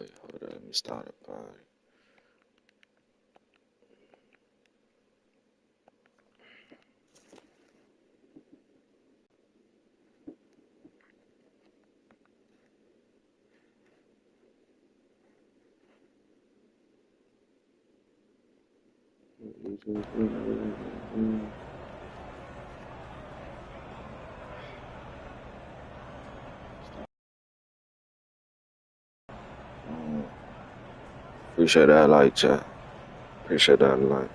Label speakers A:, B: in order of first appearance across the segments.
A: Alright, hold on, let me start a party. Appreciate that like, chat. Appreciate that like.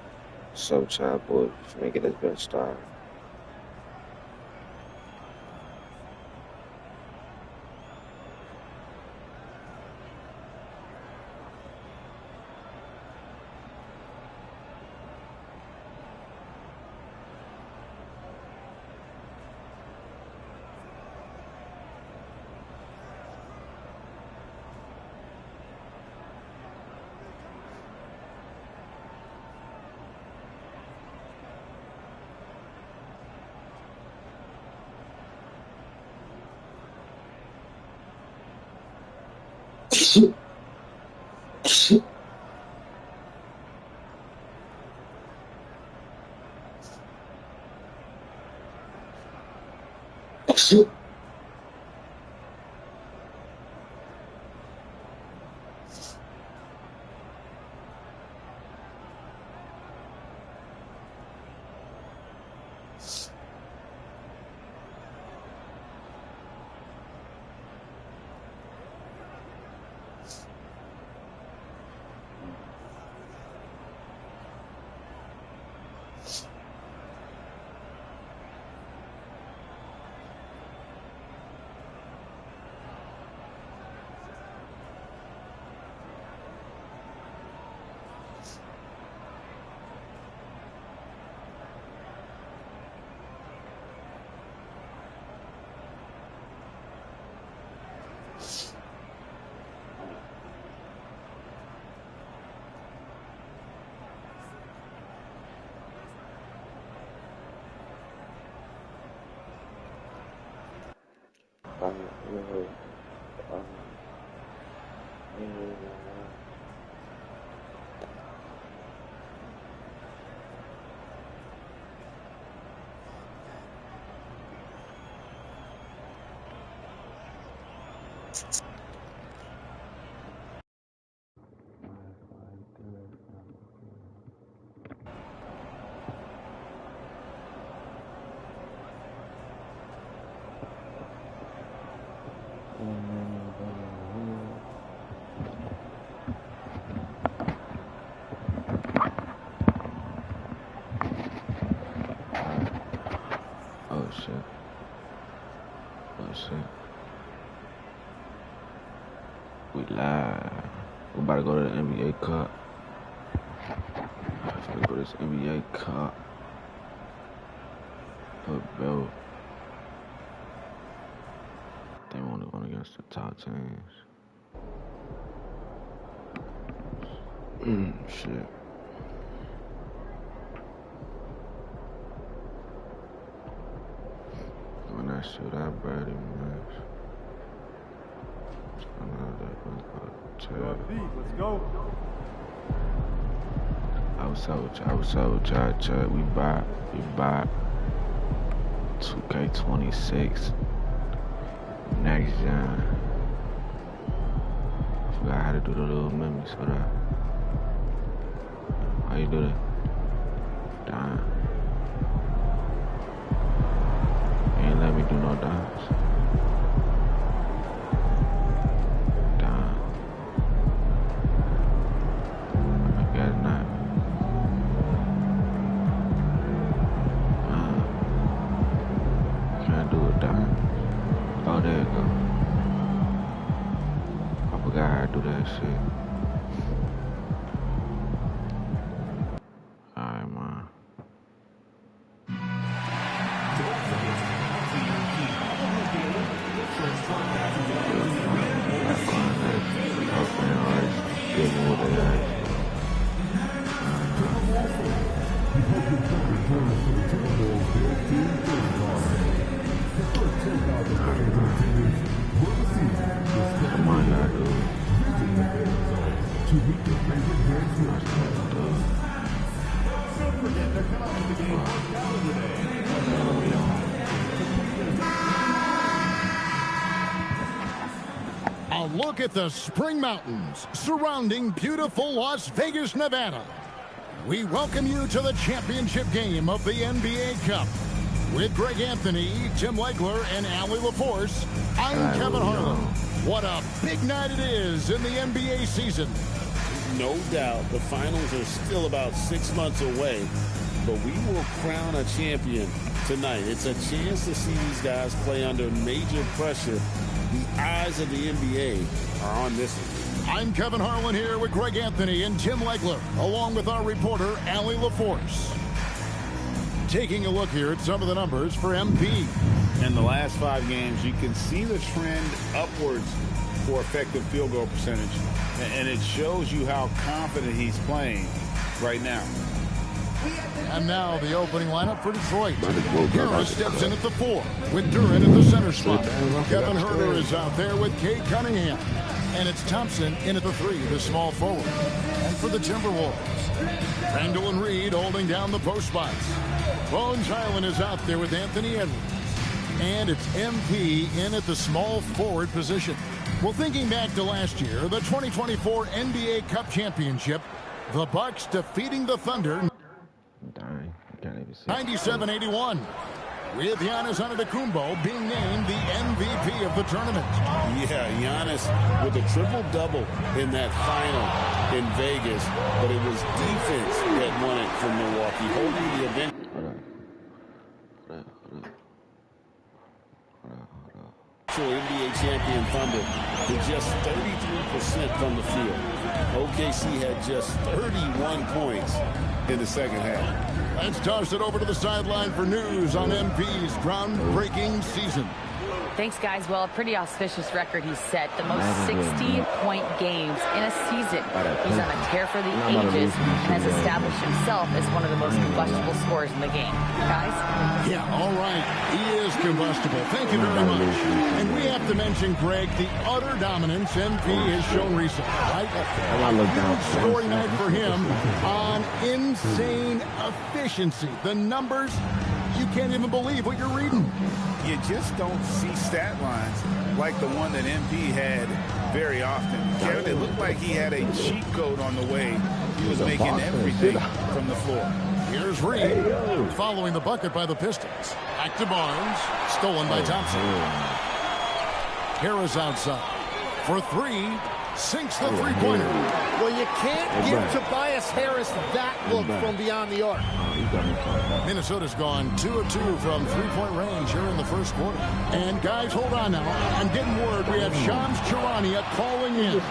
A: So, chat, boy, for making this best start. Oh shit. Oh shit. We live. We about to go to the NBA Cup. Let's go to this NBA Cup. Put belt. They want to go against the top teams. Shit. When I shoot out Brady, man.
B: Let's go.
A: I was so chat. We back. 2K26. Next gen. I forgot how to do the little memories for that. How you do that? Damn. You ain't let me do no dance. Damn. I guess not. Can't do a dance. Oh, there you go. I forgot how to do that shit. Alright, man. Come on, y'all, dude.
B: A look at the Spring Mountains surrounding beautiful Las Vegas, Nevada. We welcome you to the championship game of the NBA Cup. With Greg Anthony, Tim Legler, and Allie LaForce, I'm Kevin Harlan. What a big night it is in the NBA season.
C: No doubt the finals are still about 6 months away, but we will crown a champion tonight. It's a chance to see these guys play under major pressure. The eyes of the NBA are on this one.
B: I'm Kevin Harlan here with Greg Anthony and Tim Legler, along with our reporter, Allie LaForce. Taking a look here at some of the numbers for MP.
D: In the last 5 games, you can see the trend upwards for effective field goal percentage. And it shows you how confident he's playing right now.
B: And now the opening lineup for Detroit. Harris steps in at the 4 with Duran at the center spot. Kevin Huerter is out there with Cade Cunningham. And it's Thompson in at the 3, the small forward. And for the Timberwolves, Randall and Reed holding down the post spots. Bones Highland is out there with Anthony Edwards. And it's MP in at the small forward position. Well, thinking back to last year, the 2024 NBA Cup Championship, the Bucks defeating the Thunder 97-81. With Giannis Antetokounmpo being named the MVP of the tournament.
C: Yeah, Giannis with a triple-double in that final in Vegas, but it was defense that won it from Milwaukee, holding the event. NBA champion Thunder with just 33% from the field. OKC had just 31 points in the second half.
B: Let's toss it over to the sideline for news on MP's groundbreaking season.
E: Thanks, guys. Well, a pretty auspicious record he's set. The most 60-point games in a season. He's on a tear for the ages and has established himself as one of the most combustible scorers in the game. Guys?
B: Yeah, all right. He is combustible. Thank you very much. And we have to mention, Greg, the utter dominance MP has shown recently. Right? Scoring night for him on insane efficiency. The numbers, you can't even believe what you're reading.
D: You just don't see stat lines like the one that MP had very often. Kevin, it looked like he had a cheat code on the way. He was making everything from the floor.
B: Here's Reed, following the bucket by the Pistons. Back to Barnes, stolen by Thompson. Harris outside for 3, sinks the three-pointer.
F: Well, you can't give Tobias Harris that look from beyond the arc.
B: Minnesota's gone 2 of 2 from three-point range here in the first quarter. And guys, hold on now. I'm getting word we have Shams Charania calling in.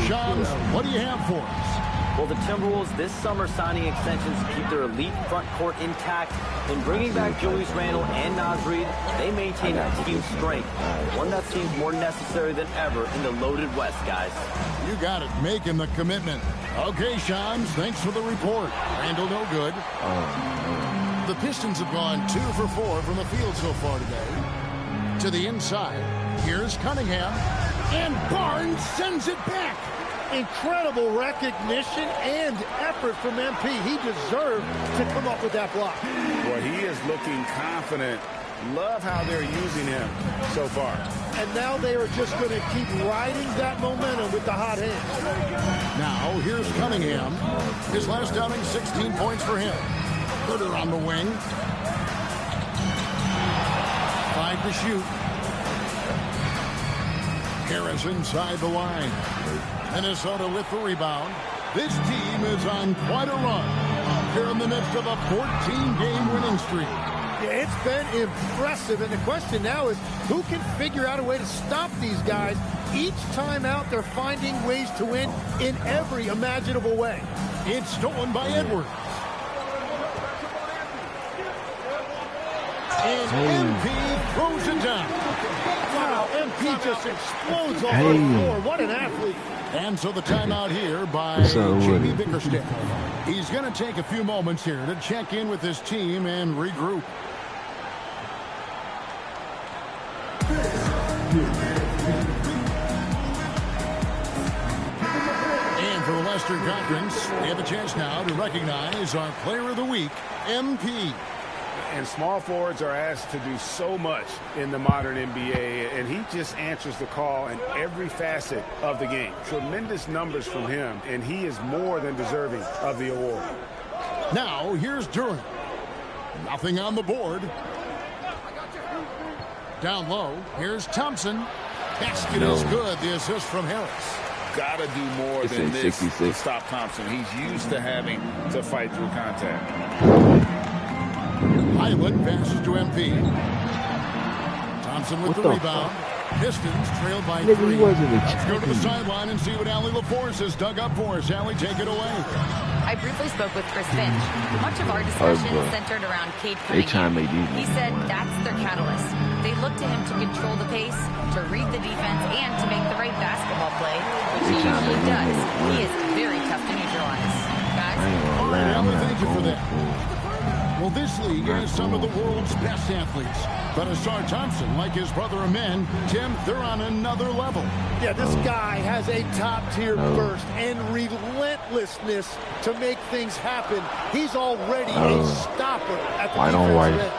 B: Shams, what do you have for us?
G: Well, the Timberwolves this summer signing extensions to keep their elite front court intact. And bringing back Julius Randle and Naz Reid, they maintain a team strength. One that seems more necessary than ever in the loaded West, guys.
B: You got it, making the commitment. Okay, Shams, thanks for the report. Randle no good. The Pistons have gone 2 for 4 from the field so far today. To the inside, here's Cunningham. And Barnes sends it back.
F: Incredible recognition and effort from MP. He deserved to come up with that block.
D: Well, he is looking confident. Love how they're using him so far.
F: And now they are just going to keep riding that momentum with the hot hand.
B: Now, here's Cunningham. His last outing, 16 points for him. Huerter on the wing. 5 to shoot. Harris inside the line. Minnesota with the rebound. This team is on quite a run. Here in the midst of a 14-game winning streak.
F: Yeah, it's been impressive, and the question now is who can figure out a way to stop these guys? Each time out, they're finding ways to win in every imaginable way.
B: It's stolen by Edwards. And MP throws it down.
F: Wow, MP just explodes off the floor. What an athlete.
B: And so the timeout here by Jamie Bickerstaff. He's going to take a few moments here to check in with his team and regroup. And for the Western Conference, we have a chance now to recognize our Player of the Week, MP.
D: And small forwards are asked to do so much in the modern NBA, and he just answers the call in every facet of the game. Tremendous numbers from him, and he is more than deserving of the award.
B: Now, here's Durant. Nothing on the board. Down low, here's Thompson. Basket is good. The assist from Harris.
D: Got to do more than this to stop Thompson. He's used to having to fight through contact.
B: Highland passes to MP. Thompson with the rebound. Pistons trailed by 3. Let's go to the sideline and see what Allie LaForce has dug up for us. Allie, take it away.
E: I briefly spoke with Chris Finch. Much of our discussion centered around Cade Cunningham. He said that's their catalyst. They look to him to control the pace, to read the defense, and to make the right basketball play, which he usually does. He is very tough to neutralize. Guys?
B: All right, Allie, thank you for that. Well, this league has some of the world's best athletes. But Asar Thompson, like his brother Amen, Tim, they're on another level.
F: Yeah, this guy has a top-tier burst and relentlessness to make things happen. He's already a stopper at the defensive end.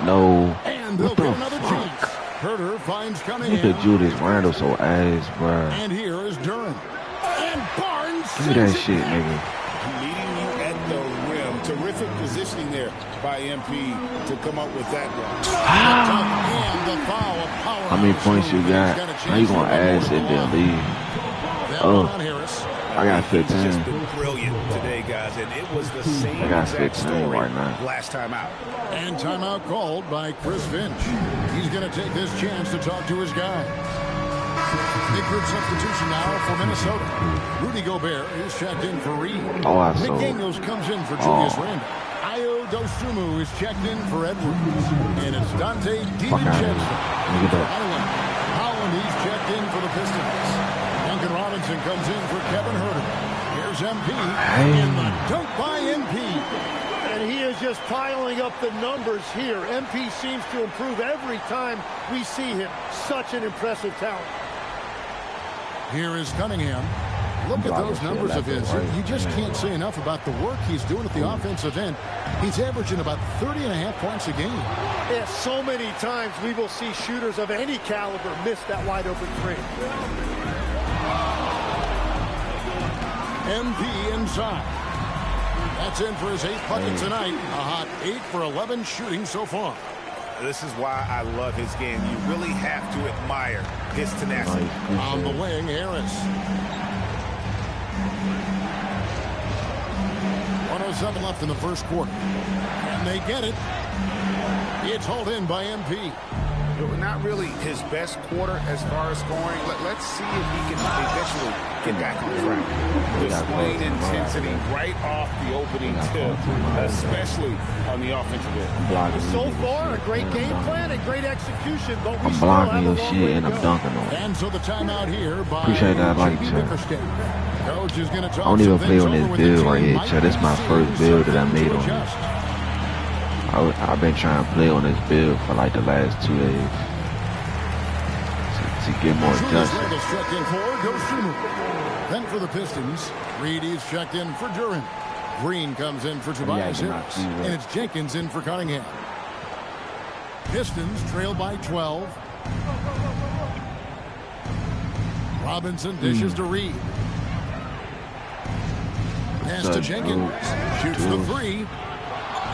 A: No.
B: And they'll get another chance. Herter finds Cunningham.
A: Look at Julius Randle so ass, bro.
B: And here is Durant. And Barnes.
A: Give me that shit, nigga.
D: Meeting you at the rim. Terrific positioning there by MP to come up with that one.
A: How many points you got? How you gonna ass it then leave? I got 15.
D: Just been brilliant today, guys, and it was the same exact story right now. Last time out.
B: And timeout called by Chris Finch. He's going to take this chance to talk to his guy. Big group substitution now for Minnesota. Rudy Gobert is checked in for Reed. McDaniels comes in for Julius Randle. Ayo Dosunmu is checked in for Edwards. And it's Dante DiVincenzo for Holland, he's checked in for the Pistons. Duncan Robinson comes in for Kevin Herter. Here's MP. And the dunk by MP.
F: And he is just piling up the numbers here. MP seems to improve every time we see him. Such an impressive talent.
B: Here is Cunningham. Look at those numbers of his. You just can't say enough about the work he's doing at the offensive end. He's averaging about 30.5 points a game.
F: Yeah, so many times we will see shooters of any caliber miss that wide open three.
B: MP inside. That's in for his 8th bucket tonight. A hot 8 for 11 shooting so far.
D: This is why I love his game. You really have to admire his tenacity.
B: On the wing, Harris. 1:07 left in the first quarter. And they get it. It's hauled in by MP.
D: Not really his best quarter as far as scoring. Let's see if he can eventually get back on track. Displaying intensity right off the opening tip, especially on the offensive end.
F: So far, a great game plan and great execution, but we
A: I'm
F: still
A: blocking
F: have a
A: your
F: long
A: shit
F: way
A: and
F: to
A: I'm
F: go.
A: dunking on it.
B: And so the timeout here by
A: Appreciate that, like
B: JB Bickerstaff. Coach is going to talk
A: I don't even
B: some
A: play on
B: things
A: this
B: over with
A: build
B: the
A: right
B: team.
A: here, Chad. This is my first build that I made on
B: Adjust.
A: this. I've been trying to play on this build for like the last 2 days. To get more adjustment.
B: Checked in for Dosunmu. Then for the Pistons, Reed is checked in for Durant. Green comes in for Tobias Harris. And it's Jenkins in for Cunningham. Pistons trail by 12. Robinson dishes to Reed. Pass to Jenkins. Shoots the 3.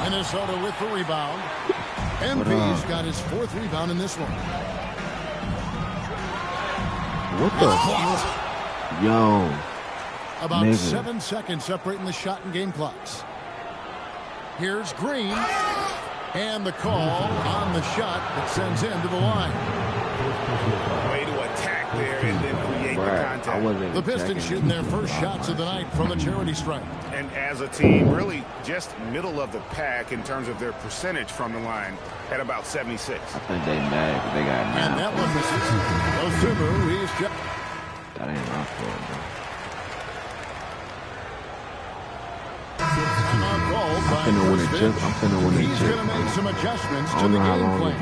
B: Minnesota with the rebound. MP's got his 4th rebound in this one.
A: What the? Yo.
B: About 7 seconds separating the shot and game clocks. Here's Green. And the call on the shot that sends him to the line.
D: Way to attack there and then create the contact.
B: The Pistons shooting their first shots of the night from the charity stripe.
D: And as a team, really just middle of the pack in terms of their percentage from the line at about 76.
A: I think they mad because they got 9.
B: And that one misses. Dosunmu, he's checked.
A: That ain't my fault, bro.
B: Timeout called by Chris Finch. He's going to make some adjustments to the game plan.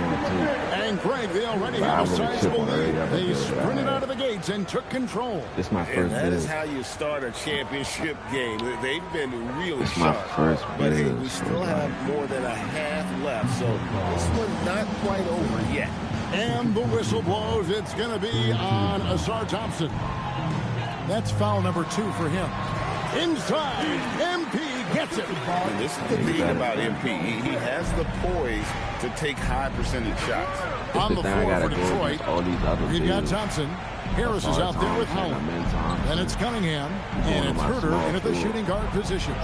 B: And Greg, they already have a sizable lead. They sprinted out of the gates and took control.
A: This is my first.
C: And that is how you start a championship game. They've been really sharp. But hey, we still have more than a half left, so this one's not quite over yet.
B: And the whistle blows. It's going to be on Asar Thompson. That's foul number 2 for him. Inside, MP gets it.
D: And this is the thing about MP. He has the poise to take high percentage shots.
B: On the floor for Detroit, we've got Thompson. Harris is out there with Holland. Then it's Cunningham, and it's Herder in at the shooting guard position.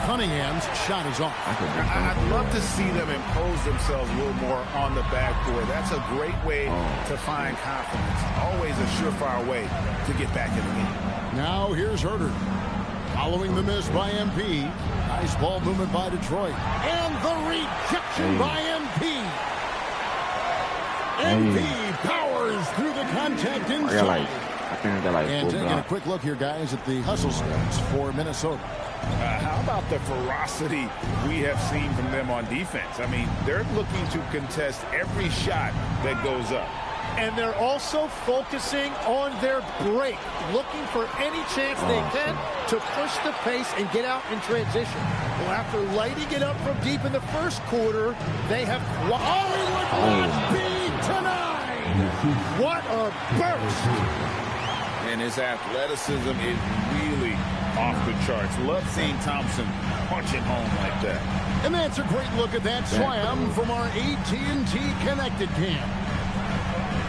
B: Cunningham's shot is off.
D: I'd love to see them impose themselves a little more on the backboard. That's a great way to find confidence. Always a surefire way to get back in the game.
B: Now here's Herder. Following the miss by MP. Nice ball movement by Detroit. And the rejection by MP. MP powers through the contact inside. And taking a quick look here, guys, at the hustle stats for Minnesota.
D: How about the ferocity we have seen from them on defense? I mean, they're looking to contest every shot that goes up.
F: And they're also focusing on their break, looking for any chance they can to push the pace and get out in transition. Well, after lighting it up from deep in the first quarter, they have...
B: Oh, it would not be tonight!
F: What a burst!
D: And his athleticism is really off the charts. Love seeing Thompson punching home like that.
B: And that's a great look at that slam from our AT&T Connected Cam.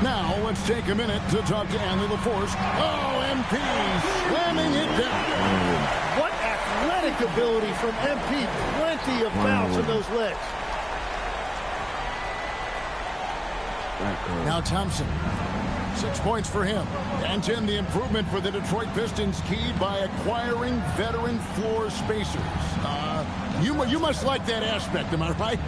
B: Now, let's take a minute to talk to Andy LaForce. Oh, MP slamming it down.
F: What athletic ability from MP. Plenty of bounce in those legs.
B: Now Thompson. 6 points for him. And 10, the improvement for the Detroit Pistons, keyed by acquiring veteran floor spacers. You must like that aspect, am I right?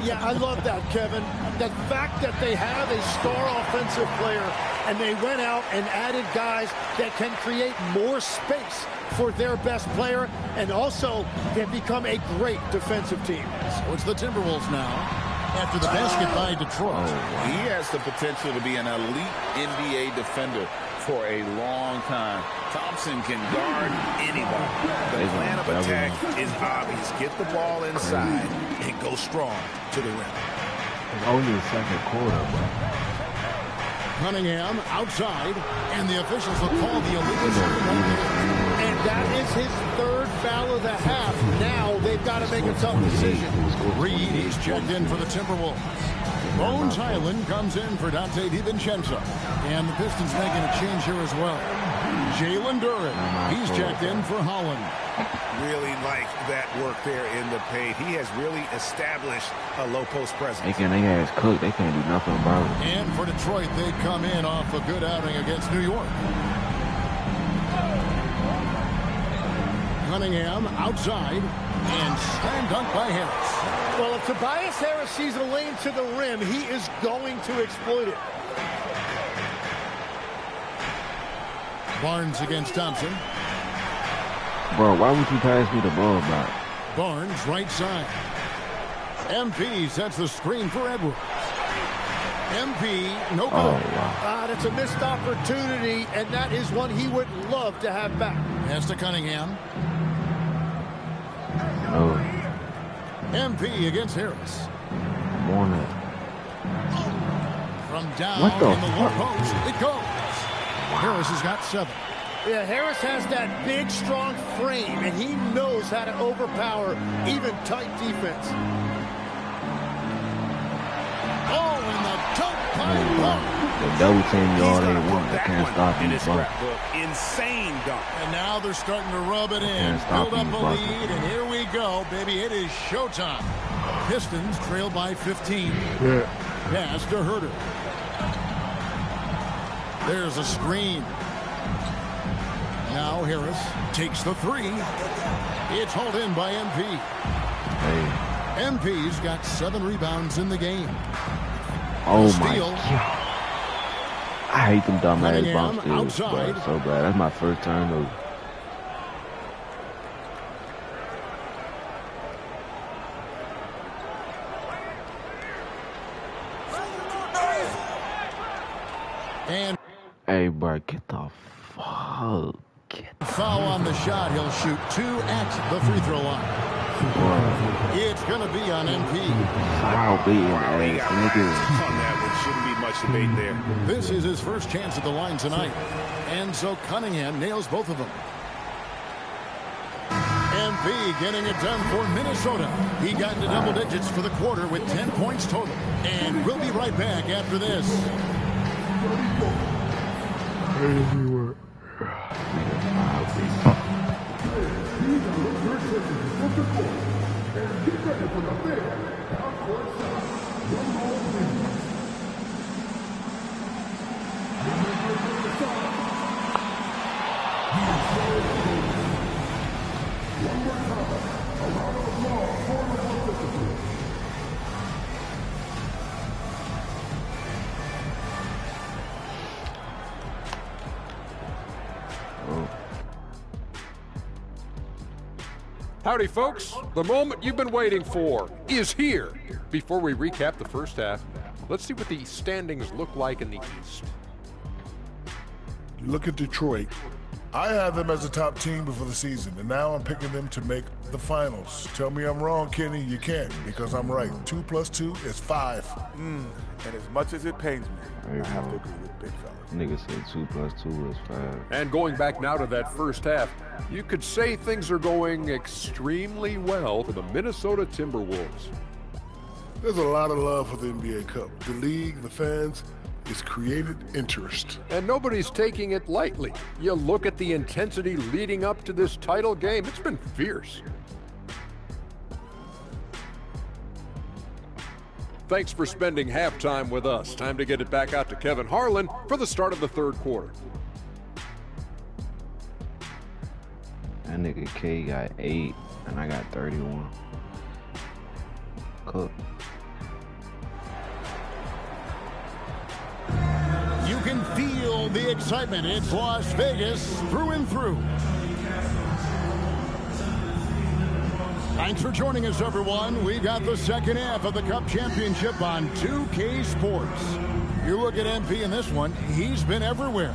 F: Yeah, I love that, Kevin. The fact that they have a star offensive player and they went out and added guys that can create more space for their best player and also can become a great defensive team.
B: So it's the Timberwolves now. After the basket by Detroit.
D: He has the potential to be an elite NBA defender for a long time. Thompson can guard anybody. The plan of attack is obvious. Get the ball inside and go strong to the rim.
A: It's only the second quarter, bro.
B: Cunningham outside, and the officials will call the illegal shot.
F: And that is his 3rd foul of the half. Now they've got to make a tough decision.
B: Reed, he's checked in for the Timberwolves. Bones Highland comes in for Dante DiVincenzo. And the Pistons making a change here as well. Jalen Duren, he's checked in for Holland.
D: Really like that work there in the paint. He has really established a low post presence.
A: They ass cooked. They can't do nothing about it.
B: And for Detroit, they come in off a good outing against New York. Cunningham outside and slam dunk by Harris.
F: Well, if Tobias Harris sees a lane to the rim, he is going to exploit it.
B: Barnes against Thompson.
A: Bro, why would you pass me the ball back?
B: Barnes right side. MP sets the screen for Edwards. MP, no good.
A: Oh, wow.
F: That's a missed opportunity, and that is one he would love to have back.
B: Pass to Cunningham.
A: No.
B: MP against Harris.
A: Morning.
B: From down
A: What the
B: in the low
A: fuck?
B: post, it goes. Harris has got 7.
F: Yeah, Harris has that big, strong frame, and he knows how to overpower even tight defense.
B: Oh, and the dunk by Barnes.
A: They double team you all they want. They can't stop you, bro.
D: Insane dunk.
B: And now they're starting to rub it in. Build up a lead, and here we go, baby. It is showtime. Pistons trail by 15. Pass to Herder. There's a screen. Now Harris takes the 3. It's hauled in by MP.
A: Hey.
B: MP's got 7 rebounds in the game.
A: Oh, my God. I hate them dumbass bump steals, bro. So bad. That's my first turnover. Hey, bro, get the fuck.
B: Foul on the shot. He'll shoot 2 at the free throw line. It's going to be on MP.
A: Foul beating ass niggas.
D: Shouldn't be much debate there.
B: This is his first chance at the line tonight. And so Cunningham nails both of them. MP getting it done for Minnesota. He got into double digits for the quarter with 10 points total. And we'll be right back after this.
H: Howdy, folks. The moment you've been waiting for is here. Before we recap the first half, let's see what the standings look like in the East.
I: You look at Detroit. I had them as a top team before the season, and now I'm picking them to make the finals. Tell me I'm wrong, Kenny. You can't, because I'm right. 2 + 2 is 5.
J: And as much as it pains me, I have to agree with Big Fella.
A: Nigga said 2 + 2 is 5.
H: And going back now to that first half, you could say things are going extremely well for the Minnesota Timberwolves.
I: There's a lot of love for the NBA Cup. The league, the fans, it's created interest.
H: And nobody's taking it lightly. You look at the intensity leading up to this title game, it's been fierce. Thanks for spending halftime with us. Time to get it back out to Kevin Harlan for the start of the third quarter.
A: That nigga K got 8, and I got 31. Cook.
B: You can feel the excitement. It's Las Vegas through and through. Thanks for joining us, everyone. We got the second half of the Cup Championship on 2K Sports. You look at MP in this one, he's been everywhere.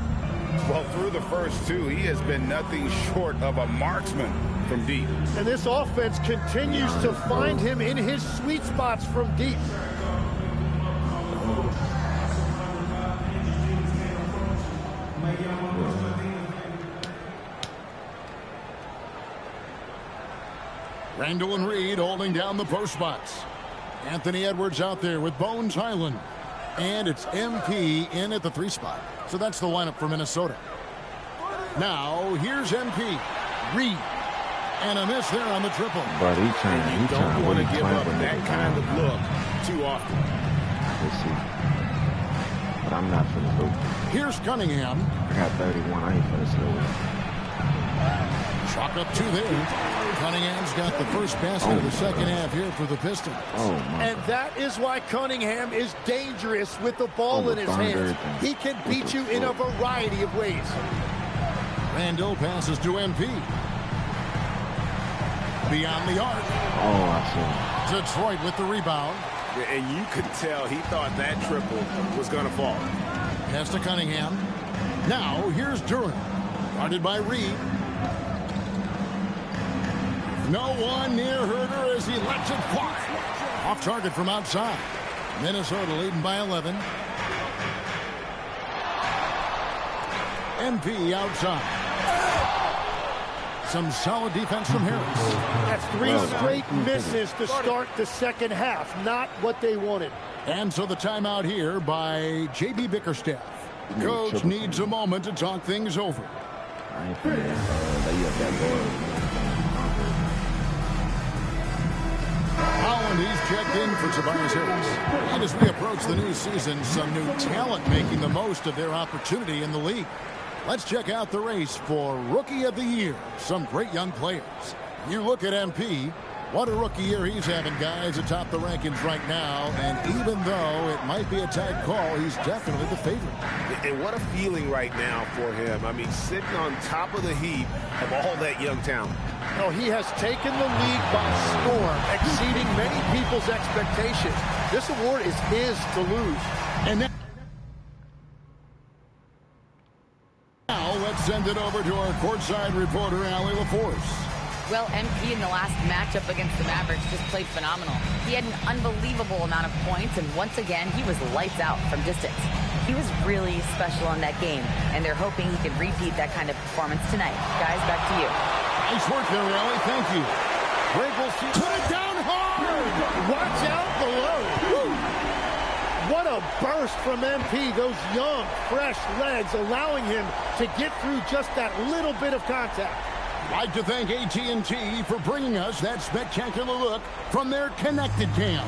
D: Well, through the first 2, he has been nothing short of a marksman from deep.
F: And this offense continues to find him in his sweet spots from deep.
B: Randall and Reed holding down the post spots. Anthony Edwards out there with Bones Highland. And it's MP in at the 3 spot. So that's the lineup for Minnesota. Now, here's MP. Reed. And a miss there on the triple.
A: But he trying
D: don't want to give up
A: with
D: that kind of look too often.
A: Let's see. But I'm not finna go.
B: Here's Cunningham.
A: I got 31. I ain't finna slow it.
B: Chalk up 2 there. Cunningham's got the first basket of the second half here for the Pistons.
F: And that is why Cunningham is dangerous with the ball in his hands. He can beat you in a variety of ways.
B: Randall passes to MP. Beyond the arc.
A: Oh, I see.
B: Detroit with the rebound.
D: And you could tell he thought that triple was going to fall.
B: Pass to Cunningham. Now, here's Durant. Guarded by Reed. No one near Herder as he lets it fly. Off target from outside. Minnesota leading by 11. MP outside. Some solid defense from Harris.
F: That's 3 straight misses to start the second half. Not what they wanted.
B: And so the timeout here by J.B. Bickerstaff. Coach needs a moment to talk things over.
A: I ain't finna lay up that ball.
B: Holland, he's checked in for Tobias Harris. And as we approach the new season, some new talent making the most of their opportunity in the league. Let's check out the race for Rookie of the Year. Some great young players. You look at MP. What a rookie year he's having, guys, atop the rankings right now. And even though it might be a tight call, he's definitely the favorite.
D: And what a feeling right now for him. I mean, sitting on top of the heap of all that young talent.
F: Oh, he has taken the league by storm, exceeding many people's expectations. This award is his to lose.
B: And then send it over to our courtside reporter, Allie LaForce.
E: Well, MP in the last matchup against the Mavericks just played phenomenal. He had an unbelievable amount of points, and once again, he was lights out from distance. He was really special in that game, and they're hoping he can repeat that kind of performance tonight. Guys, back to you.
B: Nice work there, Allie. Thank you. Greg will see. Put it down hard!
F: Watch out below. Woo. What a burst from MP. Those young, fresh legs allowing him to get through just that little bit of contact.
B: I'd like to thank AT&T for bringing us that spectacular look from their connected cam.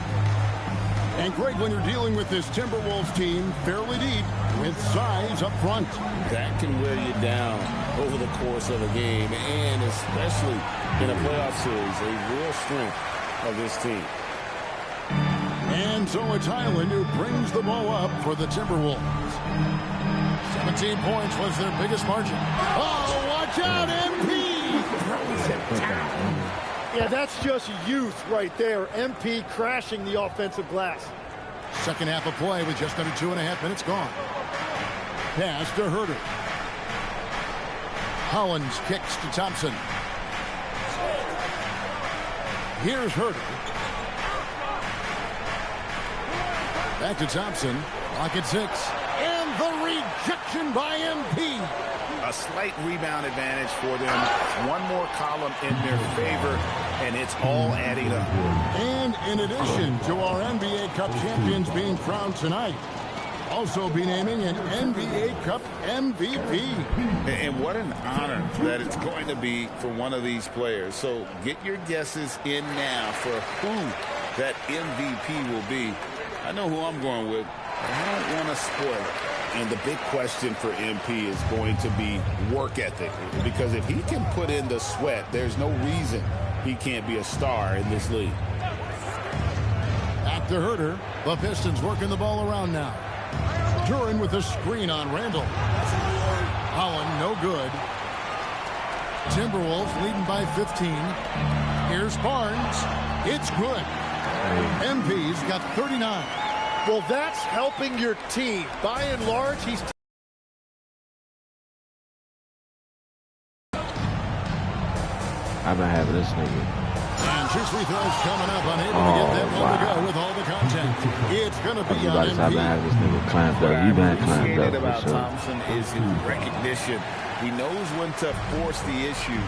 B: And Greg, when you're dealing with this Timberwolves team fairly deep with size up front,
C: that can wear you down over the course of a game, and especially in a playoff series, a real strength of this team.
B: And so it's Highland who brings the ball up for the Timberwolves. 17 points was their biggest margin. Oh, watch out, MP! Throws it down.
F: Yeah, that's just youth right there. MP crashing the offensive glass.
B: Second half of play with just under 2.5 minutes gone. Pass to Herter. Hollins kicks to Thompson. Here's Herter. Back to Thompson. Clock at 6. And the rejection by MP.
D: A slight rebound advantage for them. One more column in their favor, and it's all adding up.
B: And in addition to our NBA Cup champions being crowned tonight, also be naming an NBA Cup MVP.
D: And what an honor that it's going to be for one of these players. So get your guesses in now for who that MVP will be. I know who I'm going with, but I don't want to spoil it. And the big question for MP is going to be work ethic. Because if he can put in the sweat, there's no reason he can't be a star in this league.
B: Back to Herter. The Pistons working the ball around now. Duran with a screen on Randall. Holland, no good. Timberwolves leading by 15. Here's Barnes. It's good. MP's got 39.
F: Well, that's helping your team. By and large, he's...
A: I've been having this nigga.
B: And 2 free throws coming up, unable to get that one to go with all the contact. It's going to be on MP.
A: I've been having this nigga clamped up. You've been clamped up
D: about
A: for sure.
D: Thompson is his recognition. He knows when to force the issue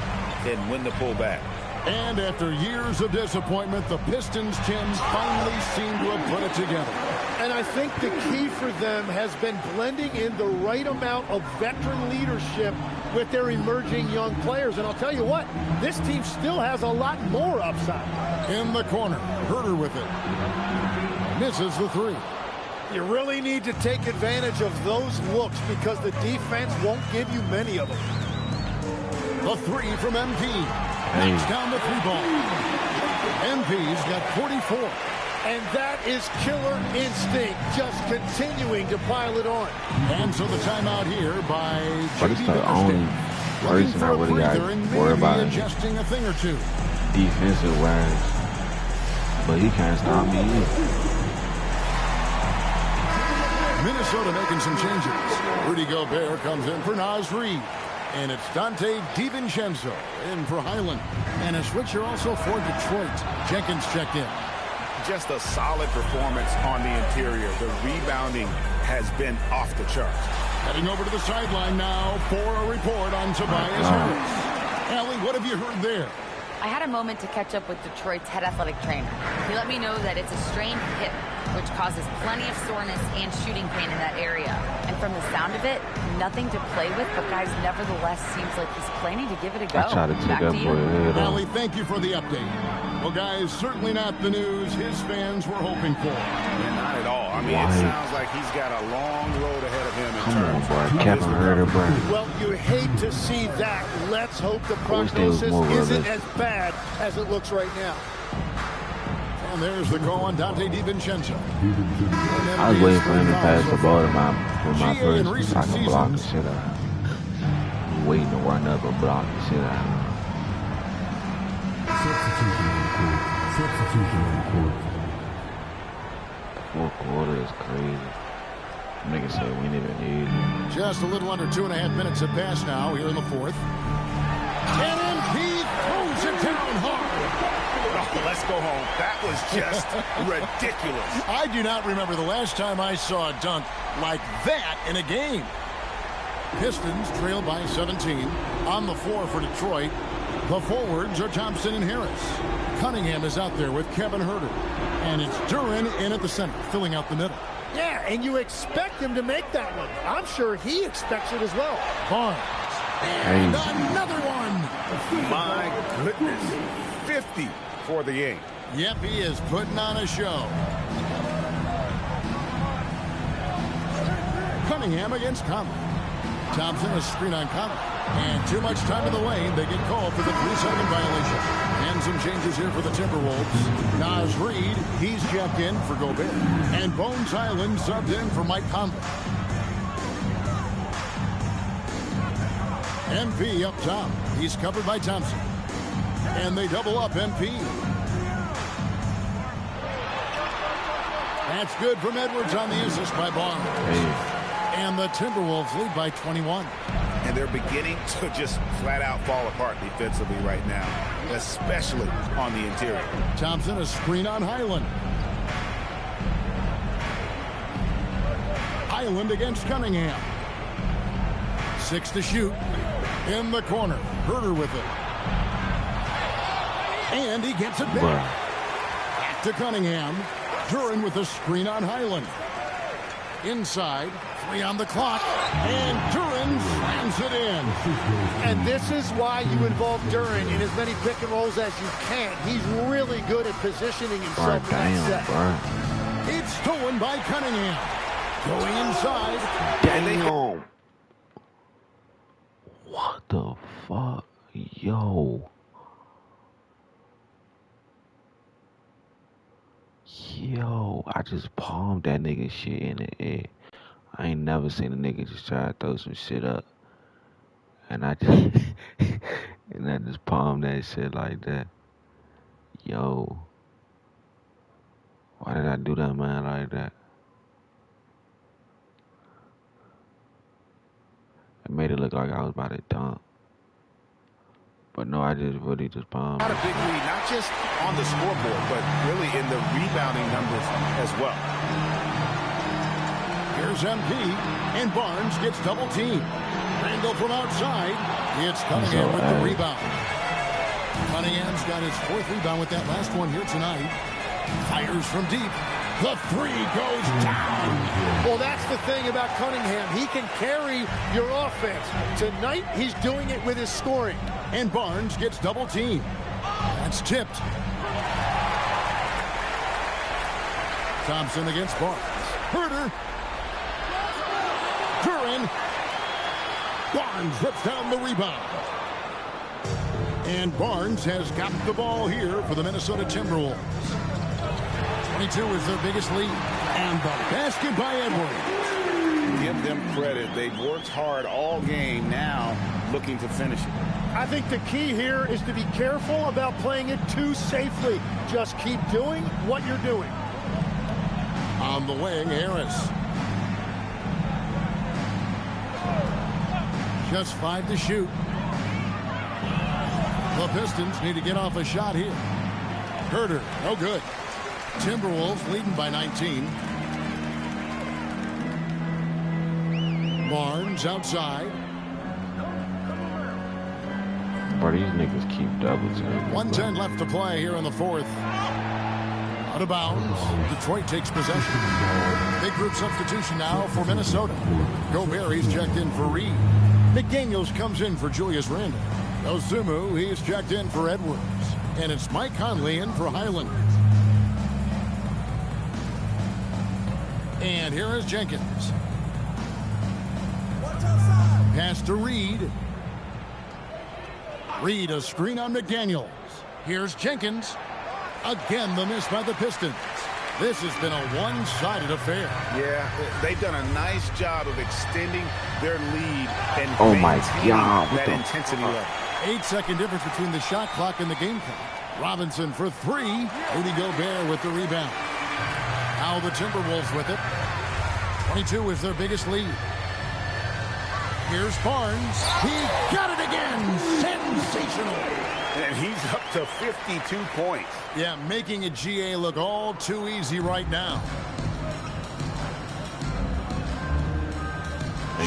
D: and when to pull back.
B: And after years of disappointment, the Pistons, Tim, finally seem to have put it together.
F: And I think the key for them has been blending in the right amount of veteran leadership with their emerging young players. And I'll tell you what, this team still has a lot more upside.
B: In the corner, Herter with it. Misses the 3.
F: You really need to take advantage of those looks because the defense won't give you many of them.
B: The 3 from MP. Knocks down the 3 ball. MP's got 44.
F: And that is killer instinct, just continuing to pile it on.
B: And so the timeout here by
A: But it's the only person I really got to worry about
B: adjusting a thing or two.
A: Defensive wise. But he can't stop me either.
B: Minnesota making some changes. Rudy Gobert comes in for Naz Reid. And it's Dante DiVincenzo in for Highland. And a switcher also for Detroit. Jenkins checked in.
D: Just a solid performance on the interior. The rebounding has been off the charts.
B: Heading over to the sideline now for a report on Tobias Harris. Allie, what have you heard there?
E: I had a moment to catch up with Detroit's head athletic trainer. He let me know that it's a strained hip, which causes plenty of soreness and shooting pain in that area. And from the sound of it, nothing to play with, but guys, nevertheless, seems like he's planning to give it a go.
A: I try to take up for it.
B: Allie, thank you for the update. Well, guys, certainly not the news his fans were hoping for.
D: Yeah, not at all. I mean, it sounds like he's got a long road ahead of him in terms
A: of Kevin Herter, bro.
F: Well, you hate to see that. Let's hope the prognosis isn't as bad as it looks right now.
B: And there's the call on Dante DiVincenzo.
A: I was waiting for him to pass the ball to my first so I can block the shit out. I'm waiting to run up and block the shit out. Substitution on the court. Fourth quarter is crazy. Nigga say we didn't even need it.
B: Just a little under 2.5 minutes have passed now here in the fourth. And MP throws it down hard.
D: Oh, let's go home. That was just ridiculous.
B: I do not remember the last time I saw a dunk like that in a game. Pistons trail by 17. On the floor for Detroit, the forwards are Thompson and Harris. Cunningham is out there with Kevin Huerter. And it's Duren in at the center, filling out the middle.
F: Yeah, and you expect him to make that one. I'm sure he expects it as well.
B: Barnes. And another one.
D: My goodness. 50 for the game.
B: Yep, he is putting on a show. Cunningham against Conley. Thompson a screen on Conley. And too much time in the lane. They get called for the 3-second violation. And some changes here for the Timberwolves. Naz Reid, he's checked in for Gobert. And Bones Highland subbed in for Mike Conley. MP up top. He's covered by Thompson. And they double up MP. That's good from Edwards on the assist by Barnes. And the Timberwolves lead by 21.
D: And they're beginning to just flat out fall apart defensively right now, especially on the interior.
B: Thompson a screen on Highland. Highland against Cunningham. 6 to shoot. In the corner. Huerter with it. And he gets it back. Back to Cunningham. Duren with a screen on Highland. Inside. 3 on the clock. And Duren slams it in.
F: And this is why you involve Duren in as many pick and rolls as you can. He's really good at positioning himself in that set.
B: It's stolen by Cunningham. Going inside.
A: Damn. What the fuck? Yo. Yo, I just palmed that nigga shit in the air. I ain't never seen a nigga just try to throw some shit up. And I just palmed that shit like that. Yo. Why did I do that, man, like that? It made it look like I was about to dunk. But no, I just really just palmed.
D: Not a big lead, not just on the scoreboard, but really in the rebounding numbers as well.
B: Here's MP, and Barnes gets double teamed. Randall from outside. It's Cunningham with the rebound. Cunningham's got his 4th rebound with that last one here tonight. Fires from deep. The 3 goes down.
F: Well, that's the thing about Cunningham. He can carry your offense. Tonight, he's doing it with his scoring.
B: And Barnes gets double teamed. That's tipped. Thompson against Barnes. Huerter. Duren. Barnes rips down the rebound. And Barnes has got the ball here for the Minnesota Timberwolves. 22 is their biggest lead. And the basket by Edwards.
D: Give them credit. They've worked hard all game, now looking to finish it.
F: I think the key here is to be careful about playing it too safely. Just keep doing what you're doing.
B: On the wing, Harris. Just 5 to shoot. The Pistons need to get off a shot here. Huerter, no good. Timberwolves leading by 19. Barnes outside.
A: Bro, these niggas keep double teaming.
B: 1:10 left to play here in the fourth. Out of bounds. Detroit takes possession. Big group substitution now for Minnesota. Gobert, he's checked in for Reid. McDaniels comes in for Julius Randle. Ozumu, he's checked in for Edwards. And it's Mike Conley in for Highland. And here is Jenkins. Pass to Reid. Reid, a screen on McDaniels. Here's Jenkins. Again, the miss by the Pistons. This has been a one-sided affair.
D: Yeah, they've done a nice job of extending their lead and
A: oh my God,
D: that intensity level.
B: 8-second difference between the shot clock and the game clock. Robinson for 3. Rudy Gobert with the rebound. Now the Timberwolves with it. 22 is their biggest lead. Here's Barnes. He got it again. Sensational.
D: And he's up to 52 points.
B: Yeah, making a GA look all too easy right now.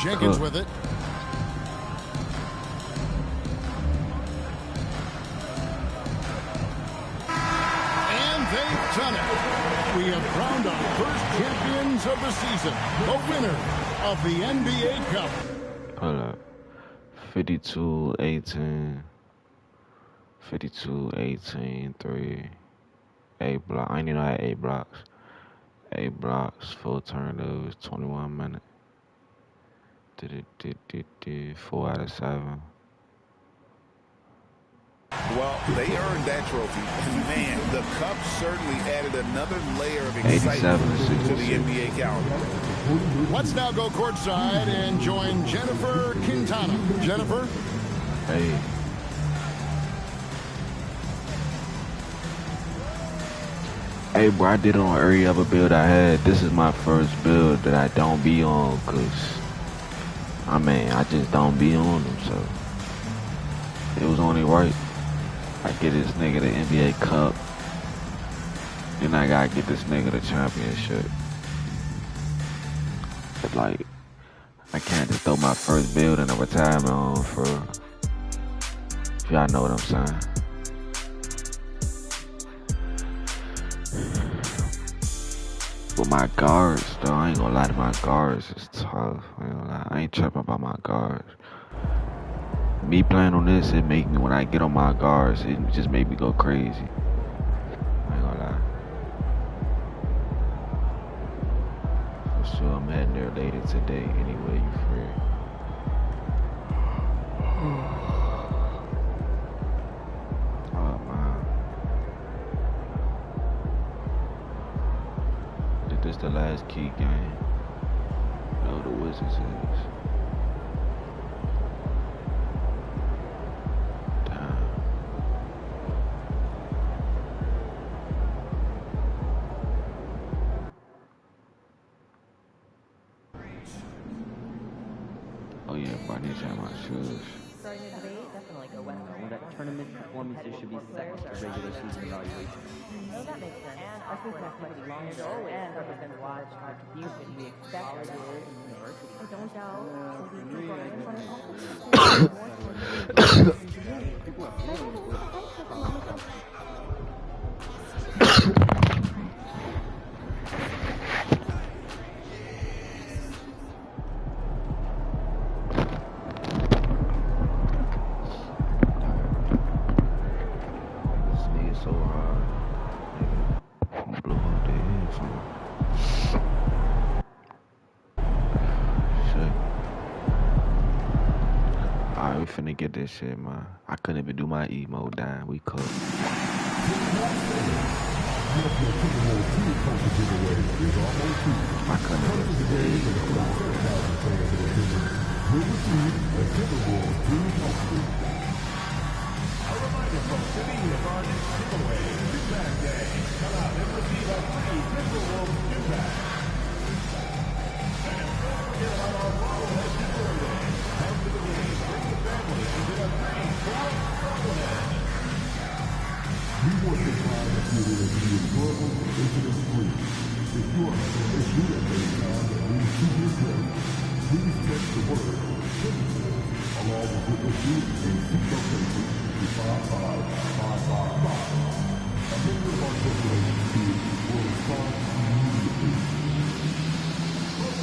B: Jenkins with it. And they've done it. We have crowned our first champions of the season. The winner of the NBA Cup.
A: Hold up. 52-18. 52-18, 3. 8 blocks. I didn't even know I had 8 blocks. 8 blocks, 4 turnovers, 21 minutes. 4 out of 7.
D: Well, they earned that trophy. And man, the Cup certainly added another layer of excitement to the NBA calendar.
B: Let's now go courtside and join Jennifer Quintana. Jennifer?
A: Hey. Hey, bro, I did it on every other build I had. This is my first build that I don't be on, because, I mean, I just don't be on them, so it was only right. I get this nigga the NBA Cup, then I gotta get this nigga the championship. But, like, I can't just throw my first build in a retirement home for, if y'all know what I'm saying. But my guards, though, I ain't gonna lie to my guards, it's tough. I ain't gonna lie. I ain't tripping about my guards. Me playing on this, it make me, when I get on my guards, it just make me go crazy. I ain't gonna lie. For sure, I'm heading there later today anyway, you free. Oh, man. This the last key game. No, the Wizards is. Damn. Oh yeah, bro, I need to have my shoes.
K: Starting a debate, definitely go West. That tournament performances should be second to regular season evaluation.
L: Oh, that makes sense. And our food activity long ago and represents large contribution we expect our year in university. I don't doubt we can grow in front
A: So hard. Blow up the headphone. Shit. Alright, we finna get this shit, man. I couldn't even do my emo down. We cooked. I couldn't even do
M: A reminder from City of our next giveaway is Impact Day. Come out and receive a free Timberwolves impact. And don't forget about our Bobblehead giveaway. Come to the game, bring the family, and get a free Bobblehead. We want to find that you will be enjoyable into the screen. If you are having an issue at any time that needs to be addressed, please text the word Timberwolves along with your issue and seat location. 55555. A member of our corporation team will respond immediately.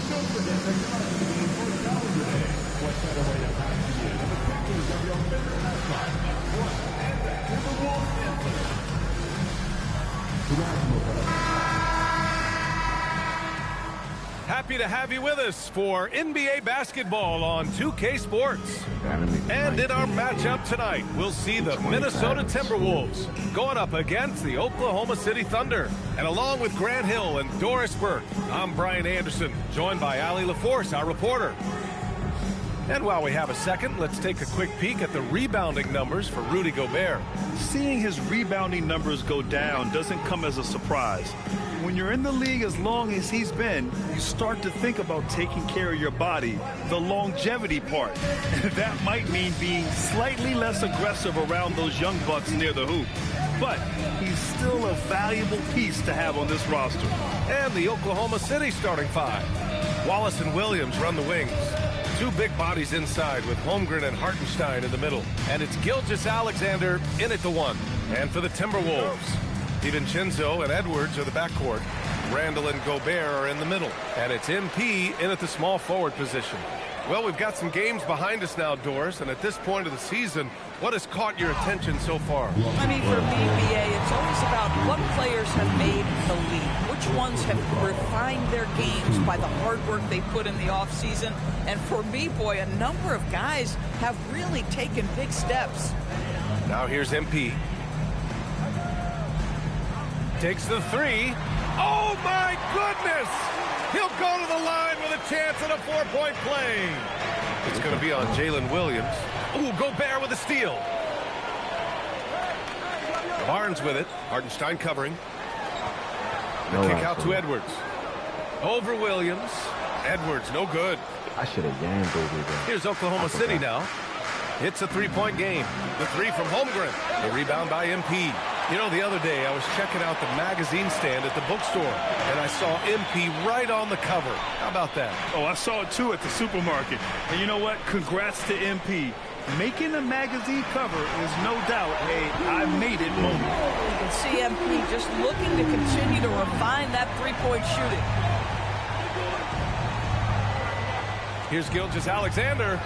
M: Don't forget to come to the game for Calendar Day. What better way to pass the year than the pictures of your favorite mascot, Plus, and the Timberwolves anthem.
N: Happy to have you with us for NBA basketball on 2K Sports. And in our matchup tonight, we'll see the Minnesota Timberwolves going up against the Oklahoma City Thunder. And along with Grant Hill and Doris Burke, I'm Brian Anderson, joined by Allie LaForce, our reporter. And while we have a second, let's take a quick peek at the rebounding numbers for Rudy Gobert.
O: Seeing his rebounding numbers go down doesn't come as a surprise. When you're in the league as long as he's been, you start to think about taking care of your body, the longevity part. That might mean being slightly less aggressive around those young bucks near the hoop. But he's still a valuable piece to have on this roster.
N: And the Oklahoma City starting five. Wallace and Williams run the wings. Two big bodies inside with Holmgren and Hartenstein in the middle. And it's Gilgeous-Alexander in at the one. And for the Timberwolves, DiVincenzo and Edwards are the backcourt. Randall and Gobert are in the middle. And it's MP in at the small forward position. Well, we've got some games behind us now, Doris, and at this point of the season, what has caught your attention so far?
P: I mean, for me, BA, it's always about what players have made the league. Which ones have refined their games by the hard work they put in the offseason. And for me, boy, a number of guys have really taken big steps.
N: Now here's MP. Takes the three. Oh, my goodness! He'll go to the line with a chance at a four-point play. It's going to be on Jalen Williams. Ooh, Gobert with a steal. Barnes with it. Hartenstein covering. The kick out to Edwards. Over Williams. Edwards, no good.
A: I should have yammed over there.
N: Here's Oklahoma City now. It's a three-point game. The three from Holmgren. The rebound by MP. You know, the other day I was checking out the magazine stand at the bookstore, and I saw MP right on the cover. How about that?
O: Oh, I saw it too at the supermarket. And you know what? Congrats to MP. Making a magazine cover is no doubt a I made it moment.
P: You can see MP just looking to continue to refine that three-point shooting.
N: Here's Gilgeous-Alexander.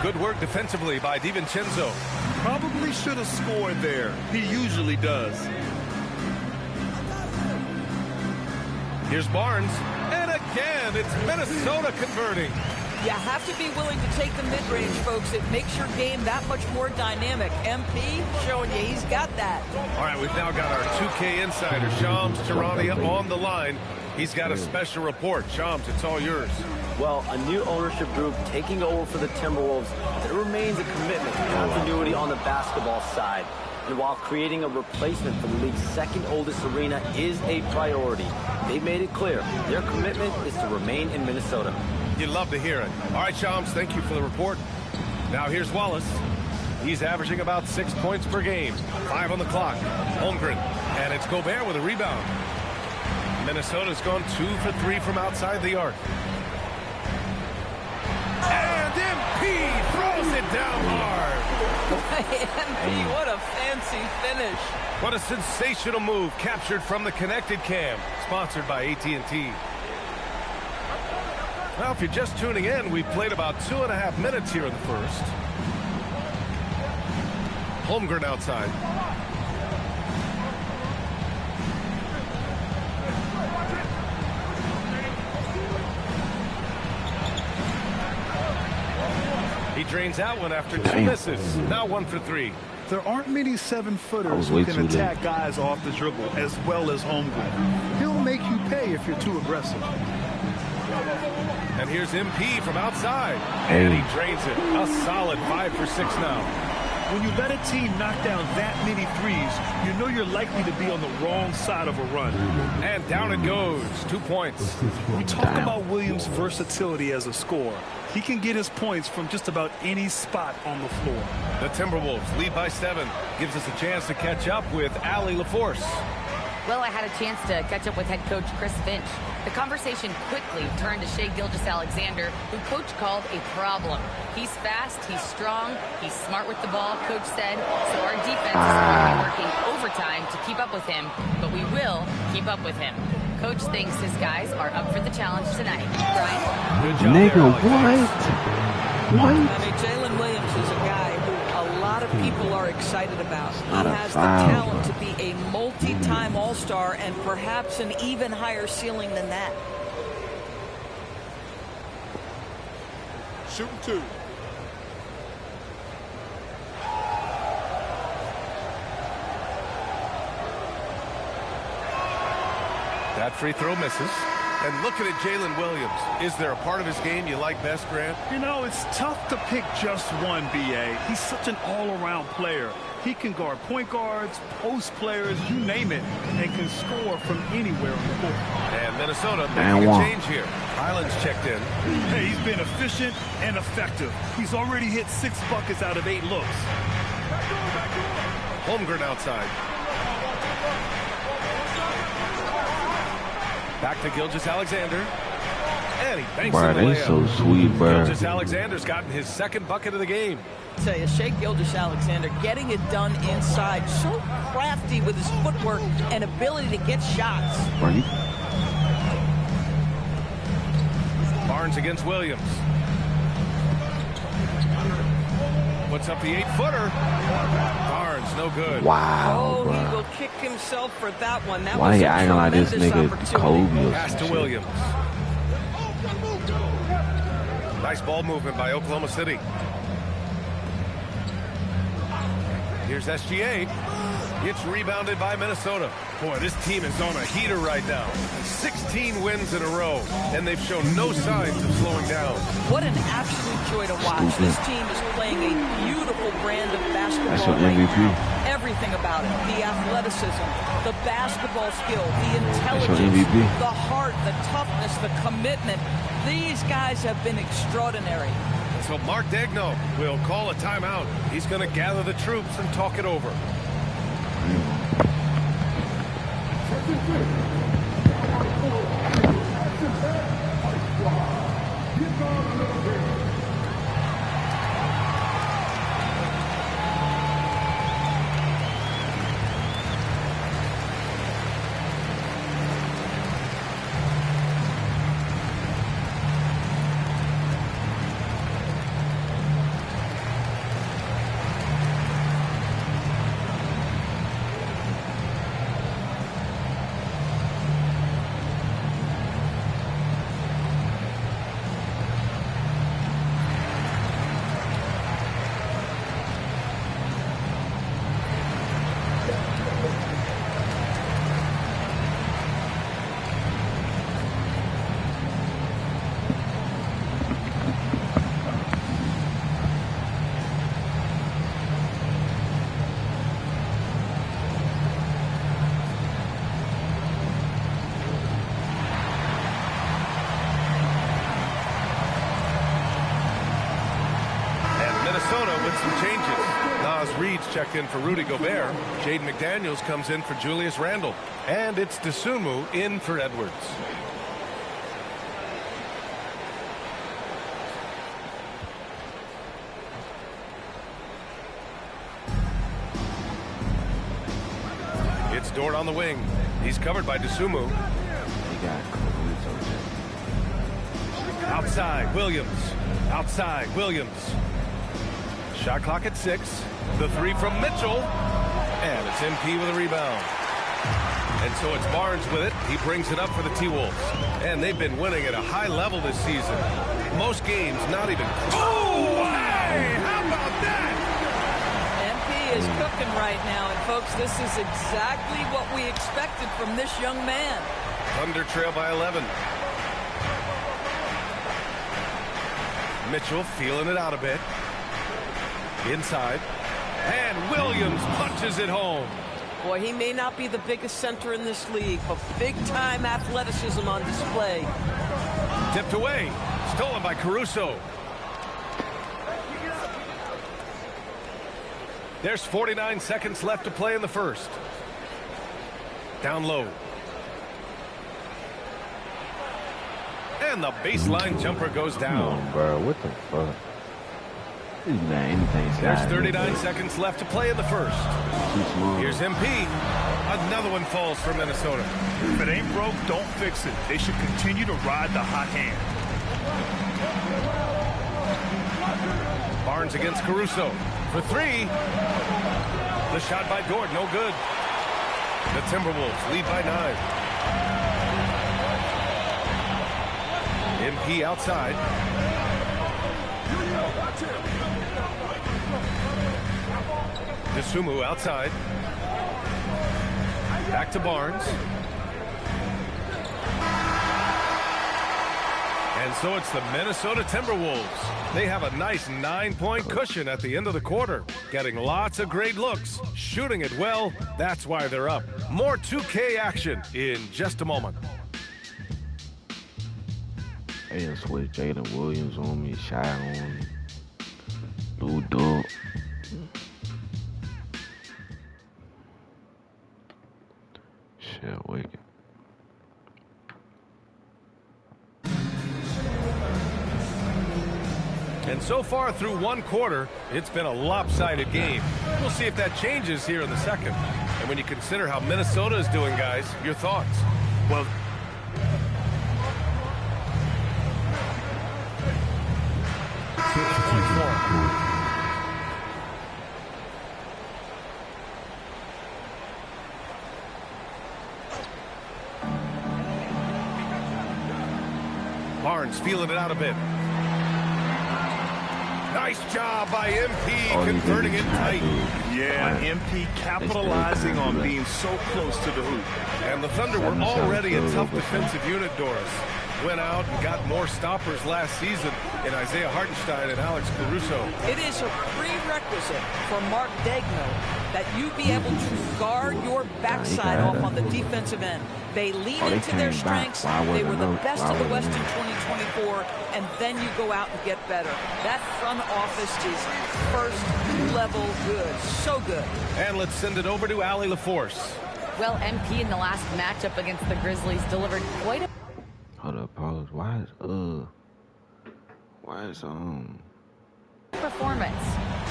N: Good work defensively by DiVincenzo.
O: Probably should have scored there. He usually does.
N: Here's Barnes. And again, it's Minnesota converting.
P: You have to be willing to take the mid-range, folks. It makes your game that much more dynamic. MP showing you he's got that.
N: All right, we've now got our 2K insider, Shams Charania, on the line. He's got a special report. Shams, it's all yours.
G: Well, a new ownership group taking over for the Timberwolves. There remains a commitment to continuity on the basketball side. And while creating a replacement for the league's second oldest arena is a priority, they've made it clear their commitment is to remain in Minnesota.
N: You'd love to hear it. All right, Shams, thank you for the report. Now here's Wallace. He's averaging about 6 points per game. 5 on the clock. Holmgren. And it's Gobert with a rebound. Minnesota's gone 2 for 3 from outside the arc. And MP throws it down hard.
P: MP, what a fancy finish.
N: What a sensational move captured from the Connected Cam, sponsored by AT&T. Well, if you're just tuning in, we've played about 2.5 minutes here in the first. Holmgren outside. He drains out one after 2 misses. Now 1 for 3.
O: There aren't many 7-footers who can attack guys off the dribble as well as Holmgren. He'll make you pay if you're too aggressive.
N: And here's MP from outside. And he drains it. A solid 5 for 6 now.
O: When you let a team knock down that many threes, you know you're likely to be on the wrong side of a run.
N: And down it goes. 2 points.
O: We talk about Williams' versatility as a scorer. He can get his points from just about any spot on the floor.
N: The Timberwolves lead by 7. Gives us a chance to catch up with Allie LaForce.
E: Well, I had a chance to catch up with head coach Chris Finch. The conversation quickly turned to Shai Gilgeous-Alexander, who coach called a problem. He's fast, he's strong, he's smart with the ball, coach said. So our defense is going to be working overtime to keep up with him, but we will keep up with him. Coach thinks his guys are up for the challenge tonight. Grindn?
N: Good job
A: Nigga,
N: there,
A: what?
P: I mean, Jalen Williams is a guy who a lot of people are excited about. He has the talent to be a multi-time All-Star and perhaps an even higher ceiling than that.
J: Shooting 2.
N: That free throw misses. And looking at Jalen Williams, is there a part of his game you like best, Grant?
O: You know, it's tough to pick just one, B.A. He's such an all-around player. He can guard point guards, post players, you name it, and can score from anywhere on the court.
N: And Minnesota making a change here. Highlands checked in.
O: Hey, he's been efficient and effective. He's already hit 6 buckets out of 8 looks.
N: Holmgren outside. Back to Gilgeous-Alexander. And he banks
A: Bro,
N: in the
A: they
N: layup.
A: so sweet, bro.
N: Gilgeous-Alexander's gotten his 2nd bucket of the game.
P: I tell you, Shai Gilgeous-Alexander getting it done inside. So crafty with his footwork and ability to get shots.
A: Bro,
N: Barnes against Williams. Puts up the 8-footer. Barnes, no good.
A: Wow,
P: Oh, he
A: bro.
P: will kick himself for that one. That
A: Why
P: was
A: he
P: a
A: acting like this
P: tremendous
A: nigga
P: opportunity.
A: Kobe or
N: Pass
A: some
N: to
A: shit?
N: Williams. Nice ball movement by Oklahoma City. Here's SGA. It's rebounded by Minnesota. Boy, this team is on a heater right now. 16 wins in a row, and they've shown no signs of slowing down.
P: What an absolute joy to watch. This team is playing a beautiful brand of basketball
A: That's your
P: right
A: MVP.
P: now. Everything about it. The athleticism, the basketball skill, the
A: That's your
P: intelligence,
A: MVP.
P: the heart, the toughness, the commitment. These guys have been extraordinary.
N: So Mark Daigneault will call a timeout. He's going to gather the troops and talk it over. Minnesota with some changes. Nas Reed's checked in for Rudy Gobert. Jaden McDaniels comes in for Julius Randle. And it's Dosunmu in for Edwards. It's Dort on the wing. He's covered by Dosunmu. Outside, Williams. Outside, Williams. Shot clock at 6. The 3 from Mitchell. And it's MP with a rebound. And so it's Barnes with it. He brings it up for the T-Wolves. And they've been winning at a high level this season. Most games not even... Oh, hey! How about that?
P: MP is cooking right now. And, folks, this is exactly what we expected from this young man.
N: Thunder trail by 11. Mitchell feeling it out a bit. Inside. And Williams punches it home.
P: Boy, he may not be the biggest center in this league, but big-time athleticism on display.
N: Tipped away. Stolen by Caruso. There's 49 seconds left to play in the first. Down low. And the baseline jumper goes down.
A: Come on, bro. What the fuck?
N: There's 39 seconds left to play in the first. Here's MP. Another one falls for Minnesota.
O: If it ain't broke, don't fix it. They should continue to ride the hot hand.
N: Barnes against Caruso for 3. The shot by Dort, no good. The Timberwolves lead by 9. MP outside. Dosunmu outside. Back to Barnes. And so it's the Minnesota Timberwolves. They have a nice 9-point cushion at the end of the quarter, getting lots of great looks, shooting it well. That's why they're up. More 2K action in just a moment.
A: They done switched Jalen Williams on me, Shy on me, Lou Dub. Shit, wicked.
N: And so far through one quarter, it's been a lopsided game. We'll see if that changes here in the second. And when you consider how Minnesota is doing, guys, your thoughts?
O: Well,
N: Barnes feeling it out a bit. Nice job by MP converting it tight.
O: Yeah, MP capitalizing on being so close to the hoop.
N: And the Thunder were already a tough defensive unit, Doris. Went out and got more stoppers last season in Isaiah Hartenstein and Alex Caruso.
P: It is a prerequisite for Mark Daigneault that you be able to guard your backside off on the defensive end. They lean into their strengths. They were the best of the West in 2024, and then you go out and get better. That front office is first level good. So good.
N: And let's send it over to Allie LaForce.
E: Well, MP in the last matchup against the Grizzlies delivered quite a...
A: Hold up, pause. Why is
E: performance.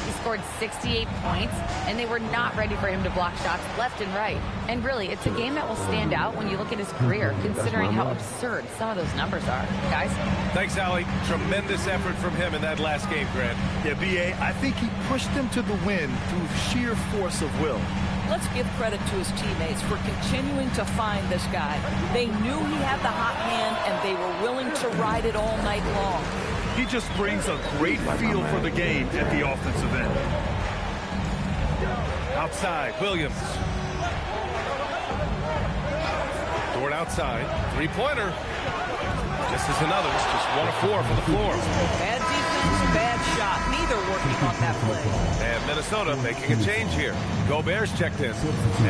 E: He scored 68 points, and they were not ready for him to block shots left and right. And really, it's a game that will stand out when you look at his career, considering how absurd some of those numbers are. Guys?
N: Thanks, Allie. Tremendous effort from him in that last game, Grant.
O: Yeah, B.A., I think he pushed them to the win through sheer force of will.
P: Let's give credit to his teammates for continuing to find this guy. They knew he had the hot hand, and they were willing to ride it all night long.
O: He just brings a great feel for the game at the offensive end.
N: Outside, Williams. Dort outside, three-pointer. This is another, it's just 1 of 4 for the floor.
P: Bad defense, bad shot. Neither working on that play.
N: And Minnesota making a change here. Gobert's checked in.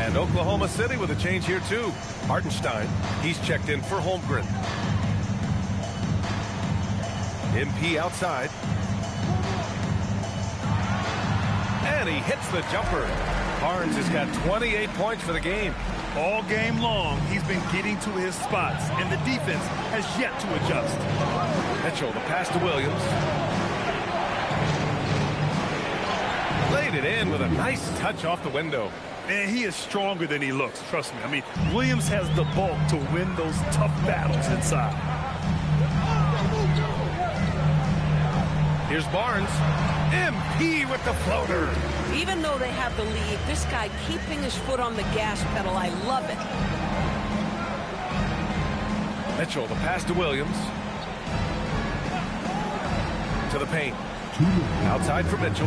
N: And Oklahoma City with a change here too. Hartenstein, he's checked in for Holmgren. MP outside. And he hits the jumper. Barnes has got 28 points for the game.
O: All game long, he's been getting to his spots, and the defense has yet to adjust.
N: Mitchell, the pass to Williams. Laid it in with a nice touch off the window.
O: Man, he is stronger than he looks, trust me. I mean, Williams has the bulk to win those tough battles inside.
N: Here's Barnes. MP with the floater.
P: Even though they have the lead, this guy keeping his foot on the gas pedal, I love it.
N: Mitchell, the pass to Williams. To the paint. Outside for Mitchell.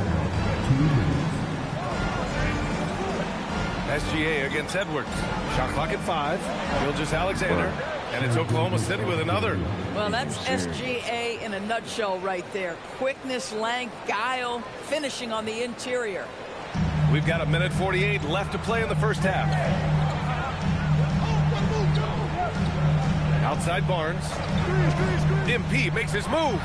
N: SGA against Edwards. Shot clock at 5. Gilgeous-Alexander. And it's Oklahoma City with another.
P: Well, that's SGA in a nutshell right there. Quickness, length, guile, finishing on the interior.
N: We've got 1:48 left to play in the first half. Outside Barnes. MP makes his move.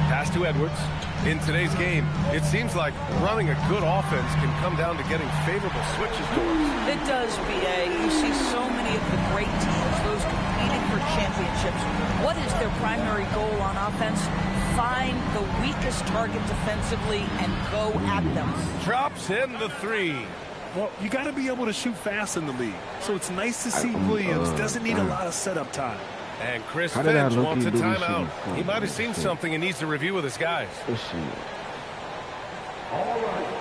N: Pass to Edwards. In today's game, it seems like running a good offense can come down to getting favorable switches, Doris.
P: It does, B.A. You see so many of the great teams, those competing for championships. What is their primary goal on offense? Find the weakest target defensively and go at them.
N: Drops in the 3.
O: Well, you got to be able to shoot fast in the league. So it's nice to see Williams doesn't need a lot of setup time.
N: And Chris Finch wants a timeout. He might have seen something and needs to review with his guys.
M: All right.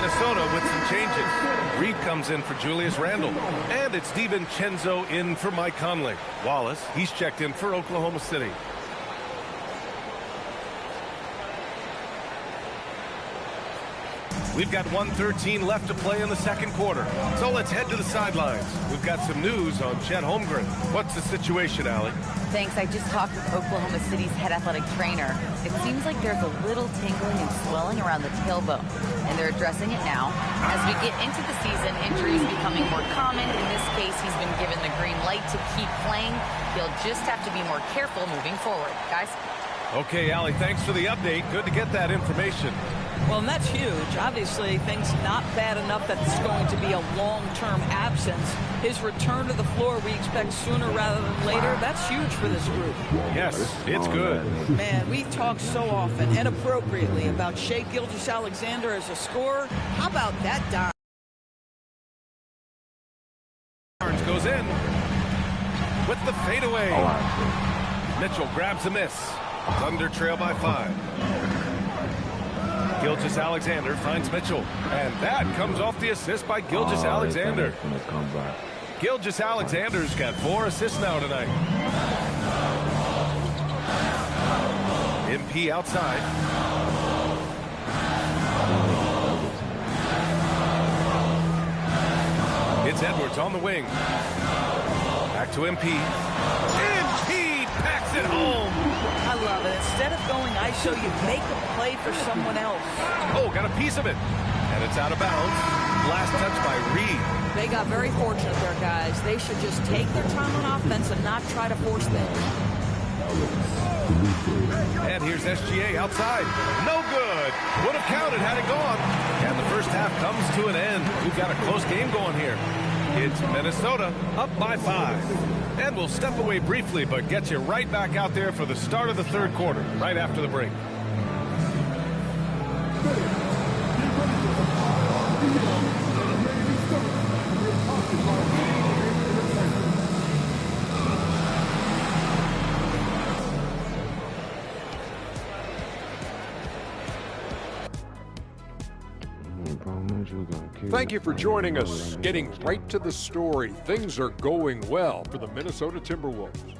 N: Minnesota with some changes. Reed comes in for Julius Randle. And it's DiVincenzo in for Mike Conley. Wallace, he's checked in for Oklahoma City. We've got 1:13 left to play in the second quarter. So let's head to the sidelines. We've got some news on Chet Holmgren. What's the situation, Allie?
E: Thanks. I just talked with Oklahoma City's head athletic trainer. It seems like there's a little tingling and swelling around the tailbone, and they're addressing it now. As we get into the season, injuries becoming more common. In this case, he's been given the green light to keep playing. He'll just have to be more careful moving forward. Guys?
N: Okay, Allie, thanks for the update. Good to get that information.
P: Well, and that's huge. Obviously, things not bad enough that it's going to be a long-term absence. His return to the floor we expect sooner rather than later. That's huge for this group.
N: Yes, it's good.
P: Man, we talk so often and appropriately about Shai Gilgeous-Alexander as a scorer. How about that dime?
N: Barnes goes in with the fadeaway. Mitchell grabs a miss. Thunder trail by 5. Gilgeous-Alexander finds Mitchell. And that comes off the assist by Gilgeous-Alexander. Gilgeous-Alexander's got 4 assists now tonight. MP outside. It's Edwards on the wing. Back to MP. MP packs it home.
P: I love it. Instead of going ISO, you make a play for someone else.
N: Oh, got a piece of it. And it's out of bounds. Last touch by Reed.
P: They got very fortunate there, guys. They should just take their time on offense and not try to force things.
N: And here's SGA outside. No good. Would have counted had it gone. And the first half comes to an end. We've got a close game going here. It's Minnesota up by 5. And we'll step away briefly, but get you right back out there for the start of the third quarter, right after the break.
H: Thank you for joining us. Getting right to the story. Things are going well for the Minnesota Timberwolves.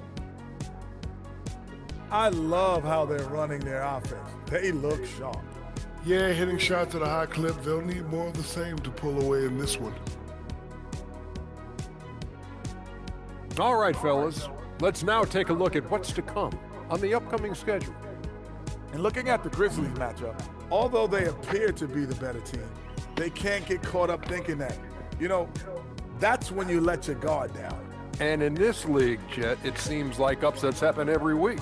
J: I love how they're running their offense. They look sharp.
I: Yeah, hitting shots at a high clip. They'll need more of the same to pull away in this one.
H: All right, fellas. Let's now take a look at what's to come on the upcoming schedule.
J: And looking at the Grizzlies matchup, although they appear to be the better team, they can't get caught up thinking that. You know, that's when you let your guard down.
H: And in this league, Chet, it seems like upsets happen every week.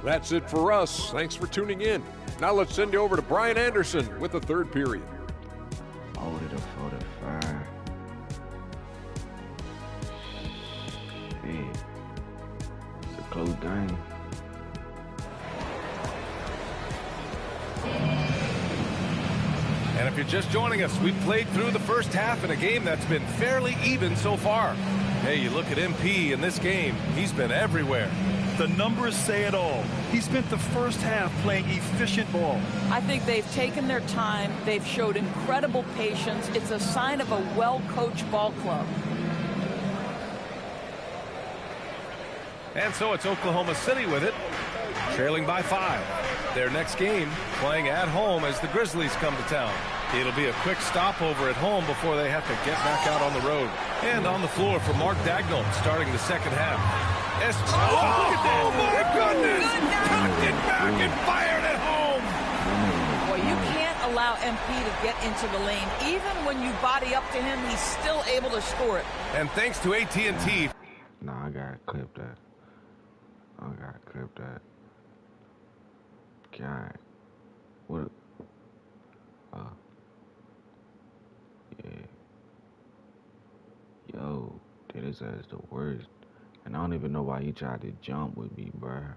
H: That's it for us. Thanks for tuning in. Now let's send you over to Brian Anderson with the third period.
A: Oh, to 45. Shit. It's a close game.
N: And if you're just joining us, we've played through the first half in a game that's been fairly even so far. Hey, you look at MP in this game, he's been everywhere.
O: The numbers say it all. He spent the first half playing efficient ball.
P: I think they've taken their time. They've showed incredible patience. It's a sign of a well-coached ball club.
N: And so it's Oklahoma City with it, trailing by 5. Their next game, playing at home as the Grizzlies come to town. It'll be a quick stopover at home before they have to get back out on the road. And on the floor for Mark Dagnall, starting the second half. Look at that! Oh my goodness! Tucked it back and fired it home!
P: Boy, you can't allow MP to get into the lane. Even when you body up to him, he's still able to score it.
N: And thanks to AT&T.
A: Nah, I gotta clip that. God. What? Yeah. Yo, that is the worst. And I don't even know why you tried to jump with me, bruh.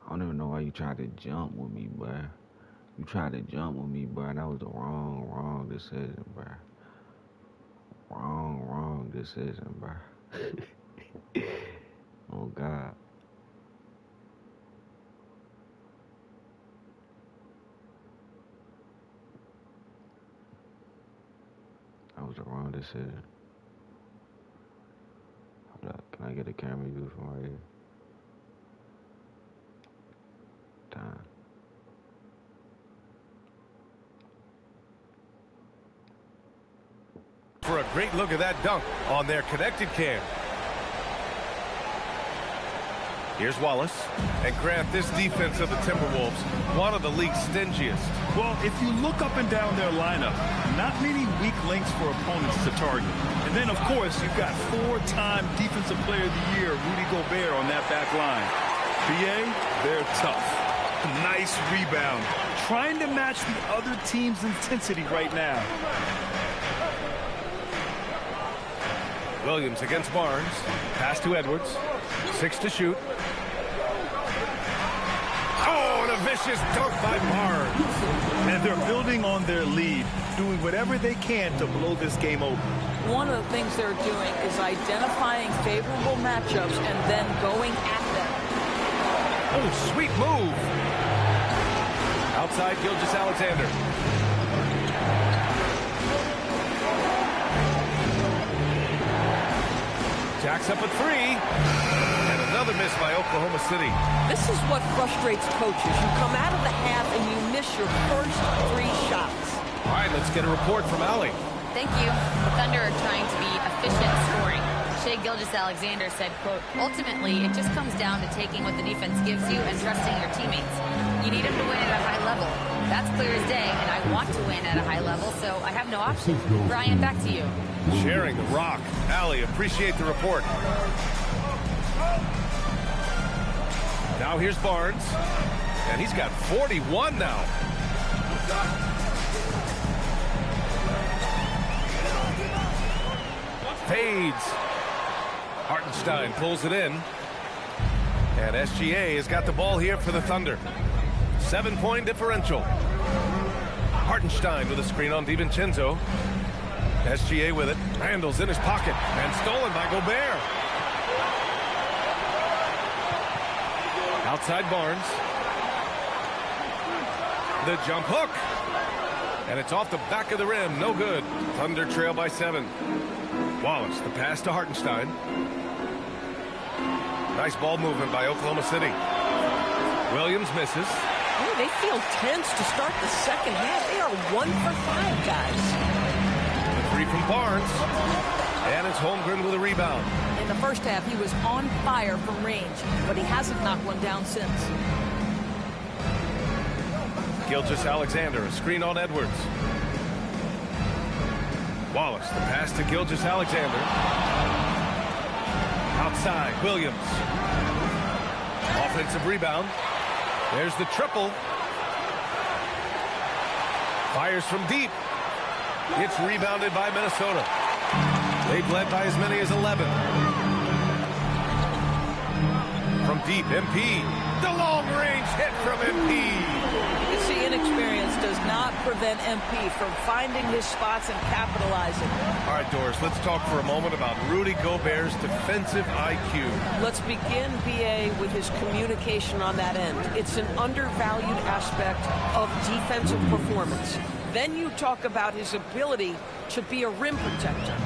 A: I don't even know why you tried to jump with me, bruh. You tried to jump with me, bruh. That was the wrong decision, bruh. Wrong decision, bruh. Oh, God. was the wrong decision. Hold up. Can I get a camera view from right here? Damn.
N: For a great look at that dunk on their connected cam. Here's Wallace. And Grant, this defense of the Timberwolves, one of the league's stingiest.
O: Well, if you look up and down their lineup, not many weak links for opponents to target. And then, of course, you've got 4-time Defensive Player of the Year, Rudy Gobert, on that back line. BA, they're tough. Nice rebound. Trying to match the other team's intensity right now.
N: Williams against Barnes. Pass to Edwards. 6 to shoot. Oh, and a vicious dunk by Barnes.
O: And they're building on their lead, doing whatever they can to blow this game open.
P: One of the things they're doing is identifying favorable matchups and then going at them.
N: Oh, sweet move. Outside Gilgeous-Alexander. Jacks up a 3. And another miss by Oklahoma City.
Q: This is what frustrates coaches. You come out of the half and you miss your first 3 shots.
N: All right, let's get a report from Allie.
E: Thank you. The Thunder are trying to be efficient scoring. Shai Gilgeous-Alexander said, quote, ultimately, it just comes down to taking what the defense gives you and trusting your teammates. You need them to win at a high level. That's clear as day, and I want to win at a high level, so I have no option. Brian, back to you.
N: Sharing the rock. Allie, appreciate the report. Now here's Barnes. And he's got 41 now. Fades. Hartenstein pulls it in. And SGA has got the ball here for the Thunder. 7-point differential. Hartenstein with a screen on DiVincenzo. SGA with it. Randall's in his pocket. And stolen by Gobert. Outside Barnes. The jump hook. And it's off the back of the rim. No good. Thunder trail by 7. Wallace, the pass to Hartenstein. Nice ball movement by Oklahoma City. Williams misses.
Q: Oh, they feel tense to start the second half. They are 1 for 5, guys.
N: The 3 from Barnes. And it's Holmgren with a rebound.
P: In the first half, he was on fire from range, but he hasn't knocked one down since.
N: Gilgeous-Alexander, a screen on Edwards. Wallace, the pass to Gilgeous-Alexander. Outside, Williams. Offensive rebound. There's the triple. Fires from deep. It's rebounded by Minnesota. They've led by as many as 11. From deep, MP. The long-range hit from MP.
P: You see, inexperience does not prevent MP from finding his spots and capitalizing.
N: All right, Doris, let's talk for a moment about Rudy Gobert's defensive IQ.
Q: Let's begin, BA, with his communication on that end. It's an undervalued aspect of defensive performance. Then you talk about his ability to be a rim protector,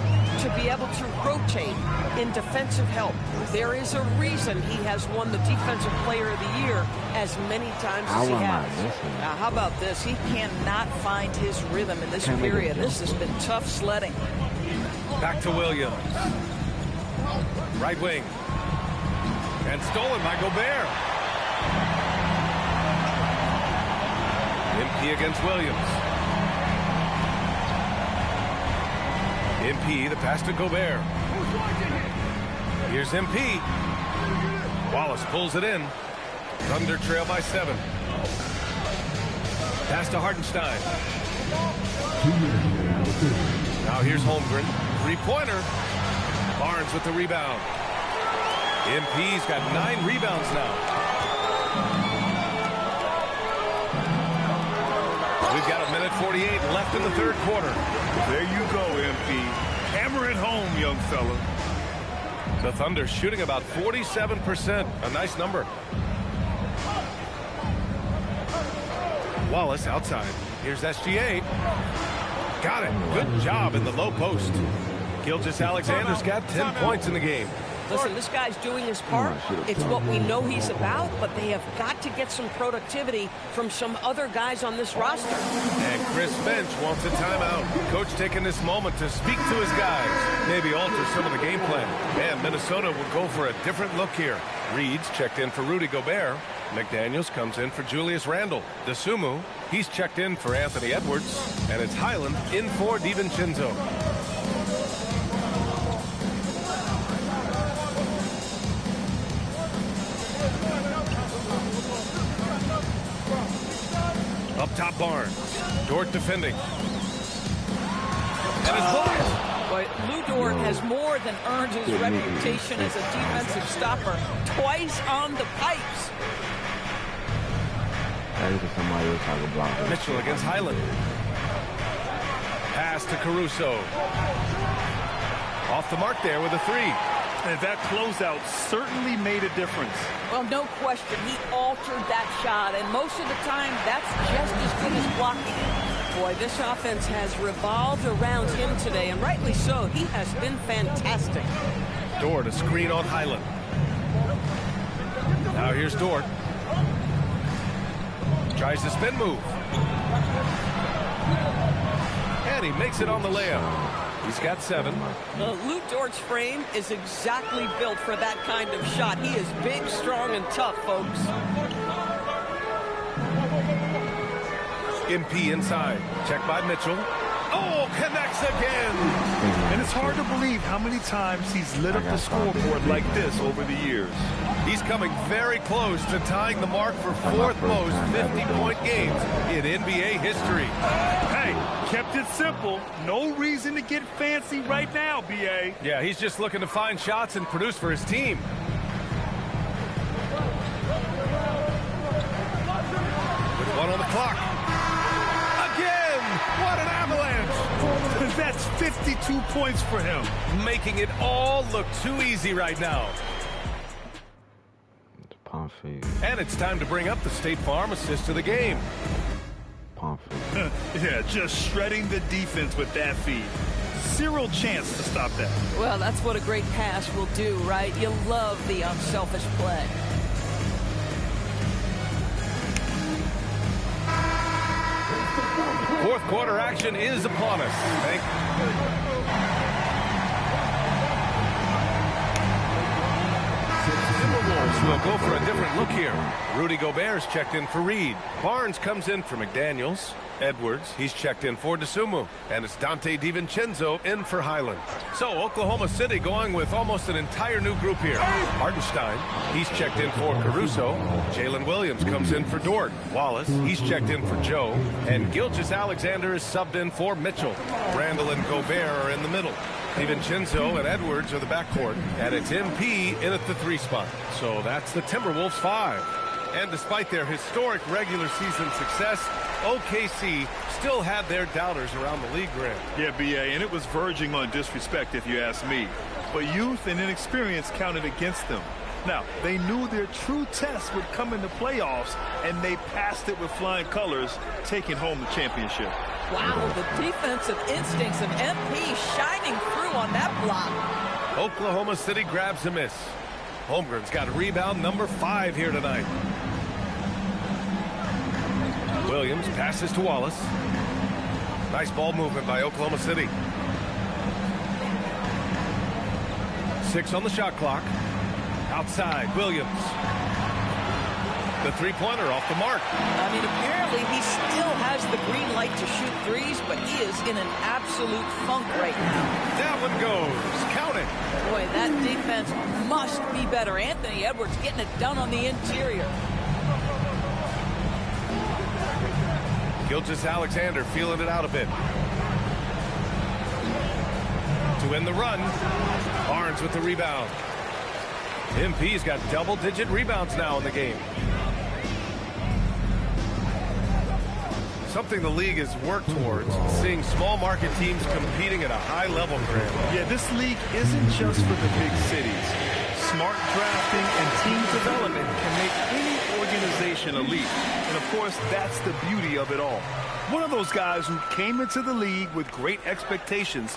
Q: to be able to rotate in defensive help. There is a reason he has won the Defensive Player of the Year as many times as he has.
P: Now, how about this? He cannot find his rhythm in this period. This has been tough sledding.
N: Back to Williams. Right wing. And stolen by Gobert. MP against Williams. MP, the pass to Gobert. Here's MP. Wallace pulls it in. Thunder trail by 7. Pass to Hartenstein. Now here's Holmgren. 3-pointer. Barnes with the rebound. MP's got 9 rebounds now. We've got 1:48 left in the third quarter.
O: There you go, MP. Hammer it home, young fella.
N: The Thunder shooting about 47%. A nice number. Wallace outside. Here's SGA. Got it. Good job in the low post. Gilgeous-Alexander's got 10 points in the game.
Q: Listen, this guy's doing his part. It's what we know he's about, but they have got to get some productivity from some other guys on this roster.
N: And Chris Finch wants a timeout. Coach taking this moment to speak to his guys, maybe alter some of the game plan. And Minnesota will go for a different look here. Reed's checked in for Rudy Gobert. McDaniels comes in for Julius Randle. DeSumo, he's checked in for Anthony Edwards. And it's Highland in for DiVincenzo. Up top, Barnes. Dort defending. And his bullets.
P: But Lou Dort has more than earned his reputation as a defensive stopper. Twice on the pipes.
N: Mitchell against Highland. Pass to Caruso. Off the mark there with a three.
O: And that closeout certainly made a difference.
P: Well, no question. He altered that shot, and most of the time, that's just as good as blocking it.
Q: Boy, this offense has revolved around him today, and rightly so. He has been fantastic.
N: Dort, a screen on Highland. Now here's Dort. Tries the spin move. And he makes it on the layup. He's got 7.
Q: Lou Dort's frame is exactly built for that kind of shot. He is big, strong, and tough, folks.
N: MP inside. Check by Mitchell. Oh, connects again.
O: And it's hard to believe how many times he's lit up the scoreboard like this over the years.
N: He's coming very close to tying the mark for 4th most 50-point games in NBA history.
O: Hey, kept it simple. No reason to get fancy right now, B.A.
N: Yeah, he's just looking to find shots and produce for his team. With 1 on the clock. Again! What an avalanche!
O: That's 52 points for him.
N: Making it all look too easy right now. And it's time to bring up the State Farm assist of the game.
O: Yeah, just shredding the defense with that feed. Zero chance to stop that.
P: Well, that's what a great pass will do, right? You love the unselfish play.
N: Fourth quarter action is upon us. Timberwolves will go for a different look here. Rudy Gobert's checked in for Reed. Barnes comes in for McDaniels. Edwards, he's checked in for DeSumo. And it's Dante DiVincenzo in for Highland. So Oklahoma City going with almost an entire new group here. Hartenstein, he's checked in for Caruso. Jalen Williams comes in for Dort. Wallace, he's checked in for Joe. And Gilgeous-Alexander is subbed in for Mitchell. Randle and Gobert are in the middle. DiVincenzo and Edwards are the backcourt. And it's MP in at the 3 spot. So that's the Timberwolves 5. And despite their historic regular season success, OKC still had their doubters around the league, Grant.
O: Yeah, B.A., and it was verging on disrespect if you ask me. But youth and inexperience counted against them. Now, they knew their true test would come in the playoffs, and they passed it with flying colors, taking home the championship.
P: Wow, the defensive instincts of MP shining through on that block.
N: Oklahoma City grabs a miss. Holmgren's got rebound number 5 here tonight. Williams passes to Wallace. Nice ball movement by Oklahoma City. 6 on the shot clock. Outside, Williams. The three-pointer off the mark.
P: I mean, apparently he still has the green light to shoot threes, but he is in an absolute funk right now.
N: That one goes. Count it.
P: Boy, that defense must be better. Anthony Edwards getting it done on the interior.
N: Gilgeous-Alexander feeling it out a bit. To end the run, Barnes with the rebound. MP's got double-digit rebounds now in the game. Something the league has worked towards, seeing small market teams competing at a high level, Grant.
O: Yeah, this league isn't just for the big cities. Smart drafting and team development can make any organization elite. And of course, that's the beauty of it all. One of those guys who came into the league with great expectations.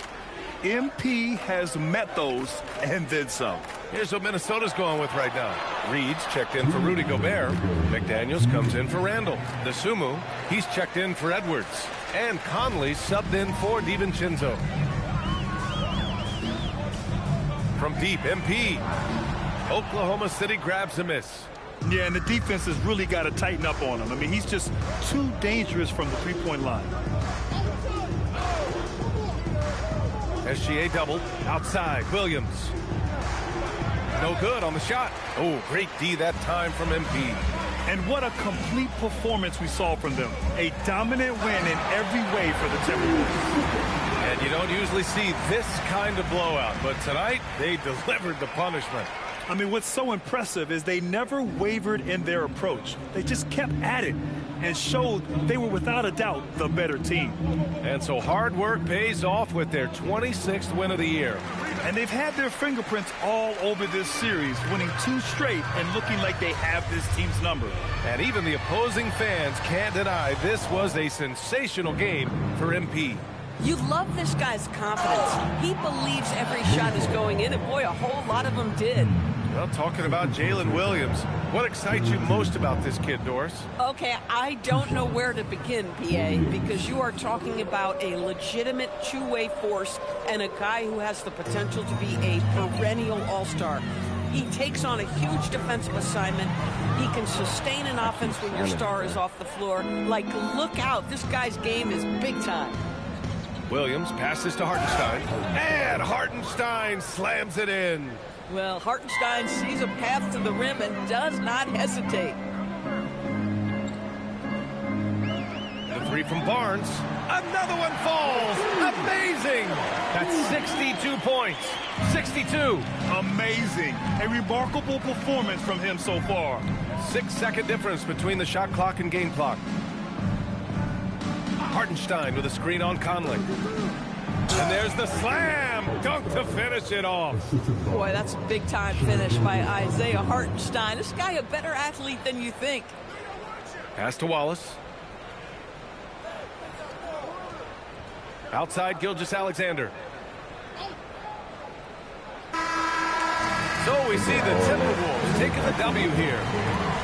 O: MP has met those and then some.
N: Here's what Minnesota's going with right now. Reed's checked in for Rudy Gobert. McDaniels comes in for Randall. The Sumu, he's checked in for Edwards. And Conley subbed in for DiVincenzo. From deep, MP. Oklahoma City grabs a miss.
O: Yeah, and the defense has really got to tighten up on him. I mean, he's just too dangerous from the three-point line.
N: SGA double. Outside, Williams. No good on the shot. Oh, great D that time from MP.
O: And what a complete performance we saw from them. A dominant win in every way for the Timberwolves.
N: And you don't usually see this kind of blowout, but tonight they delivered the punishment.
O: I mean, what's so impressive is they never wavered in their approach. They just kept at it and showed they were without a doubt the better team.
N: And so hard work pays off with their 26th win of the year.
O: And they've had their fingerprints all over this series, winning 2 straight and looking like they have this team's number.
N: And even the opposing fans can't deny this was a sensational game for MP.
Q: You love this guy's confidence. He believes every shot is going in, and boy, a whole lot of them did.
N: Well, talking about Jalen Williams, what excites you most about this kid, Doris?
Q: Okay, I don't know where to begin, PA, because you are talking about a legitimate two-way force and a guy who has the potential to be a perennial all-star. He takes on a huge defensive assignment. He can sustain an offense when your star is off the floor. Like, look out, this guy's game is big time.
N: Williams passes to Hartenstein, and Hartenstein slams it in.
Q: Well, Hartenstein sees a path to the rim and does not hesitate.
N: The three from Barnes. Another one falls. Amazing. That's 62 points. 62.
O: Amazing. A remarkable performance from him so far.
N: 6-second difference between the shot clock and game clock. Hartenstein with a screen on Conley. And there's the slam dunk to finish it off.
Q: Boy, that's a big-time finish by Isaiah Hartenstein. This guy a better athlete than you think.
N: Pass to Wallace. Outside, Gilgeous-Alexander. So we see the Timberwolves taking the W here.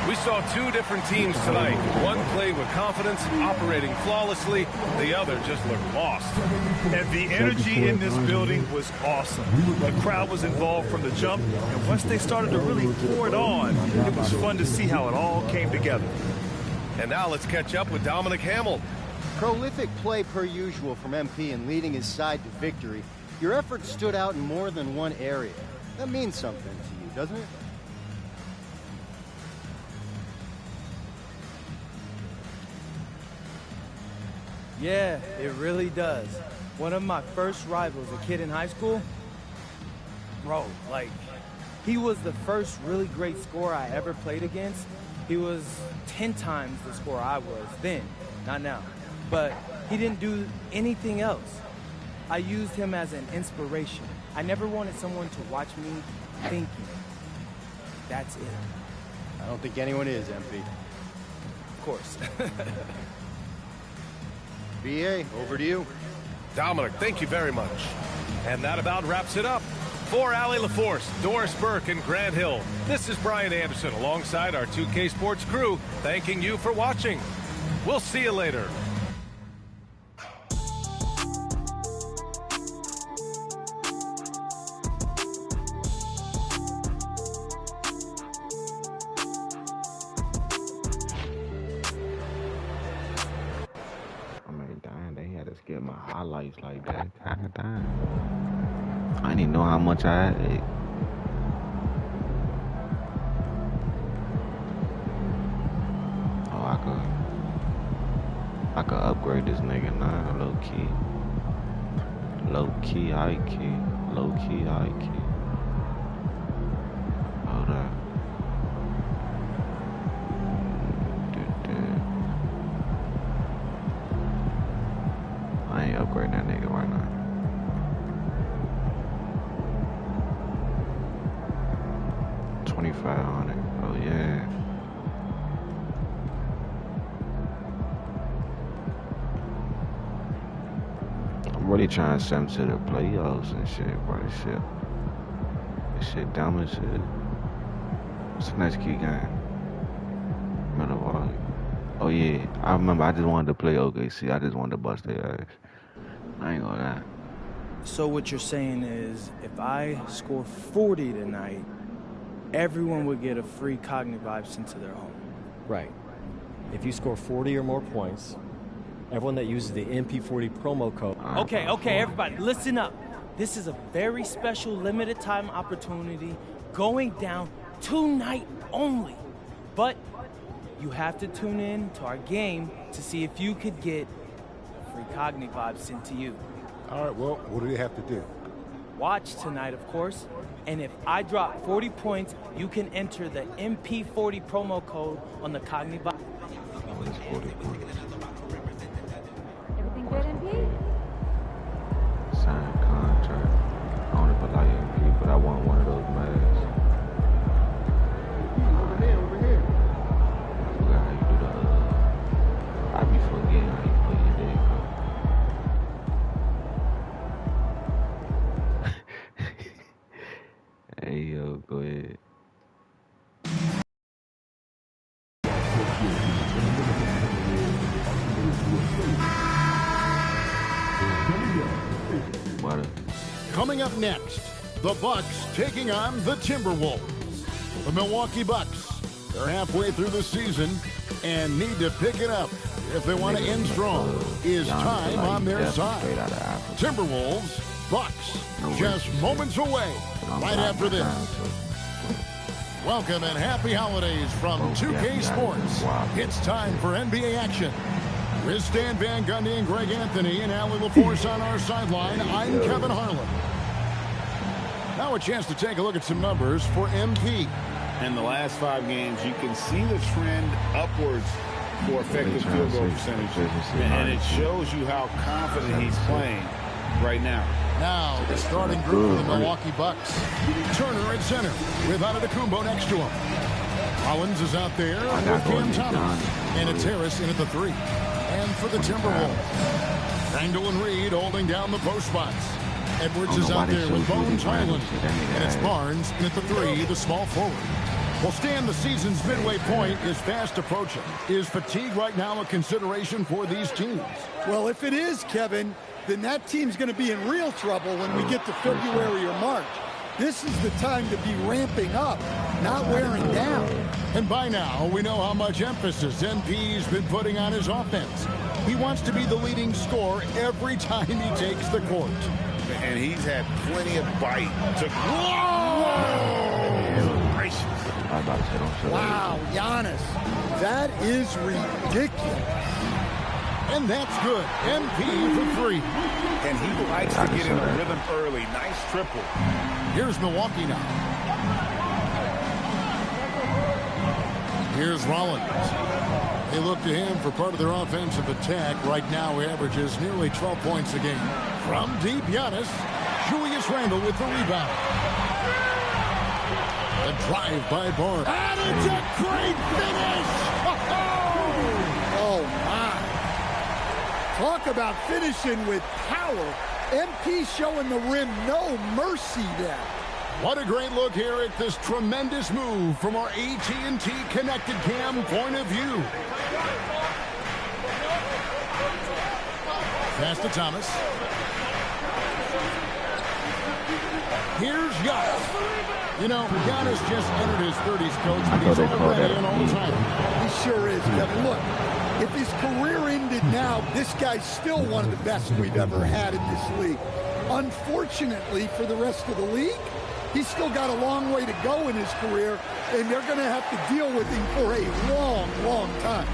N: We saw 2 different teams tonight. One played with confidence, operating flawlessly. The other just looked lost.
O: And the energy in this building was awesome. The crowd was involved from the jump, and once they started to really pour it on, it was fun to see how it all came together.
N: And now let's catch up with Dominic Hamill.
R: Prolific play per usual from MP in leading his side to victory. Your effort stood out in more than one area. That means something to you, doesn't it?
S: Yeah, it really does. One of my first rivals, a kid in high school, bro, like, he was the first really great scorer I ever played against. He was 10 times the scorer I was then, not now. But he didn't do anything else. I used him as an inspiration. I never wanted someone to watch me thinking. That's it.
R: I don't think anyone is, MP.
S: Of course.
R: BA, over to you.
N: Dominic, thank you very much. And that about wraps it up. For Allie LaForce, Doris Burke, and Grant Hill, this is Brian Anderson alongside our 2K Sports crew, thanking you for watching. We'll see you later.
A: Get my highlights like that. God damn. I didn't even know how much I had. Oh, I could upgrade this nigga now, low key. Low key IQ. Low key IQ. Hold up. I ain't upgrading that nigga right now. $2,500. Oh yeah. really trying to send him to the playoffs and shit, bro. This shit dumb as shit. What's the next key game? Oh yeah, I remember. I just wanted to play OKC. I just wanted to bust their ass. I ain't gonna lie.
S: So what you're saying is, if I score 40 tonight, everyone would get a free Xodwvonn sent to their home.
T: Right. If you score 40 or more points, everyone that uses the MP40 promo code.
S: Okay, everybody, listen up. This is a very special limited time opportunity going down tonight only. But you have to tune in to our game to see if you could get a free Xodwvonn sent to you.
U: All right, well, what do they have to do?
S: Watch tonight, of course. And if I drop 40 points, you can enter the MP40 promo code on the Xodwvonn.
L: Everything good, MP?
A: Signed contract. I only put like MP, but I want one of those masks.
U: Over here.
A: I forgot how you do the. I be forgetting how you put your dick up. Hey yo, go ahead.
F: Coming up next, the Bucks taking on the Timberwolves. The Milwaukee Bucks, they're halfway through the season and need to pick it up if they want to end strong. Is time on their side. Timberwolves, Bucks, just moments away right after this. Welcome and happy holidays from 2K Sports. It's time for NBA action. With Stan Van Gundy and Greg Anthony and Allie LaForce on our sideline, I'm Kevin Harlan. Now a chance to take a look at some numbers for MP.
D: In the last 5 games, you can see the trend upwards for effective field goal percentage. And it shows you how confident he's playing right now.
F: Now, the starting group for the Milwaukee Bucks. Turner at center with Antetokounmpo next to him. Rollins is out there with Cam Thomas. And it's Harris in at the 3. And for the Timberwolves, Randall and Reed holding down the post spots. Edwards is out there with Bones Highland. And it's Barnes in at the 3, the small forward. Well, Stan, the season's midway point is fast approaching. Is fatigue right now a consideration for these teams?
V: Well, if it is, Kevin, then that team's going to be in real trouble when we get to February or March. This is the time to be ramping up, not wearing down.
F: And by now, we know how much emphasis MP's been putting on his offense. He wants to be the leading scorer every time he takes the court.
D: And he's had plenty of bite.
V: Wow, Giannis, that is ridiculous.
F: And that's good. MP for 3.
D: And he likes to get in a rhythm early. Nice triple.
F: Here's Milwaukee now. Here's Rollins. They look to him for part of their offensive attack. Right now, he averages nearly 12 points a game. From deep, Giannis. Julius Randle with the rebound. The drive by Barnes. And it's a great finish!
V: Oh, my. Talk about finishing with power. MP showing the rim no mercy there.
F: What a great look here at this tremendous move from our AT&T Connected Cam point of view. Pass to Thomas. Here's Giannis. You know, Giannis just entered his 30s, coach, but he's already an all-timer.
V: He sure is, Kevin. Look, if his career ended now, this guy's still one of the best we've ever had in this league. Unfortunately for the rest of the league, he's still got a long way to go in his career, and they're going to have to deal with him for a long, long time.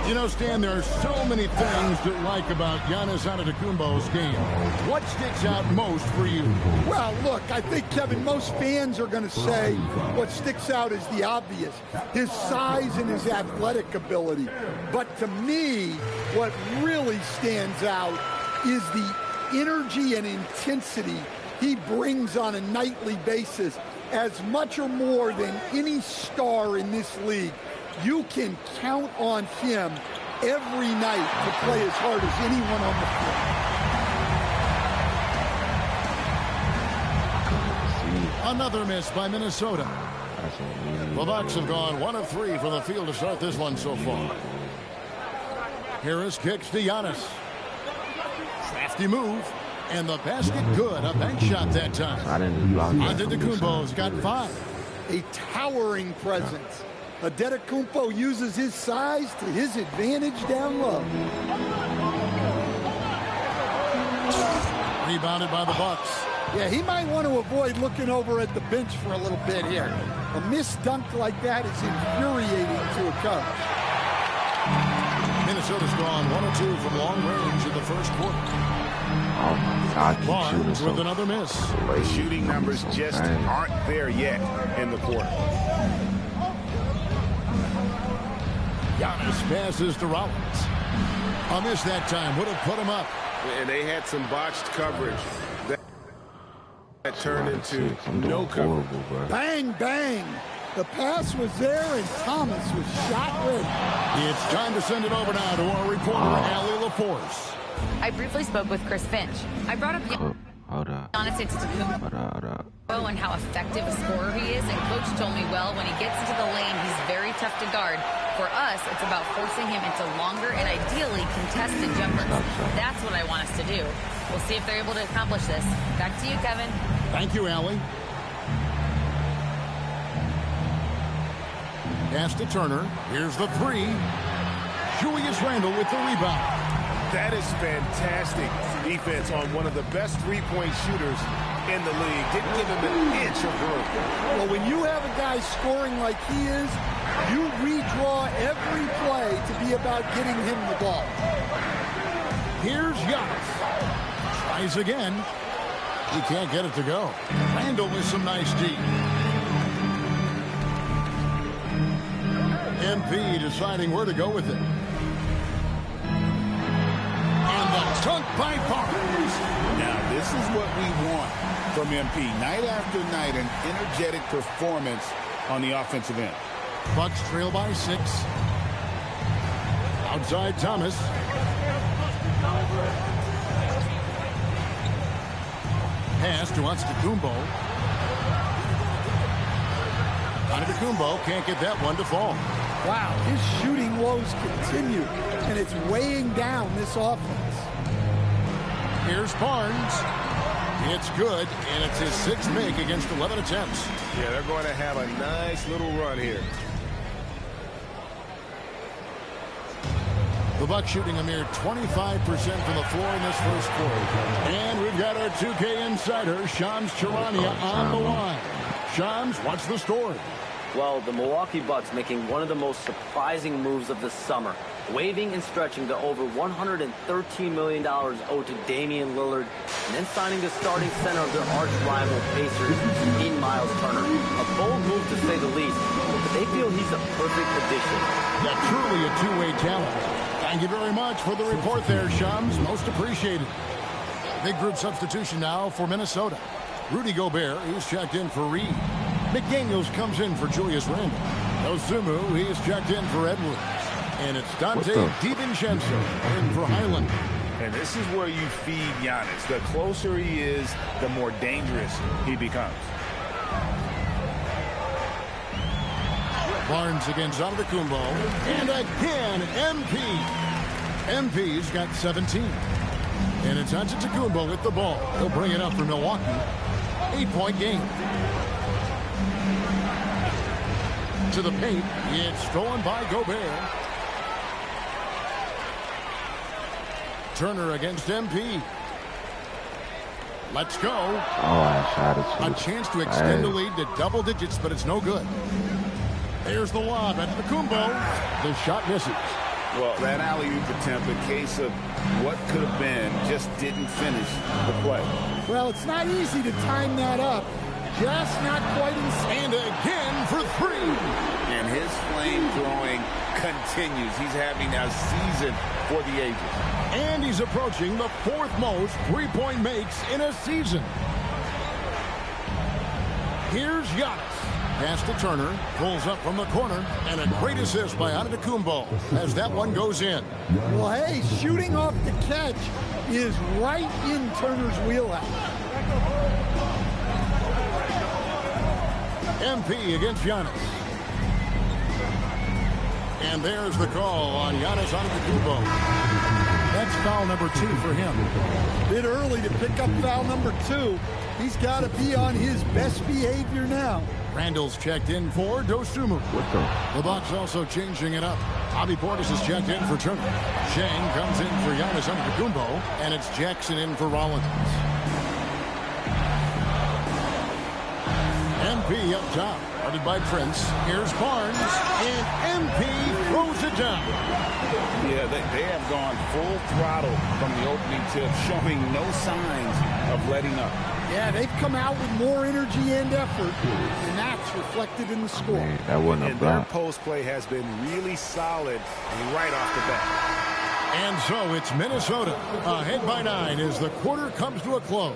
F: You know, Stan, there are so many things to like about Giannis Antetokounmpo's game. What sticks out most for you?
V: Well, look, I think, Kevin, most fans are going to say what sticks out is the obvious, his size and his athletic ability. But to me, what really stands out is the energy and intensity he brings on a nightly basis, as much or more than any star in this league. You can count on him every night to play as hard as anyone on the
F: Another miss by Minnesota. The Bucks have gone 1 of 3 from the field to start this one so far. Harris kicks to Giannis. Crafty move. And the basket good. A bank shot that time. Antetokounmpo's got 5. A towering presence. Antetokounmpo uses his size to his advantage down low. Rebounded by the Bucks. Yeah, he might want to avoid looking over at the bench for a little bit here. A missed dunk like that is infuriating to a coach. Minnesota's gone 1 of 2 from long range in the first quarter.
A: Oh my God,
F: Barnes with another miss.
D: The shooting numbers just aren't there yet in the quarter.
F: Giannis passes to Rollins. A miss that time would have put him up.
D: And they had some botched coverage. That turned into no coverage.
F: Bang, bang. The pass was there, and Thomas was shot ready. It's time to send it over now to our reporter, Allie LaForce.
E: I briefly spoke with Chris Finch. I brought up Giannis Antetokounmpo and how effective a scorer he is, and Coach told me, well, when he gets into the lane, he's very tough to guard. For us, it's about forcing him into longer and ideally contested jumpers. That's what I want us to do. We'll see if they're able to accomplish this. Back to you, Kevin.
F: Thank you, Allie. Pass to Turner. Here's the 3. Julius Randle with the rebound.
D: That is fantastic defense on one of the best three-point shooters in the league. Didn't give him an inch of room.
F: Well, when you have a guy scoring like he is, you redraw every play to be about getting him the ball. Here's Giannis. Tries again. He can't get it to go. Randle with some nice D. MP deciding where to go with it. And the dunk by Barnes.
D: Now, this is what we want from MP. Night after night, an energetic performance on the offensive end.
F: Bucks trail by 6. Outside Thomas. Pass to Antetokounmpo. Antetokounmpo can't get that one to fall. Wow, his shooting woes continue, and it's weighing down this offense. Here's Barnes. It's good, and it's his 6th make against 11 attempts.
D: Yeah, they're going to have a nice little run here.
F: The Bucks shooting a mere 25% from the floor in this first quarter. And we've got our 2K insider, Shams Charania, on the line. Shams, what's the story?
G: Well, the Milwaukee Bucks making one of the most surprising moves of the summer, waiving and stretching the over $113 million owed to Damian Lillard, and then signing the starting center of their arch rival Pacers in Miles Turner. A bold move to say the least, but they feel he's a perfect addition.
F: Yeah, truly a two-way talent. Thank you very much for the report there, Shams. Most appreciated. Big group substitution now for Minnesota. Rudy Gobert, who's checked in for Reed. McDaniels comes in for Julius Randle. Osumu, he is checked in for Edwards. And it's Dante DiVincenzo in for Highland.
D: And this is where you feed Giannis. The closer he is, the more dangerous he becomes.
F: Barnes against Antetokounmpo. And again, MP. MP's got 17. And it's Antetokounmpo with the ball. He'll bring it up for Milwaukee. 8-point game. To the paint. It's stolen by Gobert. Turner against MP. Let's go. A chance to extend the lead to double digits, but it's no good. There's the lob at Antetokounmpo. The shot misses.
D: Well, that alley-oop attempt, a case of what could have been, just didn't finish the play.
F: Well, it's not easy to time that up. Just not quite in. And again for 3.
D: And his flame throwing continues. He's having a season for the ages.
F: And he's approaching the 4th most three-point makes in a season. Here's Giannis. Pass to Turner, pulls up from the corner, and a great assist by Antetokounmpo as that one goes in. Well, hey, shooting off the catch is right in Turner's wheelhouse.
B: MP against Giannis. And there's the call on Giannis Antetokounmpo.
F: That's foul number 2 for him. Bit early to pick up foul number 2. He's got to be on his best behavior now.
B: Randall's checked in for Dosunmu. The Bucks also changing it up. Bobby Portis is checked in for Turner. Shane comes in for Giannis Antetokounmpo, and it's Jackson in for Rollins. MP up top, guarded by Prince. Here's Barnes, and MP throws it down.
D: Yeah, they have gone full throttle from the opening tip, showing no signs of letting up.
F: Yeah, they've come out with more energy and effort, and that's reflected in the score.
A: Man, that wasn't a
D: And their
A: block.
D: post play has been really solid right off the bat.
B: And so it's Minnesota ahead by 9 as the quarter comes to a close.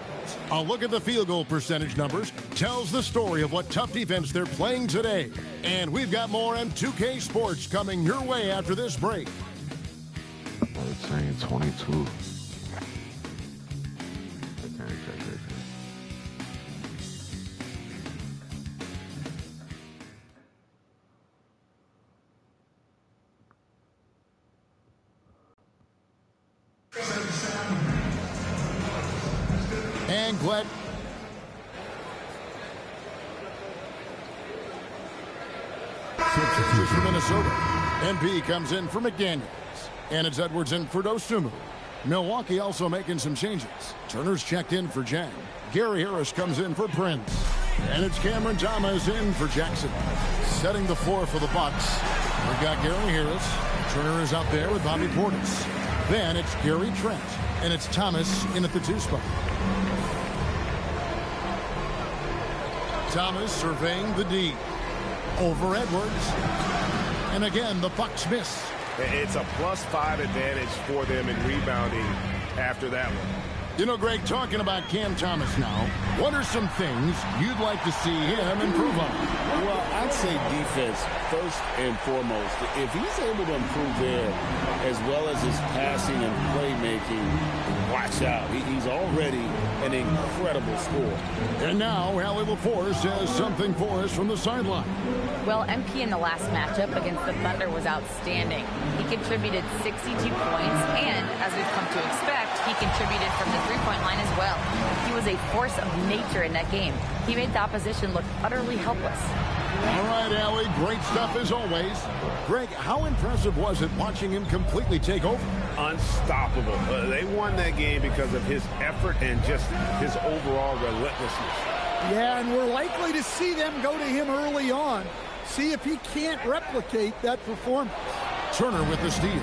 B: A look at the field goal percentage numbers tells the story of what tough defense they're playing today. And we've got more M2K Sports coming your way after this break.
A: It's saying 22.
B: And Glad. Substitutes for Minnesota. MP comes in for McDaniels. And it's Edwards in for Dosunmu. Milwaukee also making some changes. Turner's checked in for Jang. Gary Harris comes in for Prince. And it's Cameron Thomas in for Jackson. Setting the floor for the Bucks. We've got Gary Harris. Turner is out there with Bobby Portis. Then it's Gary Trent. And it's Thomas in at the 2 spot. Thomas surveying the D. Over Edwards. And again, the Bucks miss.
D: It's a +5 advantage for them in rebounding after that one.
B: You know, Greg, talking about Cam Thomas now, what are some things you'd like to see him improve on?
D: Well, I'd say defense first and foremost. If he's able to improve there, as well as his passing and playmaking, watch out. He's already an incredible scorer.
B: And now, Allie LaForce has something for us from the sideline.
E: Well, MP in the last matchup against the Thunder was outstanding. He contributed 62 points, and as we've come to expect, he contributed from the three-point line as well. He was a force of nature in that game. He made the opposition look utterly helpless.
B: All right, Allie, great stuff as always. Greg, how impressive was it watching him completely take over?
D: Unstoppable. They won that game because of his effort and just his overall relentlessness.
F: Yeah, and we're likely to see them go to him early on. See if he can't replicate that performance.
B: Turner with the steal.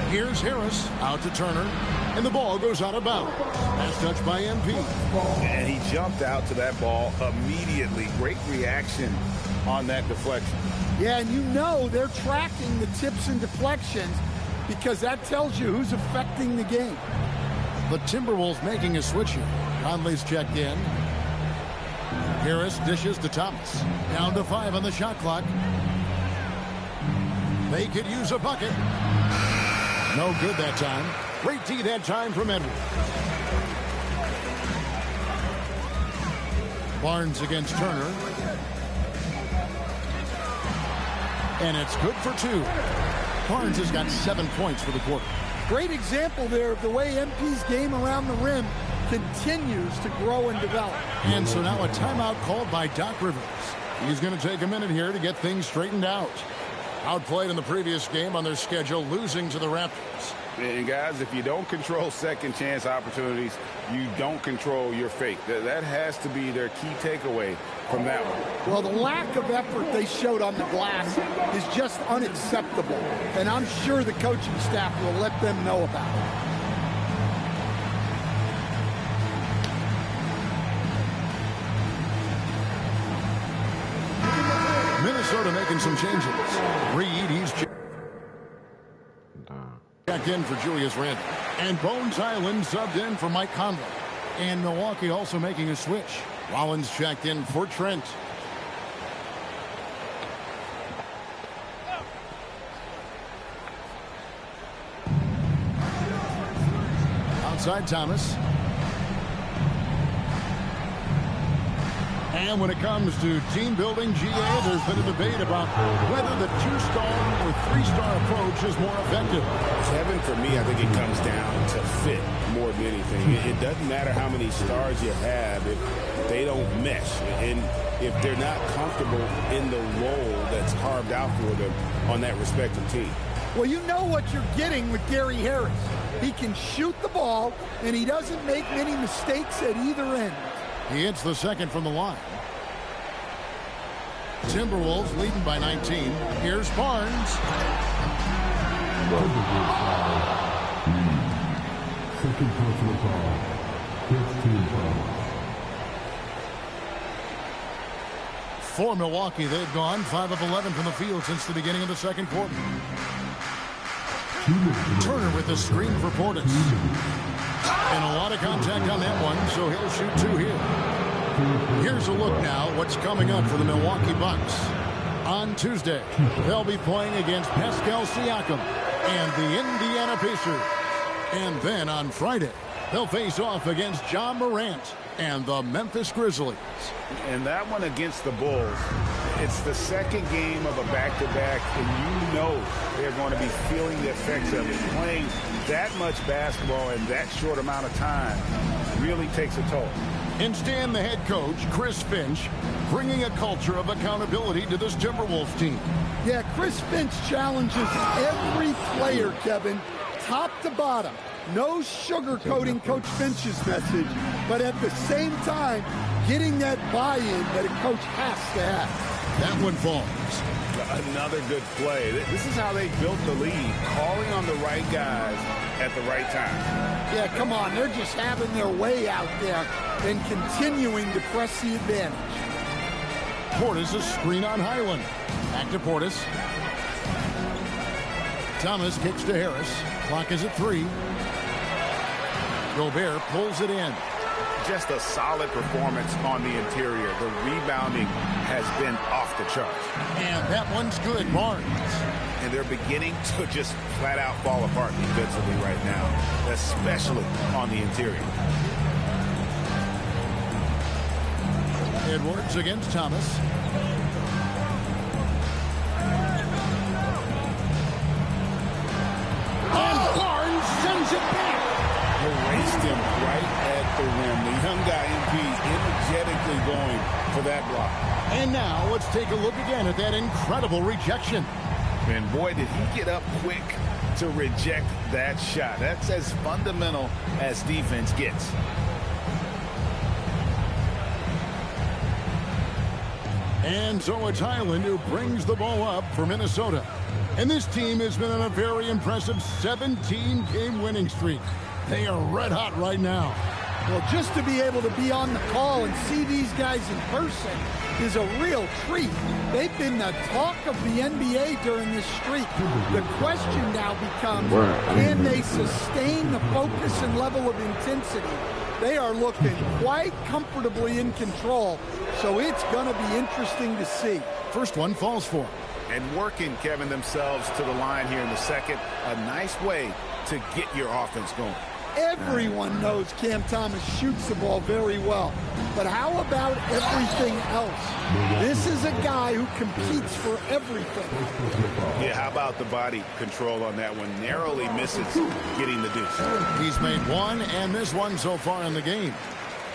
B: Here's Harris out to Turner, and the ball goes out of bounds. Pass touched by MP.
D: And he jumped out to that ball immediately. Great reaction on that deflection.
F: Yeah, and you know they're tracking the tips and deflections because that tells you who's affecting the game.
B: The Timberwolves making a switch here. Conley's checked in. Harris dishes to Thomas. Down to 5 on the shot clock. They could use a bucket. No good that time. Great D that time from Edwards. Barnes against Turner. And it's good for 2. Barnes has got 7 points for the quarter.
F: Great example there of the way MP's game around the rim continues to grow and develop.
B: And so now a timeout called by Doc Rivers. He's going to take a minute here to get things straightened out. Outplayed in the previous game on their schedule, losing to the Raptors.
D: And guys, if you don't control second chance opportunities, you don't control your fate. That has to be their key takeaway from that one.
F: Well, the lack of effort they showed on the glass is just unacceptable. And I'm sure the coaching staff will let them know about it.
B: Minnesota making some changes. Reed, he's checked in for Julius Randle. And Bones Island subbed in for Mike Conley. And Milwaukee also making a switch. Rollins checked in for Trent. Outside Thomas. And when it comes to team building, GA, there's been a debate about whether the 2-star or 3-star approach is more effective.
D: Kevin, for me, I think it comes down to fit more than anything. It doesn't matter how many stars you have if they don't mesh. And if they're not comfortable in the role that's carved out for them on that respective team.
V: Well, you know what you're getting with Gary Harris. He can shoot the ball, and he doesn't make many mistakes at either end.
B: He hits the second from the line. Timberwolves leading by 19. Here's Barnes.
M: Second personal foul. 15 foul.
B: For Milwaukee, they've gone 5 of 11 from the field since the beginning of the second quarter. Turner with the screen for Portis. And a lot of contact on that one, so he'll shoot 2 here. Here's a look now what's coming up for the Milwaukee Bucks. On Tuesday, they'll be playing against Pascal Siakam and the Indiana Pacers. And then on Friday, they'll face off against Ja Morant and the Memphis Grizzlies.
D: And that one against the Bulls, it's the second game of a back-to-back, and you know they're going to be feeling the effects of it. Playing that much basketball in that short amount of time really takes a toll.
B: And Stan, the head coach, Chris Finch, bringing a culture of accountability to this Timberwolves team.
V: Yeah, Chris Finch challenges every player, Kevin, top to bottom. No sugarcoating Coach Finch's message, but at the same time, getting that buy-in that a coach has to have.
B: That one falls.
D: Another good play. This is how they built the lead, calling on the right guys at the right time.
V: Yeah, come on. They're just having their way out there and continuing to press the advantage.
B: Portis, a screen on Highland. Back to Portis. Thomas kicks to Harris. Clock is at 3. Gobert pulls it in.
D: Just a solid performance on the interior. The rebounding has been off the charts.
B: And that one's good, Barnes.
D: And they're beginning to just flat out fall apart defensively right now, especially on the interior.
B: Edwards against Thomas. And Barnes sends it back.
D: Erased him right at the rim. The young guy, MP, energetically going for that block.
B: And now let's take a look again at that incredible rejection.
D: And boy, did he get up quick to reject that shot. That's as fundamental as defense gets.
B: And so it's Highland who brings the ball up for Minnesota. And this team has been on a very impressive 17-game winning streak. They are red hot right now.
V: Well, just to be able to be on the call and see these guys in person is a real treat. They've been the talk of the NBA during this streak. The question now becomes, can they sustain the focus and level of intensity? They are looking quite comfortably in control, so it's going to be interesting to see.
B: First one falls for them.
D: And working, Kevin, themselves to the line here in the second. A nice way to get your offense going.
V: Everyone knows Cam Thomas shoots the ball very well. But how about everything else? This is a guy who competes for everything.
D: Yeah, how about the body control on that one? Narrowly misses getting the deuce.
B: He's made one and missed one so far in the game.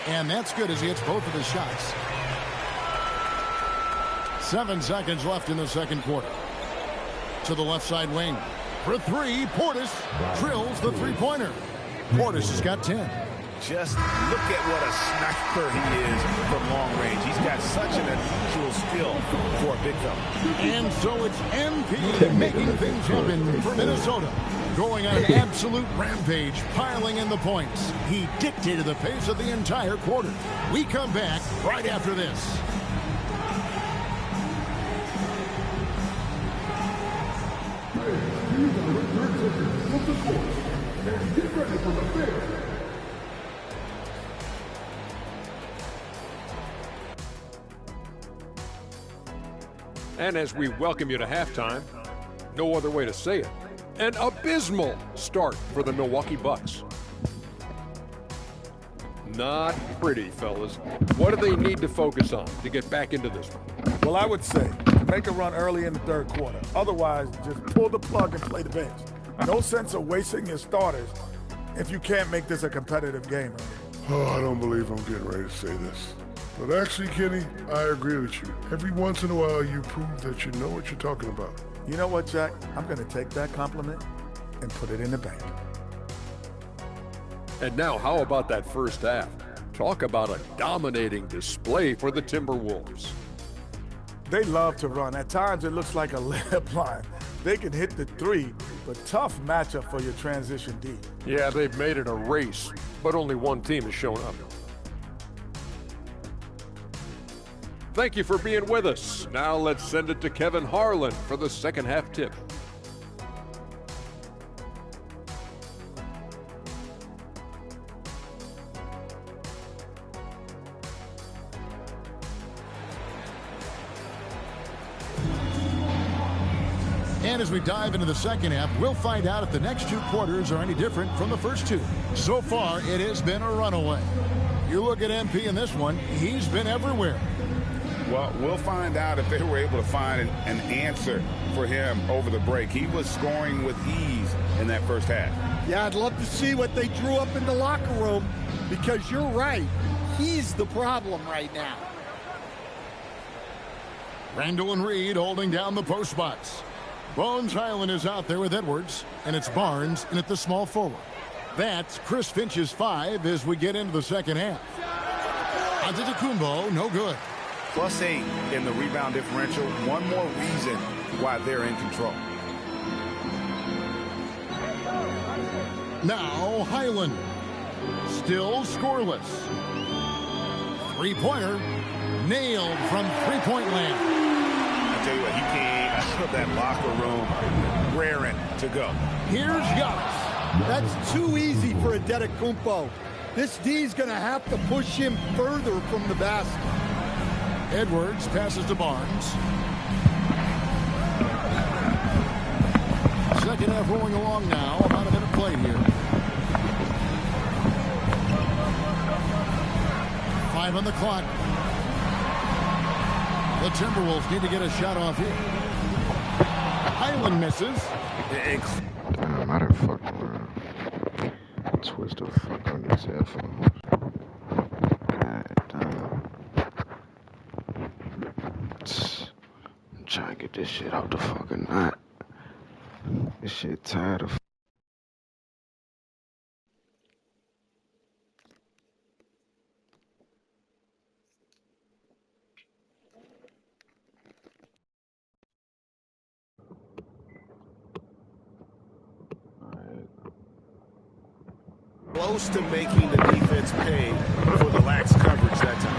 B: And that's good as he hits both of his shots. 7 seconds left in the second quarter. To the left side wing. For 3, Portis drills the three-pointer. Portis has got 10.
D: Just look at what a sniper he is from long range. He's got such an unusual skill for a big fella.
B: And so it's MP making things happen for Minnesota. Going on an absolute rampage, piling in the points. He dictated the pace of the entire quarter. We come back right after this.
M: Get ready for the fifth.
H: And as we welcome you to halftime, no other way to say it, an abysmal start for the Milwaukee Bucks. not pretty, fellas. What do they need to focus on to get back into this one?
J: Well, I would say make a run early in the third quarter. Otherwise, just pull the plug and play the bench. No sense of wasting your starters if you can't make this a competitive game.
I: Oh, I don't believe I'm getting ready to say this. But actually, Kenny, I agree with you. Every once in a while, you prove that you know what you're talking about.
J: You know what, Jack? I'm going to take that compliment and put it in the bank.
H: And now, how about that first half? Talk about a dominating display for the Timberwolves.
J: They love to run. At times, it looks like a layup line. They can hit the three, but tough matchup for your transition D.
H: Yeah, they've made it a race, but only one team has shown up. Thank you for being with us. Now let's send it to Kevin Harlan for the second half tip.
B: And as we dive into the second half, we'll find out if the next two quarters are any different from the first two. So far, it has been a runaway. You look at MP in this one, he's been everywhere.
D: Well, we'll find out if they were able to find an answer for him over the break. He was scoring with ease in that first half.
V: Yeah, I'd love to see what they drew up in the locker room, because you're right. He's the problem right now.
B: Randall and Reed holding down the post spots. Bones Highland is out there with Edwards, and it's Barnes in at the small forward. That's Chris Finch's 5 as we get into the second half. Antetokounmpo, no good.
D: +8 in the rebound differential. One more reason why they're in control.
B: Now Highland. Still scoreless. Three-pointer. Nailed from three-point land.
D: I tell you what, he came out of that locker room raring to go.
B: Here's Giannis.
V: That's too easy for Antetokounmpo. This D's going to have to push him further from the basket.
B: Edwards passes to Barnes. Second half rolling along now. About a minute played here. 5 on the clock. The Timberwolves need to get a shot off here. Highland misses.
A: Damn, I done fucked around. Twist the fuck on these headphones. God damn. I'm trying to get this shit out the fucking knot. This shit tired of.
D: Close to making the defense pay for the lax coverage that time.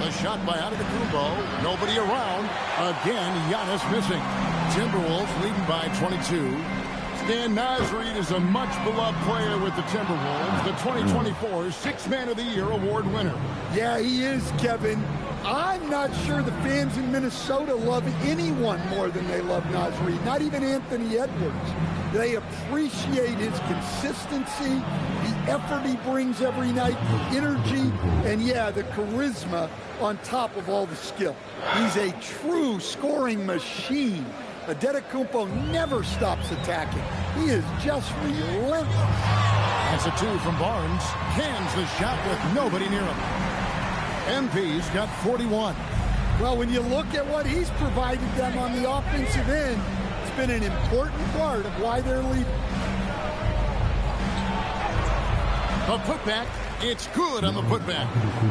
B: The shot by Antetokounmpo. Nobody around. Again, Giannis missing. Timberwolves leading by 22. Stan Nasreed is a much-beloved player with the Timberwolves. The 2024 Sixth Man of the Year award winner.
V: Yeah, he is, Kevin. I'm not sure the fans in Minnesota love anyone more than they love Nasreed. Not even Anthony Edwards. They appreciate his consistency, the effort he brings every night, the energy, and yeah, the charisma on top of all the skill. He's a true scoring machine. Antetokounmpo never stops attacking. He is just relentless.
B: That's a 2 from Barnes. Cans the shot with nobody near him. MP's got 41.
V: Well, when you look at what he's provided them on the offensive end, it's been an important part of why they're leading.
B: A putback. It's good on the putback.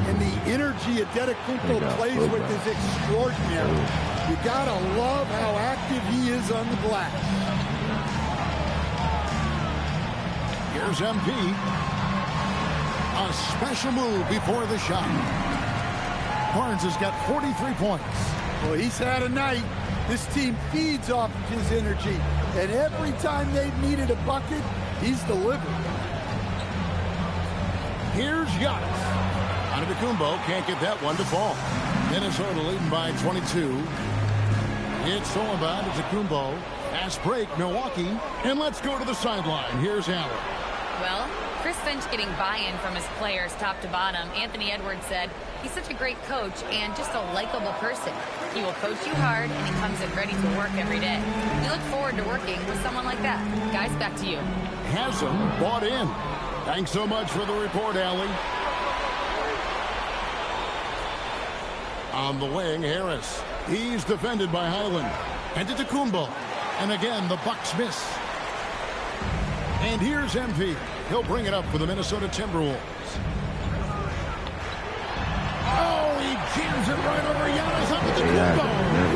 V: And the energy Antetokounmpo plays with is extraordinary. You gotta love how active he is on the glass.
B: Here's MP. A special move before the shot. Barnes has got 43 points.
V: Well, he's had a night. This team feeds off of his energy. And every time they've needed a bucket, he's delivered.
B: Here's Giannis. Antetokounmpo can't get that one to fall. Minnesota leading by 22. It's Xodwvonn to Antetokounmpo. Fast break, Milwaukee. And let's go to the sideline. Here's Allen.
E: Well, Chris Finch getting buy-in from his players top to bottom. Anthony Edwards said he's such a great coach and just a likable person. He will coach you hard, and he comes in ready to work every day. We look forward to working with someone like that. Guys, back to you.
B: Hasn't bought in. Thanks so much for the report, Allie. On the wing, Harris. He's defended by Highland. And to Tacumbo. And again, the Bucks miss. And here's MP. He'll bring it up for the Minnesota Timberwolves. Oh, he jams it right over Giannis up at the Tacumbo.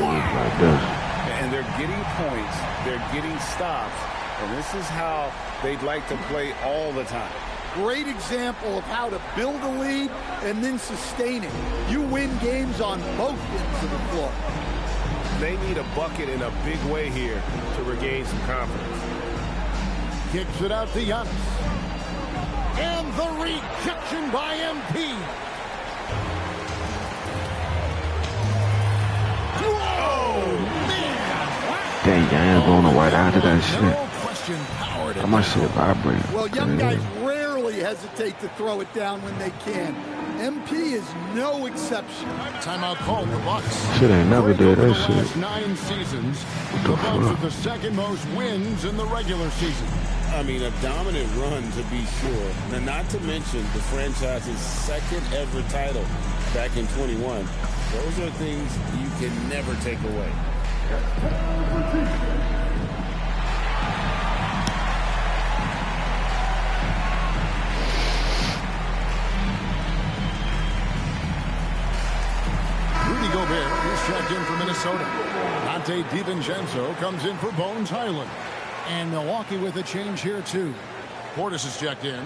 B: Wow.
D: And they're getting points. They're getting stops. And this is how they'd like to play all the time.
V: Great example of how to build a lead and then sustain it. You win games on both ends of the floor.
D: They need a bucket in a big way here to regain some confidence.
B: Kicks it out to Giannis. And the rejection by MP. Whoa, man.
A: Dang, I ain't going right after that shit.
B: No question powered.
A: My shit vibrate.
V: Well, young guys rarely hesitate to throw it down when they can. MP is no exception.
B: Timeout called the Bucks.
A: Shit ain't never did that shit.
B: Last 9 seasons, the Bucks with the second most wins in the regular season.
D: I mean, a dominant run to be sure. Now, not to mention the franchise's second ever title back in 21. Those are things you can never take away.
B: Rudy Gobert is checked in for Minnesota. Dante DiVincenzo comes in for Bones Highland. And Milwaukee with a change here, too. Portis is checked in.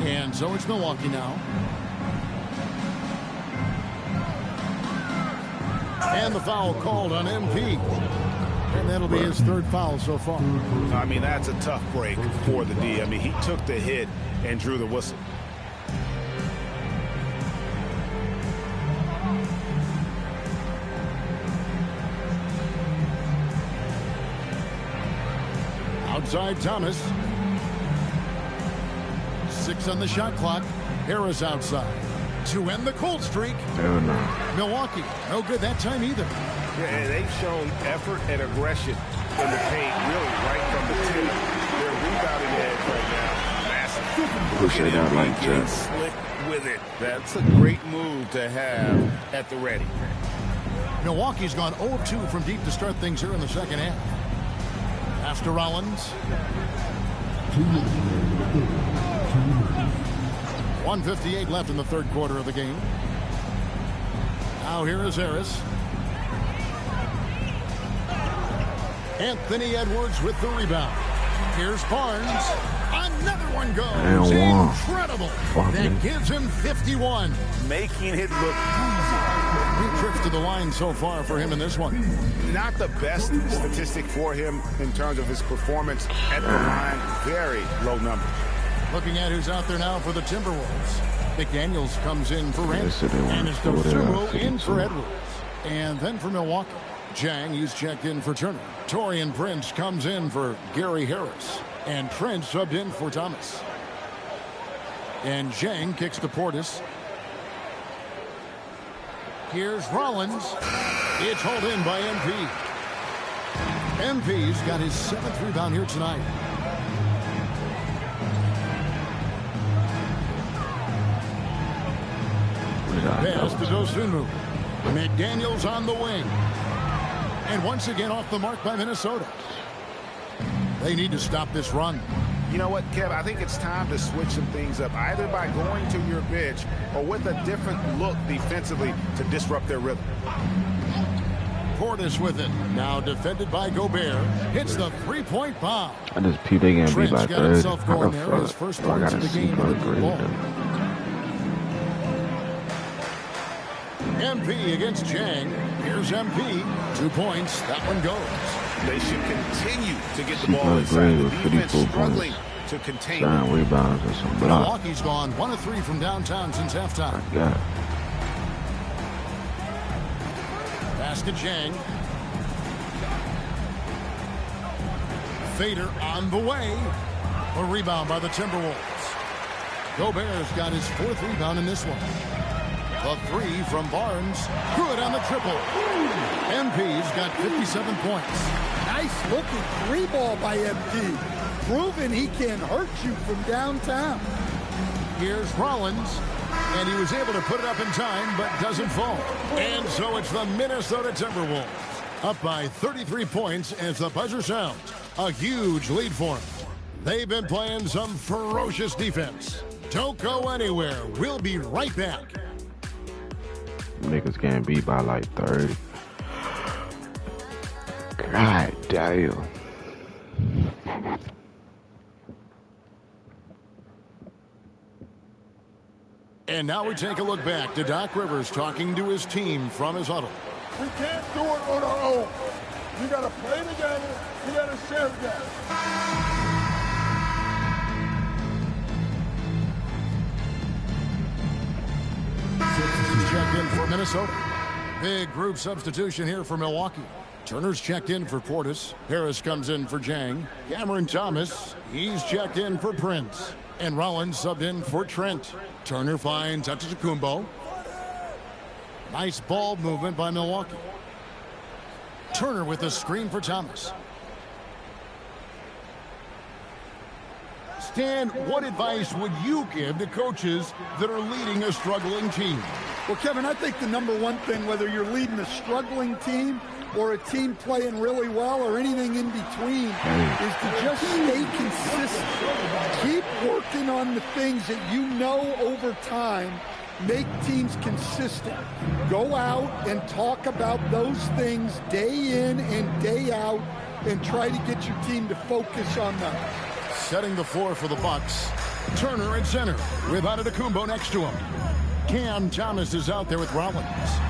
B: And so it's Milwaukee now. And the foul called on MP. And that'll be his third foul so far.
D: I mean, that's a tough break for the D. I mean, he took the hit and drew the whistle.
B: Outside Thomas. 6 on the shot clock. Harris outside. To end the cold streak. Milwaukee, no good that time either.
D: Yeah, they've shown effort and aggression in the paint, really right from the tip. Their rebounding edge right now, massive.
A: Push it out like that.
D: Slick with it. That's a great move to have at the ready.
B: Milwaukee's gone 0-2 from deep to start things here in the second half. Pass to Rollins. 1:58 left in the third quarter of the game. Now here is Harris. Anthony Edwards with the rebound. Here's Barnes. Another one goes. Incredible. That gives him 51.
D: Making it look easy.
B: 2 trips to the line so far for him in this one.
D: Not the best statistic for him in terms of his performance at the line. Very low numbers.
B: Looking at who's out there now for the Timberwolves. McDaniels comes in for Randall. And it's Dosumu in for Edwards. And then for Milwaukee, Jang, he's checked in for Turner. Taurean Prince comes in for Gary Harris. And Trent subbed in for Thomas. And Jang kicks to Portis. Here's Rollins. It's hauled in by MP. MP's got his 7th rebound here tonight. Pass to Dosunmu. McDaniels on the wing. And once again off the mark by Minnesota. They need to stop this run.
D: You know what, Kev? I think it's time to switch some things up, either by going to your bench or with a different look defensively to disrupt their rhythm.
B: Portis with it. Now defended by Gobert. Hits the three-point bomb.
A: I just peeped they gonna be like third.
B: His first points of the game. MP against Jang. Here's MP. 2 points. That one goes.
D: They should continue to get the ball inside. The defense struggling to contain it.
A: Rebounds or some blocks.
B: Milwaukee's gone 1 of 3 from downtown since halftime. Pass to Jang. Fader on the way. A rebound by the Timberwolves. Gobert's got his 4th rebound in this one. The 3 from Barnes. Good on the triple. MP's got 57 points.
V: Nice looking 3-ball by MP. Proving he can hurt you from downtown.
B: Here's Rollins. And he was able to put it up in time, but doesn't fall. And so it's the Minnesota Timberwolves. Up by 33 points as the buzzer sounds. A huge lead for them. They've been playing some ferocious defense. Don't go anywhere. We'll be right back.
A: Niggas getting beat by like 30. God damn.
B: And now we take a look back to Doc Rivers talking to his team from his huddle.
U: We can't do it on our own. You got to play together. You got to share together.
B: Checked in for Minnesota. Big group substitution here for Milwaukee. Turner's checked in for Portis. Harris comes in for Jang. Cameron Thomas, he's checked in for Prince. And Rollins subbed in for Trent. Turner finds Antetokounmpo. Nice ball movement by Milwaukee. Turner with a screen for Thomas. Stan, what advice would you give to coaches that are leading a struggling team?
V: Well, Kevin, I think the number one thing, whether you're leading a struggling team or a team playing really well or anything in between, is to just stay consistent. Keep working on the things that you know over time make teams consistent. Go out and talk about those things day in and day out and try to get your team to focus on them.
B: Setting the floor for the Bucks. Turner at center with Antetokounmpo next to him. Cam Thomas is out there with Rollins.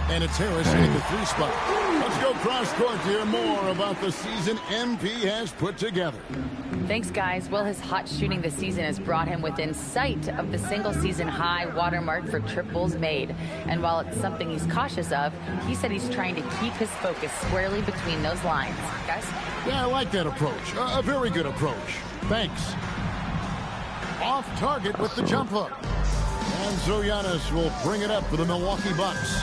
B: And it's Harris in the 3 spot. Let's go cross court to hear more about the season MP has put together.
E: Thanks, guys. Well, his hot shooting this season has brought him within sight of the single-season high watermark for triples made. And while it's something he's cautious of, he said he's trying to keep his focus squarely between those lines. Guys?
B: Yeah, I like that approach. A very good approach. Thanks. Off target with the jump hook. And so Giannis will bring it up for the Milwaukee Bucks.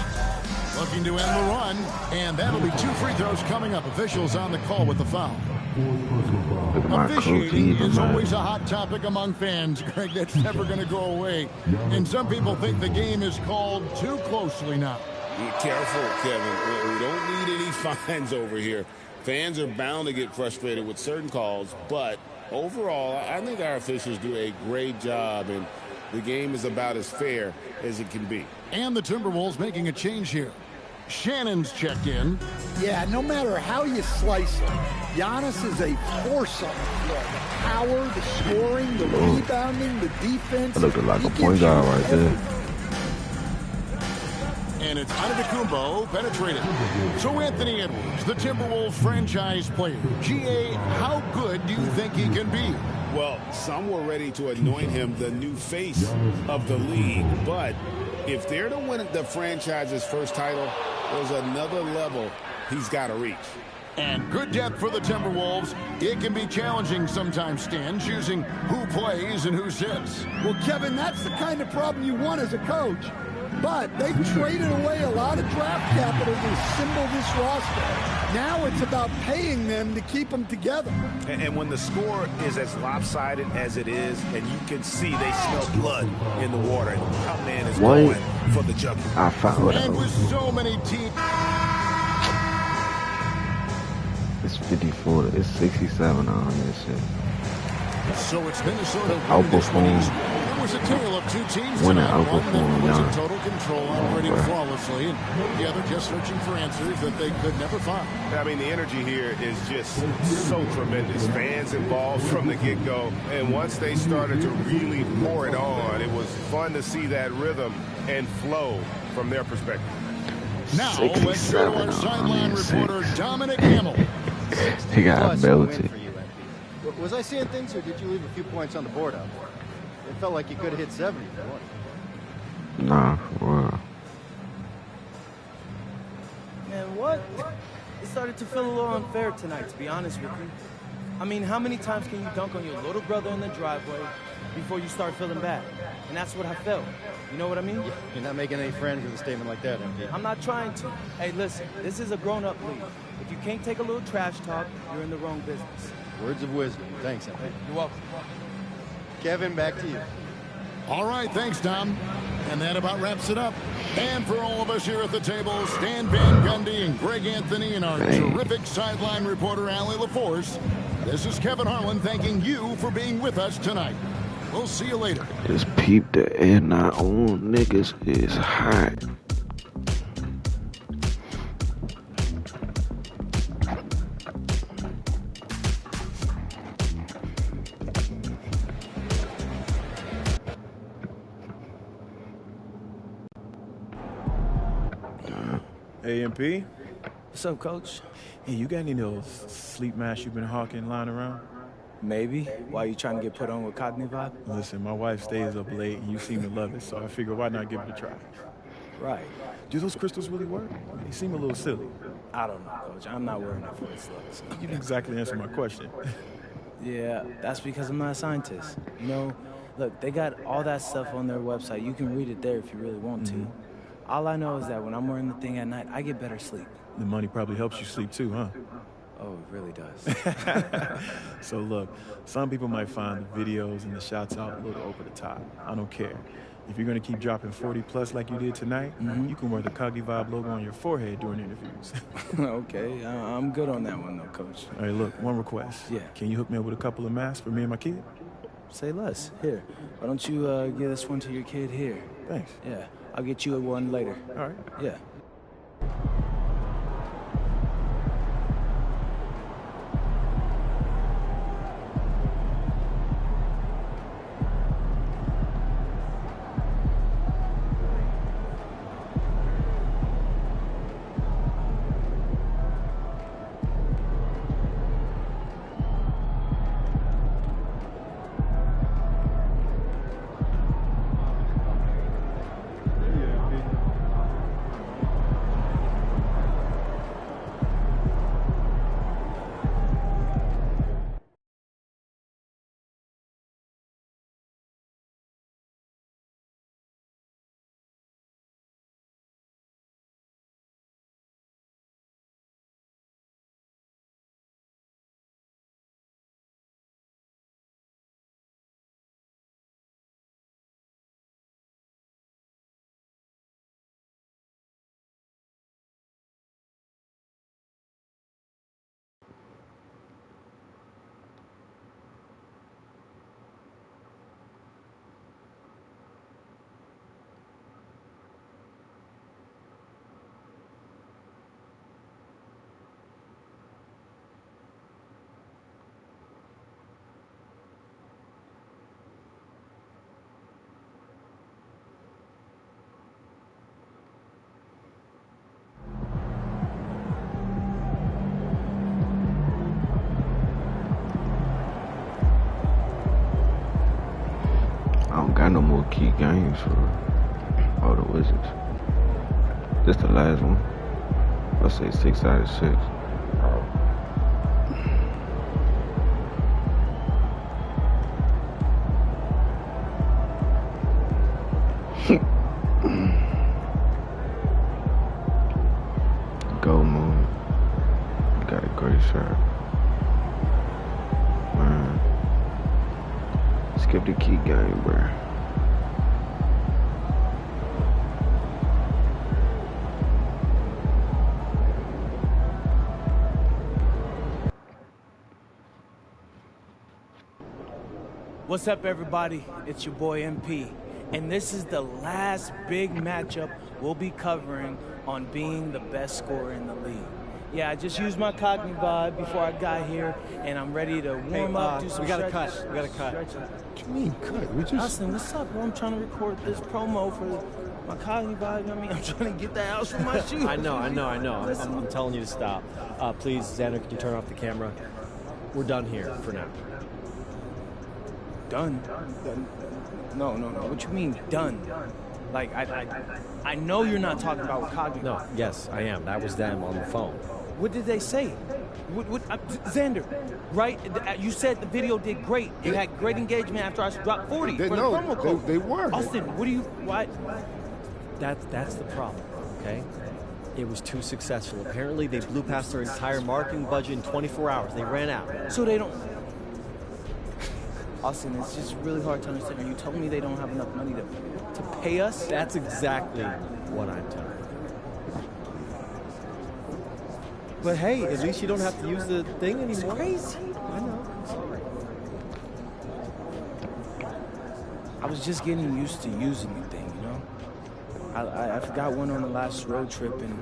B: Looking to end the run, and that'll be 2 free throws coming up. Officials on the call with the foul. Officiating is always a hot topic among fans, Greg. That's never going to go away. And some people think the game is called too closely now.
D: Be careful, Kevin. We don't need any fines over here. Fans are bound to get frustrated with certain calls, but overall, I think our officials do a great job, and the game is about as fair as it can be.
B: And the Timberwolves making a change here. Shannon's checked in.
V: Yeah, no matter how you slice it, Giannis is a force on the floor. The power, the scoring, the rebounding, the defense.
A: That looked like a point guard right there.
B: And it's Antetokounmpo penetrated. So Anthony Edwards, the Timberwolves franchise player. GA, how good do you think he can be?
D: Well, some were ready to anoint him the new face of the league, but if they're to win the franchise's first title, there's another level he's got to reach.
B: And good depth for the Timberwolves. It can be challenging sometimes, Stan, choosing who plays and who sits.
V: Well, Kevin, that's the kind of problem you want as a coach. But they've traded away a lot of draft capital to assemble this roster. Now it's about paying them to keep them together.
C: And when the score is as lopsided as it is, and you can see they smell blood in the water, and our man is going for the jumper.
A: I found it.
B: And with so many teams.
A: It's 54. It's 67 on this shit.
B: So it's Minnesota.
A: Outperform.
B: It was a tale of 2 teams
A: Winner
B: tonight. One
A: outperform,
B: that was in
A: yeah.
B: total control, operating flawlessly, and the other just searching for answers that they could never find.
C: I mean, the energy here is just so tremendous. Fans involved from the get-go, and once they started to really pour it on, it was fun to see that rhythm and flow from their perspective.
B: Now, let's go to our sideline reporter, Dominic Hamill.
A: He got belted.
R: Was I seeing things, or did you leave a few points on the board out there? It felt like you could have hit 70 if you wanted.
A: Nah, well.
S: Man, what? It started starting to feel a little unfair tonight, to be honest with you. I mean, how many times can you dunk on your little brother in the driveway before you start feeling bad? And that's what I felt. You know what I mean?
R: You're not making any friends with a statement like that, MP.
S: I'm not trying to. Hey, listen, this is a grown-up league. If you can't take a little trash talk, you're in the wrong business.
R: Words of wisdom. Thanks, MP.
S: You're welcome.
R: Kevin, back to you.
B: All right, thanks, Tom. And that about wraps it up. And for all of us here at the table, Stan Van Gundy and Greg Anthony and our terrific sideline reporter, Allie LaForce, this is Kevin Harlan thanking you for being with us tonight. We'll see you later.
A: Just peep the air not on, niggas is hot.
K: Hey, MP.
S: What's up, Coach?
K: Hey, you got any of those sleep masks you've been hawking lying around?
S: Maybe. Why are you trying to get put on with Xodwvonn?
K: Listen, my wife stays up late and you seem to love it, so I figure why not give it a try?
S: Right.
K: Do those crystals really work? They seem a little silly.
S: I don't know, Coach. I'm not wearing it for its looks.
K: You didn't exactly answer my question.
S: Yeah, that's because I'm not a scientist. You know, look, they got all that stuff on their website. You can read it there if you really want to. All I know is that when I'm wearing the thing at night, I get better sleep.
K: The money probably helps you sleep too, huh?
S: Oh, it really does.
K: So look, some people might find the videos and the shots out a little over the top. I don't care. If you're gonna keep dropping 40 plus like you did tonight, you can wear the Xodwvonn logo on your forehead during interviews.
S: Okay, I'm good on that one though, Coach.
K: All right, look, one request.
S: Yeah.
K: Can you hook me up with a couple of masks for me and my kid?
S: Say less. Here, why don't you give this one to your kid here?
K: Thanks.
S: Yeah, I'll get you one later.
K: All right.
S: Yeah.
A: I don't got no more key games for all the Wizards. This the last one. I'll say 6 out of 6. Go Moon. Got a great shot. Man. Skip the key game, bro.
S: What's up, everybody? It's your boy MP, and this is the last big matchup we'll be covering on being the best scorer in the league. Yeah, I just used my Xodwvonn before I got here, and I'm ready to warm up, do some
T: we gotta
S: stretches.
T: cut. We gotta cut.
S: Stretches.
T: What do you mean cut? We just...
S: Austin, what's up, bro? I'm trying to record this promo for my Xodwvonn. You know what I mean? I'm trying to get the house from my shoes.
T: I know. I'm telling you to stop. Please, Xander, can you turn off the camera? We're done here for now.
S: Done? No. What you mean done? Like, I know you're not talking about Xodwvonn.
T: No, yes, I am. That was them on the phone.
S: What did they say? Xander, right? You said the video did great. It had great engagement after I dropped 40 for the promo code.
U: They were.
S: Austin, what?
T: That's the problem, okay? It was too successful. Apparently, they blew past their entire marketing budget in 24 hours. They ran out.
S: So they don't... Austin, it's just really hard to understand. Are you telling me they don't have enough money to pay us?
T: That's exactly what I'm telling you. But hey, at least you don't have to use the thing anymore.
S: It's crazy.
T: I know. Sorry.
S: I was just getting used to using the thing, you know? I forgot one on the last road trip, and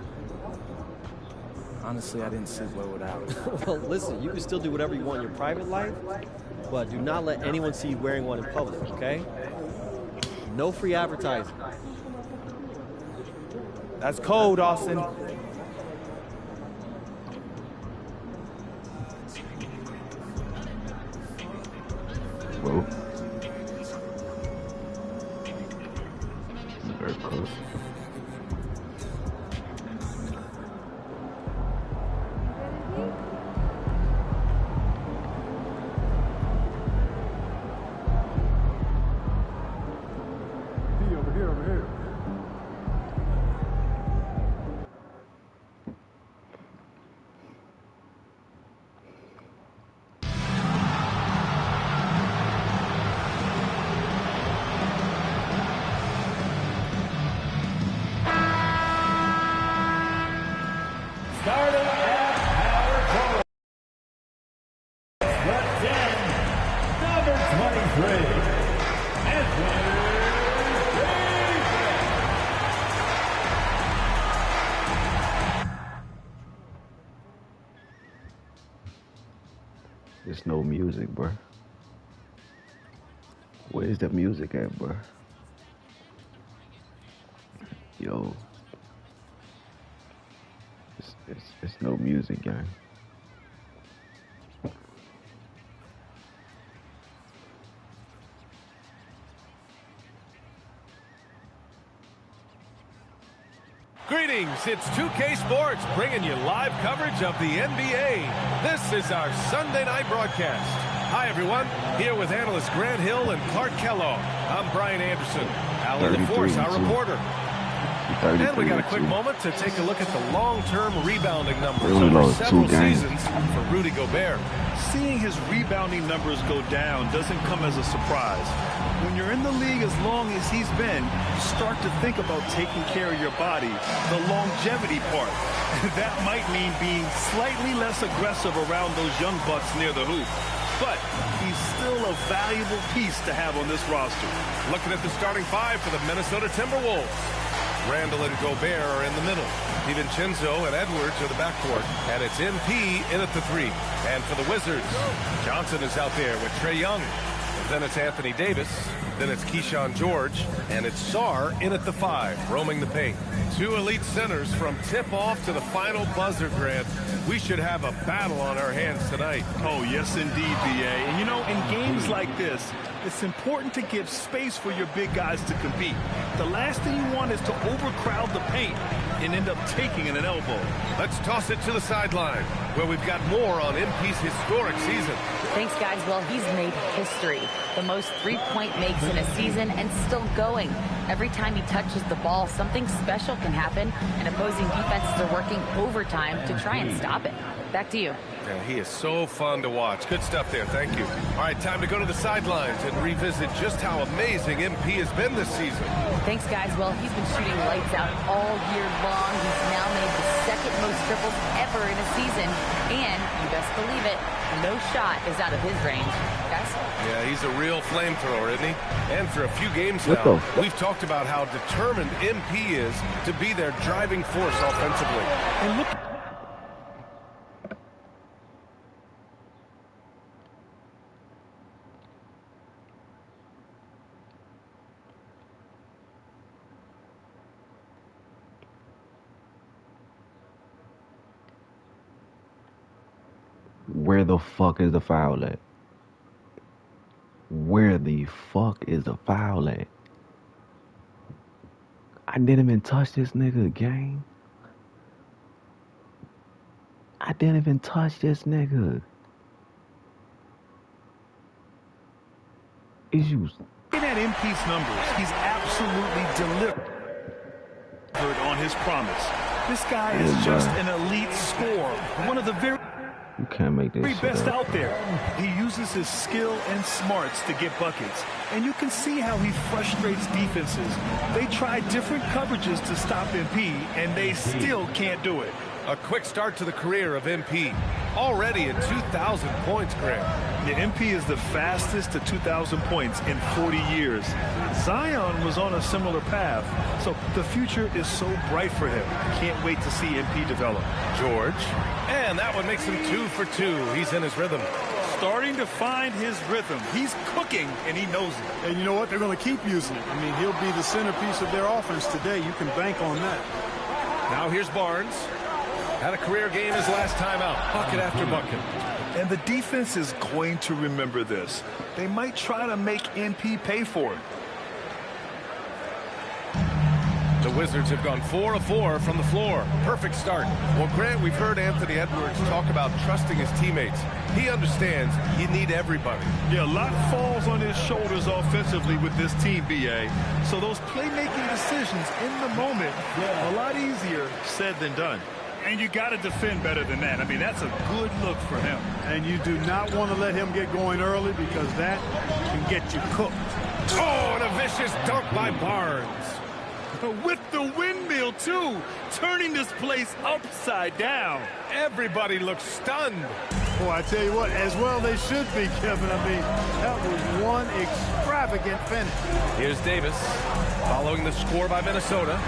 S: honestly, I didn't sit well without it.
T: Well, listen, you can still do whatever you want in your private life, but do not let anyone see you wearing one in public, okay? No free advertising.
S: That's cold, Austin.
A: Whoa. Very close.
U: Over here.
M: Starting at power forward. Left end, number 23.
A: There's no music, bro. Where's the music at, bro? Yo. It's no music, gang.
N: Greetings, it's 2K Sports bringing you live coverage of the NBA. This is our Sunday night broadcast. Hi, everyone. Here with analysts Grant Hill and Clark Kellogg. I'm Brian Anderson. Alan LaForce, our reporter. And we got a quick moment to take a look at the long-term rebounding numbers over several seasons for Rudy Gobert.
O: Seeing his rebounding numbers go down doesn't come as a surprise. When you're in the league as long as he's been, you start to think about taking care of your body, the longevity part. That might mean being slightly less aggressive around those young bucks near the hoop. But he's still a valuable piece to have on this roster.
N: Looking at the starting five for the Minnesota Timberwolves. Randall and Gobert are in the middle. DiVincenzo and Edwards are the backcourt. And it's MP in at the three. And for the Wizards, Johnson is out there with Trae Young. And then it's Anthony Davis. Then it's Keyshawn George. And it's Sarr in at the five, roaming the paint. Two elite centers from tip-off to the final buzzer, Grant. We should have a battle on our hands tonight.
O: Oh, yes, indeed, B.A. And, you know, in games like this, it's important to give space for your big guys to compete. The last thing you want is to overcrowd the paint and end up taking an elbow.
N: Let's toss it to the sideline, where we've got more on MP's historic season.
E: Thanks, guys. Well, he's made history. The most three-point makes in a season and still going. Every time he touches the ball, something special can happen, and opposing defenses are working overtime to try and stop it. Back to you.
N: Yeah, he is so fun to watch. Good stuff there. Thank you. All right, time to go to the sidelines and revisit just how amazing MP has been this season.
E: Thanks, guys. Well, he's been shooting lights out all year long. He's now made the second most triples ever in a season. And, you best believe it, no shot is out of his range. Guys?
N: Yeah, he's a real flamethrower, isn't he? And for a few games now, we've talked about how determined MP is to be their driving force offensively.
S: And look...
A: Where the fuck is the foul at? Where the fuck is the foul at? I didn't even touch this nigga, gang. I didn't even touch this nigga. Issues.
O: Looking at MP's numbers, he's absolutely delivered on his promise. This guy is just an elite scorer, one of the very
A: You can't make this shit
O: best
A: up.
O: out there. He uses his skill and smarts to get buckets, and you can see how he frustrates defenses. They try different coverages to stop MP, and they still can't do it.
N: A quick start to the career of MP. Already at 2,000 points, Graham.
O: The MP is the fastest to 2,000 points in 40 years. Zion was on a similar path, so the future is so bright for him. Can't wait to see MP develop.
N: George. And that one makes him 2 for 2. He's in his rhythm.
O: Starting to find his rhythm. He's cooking, and he knows it.
P: And you know what? They're going to keep using it. I mean, he'll be the centerpiece of their offense today. You can bank on that.
N: Now here's Barnes. Had a career game his last time out. Bucket after bucket.
O: And the defense is going to remember this. They might try to make MP pay for it.
N: The Wizards have gone 4 of 4 from the floor. Perfect start. Well, Grant, we've heard Anthony Edwards talk about trusting his teammates. He understands you need everybody.
O: Yeah, a lot falls on his shoulders offensively with this team, BA. So those playmaking decisions in the moment, a lot easier said than done. And you got to defend better than that. I mean, that's a good look for him.
P: And you do not want to let him get going early because that can get you cooked.
N: Oh, and a vicious dunk by Barnes.
O: With the windmill, too, turning this place upside down.
N: Everybody looks stunned.
P: Boy, I tell you what, as well they should be, Kevin. I mean, that was one extravagant finish.
N: Here's Davis, following the score by Minnesota.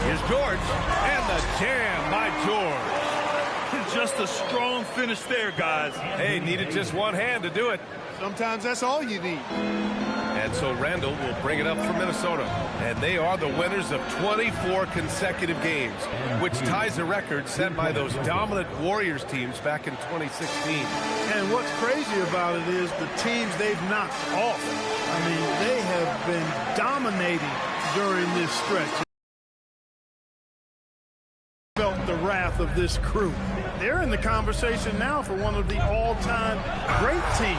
N: Here's George, and the jam by George.
O: Just a strong finish there, guys.
N: Hey, needed just one hand to do it.
P: Sometimes that's all you need.
N: And so Randall will bring it up for Minnesota. And they are the winners of 24 consecutive games, which ties a record set by those dominant Warriors teams back in 2016.
P: And what's crazy about it is the teams they've knocked off. I mean, they have been dominating during this stretch. Felt the wrath of this crew. They're in the conversation now for one of the all-time great teams.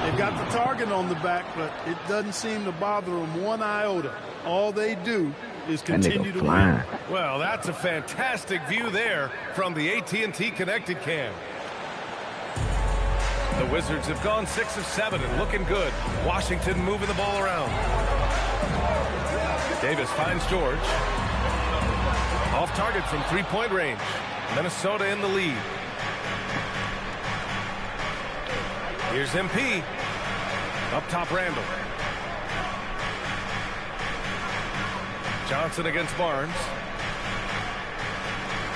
P: They've got the target on the back, but it doesn't seem to bother them one iota. All they do is continue to win.
N: Well, that's a fantastic view there from the AT&T Connected Cam. The Wizards have gone 6 of 7 and looking good. Washington moving the ball around. Davis finds George. Off target from three-point range. Minnesota in the lead. Here's MP. Up top, Randall. Johnson against Barnes.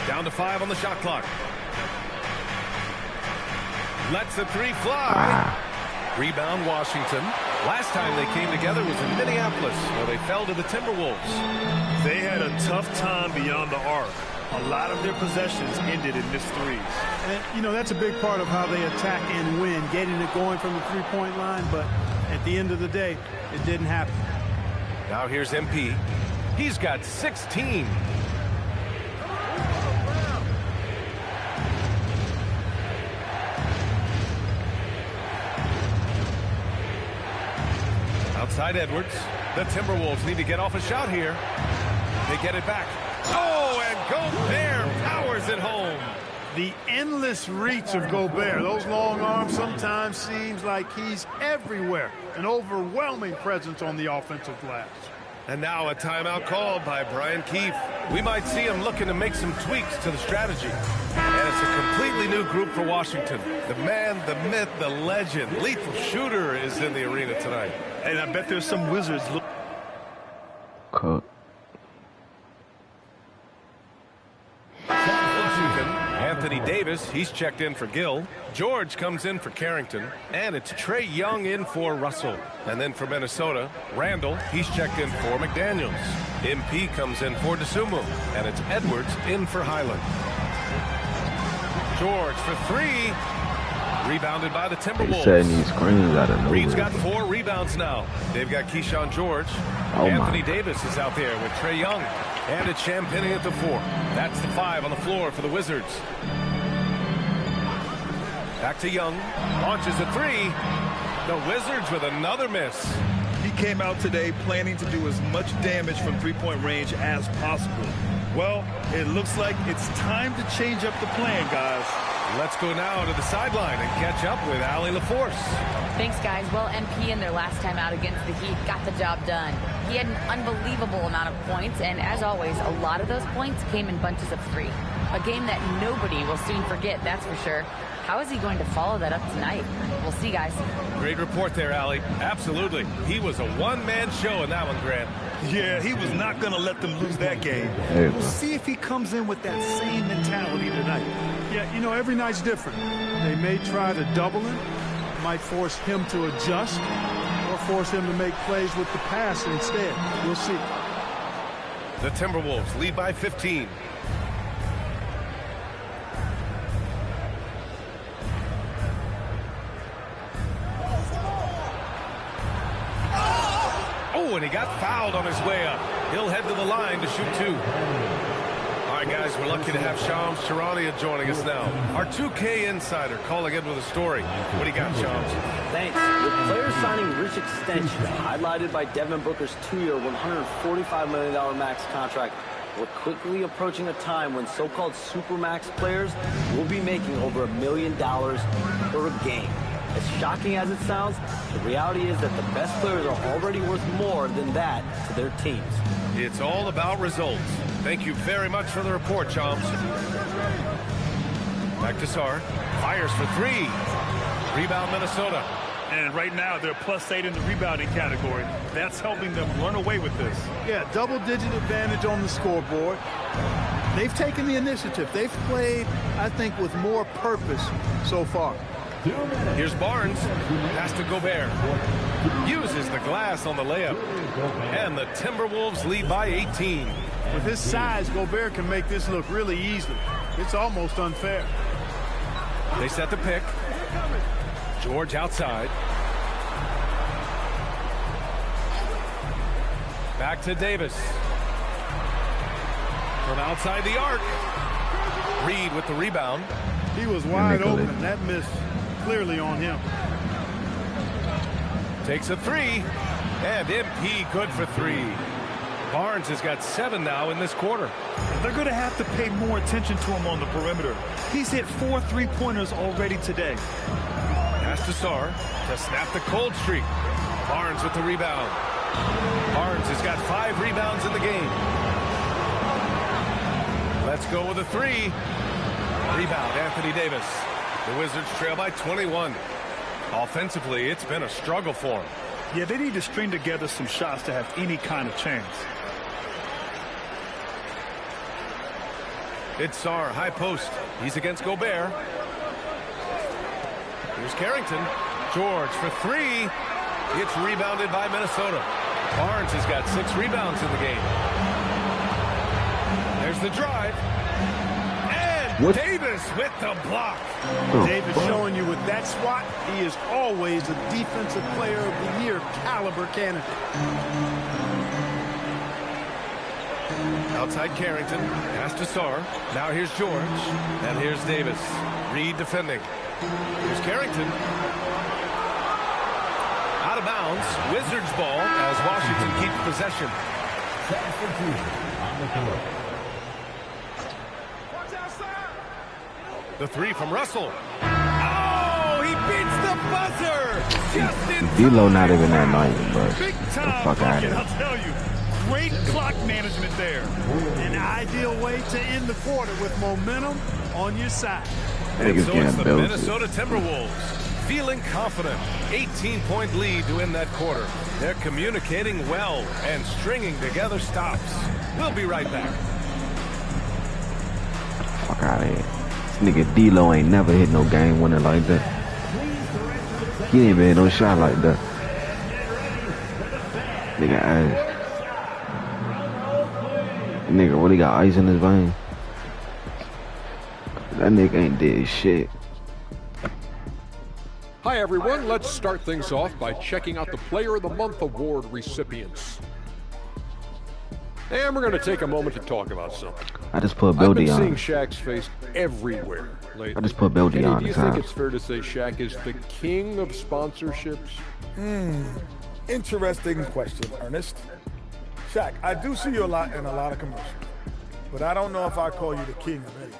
N: Down to 5 on the shot clock. Lets the three fly. Rebound, Washington. Last time they came together was in Minneapolis, where they fell to the Timberwolves.
O: They had a tough time beyond the arc. A lot of their possessions ended in missed threes.
P: And, you know, that's a big part of how they attack and win, getting it going from the three-point line. But at the end of the day, it didn't happen.
N: Now here's MP. He's got 16. Outside Edwards. The Timberwolves need to get off a shot here. They get it back. Oh, and Gobert powers it home.
P: The endless reach of Gobert. Those long arms sometimes seems like he's everywhere. An overwhelming presence on the offensive glass.
N: And now a timeout called by Brian Keefe. We might see him looking to make some tweaks to the strategy. And it's a completely new group for Washington. The man, the myth, the legend, lethal shooter is in the arena tonight.
O: And I bet there's some Wizards look.
A: Cook.
N: Washington, Anthony Davis, he's checked in for Gill. George comes in for Carrington. And it's Trae Young in for Russell. And then for Minnesota, Randall, he's checked in for McDaniels. MP comes in for DeSumo. And it's Edwards in for Highland. George for 3. Rebounded by the Timberwolves.
A: Setting these screens out of nowhere.
N: Reed's got 4 rebounds now. They've got Keyshawn George. Anthony Davis is out there with Trae Young. And it's Champagnie at the 4. That's the 5 on the floor for the Wizards. Back to Young. Launches a three. The Wizards with another miss.
O: He came out today planning to do as much damage from three-point range as possible. Well, it looks like it's time to change up the plan, guys.
N: Let's go now to the sideline and catch up with Allie LaForce.
E: Thanks, guys. Well, MP in their last time out against the Heat got the job done. He had an unbelievable amount of points, and as always, a lot of those points came in bunches of 3. A game that nobody will soon forget, that's for sure. How is he going to follow that up tonight? We'll see, guys.
N: Great report there, Allie. Absolutely. He was a one-man show in that one, Grant.
O: Yeah, he was not going to let them lose that game. We'll see if he comes in with that same mentality tonight.
P: Yeah, you know, every night's different. They may try to double him, might force him to adjust, or force him to make plays with the pass instead. We'll see.
N: The Timberwolves lead by 15. Oh, and he got fouled on his way up. He'll head to the line to shoot 2. All right, guys, we're lucky to have Shams Charania joining us now. Our 2K insider calling in with a story. What do you got, Shams?
G: Thanks. With players signing rich extensions, highlighted by Devin Booker's 2-year, $145 million max contract, we're quickly approaching a time when so-called supermax players will be making over $1 million per game. As shocking as it sounds, the reality is that the best players are already worth more than that to their teams.
N: It's all about results. Thank you very much for the report, Chomps. Back to Sar. Fires for 3. Rebound, Minnesota.
O: And right now, they're +8 in the rebounding category. That's helping them run away with this.
P: Yeah, double-digit advantage on the scoreboard. They've taken the initiative. They've played, I think, with more purpose so far.
N: Here's Barnes. Pass to Gobert. Uses the glass on the layup. And the Timberwolves lead by 18.
P: With his size, Gobert can make this look really easy. It's almost unfair.
N: They set the pick. George outside. Back to Davis. From outside the arc. Reed with the rebound.
P: He was wide open. That miss clearly on him.
N: Takes a 3. And MP good for 3. Barnes has got 7 now in this quarter.
O: They're going to have to pay more attention to him on the perimeter. He's hit 4 3-pointers already today.
N: Pass to Sar to snap the cold streak. Barnes with the rebound. Barnes has got 5 rebounds in the game. Let's go with a 3. Rebound, Anthony Davis. The Wizards trail by 21. Offensively, it's been a struggle for them.
O: Yeah, they need to string together some shots to have any kind of chance.
N: It's Sar, high post. He's against Gobert. Here's Carrington. George for 3. It's rebounded by Minnesota. Barnes has got 6 rebounds in the game. There's the drive. And Davis with the block.
P: Davis showing you with that swat, he is always a Defensive Player of the Year caliber candidate.
N: Outside Carrington. Pass to Sar. Now here's George. And here's Davis. Reed defending. Here's Carrington. Out of bounds. Wizards ball as Washington keeps possession. The 3 from Russell. Oh, he beats the buzzer. Just in time.
A: D-Lo not even that nice, bro.
O: Big
A: Get the
O: time
A: fuck out
O: bucket,
A: of
O: I'll
A: here.
O: tell you. Great clock management there.
P: An ideal way to end the quarter with momentum on your side.
N: And so it's the Minnesota Timberwolves feeling confident. 18-point lead to end that quarter. They're communicating well and stringing together stops. We'll be right back.
A: Fuck out of here. This nigga D-Lo ain't never hit no game winner like that. He ain't even hit no shot like that. Nigga ass. Nigga really got ice in his veins. That nigga ain't did shit.
H: Hi everyone, let's start things off by checking out the Player of the Month award recipients. And we're going to take a moment to talk about something.
A: I just put
H: I've been
A: Bildy
H: seeing
A: on.
H: Shaq's face everywhere lately.
A: I just put Bildy
H: Kenny,
A: on
H: do
A: the
H: you think
A: time.
H: it's fair to say Shaq is the king of sponsorships?
J: Interesting question, Ernest. Shaq, I do see you a lot in a lot of commercials, but I don't know if I call you the king of anything.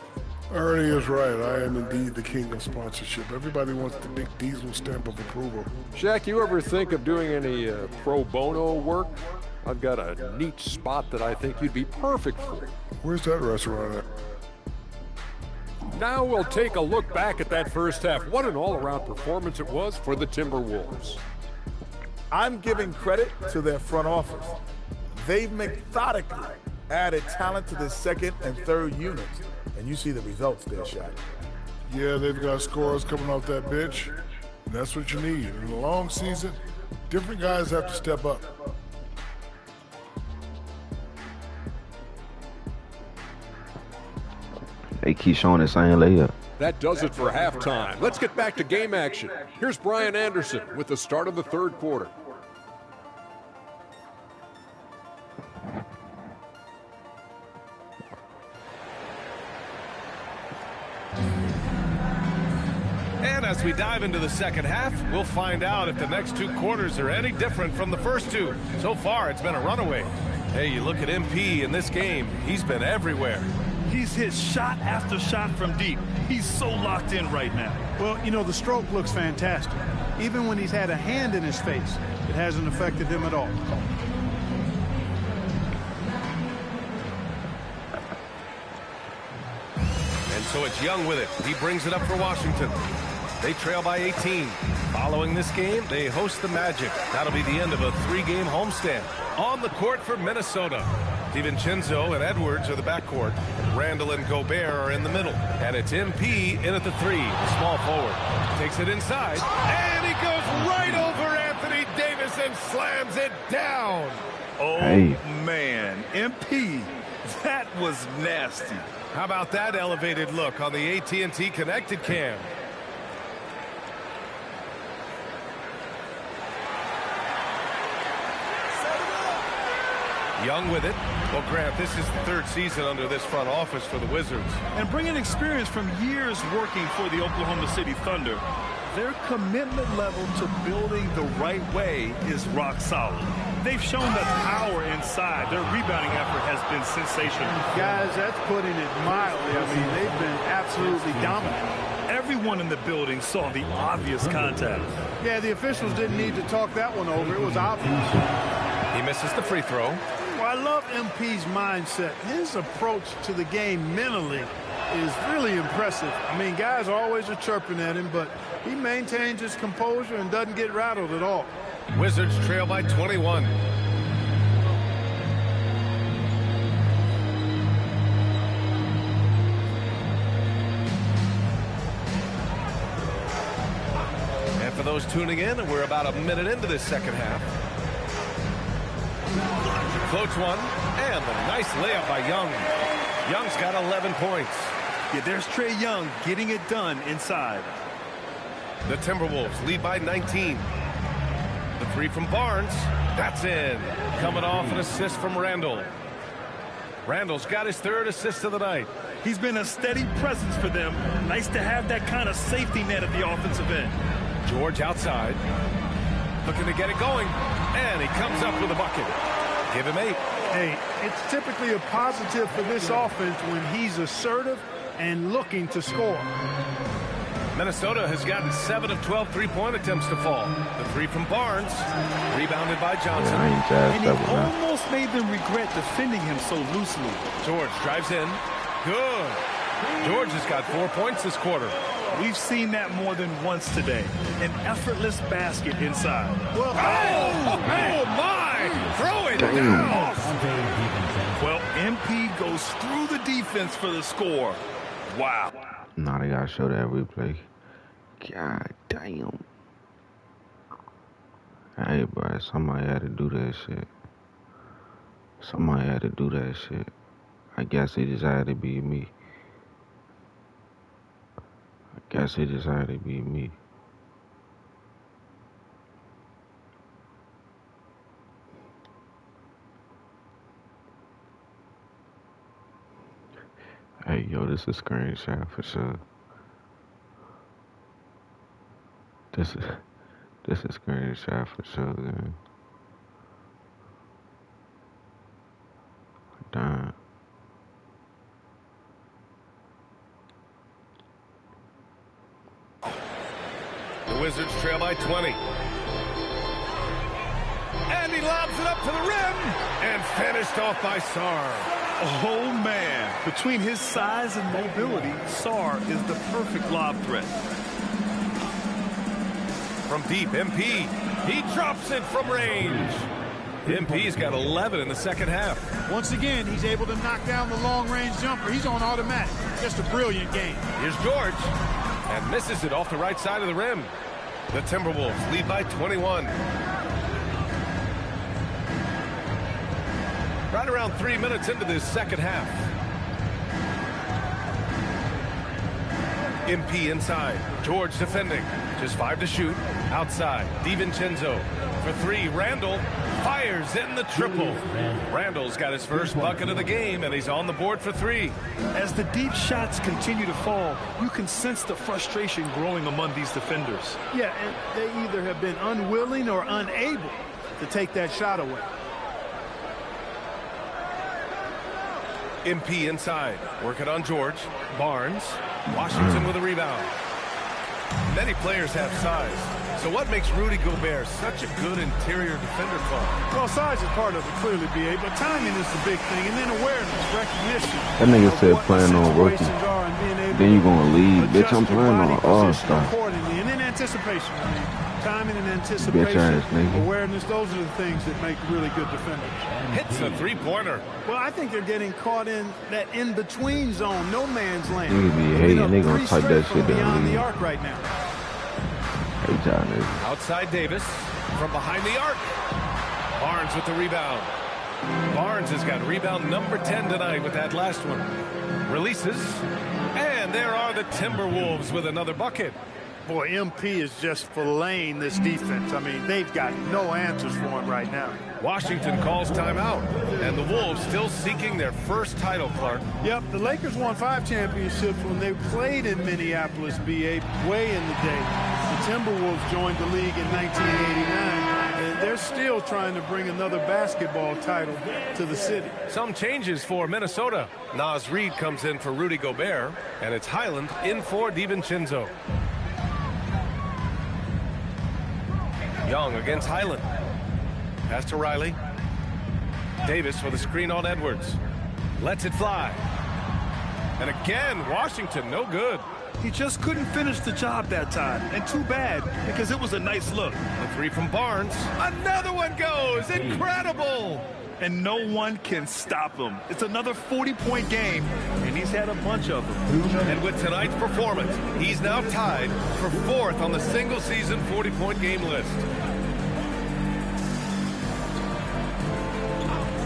I: Ernie is right. I am indeed the king of sponsorship. Everybody wants the big Diesel stamp of approval.
H: Shaq, you ever think of doing any pro bono work? I've got a neat spot that I think you'd be perfect for.
I: Where's that restaurant at?
H: Now we'll take a look back at that first half. What an all-around performance it was for the Timberwolves.
J: I'm giving credit to their front office. They've methodically added talent to the second and third units, and you see the results there, Shaq.
I: Yeah, they've got scorers coming off that bench, and that's what you need. In a long season, different guys have to step up.
A: They keep showing the same layup.
H: That does it for halftime. Let's get back to game action. Here's Brian Anderson with the start of the third quarter.
N: And as we dive into the second half, we'll find out if the next two quarters are any different from the first two. So far, it's been a runaway. Hey, you look at MP in this game, he's been everywhere.
O: He's hit shot after shot from deep. He's so locked in right now.
P: Well, you know, the stroke looks fantastic. Even when he's had a hand in his face, it hasn't affected him at all.
N: And so it's Young with it. He brings it up for Washington. They trail by 18. Following this game, they host the Magic. That'll be the end of a three-game homestand. On the court for Minnesota, DiVincenzo and Edwards are the backcourt. Randall and Gobert are in the middle. And it's MP in at the three, the small forward. Takes it inside, and he goes right over Anthony Davis and slams it down.
O: Oh, man. MP, that was nasty.
N: How about that elevated look on the AT&T connected cam? Young with it. Well, Grant, this is the third season under this front office for the Wizards.
O: And bringing experience from years working for the Oklahoma City Thunder, their commitment level to building the right way is rock solid. They've shown that power inside. Their rebounding effort has been sensational.
P: Guys, that's putting it mildly. I mean, they've been absolutely dominant.
O: Everyone in the building saw the obvious contact.
P: Yeah, the officials didn't need to talk that one over. It was obvious.
N: He misses the free throw.
P: Well, I love MP's mindset. His approach to the game mentally is really impressive. I mean, guys always are chirping at him, but he maintains his composure and doesn't get rattled at all.
N: Wizards trail by 21. And for those tuning in, we're about a minute into this second half. Floats one, and a nice layup by Young. Young's got 11 points.
O: Yeah, there's Trae Young getting it done inside.
N: The Timberwolves lead by 19. The three from Barnes. That's in. Coming off an assist from Randall. Randall's got his third assist of the night.
O: He's been a steady presence for them. Nice to have that kind of safety net at the offensive end.
N: George outside. Looking to get it going. And he comes up with a bucket. Give him 8.
P: Hey, it's typically a positive for this offense when he's assertive and looking to score.
N: Minnesota has gotten 7 of 12 three-point attempts to fall. The three from Barnes, rebounded by Johnson.
O: And he almost made them regret defending him so loosely.
N: George drives in. Good. George has got 4 points this quarter.
O: We've seen that more than once today. An effortless basket inside.
N: Well, oh my! Throw it down!
O: Well, MP goes through the defense for the score. Wow.
A: Nah, they gotta show that replay. God damn. Hey, bro, somebody had to do that shit. Somebody had to do that shit. I guess it just had to be me. I guess it just had to be me. Hey, yo, this is a screenshot for sure. This is a screenshot for sure, man. Damn.
N: The Wizards trail by 20. And he lobs it up to the rim. And finished off by Sarr.
O: Oh, man. Between his size and mobility, Sarr is the perfect lob threat.
N: From deep, MP. He drops it from range. MP's got 11 in the second half.
P: Once again, he's able to knock down the long-range jumper. He's on automatic. Just a brilliant game.
N: Here's George. And misses it off the right side of the rim. The Timberwolves lead by 21. Right around 3 minutes into this second half. MP inside. George defending. Just 5 to shoot. Outside. DiVincenzo. For 3. Randall fires in the triple. Randall's got his first bucket of the game, and he's on the board for 3.
O: As the deep shots continue to fall, you can sense the frustration growing among these defenders.
P: Yeah, and they either have been unwilling or unable to take that shot away.
N: MP inside. Working on George. Barnes. Washington with a rebound. Many players have size. So what makes Rudy Gobert such a good interior defender, Clark?
P: Well, size is part of it, clearly, B.A., but timing is the big thing, and then awareness, recognition.
A: That nigga said playing on rookie. Then you gonna leave. Bitch, I'm playing on all-star.
P: Accordingly, and then anticipation. I mean, timing and anticipation, awareness, those are the things that make really good defenders.
N: Hits a three-pointer.
P: Well, I think they're getting caught in that in-between zone, no man's land.
A: Niggas be hating. They gonna type that shit down.
P: Beyond the arc right now.
N: Outside Davis from behind the arc. Barnes with the rebound. Barnes has got rebound number 10 tonight with that last one. Releases. And there are the Timberwolves with another bucket.
P: Boy, MP is just filleting this defense. I mean, they've got no answers for him right now.
N: Washington calls timeout. And the Wolves still seeking their first title, Clark.
P: Yep, the Lakers won 5 championships when they played in Minneapolis, B.A., way in the day. The Timberwolves joined the league in 1989, and they're still trying to bring another basketball title to the city.
N: Some changes for Minnesota. Naz Reid comes in for Rudy Gobert, and it's Highland in for DiVincenzo. Young against Highland. Pass to Riley. Davis with a screen on Edwards. Lets it fly. And again, Washington, no good.
O: He just couldn't finish the job that time. And too bad, because it was a nice look.
N: The 3 from Barnes. Another one goes. Incredible.
O: And no one can stop him. It's another 40-point game, and he's had a bunch of them.
N: And with tonight's performance, he's now tied for 4th on the single-season 40-point game list.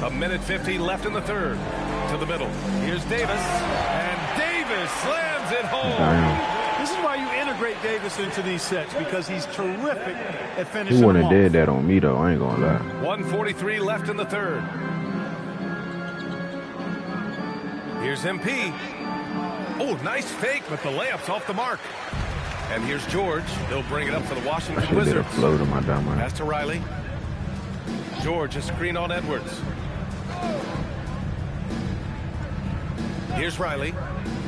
N: A minute 50 left in the third. To the middle. Here's Davis. And Davis slams it home.
P: This is why you integrate Davis into these sets, because he's terrific at finishing.
A: He wouldn't have did that on me, though. I ain't gonna lie.
N: 1:43 left in the third. Here's MP. Oh, nice fake, but the layup's off the mark. And here's George. He'll bring it up for the Washington Wizards.
A: Flow to my dumb
N: Pass to Riley. George, a screen on Edwards. Here's Riley.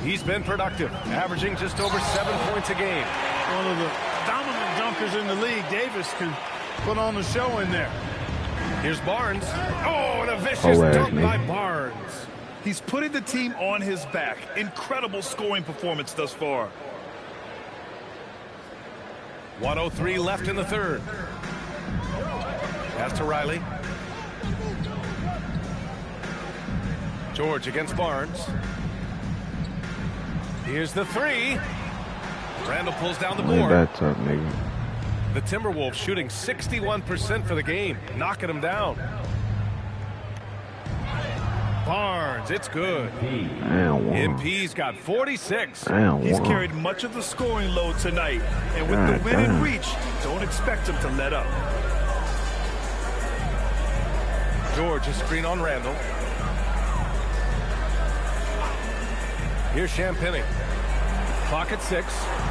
N: He's been productive, averaging just over 7 points a game.
P: One of the dominant dunkers in the league. Davis can put on the show in there.
N: Here's Barnes. Oh, and a vicious dunk by Barnes.
O: He's putting the team on his back. Incredible scoring performance thus far.
N: 1:03 left in the third. Pass to Riley. George against Barnes. Here's the 3. Randall pulls down the board.
A: That's up, nigga.
N: The Timberwolves shooting 61% for the game, knocking them down. Barnes, it's good. MP's got 46.
O: He's carried much of the scoring load tonight. And with the win in reach, don't expect him to let up.
N: George, a screen on Randall. Here's Champagny. Clock at 6.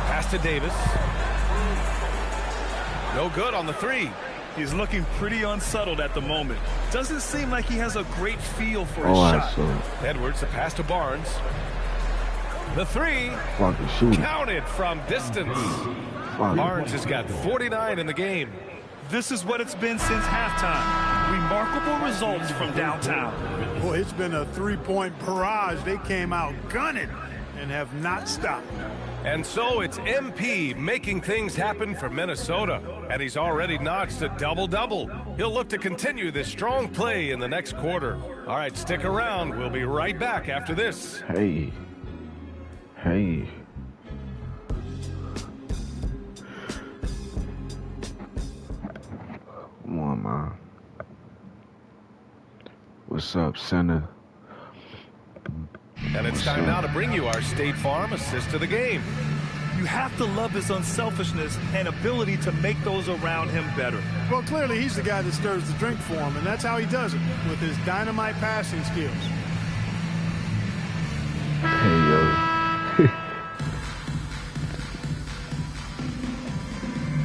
N: Pass to Davis. No good on the 3.
O: He's looking pretty unsettled at the moment. Doesn't seem like he has a great feel for his shot.
N: Edwards, the pass to Barnes. The 3. Counted from distance. Barnes has got 49 in the game.
O: This is what it's been since halftime. Remarkable results from downtown.
P: Boy, it's been a three-point barrage. They came out gunning and have not stopped.
N: And so it's MP making things happen for Minnesota. And he's already notched a double-double. He'll look to continue this strong play in the next quarter. All right, stick around. We'll be right back after this.
A: Hey. Come on, man. What's up, Center?
N: And it's time now to bring you our State Farm assist to the game.
O: You have to love his unselfishness and ability to make those around him better.
P: Well, clearly he's the guy that stirs the drink for him, and that's how he does it, with his dynamite passing skills.
A: Hey, yo.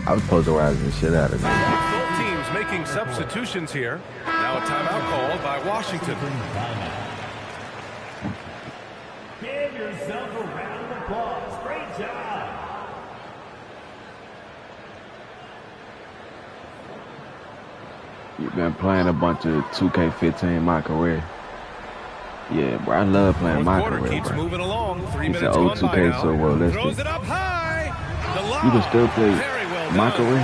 A: I was polarizing the shit out of me.
N: Both teams making substitutions here. Now a timeout called by Washington.
M: Give yourself a round of applause. Great job.
A: You've been playing a bunch of 2K15 in my career. Yeah, bro, I love playing my career,
N: keeps
A: bro.
N: moving along. 3
A: It's
N: minutes
A: an
N: gone
A: old
N: by
A: 2K,
N: now.
A: so well, let's
N: Throws
A: see.
N: it up high.
A: You can still play my career?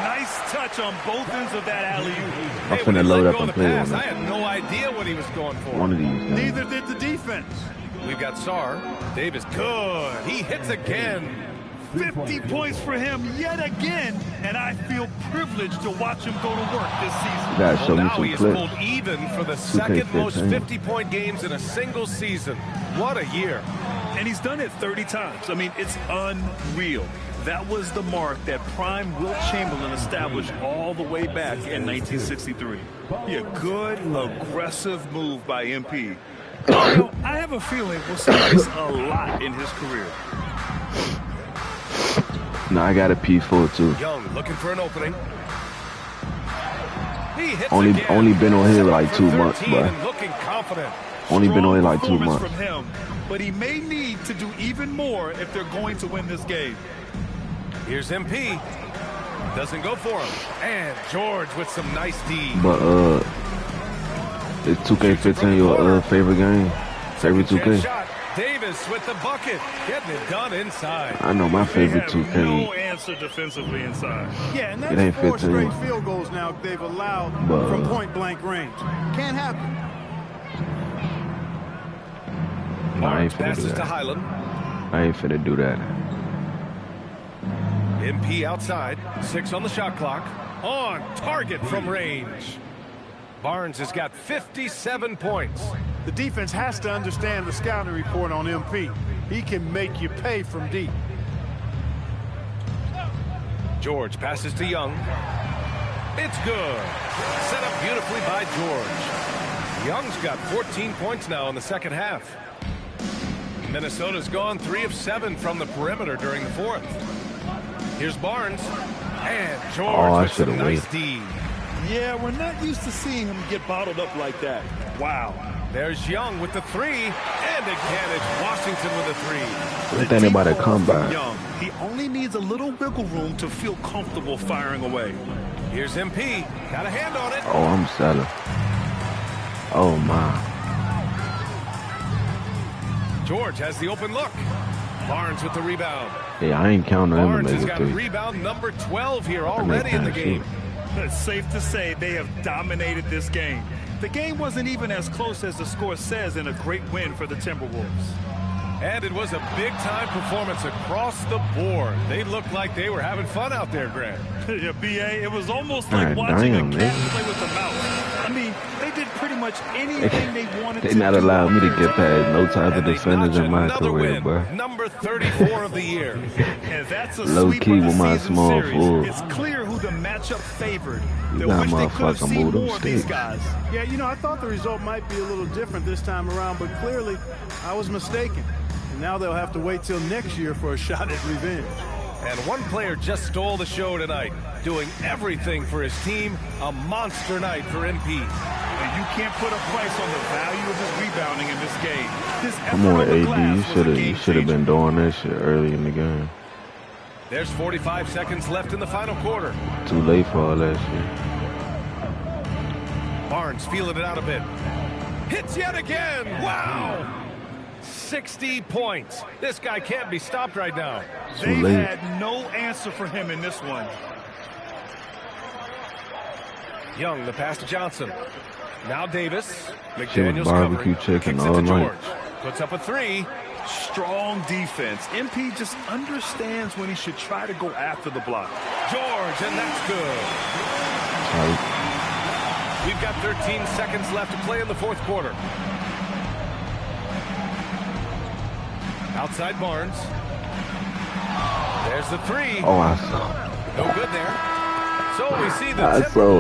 O: Nice touch on both ends of that alley-oop.
A: I'm finna load up and play on
N: I
A: it.
N: had no idea what he was going for.
A: One of these.
P: Neither did the defense.
N: We've got Sarr. Davis, good. He hits again.
O: 50 points for him yet again, and I feel privileged to watch him go to work this season.
A: You gotta show me
N: Now
A: some
N: he's
A: clips.
N: pulled even for the second most
A: 2K15.
N: 50-point games in a single season. What a year.
O: And he's done it 30 times. I mean, it's unreal. That was the mark that prime Wilt Chamberlain established all the way back in 1963. Yeah, good, aggressive move by MP. You know, I have a feeling we'll see this a lot in his career.
A: No, I got a P4 too.
N: Young looking for an opening. He hits
A: Only been on here like 2 months, bro.
N: Looking confident.
A: Only been on here like 2 months.
O: From him, but he may need to do even more if they're going to win this game.
N: Here's MP. Doesn't go for him. And George with some nice D.
A: But is 2K15 your favorite game? Favorite 2K?
N: Shot. Davis with the bucket. Getting it done inside.
A: I know my favorite
O: They have
A: 2K.
O: no answer defensively inside.
P: Yeah, and
A: It ain't
P: that's 4
A: 15.
P: straight field goals now they've allowed
A: But,
P: from point-blank range. Can't happen.
A: No, I ain't finna do
N: Passes to
A: that.
N: Highland.
A: I ain't finna do that.
N: MP outside. 6 on the shot clock. On target from range. Barnes has got 57 points.
P: The defense has to understand the scouting report on MP. He can make you pay from deep.
N: George passes to Young. It's good. Set up beautifully by George. Young's got 14 points now in the second half. Minnesota's gone 3 of 7 from the perimeter during the fourth. Here's Barnes. And George with some nice D.
O: Yeah, we're not used to seeing him get bottled up like that. Wow.
N: There's Young with the 3. And again, it's Washington with a 3.
A: What think about a comeback?
O: Young, he only needs a little wiggle room to feel comfortable firing away.
N: Here's MP. Got a hand on it.
A: Oh, I'm selling. Oh, my.
N: George has the open look. Barnes with the rebound.
A: Yeah, I ain't counting him to
N: Barnes
A: make
N: has
A: it
N: got
A: 3.
N: rebound number 12 here already in the game.
O: It's safe to say they have dominated this game. The game wasn't even as close as the score says in a great win for the Timberwolves.
N: And it was a big-time performance across the board. They looked like they were having fun out there, Grant.
O: Yeah, B.A., it was almost like
A: God
O: watching
A: damn,
O: a cat
A: man.
O: play with a mouse. I mean, they did pretty much anything they wanted
A: They
O: to
A: not
O: do.
A: allowed me to get past no type of
N: And they
A: defenders
N: notch
A: in my
N: another
A: career,
N: win,
A: bro.
N: number 34 of the year.
O: And that's a
A: Low
O: sweep
A: key
O: of the
A: with my
O: season
A: small
O: series.
A: fool.
O: It's clear who the matchup favored.
A: You
O: They
A: got
O: wish they could have
A: motherfucking
O: seen
A: move them
O: more of these
A: sticks.
O: guys.
P: Yeah, you know, I thought the result might be a little different this time around, but clearly I was mistaken. And now they'll have to wait till next year for a shot at revenge.
N: And one player just stole the show tonight, doing everything for his team. A monster night for MP.
O: And you can't put a price on the value of his rebounding in this game. His
A: Come on, AD. You should have been doing that shit early in the game.
N: There's 45 seconds left in the final quarter.
A: Too late for all that shit.
N: Barnes feeling it out a bit. Hits yet again. Wow. 60 points. This guy can't be stopped right now.
O: They had no answer for him in this one.
N: Young, the pass to Johnson. Now Davis.
A: McDaniels barbecue chicken all night.
N: Puts up a three.
O: Strong defense. MP just understands when he should try to go after the block.
N: George, and that's good. We've got 13 seconds left to play in the fourth quarter. Outside Barnes. There's the three.
A: Oh, I saw.
N: No good there. So we see the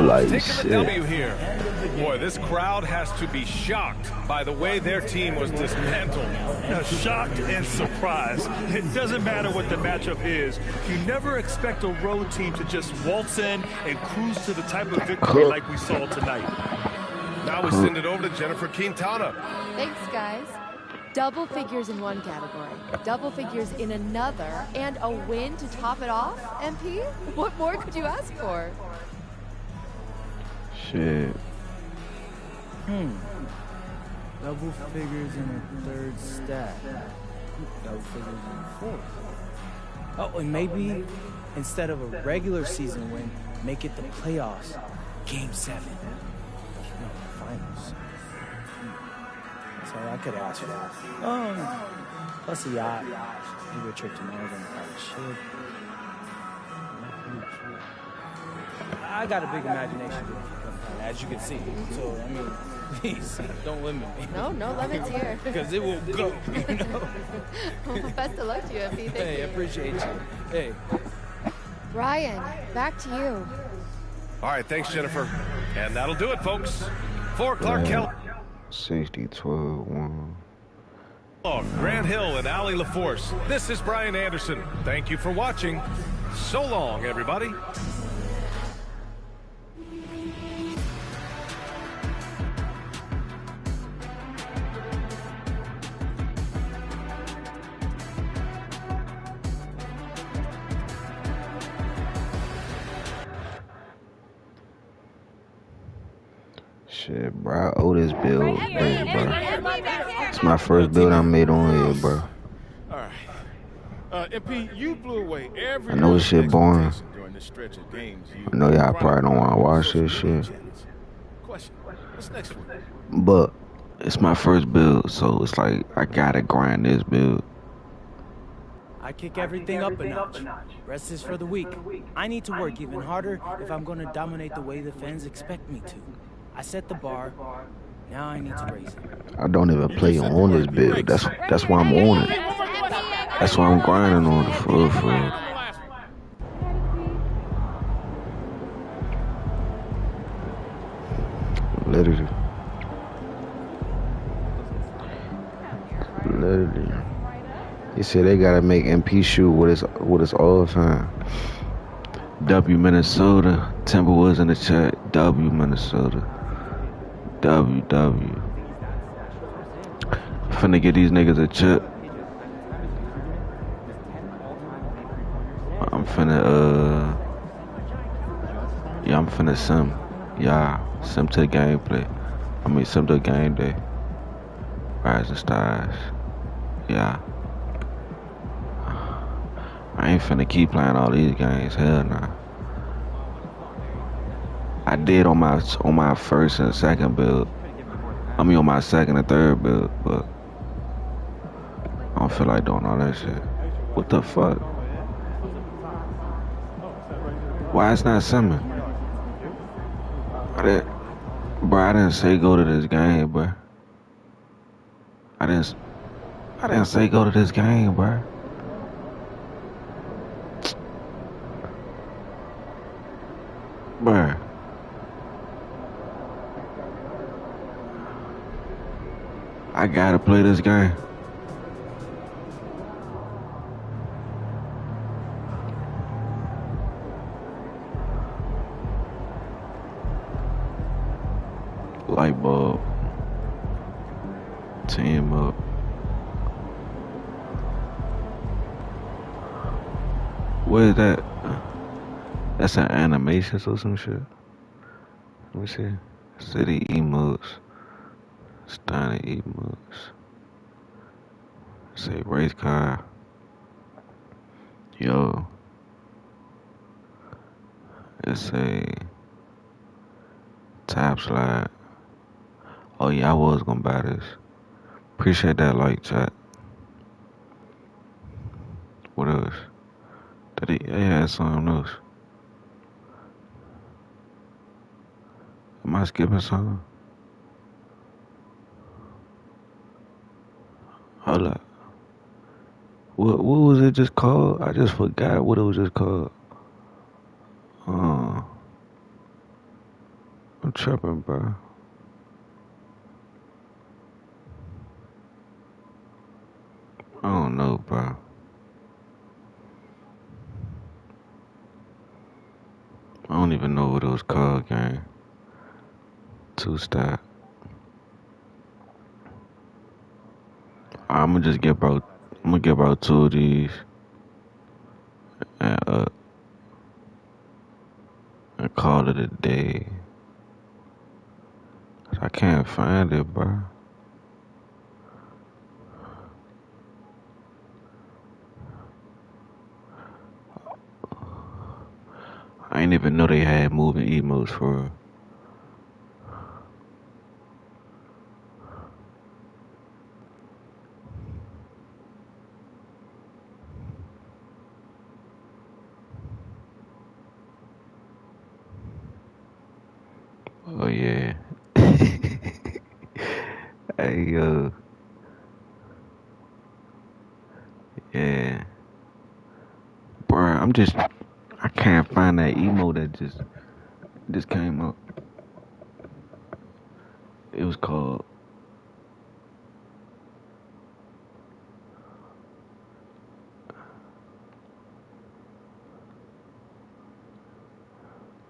A: like
N: taking
A: shit.
N: the W here. Boy, this crowd has to be shocked by the way their team was dismantled.
O: Now, shocked and surprised. It doesn't matter what the matchup is. You never expect a road team to just waltz in and cruise to the type of victory like we saw tonight.
N: Now we send it over to Jennifer Quintana.
L: Thanks, guys. Double figures in one category, double figures in another, and a win to top it off, MP? What more could you ask for?
A: Shit.
S: Double figures in a third stat. Double figures in a fourth. Oh, and maybe instead of a regular season win, make it the playoffs. Game 7. No, finals. So I could ask for that. Plus a yacht. Maybe a trip to Northern. Probably should. I got a big imagination, as you can see. So, I mean, please, don't limit me.
L: No limits here.
S: Because it will go, you know?
L: Well, best of luck to you, MP. Thank you.
S: Hey, I appreciate you. Hey.
L: Ryan, back to you.
N: All right, thanks, Jennifer. And that'll do it, folks. For Clark Kelly.
A: 60-12-1.
N: Grant Hill and Allie LaForce. This is Brian Anderson. Thank you for watching. So long, everybody.
A: Shit, bro, I owe this build, bro. It's my first build I made on here, bro.
Q: Alright. MP, you blew away every
A: I know this shit boring.
Q: during this stretch of games.
A: I know y'all probably don't want to watch this shit.
Q: Question. What's next one?
A: But it's my first build, so it's like I gotta grind this build.
S: I kick everything up a notch. Rest is for the weak. I need to work even harder if I'm going to dominate the way the fans expect me to. I set the bar. Now I need to raise it.
A: I don't even play on this build. That's why I'm on it. That's why I'm grinding on it for real. Literally. He said they gotta make MP shoot with his all time. W Minnesota. Timberwolves in the chat. W Minnesota. W. Finna get these niggas a chip. I'm finna sim. Yeah, sim to the gameplay. Sim to the game day. Rising Stars. Yeah. I ain't finna keep playing all these games. Hell nah. I did on my first and second build. On my second and third build, but I don't feel like doing all that shit. What the fuck? Why it's not simming? I didn't say go to this game, bro. I didn't say go to this game, bro. Bruh. I gotta play this game. light bulb. Team up. What is that? That's an animation or some shit. Let me see. City emotes. Steiner emotes. Say race car. Yo. It's a tap slide. Oh yeah, I was gonna buy this. Appreciate that like chat. What else? They had something else. Am I skipping something? Hold up. What was it just called? I just forgot what it was just called. I'm tripping, bro. I don't know, bro. I don't even know what it was called, gang. Two-step. I'm gonna get bro 2 of these and call it a day. I can't find it, bro. I ain't even know they had moving emotes for real. Oh yeah. Hey yo. Yeah. Bruh, I can't find that emo that just came up. It was called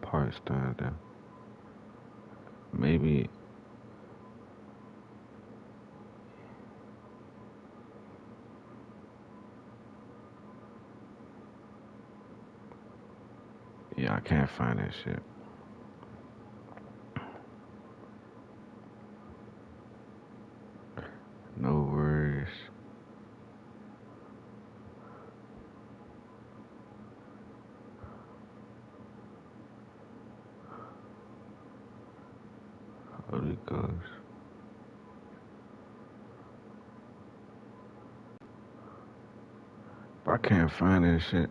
A: Parts Thunder. Maybe yeah, I can't find that shit. No worries. Holy Ghost. I can't find that shit.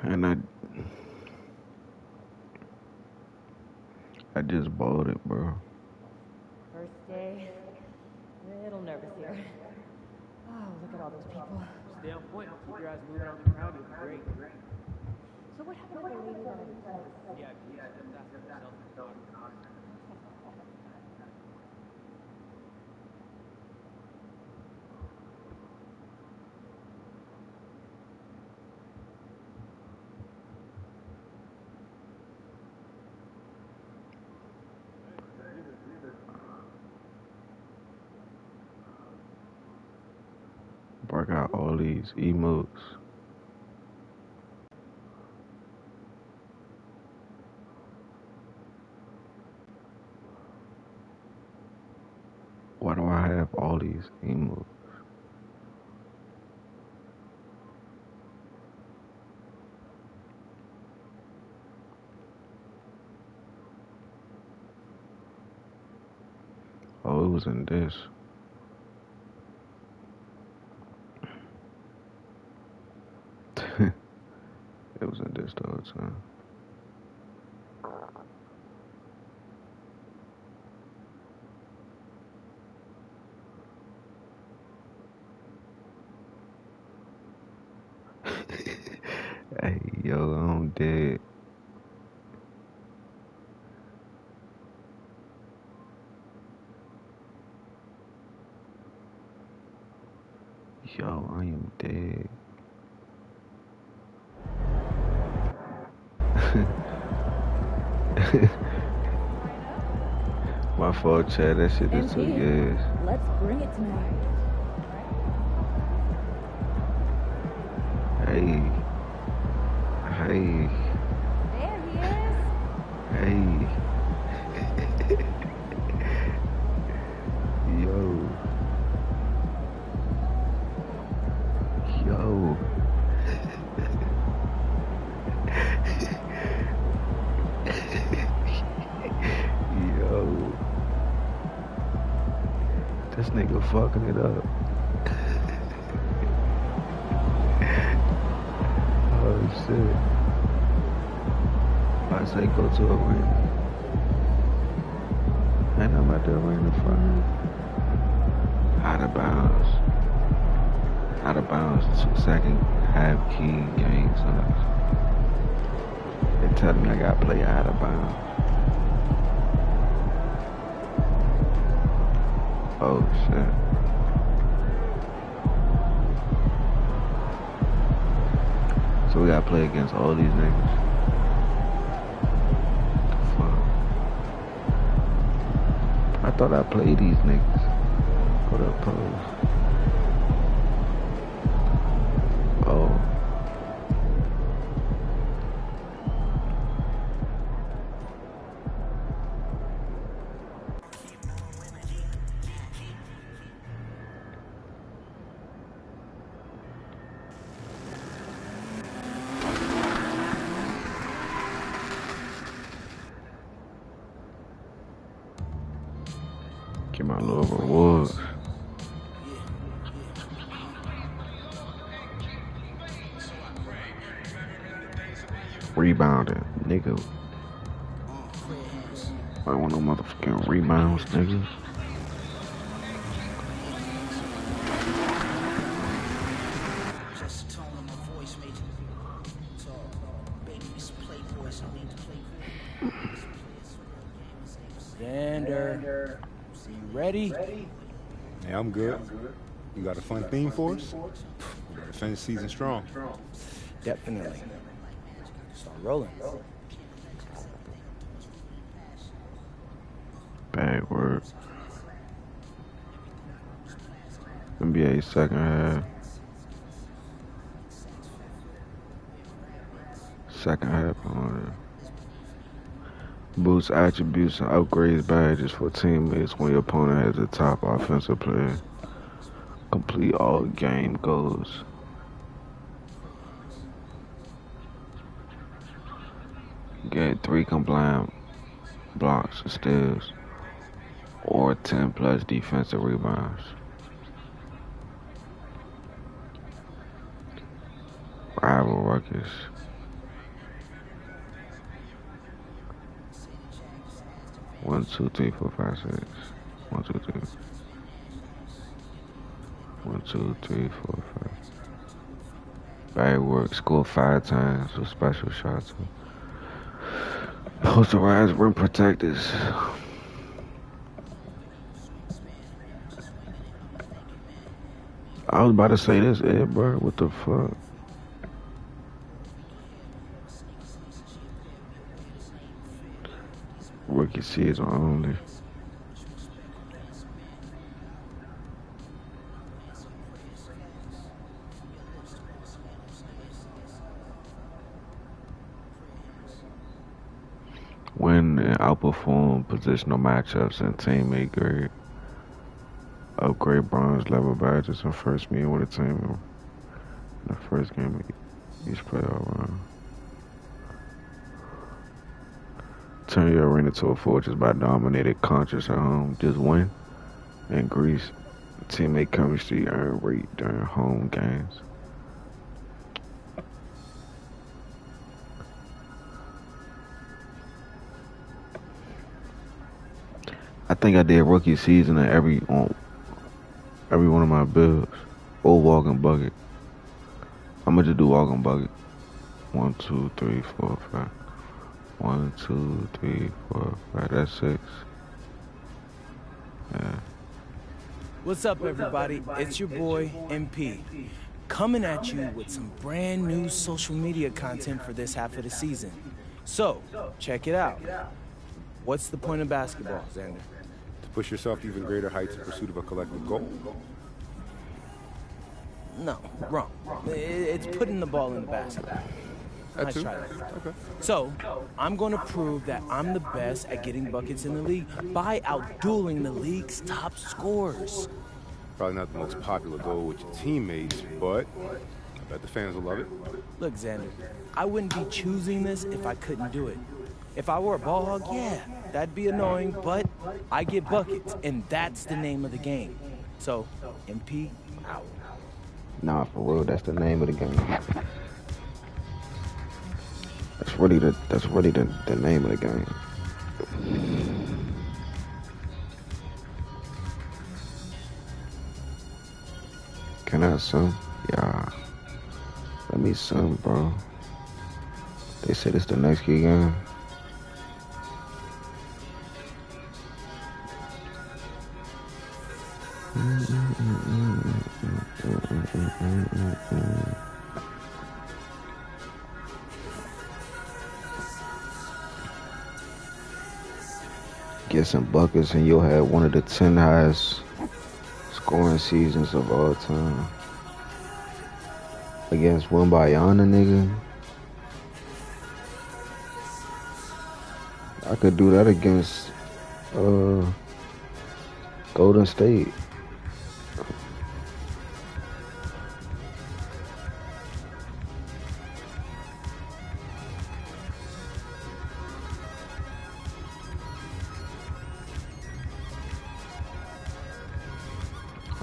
A: And I just bought it, bro.
D: First day, little nervous here. Oh, look at all those people.
T: Stay on point. Keep your eyes moving on the crowd. You'll be great.
D: So what happened to the lady that I replaced?
T: Yeah, she stepped after herself in the bottom.
A: Bro, I got all these emotes. Why do I have all these emotes? Oh, it was in this. It was in this the whole time. Hey, yo, I'm dead. Yo, I am dead. My fault, Chad. That shit just took years.
D: Let's bring it tonight.
A: Hey. Hey.
D: There he is.
A: Hey. Yo. Yo. Yo. This nigga fucking it up. Oh shit. I say go to a arena. And I'm at the arena front. Out of bounds. Out of bounds. 2 second half key game sucks. They tell me I gotta play out of bounds. Oh shit. So we gotta play against all these niggas. The fuck? I thought I played these niggas. Go to pose. Oh. Get my little reward. Rebounding, nigga. I want no motherfucking rebounds, nigga.
S: Xander, you ready?
F: Yeah, I'm good. You got a fun theme for us? We gotta finish the season strong.
S: Definitely. Start rolling.
A: Bad word. NBA second half. Second half on boosts attributes and upgrades badges for teammates when your opponent has a top offensive player. Complete all game goals. Get 3 compliant blocks or steals, or 10 plus defensive rebounds. Rival ruckus. One, 2, 3, 4, 5, 6. 1, 2, 3. 1, 2, 3, 4, 5. Bad work. Score 5 times with special shots. Posterized rim protectors. I was about to say this, Ed, bro. What the fuck? Rookie season only. Win and outperform positional matchups and teammate grade. Upgrade bronze level badges and first meeting with a team in the first game of each playoff round. Turn your arena to a fortress by dominating conscious at home. Just win and increase teammate chemistry and rate during home games. I think I did rookie season in every one of my builds. Or walking bucket. I'm gonna just do walking bucket. 1, 2, 3, 4, 5. 1, 2, 3, 4, 5. That's 6. Yeah.
S: What's up, everybody? It's your boy, MP. Coming at you with some brand new social media content for this half of the season. So, check it out. What's the point of basketball, Xander?
F: Push yourself to even greater heights in pursuit of a collective goal?
S: No, wrong. It's putting the ball in the basket. Nice try. Okay. So, I'm going to prove that I'm the best at getting buckets in the league by outdueling the league's top scorers.
F: Probably not the most popular goal with your teammates, but I bet the fans will love it.
S: Look, Xander, I wouldn't be choosing this if I couldn't do it. If I were a ball hog, yeah, that'd be annoying, but I get buckets, and that's the name of the game. So, MP, out.
A: Nah, for real, that's the name of the game. That's really the name of the game. Can I have some? Yeah. Let me some, bro. They said it's the next key game. Get some buckets and you'll have one of the 10 highest scoring seasons of all time. Against Wimbayana, nigga. I could do that against Golden State.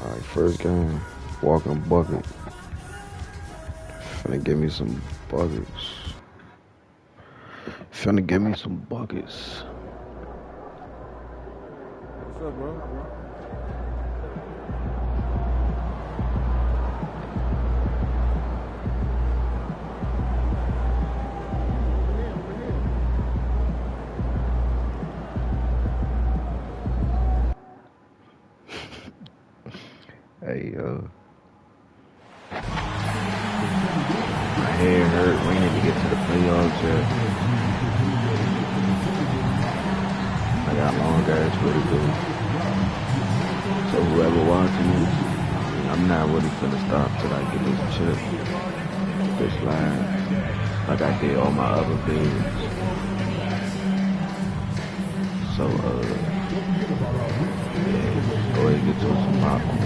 A: Alright, first game, walking bucket. Finna give me some buckets. Finna give me some buckets.
Q: What's up, bro?
A: Hey, my head hurt. We need to get to the playoffs yet. I got long ass way to go. So whoever watching this, I'm not really finna stop till I get this chip, this line, like I did all my other videos. So, yeah, go ahead and get to some popcorn.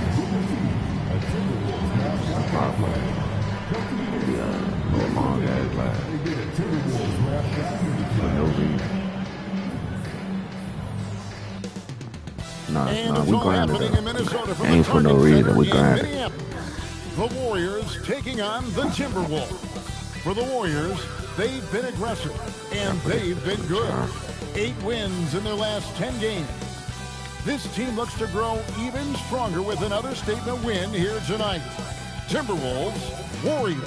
A: Some popcorn. Yeah, no long ass line. For no reason. Nah, we grinded up. Ain't for no reason, we grinded.
B: The Warriors taking on the Timberwolves. For the Warriors, they've been aggressive, and they've been good. 8 wins in their last 10 games. This team looks to grow even stronger with another statement win here tonight. Timberwolves, Warriors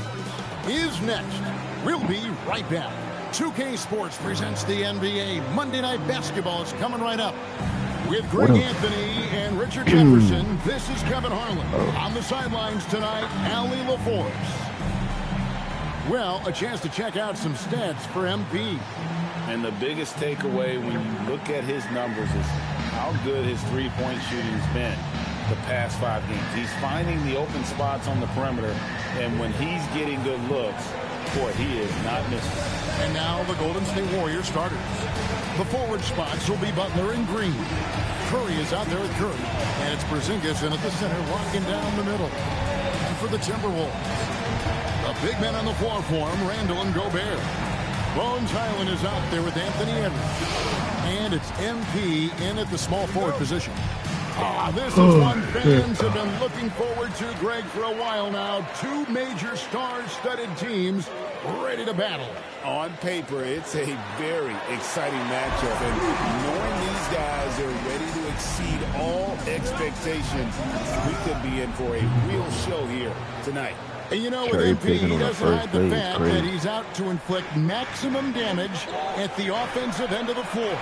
B: is next. We'll be right back. 2K Sports presents the NBA. Monday Night Basketball is coming right up. With Greg Anthony and Richard Jefferson, this is Kevin Harlan. On the sidelines tonight, Allie LaForce. Well, a chance to check out some stats for MP.
C: And the biggest takeaway when you look at his numbers is how good his three-point shooting's been the past 5 games. He's finding the open spots on the perimeter, and when he's getting good looks, boy, he is not missing.
B: And now the Golden State Warriors starters. The forward spots will be Butler and Green. Curry is out there at Curry, and it's Porzingis in at the center, locking down the middle. And for the Timberwolves, the big men on the floor for him, Randall and Gobert. Bones Highland is out there with Anthony Edwards. And it's MP in at the small forward position. This is one fans have been looking forward to, Greg, for a while now. 2 major star-studded teams ready to battle.
C: On paper, it's a very exciting matchup, and knowing these guys are ready to exceed all expectations, we could be in for a real show here tonight.
B: And you know, with MP, he doesn't hide the fact that he's out to inflict maximum damage at the offensive end of the floor.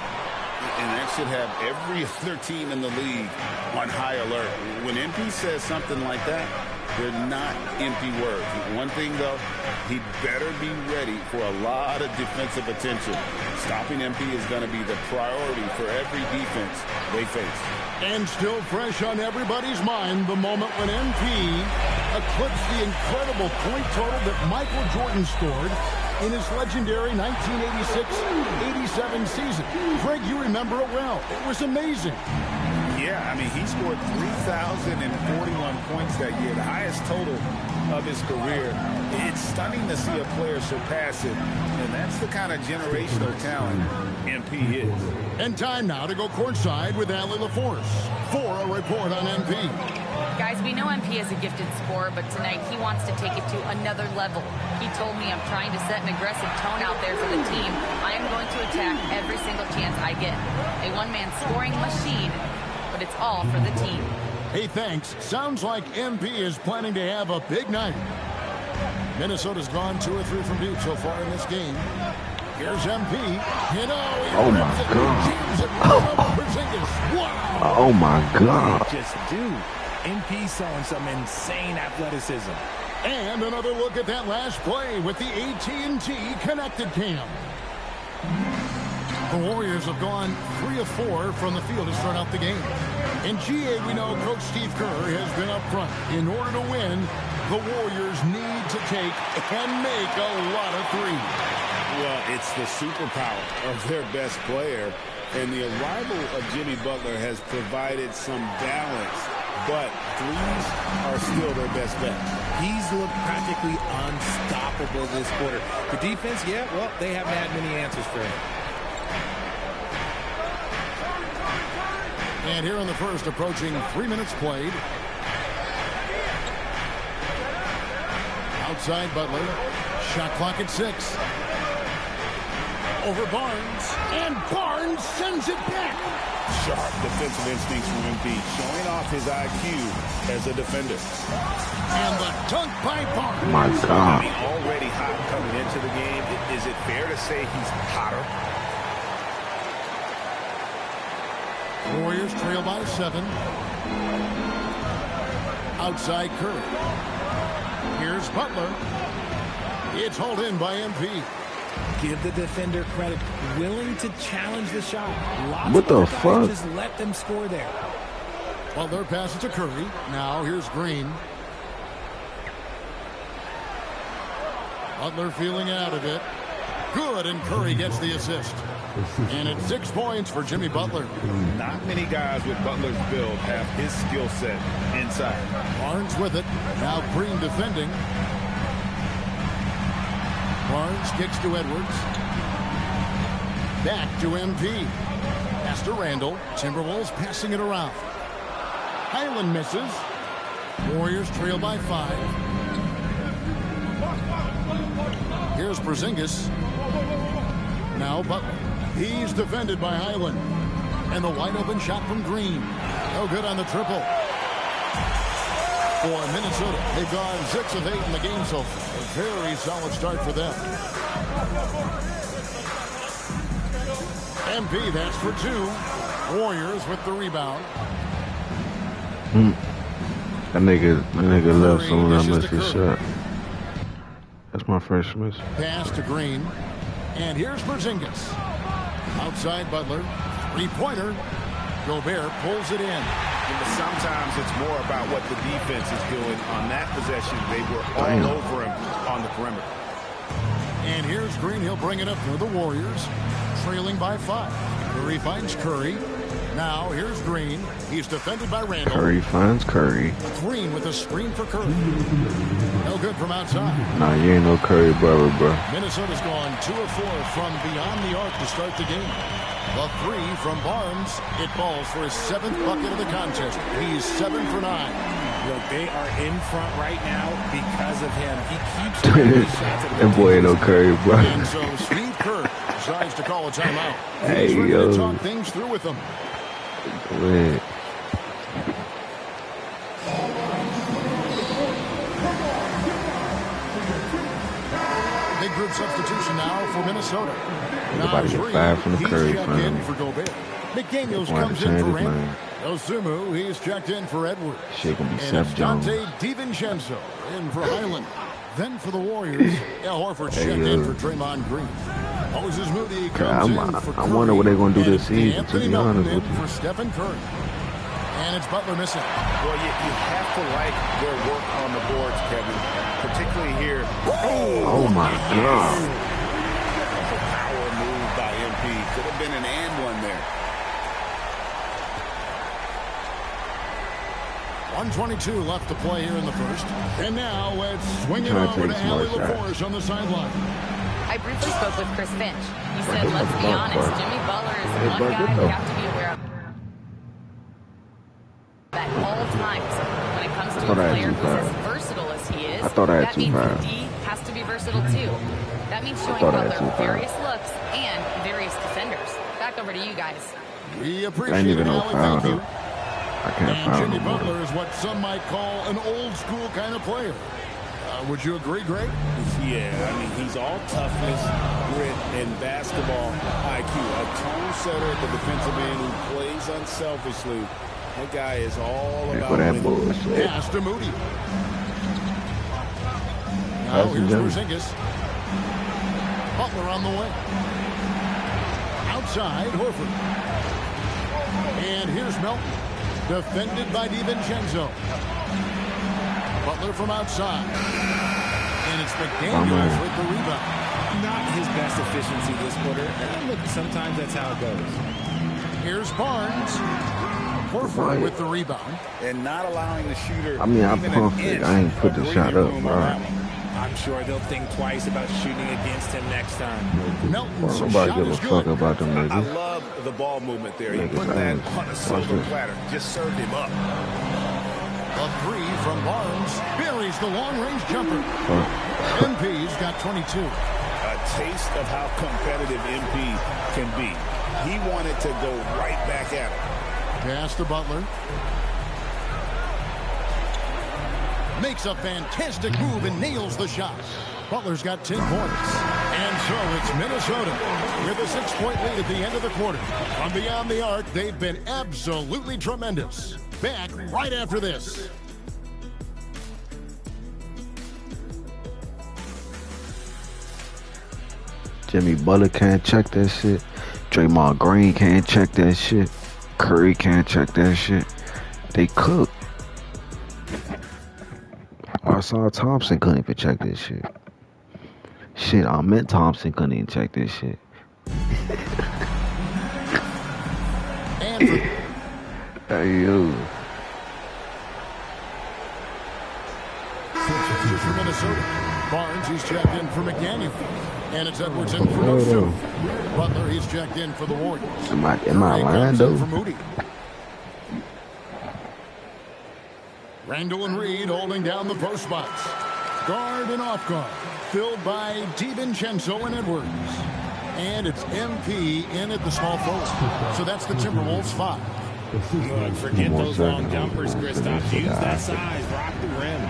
C: And that should have every other team in the league on high alert. When MP says something like that, They're not empty words. One thing, though, he better be ready for a lot of defensive attention. Stopping MP is going to be the priority for every defense they face.
B: And still fresh on everybody's mind, the moment when MP eclipsed the incredible point total that Michael Jordan scored in his legendary 1986-87 season. Greg, you remember it well. It was amazing.
C: Yeah, I mean, he scored 3,041 points that year, the highest total of his career. It's stunning to see a player surpass it, and that's the kind of generational talent MP is.
B: And time now to go courtside with Allie LaForce for a report on MP.
E: Guys, we know MP is a gifted scorer, but tonight he wants to take it to another level. He told me, I'm trying to set an aggressive tone out there for the team. I am going to attack every single chance I get. A one-man scoring machine, but it's all for the team.
B: Hey, thanks. Sounds like MP is planning to have a big night. Minnesota's gone 2 or 3 from deep so far in this game. Here's MP.
A: Oh my God.
B: Wow.
A: Oh my God.
R: Just do. MP showing some insane athleticism.
B: And another look at that last play with the AT&T connected cam. The Warriors have gone 3 of 4 from the field to start out the game. In GA, we know Coach Steve Kerr has been up front. In order to win, the Warriors need to take and make a lot of threes.
C: Well, it's the superpower of their best player, and the arrival of Jimmy Butler has provided some balance, but threes are still their best bet.
R: He's looked practically unstoppable this quarter. The defense, yeah, well, they haven't had many answers for him.
B: And here in the first, approaching 3 minutes played. Outside Butler. Shot clock at 6. Over Barnes. And Barnes sends it back.
C: Sharp defensive instincts from MP, showing off his IQ as a defender.
B: And the dunk by Barnes.
A: My God.
C: I mean, already hot coming into the game. Is it fair to say he's hotter?
B: Warriors trail by 7. Outside Curry. Here's Butler. It's hauled in by MP.
R: Give the defender credit. Willing to challenge the shot. Lots
A: what the
R: of
A: fuck?
R: Just let them score there.
B: Butler passes to Curry. Now here's Green. Butler feeling out of it. Good, and Curry gets the assist. And it's 6 points for Jimmy Butler.
C: Not many guys with Butler's build have his skill set inside.
B: Barnes with it. Now Green defending. Barnes kicks to Edwards. Back to MP. Pass to Randall. Timberwolves passing it around. Highland misses. Warriors trail by 5. Here's Porzingis. Now Butler. He's defended by Highland. And the wide open shot from Green. No good on the triple. For Minnesota, they've gone 6 of 8 in the game so far. A very solid start for them. MP, that's for 2. Warriors with the rebound.
A: That nigga left someone that missed his shot. That's my first miss.
B: Pass to Green. And here's Porzingis. Outside Butler. 3-pointer. Gobert pulls it in.
C: But sometimes it's more about what the defense is doing on that possession. They were all over him on the perimeter.
B: And here's Green. He'll bring it up for the Warriors. Trailing by 5. Curry finds Curry. Now here's Green. He's defended by Randall.
A: Curry finds Curry.
B: Green with a screen for Curry. No good from outside.
A: Nah, you ain't no Curry brother, bro.
B: Minnesota's gone 2 of 4 from beyond the arc to start the game. The 3 from Barnes. It falls for his 7th bucket of the contest. He's 7 for 9.
R: Look, they are in front right now because of him. He keeps taking these shots.
A: That boy ain't no Curry, bro.
B: And so Steve Kerr decides to call a timeout.
A: Hey,
B: He's ready
A: yo.
B: to talk things through with them.
A: Go ahead.
B: Big group substitution now for Minnesota.
A: Nobody get 5 from the Curry
B: He's checked in
A: plan.
B: for Gobert. McDaniels
A: Why
B: comes
A: to
B: in
A: change
B: for
A: his
B: Randall.
A: mind?
B: Osumu, he's checked in for Edwards.
A: Shit gonna be
B: And
A: Seth
B: it's
A: Jones.
B: Dante DiVincenzo in for Highland. Then for the Warriors, Al Horford's checked in for Draymond Green. Moses Moody comes in for
A: I wonder what they're gonna do
B: and
A: this season, to
B: Anthony
A: be honest
B: Melton
A: with
B: in
A: you.
B: for Stephen Curry. And it's Butler missing.
C: Well, you have to like their work on the boards, Kevin, particularly here.
A: Oh my God.
C: That's a power move by MP. Could have been an and one there.
B: 1:22 left to play here in the first. And now let's swing it
A: Trying to
B: over
A: take
B: to
A: some
B: Allie
A: more shots.
B: LaForge on the sideline.
E: I briefly spoke with Chris Finch. He said,
A: Right,
E: let's be
A: that's
E: honest,
A: about
E: Jimmy Butler is
A: Hey,
E: one
A: Bud,
E: guy
A: get
E: you
A: the-
E: have to be aware of at all times. When it comes
A: I
E: to
A: thought
E: a
A: I had
E: player
A: too
E: who's as
A: fast.
E: versatile as he is,
A: I thought I had
E: that
A: too
E: means
A: fast.
E: D has to be versatile too. That means showing
A: thought I had
E: Butler
A: too fast.
E: various looks and various defenders. Back over to you guys.
B: We
A: I
B: appreciate
A: ain't even
B: it,
A: no
B: Allie.
A: foul
B: Thank you.
A: though. I can't
B: And
A: foul
B: Jimmy
A: no more.
B: Butler is what some might call an old school kind of player. Would you agree, Greg?
C: Yeah, I mean, he's all toughness, grit, and basketball IQ. A tone setter at the defensive end who plays unselfishly. That guy is all
A: Hey,
C: about
A: for that
C: winning.
A: bullshit.
B: Pass to Moody. Now
A: Pass to
B: here's
A: Jimmy.
B: Porzingis. Butler on the way. Outside, Horford. And here's Melton. Defended by DiVincenzo. Butler from outside. And it's McDaniels with the rebound.
R: Not his best efficiency this quarter. Look, sometimes that's how it goes.
B: Here's Barnes. Horford with the rebound.
C: And not allowing the shooter.
A: I mean, I
C: even
A: pumped
C: an
A: it.
C: inch
A: I ain't put
C: of
A: the shot
C: breathing
A: up,
C: room
A: bro.
C: around him.
R: I'm sure they'll think twice about shooting against him next time.
B: Melton's
A: Nobody
B: shot
A: give a
B: is
A: fuck
B: good.
A: about them
C: I
A: niggas.
C: love the ball movement there. He
A: Niggas
C: put that
A: ass.
C: on a
A: Watch
C: silver
A: this.
C: platter. Just served him up.
B: A three from Barnes. Buries the long-range jumper. MP's got 22.
C: A taste of how competitive MP can be. He wanted to go right back at him.
B: Pass to Butler. Makes a fantastic move and nails the shot. Butler's got 10 points. And so it's Minnesota with a 6-point lead at the end of the quarter. From beyond the arc, they've been absolutely tremendous. Back right after this.
A: Jimmy Butler can't check that shit. Draymond Green can't check that shit. Curry can't check that shit. They cook. Arsaw Thompson couldn't even check this shit. Shit, Ahmed Thompson couldn't even check this shit. Hey, yo.
B: Switches for Minnesota. Barnes, he's checked in for McDaniel. And it's Edwards in for Osu. Butler, he's checked in for the Warriors.
A: Am I
B: Curry
A: lying
B: comes in
A: though?
B: for Moody. Randall and Reed holding down the post spots. Guard and off guard. Filled by DiVincenzo and Edwards. And it's MP in at the small forward. So that's the Timberwolves 5.
R: Look, forget those long jumpers, Kristaps. Use that size. Rock the rim.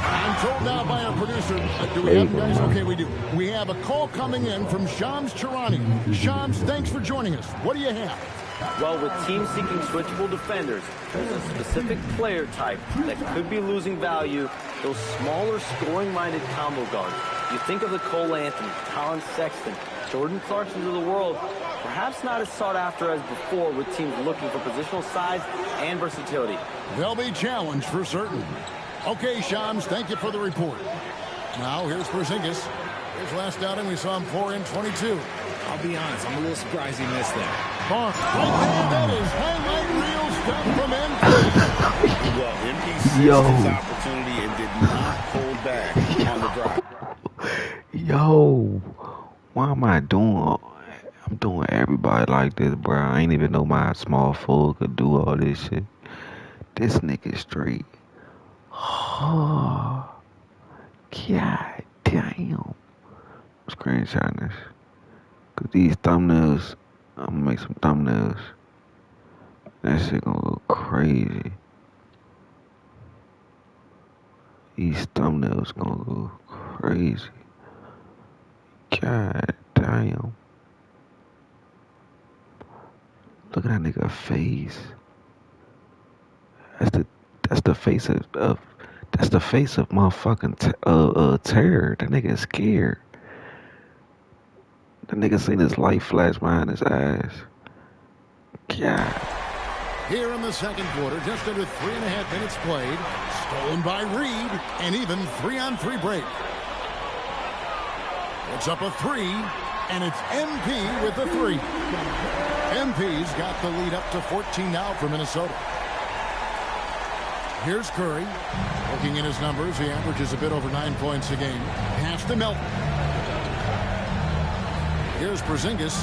B: I'm told now by our producer, do we have guys? Okay, we do. We have a call coming in from Shams Charani. Shams, thanks for joining us. What do you have?
G: Well, with teams seeking switchable defenders, there's a specific player type that could be losing value, those smaller scoring-minded combo guards. You think of the Cole Anthony, Colin Sexton, Jordan Clarksons of the world, perhaps not as sought after as before with teams looking for positional size and versatility.
B: They'll be challenged for certain. Okay, Shams, thank you for the report. Now, here's Porzingis. His last outing, we saw him 4 in 22.
R: I'll be honest, I'm a little surprised he missed that.
B: Barnes, right there, that is highlight reel stuff from MP.
C: Well, MP seized his opportunity and did not hold back on the drive.
A: Yo, why am I doing? I'm doing everybody like this, bro. I ain't even know my small forward could do all this shit. This nigga straight. Oh, God damn. I'm screenshotting this. Cause these thumbnails, I'm gonna make some thumbnails. That shit gonna go crazy. These thumbnails gonna go crazy. God damn. Look at that nigga face. That's the face of that's the face of motherfucking terror. That nigga is scared. That nigga seen his light flash behind his eyes. God.
B: Here in the second quarter, just under 3.5 minutes played. Stolen by Reed, and even 3-on-3 break. It's up a 3, and it's MP with the 3. MP's got the lead up to 14 now for Minnesota. Here's Curry. Looking at his numbers, he averages a bit over 9 points a game. Pass to Melton. Here's Porzingis.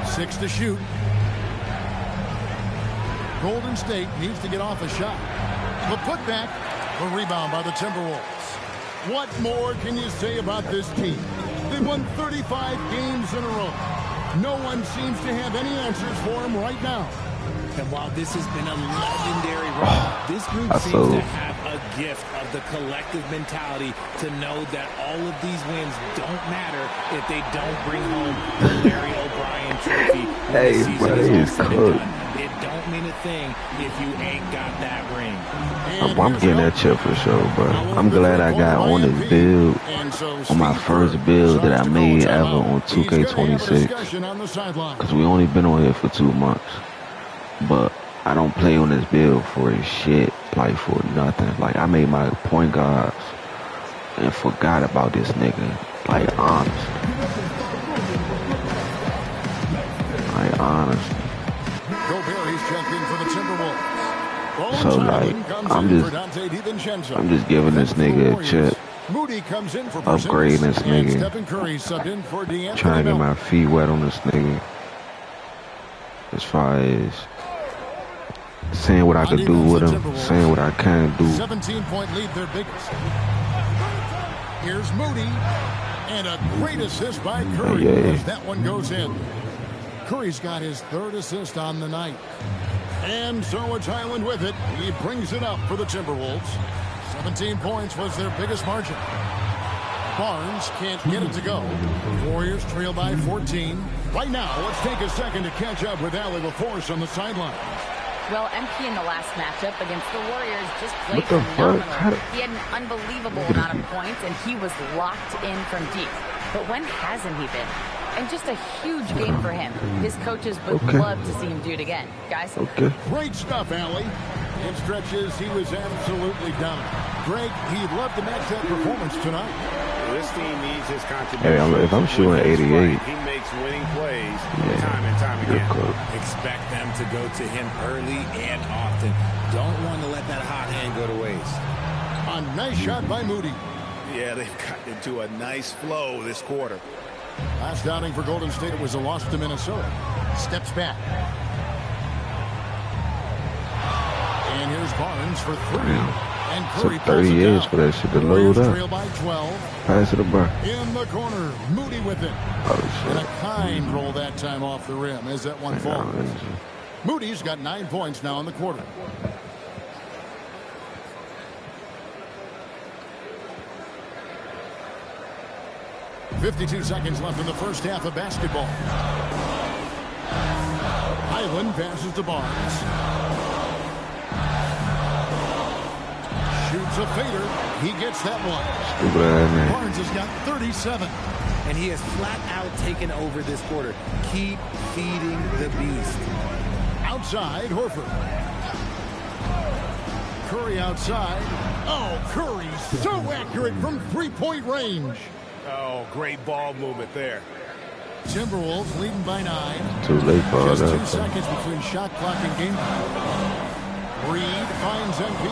B: Six to shoot. Golden State needs to get off a shot. The putback, the rebound by the Timberwolves. What more can you say about this team? They've won 35 games in a row. No one seems to have any answers for them right now.
R: And while this has been a legendary run, this group seems to have a gift of the collective mentality to know that all of these wins don't matter if they don't bring home the Larry O'Brien trophy.
A: Hey, bro, he's cooked.
R: It don't mean a thing if you ain't got that ring.
A: I'm getting that chip for sure, bro. I'm glad I got on this build, on my first build that I made ever on 2K26. Because we only been on here for 2 months. But I don't play on this build for shit, like for nothing. Like, I made my point guards and forgot about this nigga. Like, honest. Like, honest. So, like, I'm just giving this nigga a chip. Upgrading this nigga. Trying to get my feet wet on this nigga. As far as saying what I could do with him, saying what I can do.
B: 17-point lead, their biggest. Here's Moody, and a great assist by Curry as that one goes in. Curry's got his 3rd assist on the night. And so it's Highland with it. He brings it up for the Timberwolves. 17 points was their biggest margin. Barnes can't get it to go. Warriors trail by 14. Right now, let's take a second to catch up with Allie LaForce on the sideline.
E: Well, MP in the last matchup against the Warriors just played phenomenal. He had an unbelievable amount of points, and he was locked in from deep. But when hasn't he been? And just a huge game for him. His coaches would love to see him do it again. Guys?
B: Great stuff, Allie. In stretches, he was absolutely dominant. Greg, he'd love to match that performance tonight.
C: This team needs his contribution.
A: Hey, if I'm shooting 88,
C: he makes winning plays time and time again.
R: Expect them to go to him early and often. Don't want to let that hot hand go to waste.
B: A nice shot by Moody.
C: Yeah, they've got into a nice flow this quarter.
B: Last outing for Golden State, it was a loss to Minnesota. Steps back. And here's Barnes for 3. And Curry
A: took 30 years for that shit to load up. Pass it to Bar.
B: In the corner, Moody with it.
A: Oh, shit.
B: And a kind roll that time off the rim as that one falls. Moody's got 9 points now in the quarter. .52 seconds left in the first half of basketball. Highland passes to Barnes. Shoots a fader. He gets that one. Barnes has got 37.
R: And he has flat out taken over this quarter. Keep feeding the beast.
B: Outside, Horford. Curry outside. Oh, Curry so accurate from 3-point range.
C: Oh, great ball movement there.
B: Timberwolves leading by 9.
A: Too late for all
B: Just
A: that.
B: 2 seconds between shot clock and game time. Reed finds MP.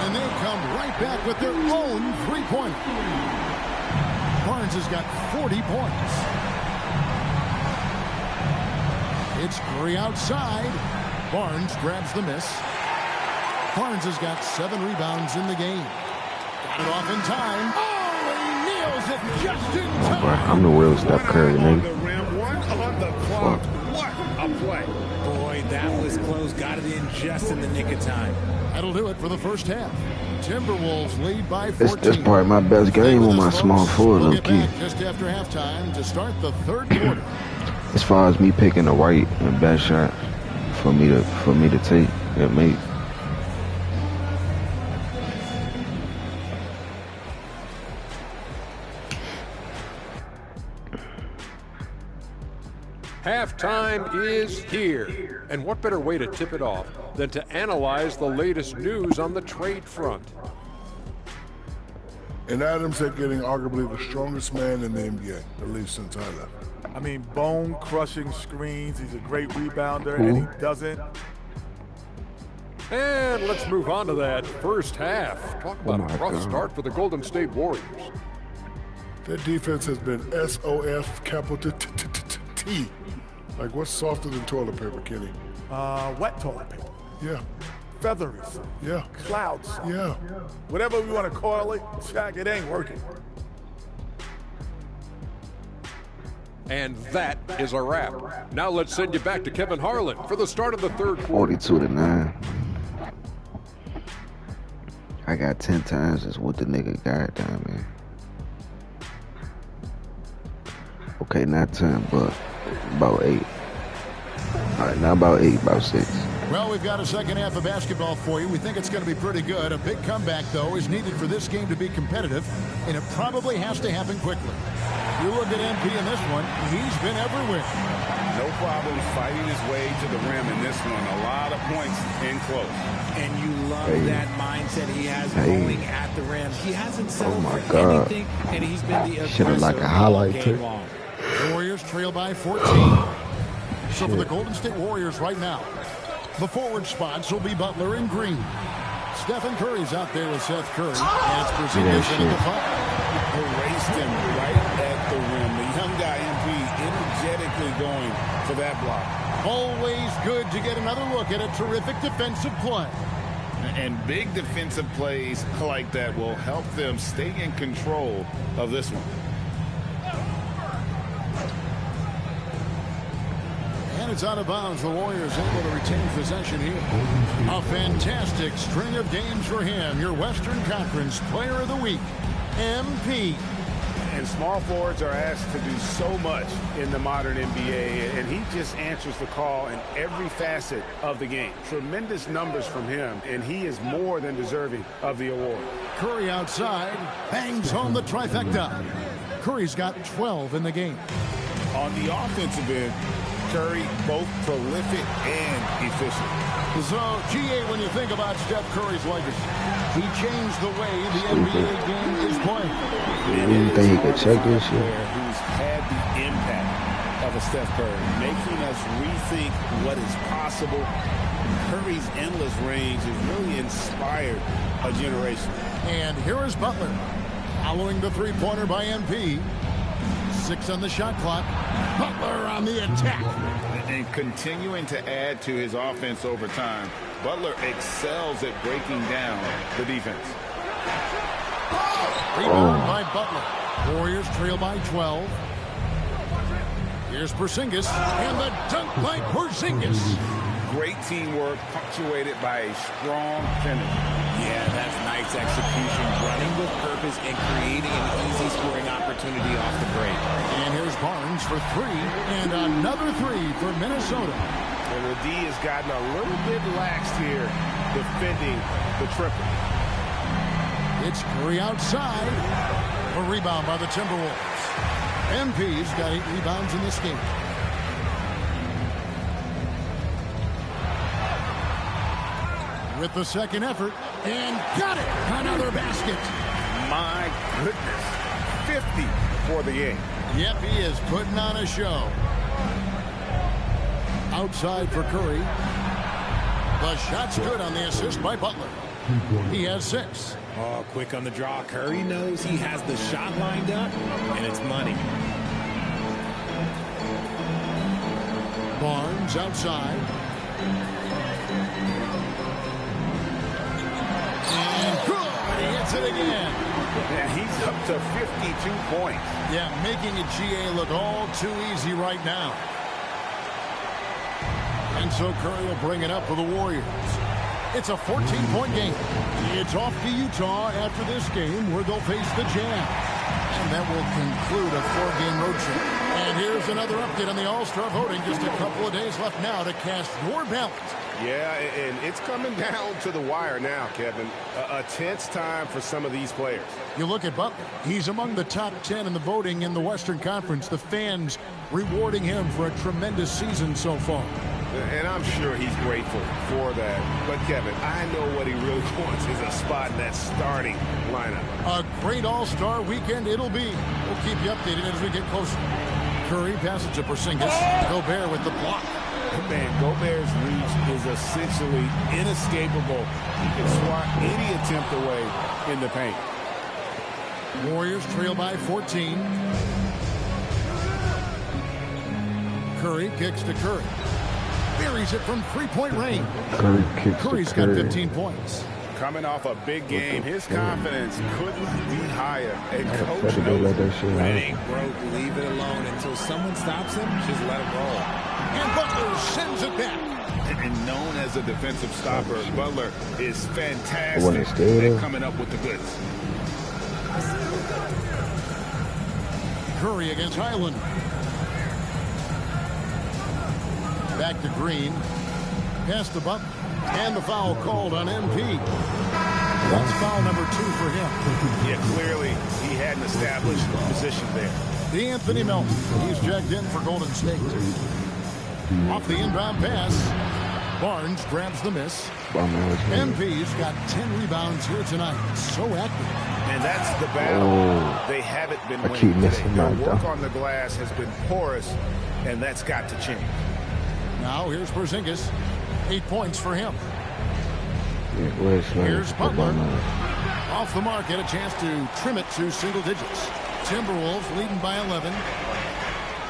B: And they come right back with their own 3-point. Barnes has got 40 points. It's Curry outside. Barnes grabs the miss. Barnes has got 7 rebounds in the game. Got it off in time. Just in time.
A: I'm the real Steph Curry, nigga.
R: What a play. Boy, that was close. Got it in just in the nick of time.
B: That'll do it for the first half. Timberwolves lead by 14.
A: This probably my best game with my small forward,
B: We'll
A: low
B: get
A: key.
B: back just after halftime to start the third quarter.
A: As far as me picking the right and best shot for me to take and make.
H: Halftime is here. And what better way to tip it off than to analyze the latest news on the trade front?
I: And Adams are getting arguably the strongest man in the NBA, at least since I left.
J: I mean, bone-crushing screens. He's a great rebounder, and he doesn't.
H: And let's move on to that first half. Talk about a rough start for the Golden State Warriors.
I: Their defense has been SOF capital T. Like, what's softer than toilet paper, Kenny?
J: Wet toilet paper.
I: Yeah.
J: Feathery.
I: Yeah.
J: Clouds.
I: Yeah.
J: Whatever we want to call it, Shaq, it ain't working.
H: And that is a wrap. Now let's send you back to Kevin Harlan for the start of the third quarter.
A: 42-9. I got 10 times as what the nigga got down there. Okay, not 10, but about 8. All right, not about 8, about 6.
B: Well, we've got a second half of basketball for you. We think it's going to be pretty good. A big comeback, though, is needed for this game to be competitive, and it probably has to happen quickly. You look at MP in this one, he's been everywhere.
C: No problems fighting his way to the rim in this one. A lot of points in close.
R: And you love that mindset he has going at the rim. He hasn't settled for anything, and he's been the aggressor
A: like a highlight
R: game long.
B: The Warriors trail by 14. So for the Golden State Warriors right now, the forward spots will be Butler and Green. Stephen Curry's out there with Seth Curry. And it's Porzingis in the foul.
C: Erased him right at the rim. The young guy, MP, energetically going for that block.
B: Always good to get another look at a terrific defensive play.
C: And big defensive plays like that will help them stay in control of this one.
B: And it's out of bounds. The Warriors able to retain possession here. A fantastic string of games for him. Your Western Conference Player of the Week, MP.
C: And small forwards are asked to do so much in the modern NBA, and he just answers the call in every facet of the game. Tremendous numbers from him, and he is more than deserving of the award.
B: Curry outside, bangs home the trifecta. Curry's got 12 in the game.
C: On the offensive end, Curry both prolific and efficient.
B: So, GA, when you think about Steph Curry's legacy, he changed the way the NBA game is played.
A: You didn't think he could check this shit?
C: Who's had the impact of a Steph Curry, making us rethink what is possible. Curry's endless range has really inspired a generation.
B: And here is Butler, following the three-pointer by MP. 6 on the shot clock. Butler on the attack.
C: And continuing to add to his offense over time, Butler excels at breaking down the defense.
B: Rebound by Butler. Warriors trail by 12. Here's Porzingis, and the dunk by Porzingis.
C: Great teamwork, punctuated by a strong finish.
R: Yeah, that's nice execution, running with purpose and creating an easy scoring opportunity off the break.
B: And here's Barnes for 3, and another 3 for Minnesota.
C: And the D has gotten a little bit lax here, defending the triple.
B: It's Curry outside. A rebound by the Timberwolves. MP's got 8 rebounds in this game. With the second effort, and got it! Another basket.
C: My goodness. 50 for the game.
B: Yep, he is putting on a show. Outside for Curry. The shot's good on the assist by Butler. He has 6.
R: Oh, quick on the draw. Curry knows he has the shot lined up, and it's money.
B: Barnes outside. And good! He hits it again.
C: And he's up to 52 points.
B: Yeah, making a GA look all too easy right now. And so Curry will bring it up for the Warriors. It's a 14-point game. It's off to Utah after this game where they'll face the Jazz. And that will conclude a 4-game road trip. And here's another update on the All-Star voting. Just a couple of days left now to cast your ballot.
K: Yeah, and it's coming down to the wire now, Kevin. A tense time for some of these players.
B: You look at Butler. He's among the top 10 in the voting in the Western Conference. The fans rewarding him for a tremendous season so far.
K: And I'm sure he's grateful for that. But, Kevin, I know what he really wants is a spot in that starting lineup.
B: A great All-Star weekend it'll be. We'll keep you updated as we get closer. Curry passes to Porzingis. Gobert with the block.
C: Man, Gobert's reach is essentially inescapable. He can swat any attempt away in the paint.
B: Warriors trail by 14. Curry kicks to Curry. Buries it from three-point range. Curry's got 15 points.
K: Coming off a big game, his confidence couldn't be higher. And coach knows
R: it ain't broke, leave it alone until someone stops him. Just let it roll.
B: And Butler sends it back.
K: And known as a defensive stopper, Butler is fantastic at coming up with the goods.
B: Curry against Highland. Back to Green. Pass to Butler. And the foul called on MP. That's foul number 2 for him.
K: Yeah, clearly he had an established position there.
B: D'Anthony Melton. He's checked in for Golden State. Off the inbound pass. Barnes grabs the miss. MP's got 10 rebounds here tonight. So active.
K: And that's the battle. They haven't been winning today. Their work on the glass has been porous, and that's got to change.
B: Now here's Porzingis. 8 points for him.
A: Yeah,
B: here's Butler. Off the mark, get a chance to trim it to single digits. Timberwolves leading by 11.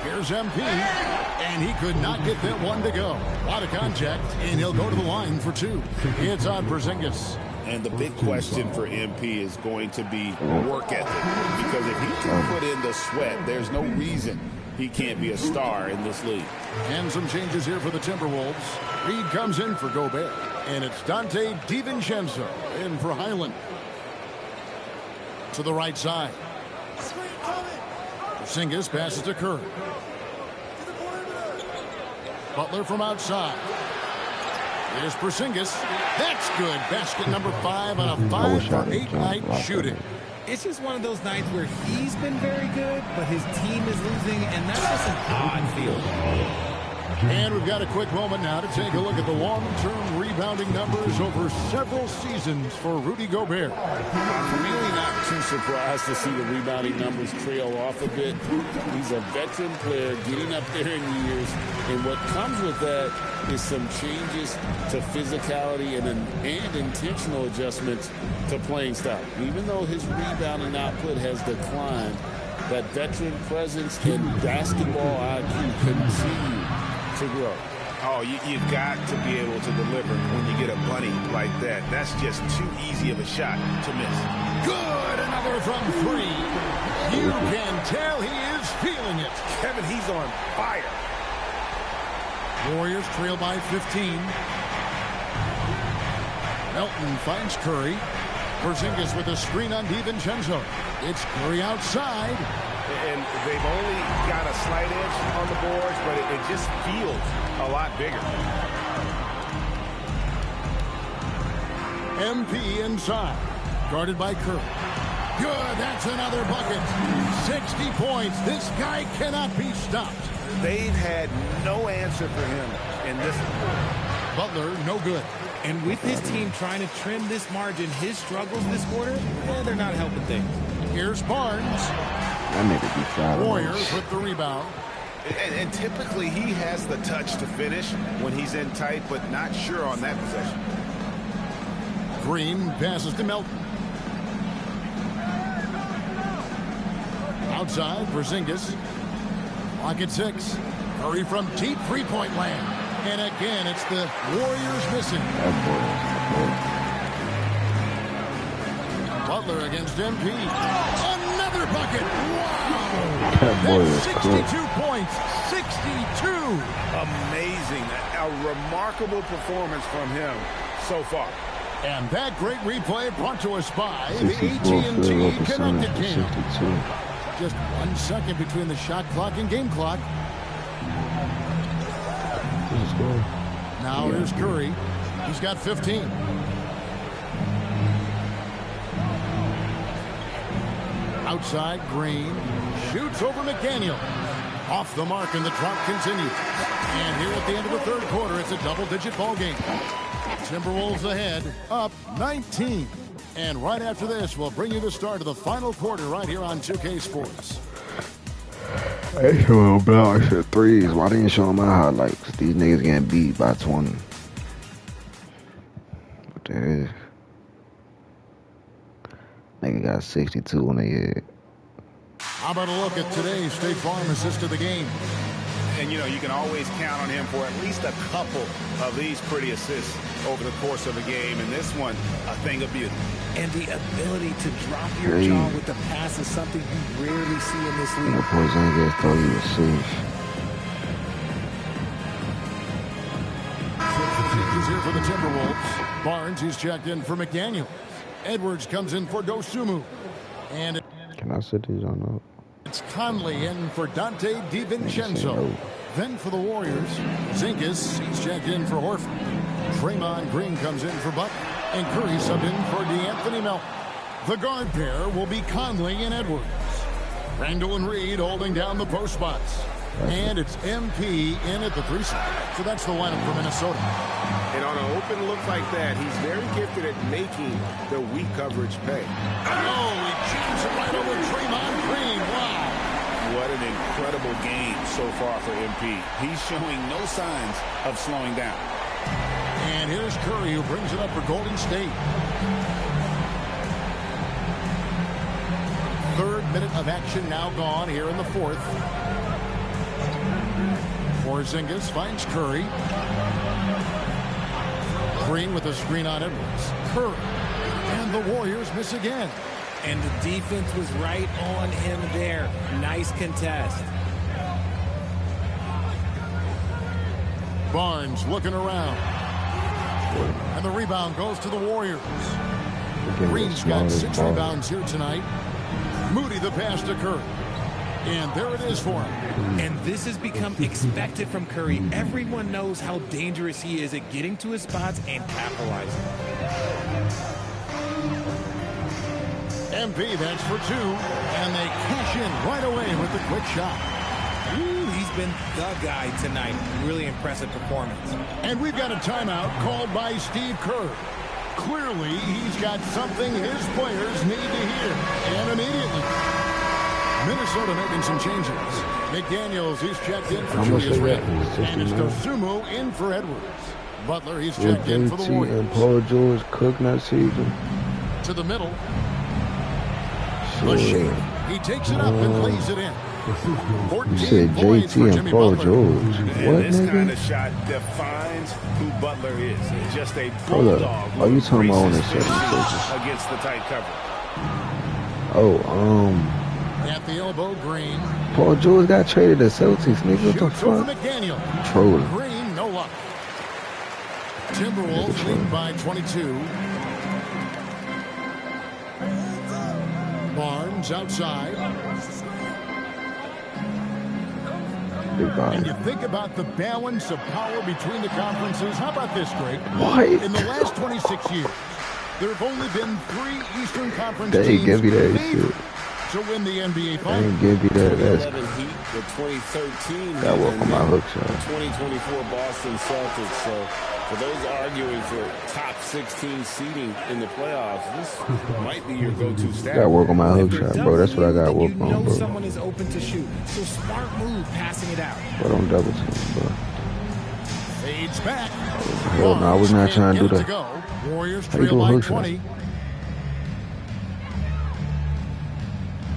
B: Here's MP. And he could not get that one to go. A lot of contact, and he'll go to the line for 2. It's on Porzingis.
C: And the big question for MP is going to be work ethic. Because if he can put in the sweat, there's no reason he can't be a star in this league.
B: And some changes here for the Timberwolves. Reed comes in for Gobert. And it's Dante DiVincenzo in for Highland. To the right side. Porzingis passes to Curry. Butler from outside. Here's Porzingis. That's good. Basket number 5 on a 5 for 8 night shooting.
R: It's just one of those nights where he's been very good, but his team is losing, and that's just an odd feeling.
B: And we've got a quick moment now to take a look at the long-term rebounding numbers over several seasons for Rudy Gobert.
C: I'm really not too surprised to see the rebounding numbers trail off a bit. He's a veteran player getting up there in years, and what comes with that is some changes to physicality and intentional adjustments to playing style. Even though his rebounding output has declined, that veteran presence and basketball IQ continue to grow.
K: Oh, you've got to be able to deliver when you get a bunny like that. That's just too easy of a shot to miss.
B: Good, another from 3. You can tell he is feeling it.
K: Kevin, he's on fire.
B: Warriors trail by 15. Melton finds Curry. Porzingis with a screen on DiVincenzo. It's Curry outside.
K: And they've only got a slight edge on the boards, but it just feels a lot bigger.
B: MP inside. Guarded by Curry. Good, that's another bucket. 60 points. This guy cannot be stopped.
K: They've had no answer for him in this one.
B: Butler, no good.
R: And with his team trying to trim this margin, his struggles this quarter, they're not helping things.
B: Here's Barnes. Warriors with the rebound.
K: And typically he has the touch to finish when he's in tight, but not sure on that possession.
B: Green passes to Melton. Outside, Porzingis. Clock at 6. Curry from deep three-point land. And again, it's the Warriors missing. Butler against MP. Another bucket. Wow. That's 62 points. 62.
K: Amazing. A remarkable performance from him so far.
B: And that great replay brought to us by the AT&T Connected Cam. Just 1 second between the shot clock and game clock. Now here's Curry. He's got 15. Outside, Green shoots over McDaniel. Off the mark, and the drought continues. And here at the end of the third quarter, it's a double-digit ball game. Timberwolves ahead, up 19. And right after this, we'll bring you the start of the final quarter right here on 2K Sports.
A: Hey, showing blocks at threes. Why didn't you show my highlights? These niggas getting beat by 20. What the hell? Nigga got 62 on the head.
B: How about a look at today's State Farm assist of the game?
K: And, you know, you can always count on him for at least a couple of these pretty assists over the course of a game. And this one, a thing of beauty.
R: And the ability to drop your jaw with the pass is something you rarely see in this league.
A: Porzingis thought he was safe.
B: Substitutes here for the Timberwolves. Barnes, he's checked in for McDaniel. Edwards comes in for Dosunmu. And
A: can I sit these on up?
B: It's Conley in for Dante DiVincenzo. Then for the Warriors, Zingas, he's checked in for Horford. Draymond Green comes in for Butler. And Curry subbed in for DeAnthony Melton. The guard pair will be Conley and Edwards. Randall and Reed holding down the post spots. And it's MP in at the 3 spot. So that's the lineup for Minnesota.
K: And on an open look like that, he's very gifted at making the weak coverage pay.
B: Oh, he jams it right over Draymond Green. Wow.
K: What an incredible game so far for MP. He's showing no signs of slowing down.
B: And here's Curry, who brings it up for Golden State. Third minute of action now gone here in the fourth. Porzingis finds Curry. Green with a screen on Edwards. Curry. And the Warriors miss again.
R: And the defense was right on him there. Nice contest.
B: Barnes looking around. And the rebound goes to the Warriors. Green's got 6 rebounds here tonight. Moody the pass to Curry. And there it is for him.
R: And this has become expected from Curry. Everyone knows how dangerous he is at getting to his spots and capitalizing.
B: MP, that's for 2. And they cash in right away with the quick shot.
R: Ooh, he's been the guy tonight. Really impressive performance.
B: And we've got a timeout called by Steve Kerr. Clearly, he's got something his players need to hear. And immediately. Minnesota making some changes. McDaniels, he's checked in for Julius Randle. And it's Dosunmu in for Edwards. Butler, he's checked in for the Warriors.
A: And Paul George cooked that season.
B: To the middle. Sure. He takes it up and lays it in.
A: You said JT and Paul George. What,
K: this
A: nigga?
K: kind of shot defines who Butler is. He's just a
A: Hold
K: bulldog.
A: up. Are you talking about on the
K: Races
A: 76ers?
K: against the tight cover.
A: Oh,
B: At the elbow, Green.
A: Paul George got traded to Celtics, nigga. What the
B: Shoots over
A: fuck?
B: McDaniel.
A: Trolling.
B: Green, no luck. Timberwolves lead by 22. Barnes outside. And you think about the balance of power between the conferences. How about this, Greg?
A: What?
B: In the last 26 years, there have only been 3 Eastern Conference
A: They
B: teams
A: ain't give you that
B: favored
A: shit.
B: to win the NBA
A: They
B: Finals.
A: ain't give you that. That's
G: 11 Heat, the 2013
A: that work on my hook shot.
G: 2024 Boston Celtics. So for those arguing for top 16 seeding in the playoffs, this might be your go-to stat.
A: Got work on my hook shot, bro. That's what I got work
R: You
A: on,
R: know
A: bro.
R: someone is open to shoot. So smart move passing it out.
A: But don't double team, bro.
B: Fades back.
A: Hell no, I was not trying to do
B: Get it
A: that.
B: go. Warriors
A: How you
B: trail
A: do a
B: by
A: hook shot?
B: 20.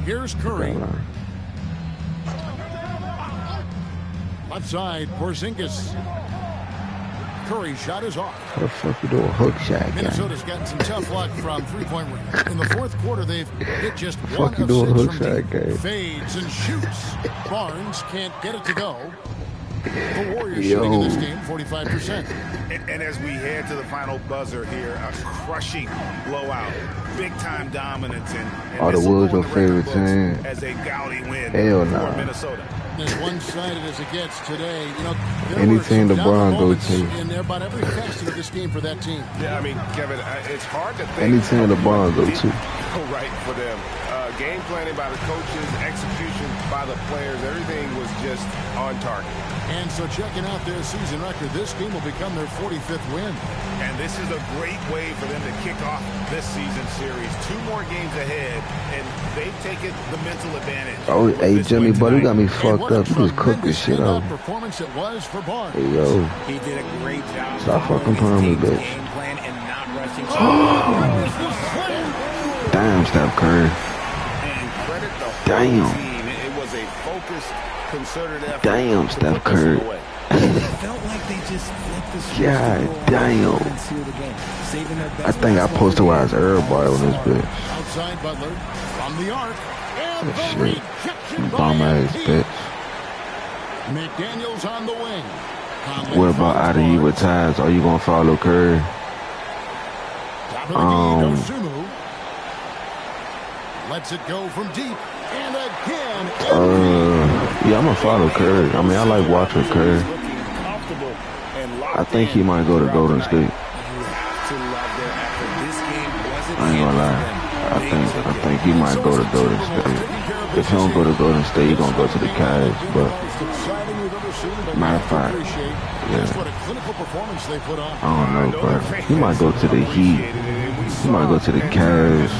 B: Here's Curry. Left side, Porzingis. Curry shot is off.
A: How the fuck you do a hook shot, guy?
B: Minnesota's gotten some tough luck from three-point range. In the fourth quarter, they've hit just
A: Fuck
B: 1
A: you
B: of
A: do a
B: 6
A: hook
B: from
A: shot,
B: deep.
A: guy?
B: Fades and shoots. Barnes can't get it to go. The Warriors shooting in this game 45%.
K: And as we head to the final buzzer here, a crushing blowout, big-time dominance, and
A: The
K: this will
A: Wolves
K: go
A: your
K: in the record
A: favorite
K: books
A: team?
K: as a gaudy win
A: Hell
K: for
A: nah.
K: Minnesota.
B: As one-sided as it gets today, you know, there
A: Any
B: were
A: team
B: some
A: LeBron
B: down
A: go
B: moments
A: to.
B: in about every facet of this game for that team.
K: Yeah, I mean, Kevin, it's hard to think
A: Any team LeBron go
K: didn't
A: to.
K: go right for them. Game planning by the coaches, execution by the players, everything was just on target.
B: And so checking out their season record, this game will become their 45th win.
K: And this is a great way for them to kick off this season series. 2 more games ahead, and they've taken the mental advantage.
A: Oh, hey, Jimmy, buddy, you got me
B: And
A: fucked
B: what a
A: up. You just cooked this shit
B: standout
A: up.
B: performance it was for Barnes.
A: Hey, yo.
R: He did a great job.
A: Stop fucking playing me, bitch.
R: Game plan and not rushing.
A: Damn, Steph Curry. Damn.
K: It was a focused, concerted effort.
A: Damn, Steph Curry.
R: Felt like they just flipped the switch.
A: God damn. I think I posted why it's everybody on this bitch.
B: Outside Butler from the arc. And the
A: Shit.
B: rejection by
A: Bum ass
B: MP.
A: bitch.
B: McDaniels on the wing. Conley
A: What about
B: from
A: out of you retires? Are you gonna follow Curry?
B: top of the key, Dosunmu. Lets it go from deep. And again.
A: Yeah, I'm gonna follow Curry. I mean, I like watching Curry. I think he might go to Golden State. I ain't gonna lie. I think he might go to Golden State. If he don't go to Golden State, he gonna go to the Cavs. But matter of fact, yeah, I don't know, bro. He might go to the Heat. He might go to the Cavs.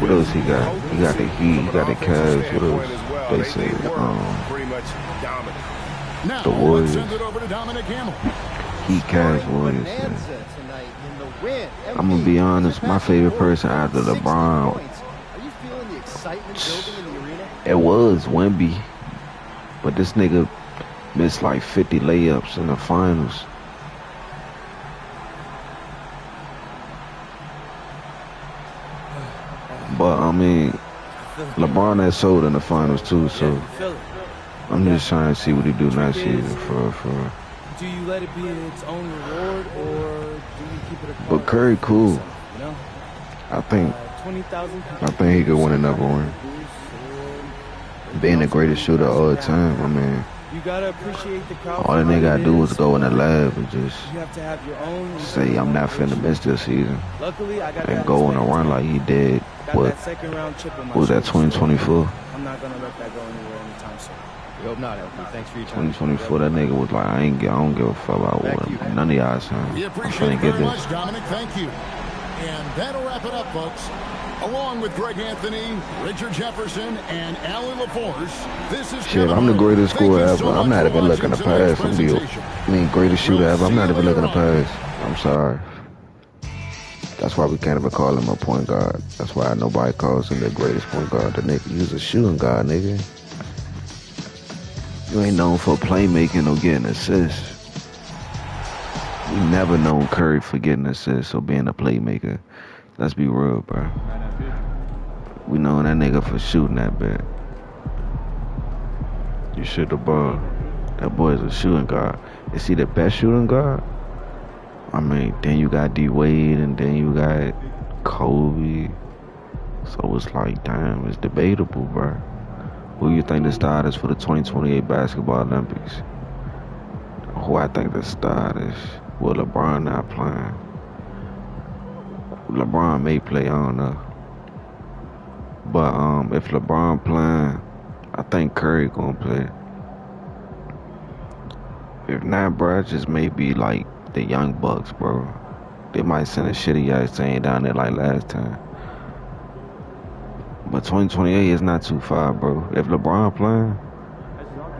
A: What else he got? He got the Heat. He got the Cavs. What else? They say the Warriors. Heat, Cavs, Warriors. Yeah. I'm gonna be honest. My favorite person after LeBron, it was Wemby, but this nigga missed like 50 layups in the finals. But I mean, LeBron has sold in the finals too, so I'm just trying to see what he do next season for.
S: Do you let it be its own reward, or do you keep it a
A: But Curry cool.
S: You know?
A: I think
S: 20,000
A: he could win another one. Being the greatest shooter of all time, I mean,
S: you gotta appreciate the crowd.
A: all the nigga gotta do is go in the lab and just
S: You have to have your own.
A: say I'm not finna miss this season
S: Luckily, I got
A: and
S: that
A: go on a run like he did.
S: Got
A: What
S: that second round chip on my
A: was that,
S: shoulder,
A: 2024?
S: I'm not gonna let that go anywhere anytime soon.
T: We hope not, LP. Thanks for your time.
A: 2024, that nigga was like, I don't give a fuck about what none of y'all saying.
B: We
A: I'm
B: appreciate
A: finna
B: it
A: get
B: very
A: this.
B: much, Dominic. Thank you. And that'll wrap it up, folks. Along with Greg Anthony, Richard Jefferson, and Alan LaForce, this is
A: Shit,
B: Kevin
A: I'm the
B: Harlan.
A: greatest
B: Thank
A: scorer
B: you
A: ever.
B: so
A: I'm
B: much
A: not
B: for
A: even looking to
B: watching tonight's
A: pass.
B: presentation.
A: Greatest shooter ever. I'm not
B: See you
A: even looking to
B: later on.
A: pass. I'm sorry. That's why we can't even call him a point guard. That's why nobody calls him the greatest point guard. The nigga, he's a shooting guard, nigga. You ain't known for playmaking or getting assists. We never known Curry for getting assists or being a playmaker. Let's be real, bro. We know that nigga for shooting that bit. You shoot the ball. That boy is a shooting guard. Is he the best shooting guard? I mean, then you got D Wade and then you got Kobe. So it's like, damn, it's debatable, bro. Who you think the star is for the 2028 Basketball Olympics? Who I think the star is? Well, LeBron not playing. LeBron may play, I don't know. But if LeBron playing, I think Curry gonna play. If not, bro, it just may be like the Young Bucks, bro. They might send a shitty ass team down there like last time. But 2028 is not too far, bro. If LeBron playing,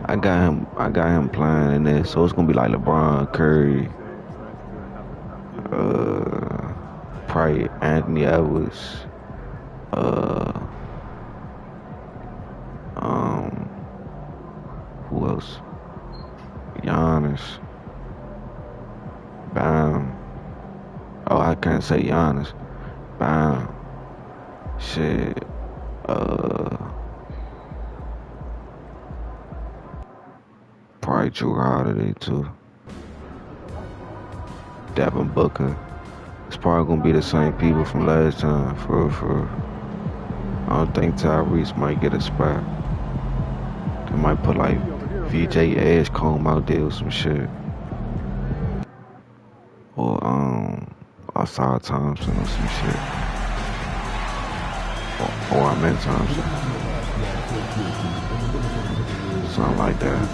A: I got him playing in there. So it's gonna be like LeBron, Curry, probably Anthony Edwards, who else? Giannis. Bam. Oh, I can't say Giannis. Bam. Shit. Probably Drew Holiday too. Devin Booker. It's probably gonna be the same people from last time. For real. I don't think Tyrese might get a spot. They might put like VJ Edgecombe out there or some shit. Or Asad Thompson or some shit. Or Ahmed Thompson. Something like that.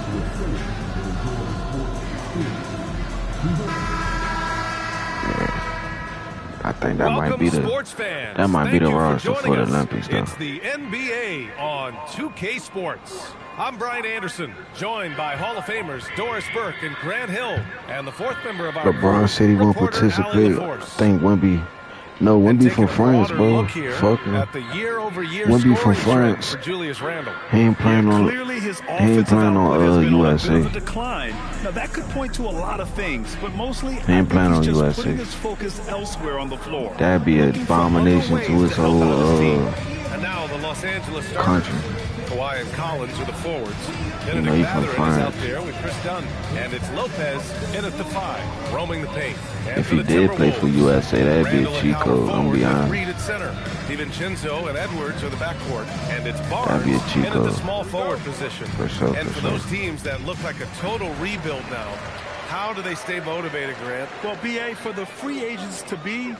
A: I think that might be the roster for the Olympics though.
N: It's the NBA on 2K Sports. I'm Brian Anderson, joined by Hall of Famers Doris Burke and Grant Hill, and the fourth member of our
A: LeBron said he won't participate. I think Wemby. No, Wemby from France, bro. Fuck him. Wemby from France. He ain't playing on USA.
O: Decline. Now that could point to a lot of things, but mostly
A: he ain't playing on USA.
O: Putting his focus elsewhere on the floor.
A: That'd be an abomination to his whole
N: and now the Los Angeles
A: country.
N: Kawhi and Collins are the forwards.
A: You know, he's from
N: is
A: France.
N: out there with Chris Dunn, and it's Lopez in at the 5, roaming the paint. And
A: if he did play for USA, that'd be a cheat code. I'm gonna be honest.
N: Reed at center. DiVincenzo and Edwards are the backcourt, and it's Barnes
A: that'd be a cheat
N: in
A: code.
N: at the small forward position.
A: For sure.
N: And for those teams that look like a total rebuild now, how do they stay motivated, Grant?
O: Well, BA, for the free agents to be,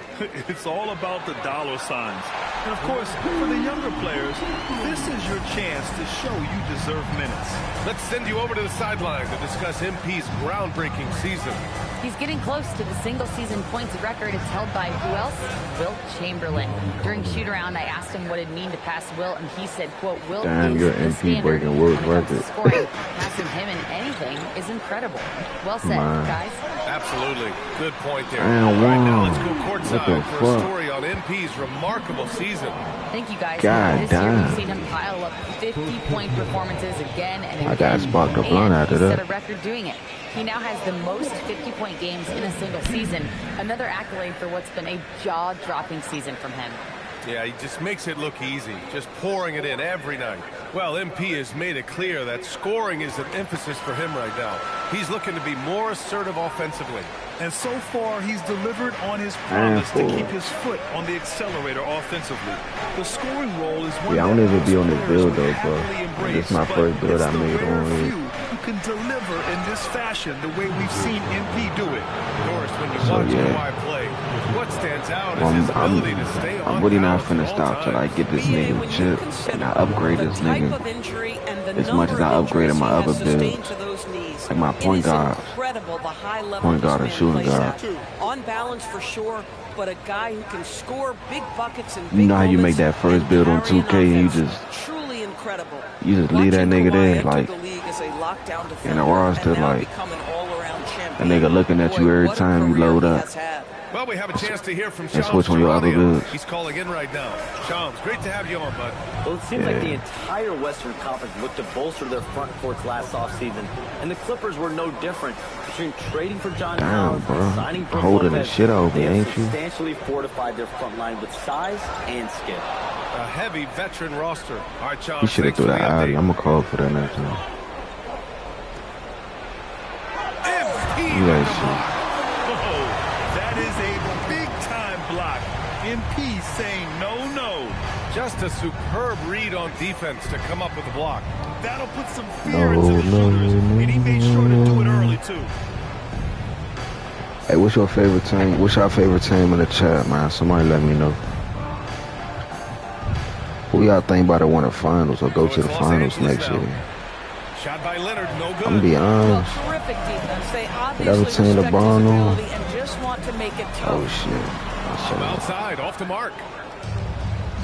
O: it's all about the dollar signs. And, of course, for the younger players, this is your chance to show you deserve minutes.
N: Let's send you over to the sideline to discuss MP's groundbreaking season.
E: He's getting close to the single-season points record. It's held by who else? Wilt Chamberlain. During shoot-around, I asked him what it mean to pass Wilt, and he said, quote, Wilt
A: damn,
E: is
A: your
E: the
A: MP
E: standard
A: breaking Wilt's
E: when it comes to
A: record.
E: scoring. Passing him in anything is incredible. Well said, guys.
N: Absolutely. Good point there.
A: Man,
N: Right now, let's go
A: what
N: courtside
A: the
N: for a
A: fuck?
N: story on MP's remarkable season.
E: Thank you, guys.
A: God
E: this year,
A: damn.
E: we've seen him pile up 50-point performances again and again.
A: I got sparked up blunt after
E: and he
A: that.
E: set a record doing it. He now has the most 50-point games in a single season. Another accolade for what's been a jaw-dropping season from him.
N: Yeah, he just makes it look easy, just pouring it in every night. Well, MP has made it clear that scoring is an emphasis for him right now. He's looking to be more assertive offensively.
O: And so far, he's delivered on his promise to keep his foot on the accelerator offensively. The scoring role is one
A: Yeah, I don't even be on this build though,
O: happily
A: bro.
O: embrace,
A: This is my
O: but
A: first build
O: it's
A: I
O: the
A: made
O: rare
A: on
O: few
A: it.
O: who can deliver in this fashion the way we've seen MP do it.
N: Doris, when you
A: So,
N: watch
A: yeah.
N: Kawhi play, what stands out is his ability to stay on
A: I'm really not
N: balance
A: finna
N: at all
A: stop till I get this nigga chip and I upgrade this nigga as much as I upgraded my other build. Like my point guard. Point guard and shooting guard.
U: On balance for sure, but a guy who can score big buckets and
A: You know how you make that first build on 2K and you just
U: truly incredible.
A: leave that nigga there like in a roster like a nigga looking at you every time you load up.
N: Well, we have a chance to hear from
A: And
N: Shams
A: switch on your other
N: Charania.
A: builds.
N: He's calling in right now. Shams, great to have you on, bud.
G: Well, it seems like
A: Yeah.
G: the entire Western Conference looked to bolster their front courts last offseason, and the Clippers were no different. Between trading for John
A: Damn,
G: Collins
A: bro.
G: and signing Brook
A: Holding the
G: Lopez,
A: shit over,
G: they have
A: ain't you?
G: substantially fortified their front line with size and skill.
N: A heavy veteran roster. All right, Shams,
A: He should have
N: thanks
A: threw
N: for the
A: that out.
N: update.
A: I'm gonna call for that next time. You guys see.
O: That is a big-time block. MP saying no.
N: Just a superb read on defense to come up with the block.
O: That'll put some fear into the shooters, and he made sure to do it early, too.
A: Hey, what's your favorite team? What's your favorite team in the chat, man? Somebody let me know. Who y'all think about to win the finals or go to the finals next year?
N: Shot by Leonard, no good.
A: I'm gonna be honest.
U: Terrific defense. They
A: Whatever
U: obviously
A: team
U: respect
A: LeBron
U: his
A: on.
U: ability and just want to make it tough.
A: Oh shit.
N: From outside, off the mark.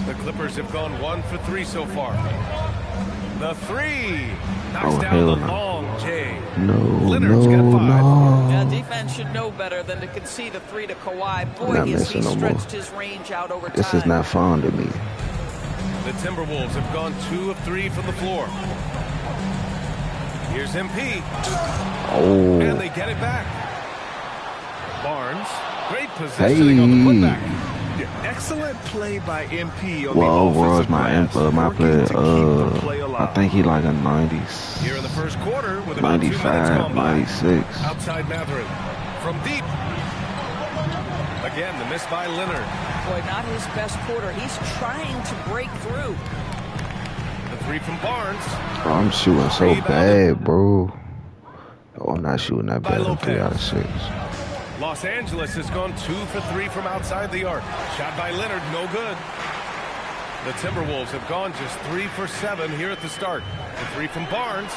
N: The Clippers have gone 1 for 3 so far. The 3 knocks
A: Oh,
N: down
A: hell
N: the
A: no.
N: long J.
A: No,
N: Leonard's got 5.
U: Yeah, defense should know better than to concede a 3 to Kawhi. Boy,
A: Not
U: has he
A: missing no more.
U: stretched his range out over
A: This
U: time.
A: is not fun to me.
N: The Timberwolves have gone 2 of 3 from the floor. Here's MP.
A: Oh.
N: And they get it back. Barnes, great positioning on the putback.
O: Yeah, excellent play by MP on
A: Well,
O: the
A: overall,
O: offensive
A: my player,
O: play
A: I think he like a 90s,
N: Here in the first quarter with about 2 minutes
A: 95,
N: gone by.
A: 96.
N: Outside Matherin. From deep. Again, the miss by Leonard.
U: Boy, not his best quarter. He's trying to break through.
N: The three from Barnes.
A: Bro, I'm shooting so bad, bro. Oh, I'm not shooting that bad. I'm 3 out of 6.
N: Los Angeles has gone 2 for 3 from outside the arc. Shot by Leonard, no good. The Timberwolves have gone just 3 for 7 here at the start. The three from Barnes.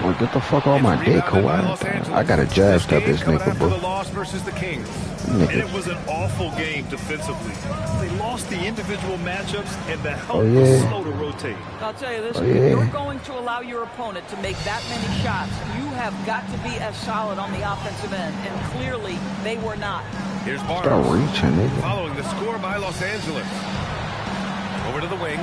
A: Boy, get the fuck off my dick, Kawhi. I got a jab step this nigga, bro.
N: The loss versus the Kings.
O: And it was an awful game defensively. They lost the individual matchups, and the help was slow to rotate.
U: I'll tell you this, if you're going to allow your opponent to make that many shots, you have got to be as solid on the offensive end, and clearly they were not.
N: Here's Barnes.
A: Start reaching, nigga.
N: Following the score by Los Angeles. Over to the wing.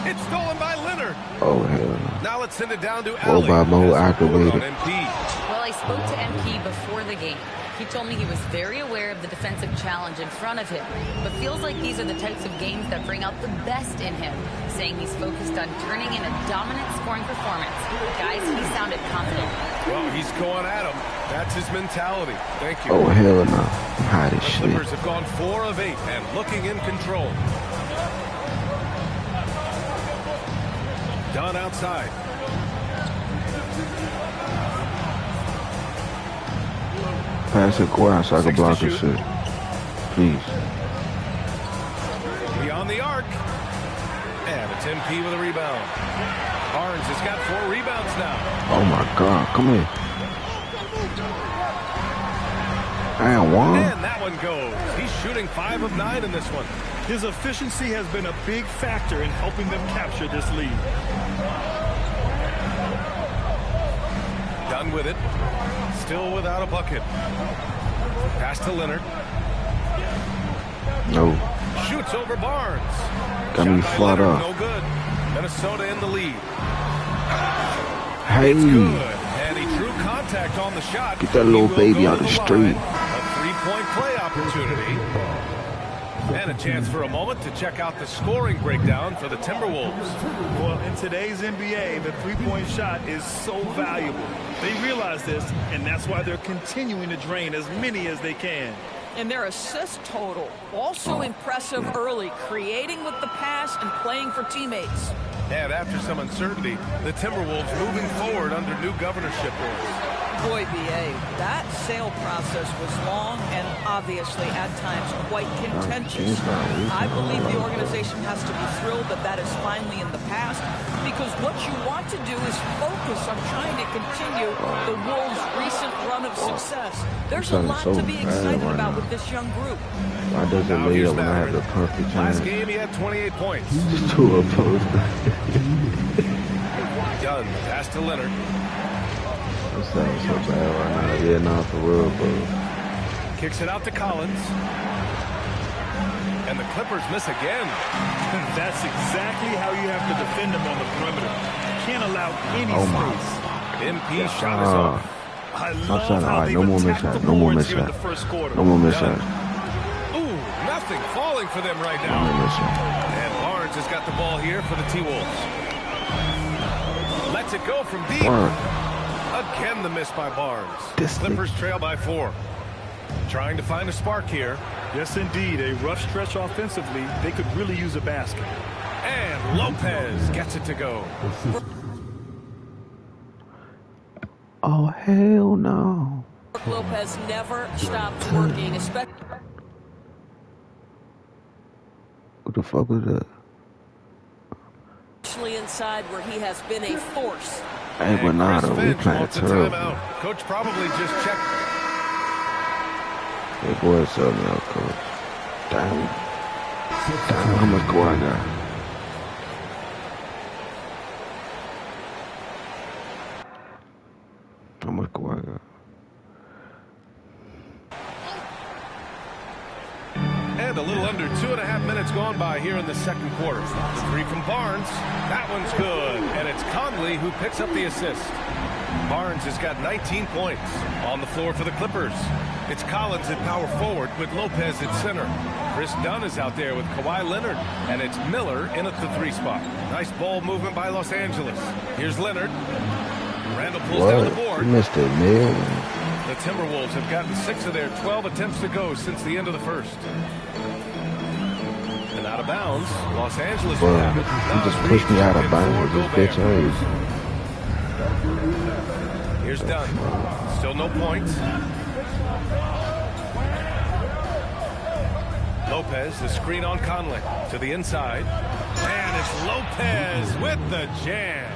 N: It's stolen by Leonard.
A: Oh, hell no.
N: Now let's send it down to
A: Well,
N: Alley.
A: by Mo activated.
E: Well, I spoke to MP before the game. He told me he was very aware of the defensive challenge in front of him, but feels like these are the types of games that bring out the best in him, saying he's focused on turning in a dominant scoring performance. Guys, he sounded confident.
N: Well, he's going at him. That's his mentality. Thank you.
A: Oh, hell no. I'm hot as shit.
N: Clippers have gone 4 of 8 and looking in control. Done outside.
A: Pass it quiet so I can block this shit. Please.
N: Beyond the arc. And it's MP with a rebound. Barnes has got 4 rebounds now.
A: Oh my God, come here. And one.
N: And that one goes. He's shooting 5 of 9 in this one.
O: His efficiency has been a big factor in helping them capture this lead.
N: Done with it. Still without a bucket. Pass to Leonard.
A: No.
N: Shoots over Barnes.
A: Got me flat up.
N: No good. Minnesota in the lead.
A: Hey.
N: It's good. And he drew contact on the shot.
A: Get that little baby out the street.
N: A 3-point play opportunity. And a chance for a moment to check out the scoring breakdown for the Timberwolves.
O: Well, in today's NBA, the three-point shot is so valuable. They realize this, and that's why they're continuing to drain as many as they can.
U: And their assist total, also impressive early, creating with the pass and playing for teammates.
N: And after some uncertainty, the Timberwolves moving forward under new governorship rules.
U: Boy, B.A., that sale process was long and obviously at times quite contentious. I believe the organization has to be thrilled that that is finally in the past, because what you want to do is focus on trying to continue the Wolves' recent run of success. There's a lot to be excited about with this young group.
A: Why does it lay up when I have the perfect chance?
N: Last game, he had 28 points.
A: Just 2 opposed.
N: Done. Pass to Leonard.
A: That sounds so bad right now. Yeah, nah, for real, bro.
N: Kicks it out to Collins. And the Clippers miss again.
O: That's exactly how you have to defend them on the perimeter. Can't allow any space.
N: MP shot is off.
O: I love how
A: Alright,
O: they've
A: no more
O: attacked
A: mishap.
O: the
A: No more
O: boards here in
A: mishap.
O: the first quarter.
A: No more mishap.
N: Ooh, nothing falling for them right now.
A: No more mishap.
N: And Barnes has got the ball here for the T-Wolves. Lets it go from deep. Again, the miss by Barnes. Clippers trail by 4. Trying to find a spark here.
O: Yes, indeed. A rough stretch offensively. They could really use a basket.
N: And Lopez gets it to go.
A: Oh, hell no.
U: Lopez never stopped working,
A: What the fuck was that?
U: especially inside where he has been a force.
A: Hey, Bernardo, we playing terrible.
N: Coach probably just checked.
A: Hey, boy, tell me out, coach. Damn, how much go I got? How much go I got?
N: And a little under 2.5 minutes gone by here in the second quarter. The three from Barnes. That one's good. And it's Conley who picks up the assist. Barnes has got 19 points. On the floor for the Clippers, it's Collins at power forward with Lopez at center. Chris Dunn is out there with Kawhi Leonard, and it's Miller in at the 3 spot. Nice ball movement by Los Angeles. Here's Leonard. Randall pulls down the board.
A: You missed it, man.
N: The Timberwolves have gotten 6 of their 12 attempts to go since the end of the first. And out of bounds, Los Angeles will have it.
A: You just pushed me out of bounds, this bitch ass.
N: Here's Dunn. Still no points. Lopez, the screen on Conley. To the inside. And it's Lopez with the jam.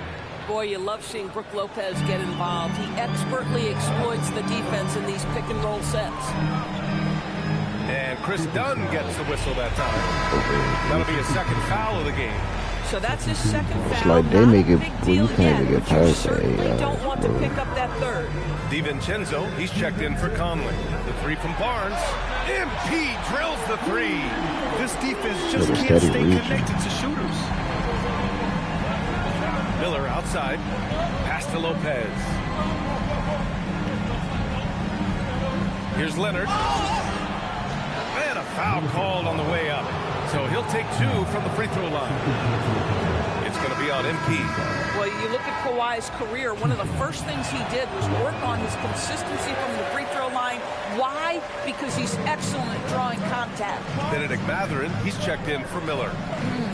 U: Boy, you love seeing Brook Lopez get involved. He expertly exploits the defense in these pick-and-roll sets.
N: And Chris Dunn gets the whistle that time. That'll be a second foul of the game.
U: So that's his second foul.
A: It's like they make it where you can't even get past that.
U: Don't want to pick up that third.
N: DiVincenzo, he's checked in for Conley. The 3 from Barnes. MP drills the 3.
O: This defense just can't stay connected to shooters.
N: Miller outside. Pass to Lopez. Here's Leonard. And a foul called on the way up. So he'll take 2 from the free throw line. It's going to be on MP.
U: Well, you look at Kawhi's career, one of the first things he did was work on his consistency from the free throw line. Why? Because he's excellent at drawing contact.
N: Benedict Mathurin, he's checked in for Miller.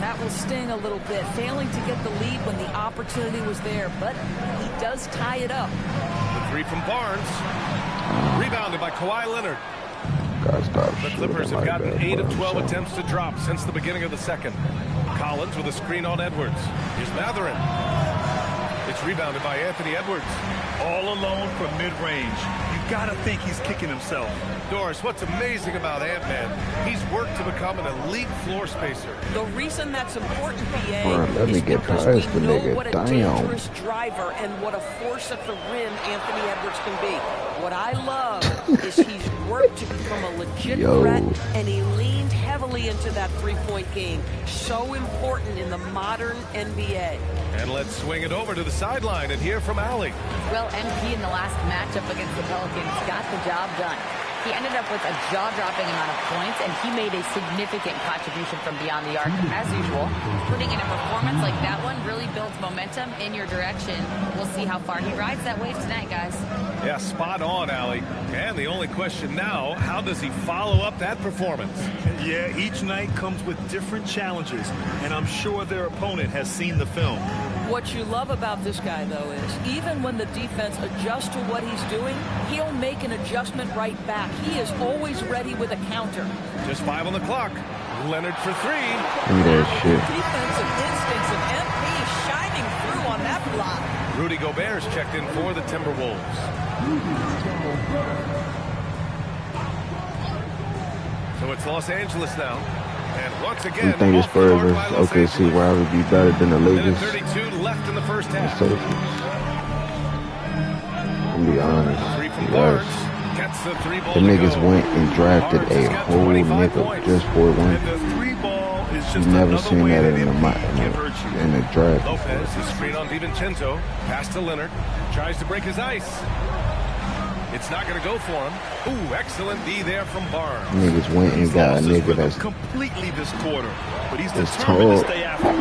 U: That will sting a little bit, failing to get the lead when the opportunity was there, but he does tie it up.
N: The 3 from Barnes. Rebounded by Kawhi Leonard. The Clippers have gotten 8 of 12 attempts to drop since the beginning of the second. Collins with a screen on Edwards. Here's Mathurin. It's rebounded by Anthony Edwards.
O: All alone from mid-range. You gotta think he's kicking himself.
N: Doris, what's amazing about Ant-Man, he's worked to become an elite floor spacer.
U: The reason that's important, BA,
A: Let me get past the nigga.
U: what a dangerous driver and what a force at the rim Anthony Edwards can be. What I love is he's worked to become a legit threat, and he leaned heavily into that three-point game. So important in the modern NBA.
N: And let's swing it over to the sideline and hear from Allie.
E: Well, MP in the last matchup against the Pelicans got the job done. He ended up with a jaw-dropping amount of points, and he made a significant contribution from beyond the arc, as usual. Putting in a performance like that one really builds momentum in your direction. We'll see how far he rides that wave tonight, guys.
N: Yeah, spot on, Allie. And the only question now, how does he follow up that performance?
O: Yeah, each night comes with different challenges, and I'm sure their opponent has seen the film.
U: What you love about this guy, though, is even when the defense adjusts to what he's doing, he'll make an adjustment right back. He is always ready with a counter.
N: Just 5 on the clock. Leonard for 3.
U: Defensive instincts of MP shining through on that block.
N: Rudy Gobert's checked in for the Timberwolves. So it's Los Angeles now. And once again,
A: you think the Spurs versus OKC rivalry would be better than the Lakers?
N: 32 left in the first half.
A: I'm gonna be honest. The niggas went and drafted a whole nigga just for one. You've never seen that in a draft.
N: Lopez, the screen on DiVincenzo. Pass to Leonard. Tries to break his ice. It's not going to go for him. Ooh, excellent D there from Barnes.
A: Niggas went and got a nigga that's
O: completely this quarter, but he's
A: tall,
O: to stay after.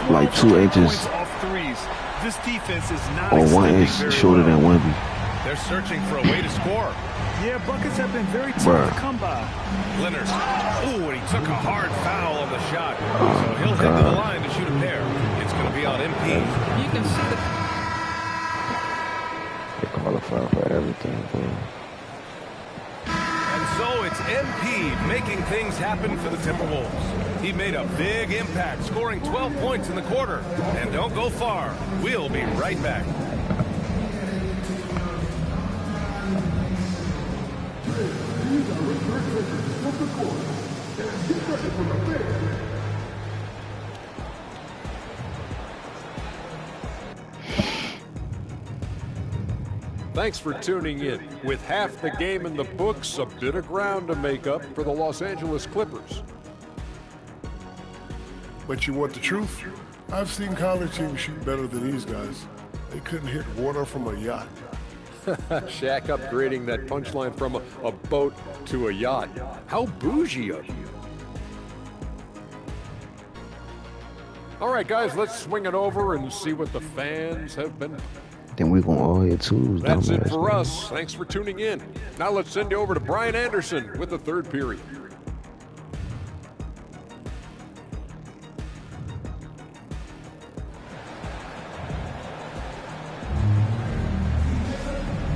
A: like 2 inches
O: off threes. This defense is not
A: or 1 inch shorter than Wemby.
N: They're searching for a way to score.
O: Yeah, buckets have been very tough to come by.
N: Leonard. Ooh, and he took a hard foul on the shot. So he'll head to the line to shoot a pair. It's going to be on MP.
U: You can see the...
A: They qualify for everything, bro.
N: And so it's MP making things happen for the Timberwolves. He made a big impact, scoring 12 points in the quarter. And don't go far. We'll be right back.
H: Thanks for tuning in. With half the game in the books, a bit of ground to make up for the Los Angeles Clippers.
I: But you want the truth? I've seen college teams shoot better than these guys. They couldn't hit water from a yacht.
H: Shaq upgrading that punchline from a boat to a yacht. How bougie of you. All right, guys, let's swing it over and see what the fans have been.
A: Then we're going to all hit twos.
H: That's it for us. Thanks for tuning in. Now let's send you over to Brian Anderson with the third period.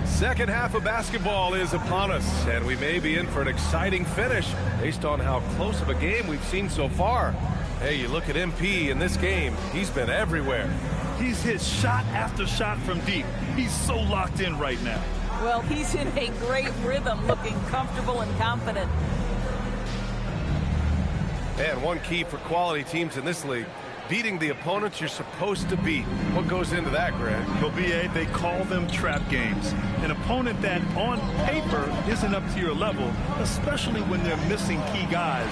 N: Second half of basketball is upon us, and we may be in for an exciting finish based on how close of a game we've seen so far. Hey, you look at MP in this game, he's been everywhere.
O: He's hit shot after shot from deep. He's so locked in right now.
U: Well, he's in a great rhythm, looking comfortable and confident.
N: And one key for quality teams in this league, beating the opponents you're supposed to beat. What goes into that, Greg?
O: Well, B.A., they call them trap games. An opponent that, on paper, isn't up to your level, especially when they're missing key guys.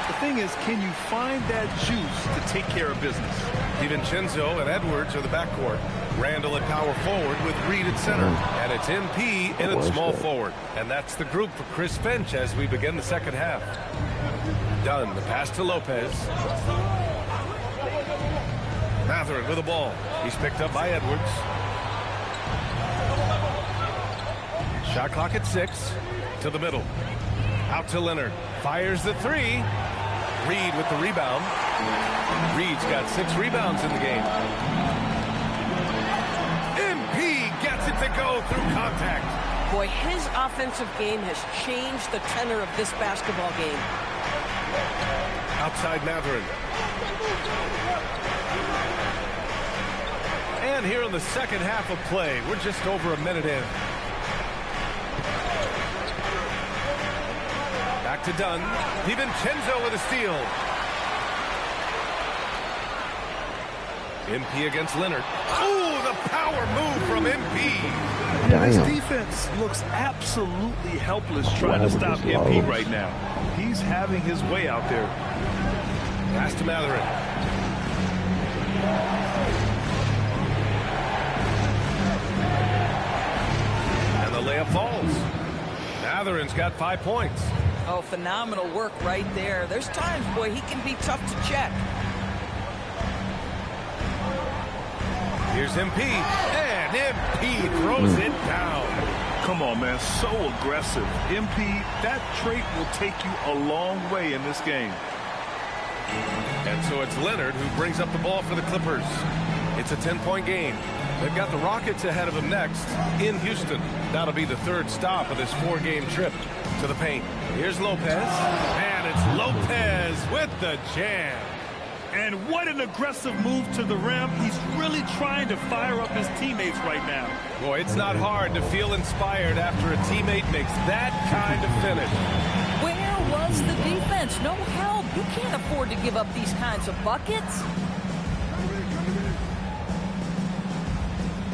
O: The thing is, can you find that juice to take care of business?
N: DiVincenzo and Edwards are the backcourt. Randall at power forward with Reed at center. And it's MP in at small forward. And that's the group for Chris Finch as we begin the second half. Dunn, the pass to Lopez. Mathurin with the ball. He's picked up by Edwards. Shot clock at 6. To the middle. Out to Leonard. Fires the three. Reed with the rebound. Reed's got 6 rebounds in the game. MP gets it to go through contact.
U: Boy, his offensive game has changed the tenor of this basketball game.
N: Outside Mathurin. And here in the second half of play, we're just over a minute in. Back to Dunn. DiVincenzo with a steal. MP against Leonard. Ooh, the power move from MP.
O: His defense looks absolutely helpless trying to stop MP right now. He's having his way out there.
N: Pass to Mathurin. And the layup falls. Mathurin's got 5 points.
U: Oh, phenomenal work right there. There's times, boy, he can be tough to check.
N: Here's MP, and MP throws it down.
O: Come on, man, so aggressive. MP, that trait will take you a long way in this game.
N: And so it's Leonard who brings up the ball for the Clippers. It's a 10-point game. They've got the Rockets ahead of them next in Houston. That'll be the third stop of this 4-game trip to the paint. Here's Lopez, and it's Lopez with the jam.
O: And what an aggressive move to the rim. He's really trying to fire up his teammates right now.
N: Boy, it's not hard to feel inspired after a teammate makes that kind of finish.
U: Where was the defense? No help. You can't afford to give up these kinds of buckets.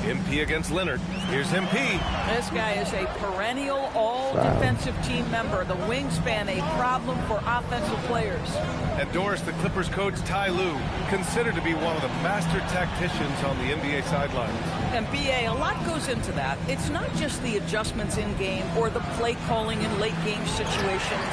N: MP against Leonard. Here's MP.
U: This guy is a perennial all-defensive team member. The wingspan, a problem for offensive players.
N: And Doris, the Clippers coach Ty Lue, considered to be one of the master tacticians on the NBA sidelines.
U: And BA, a lot goes into that. It's not just the adjustments in game or the play calling in late game situations.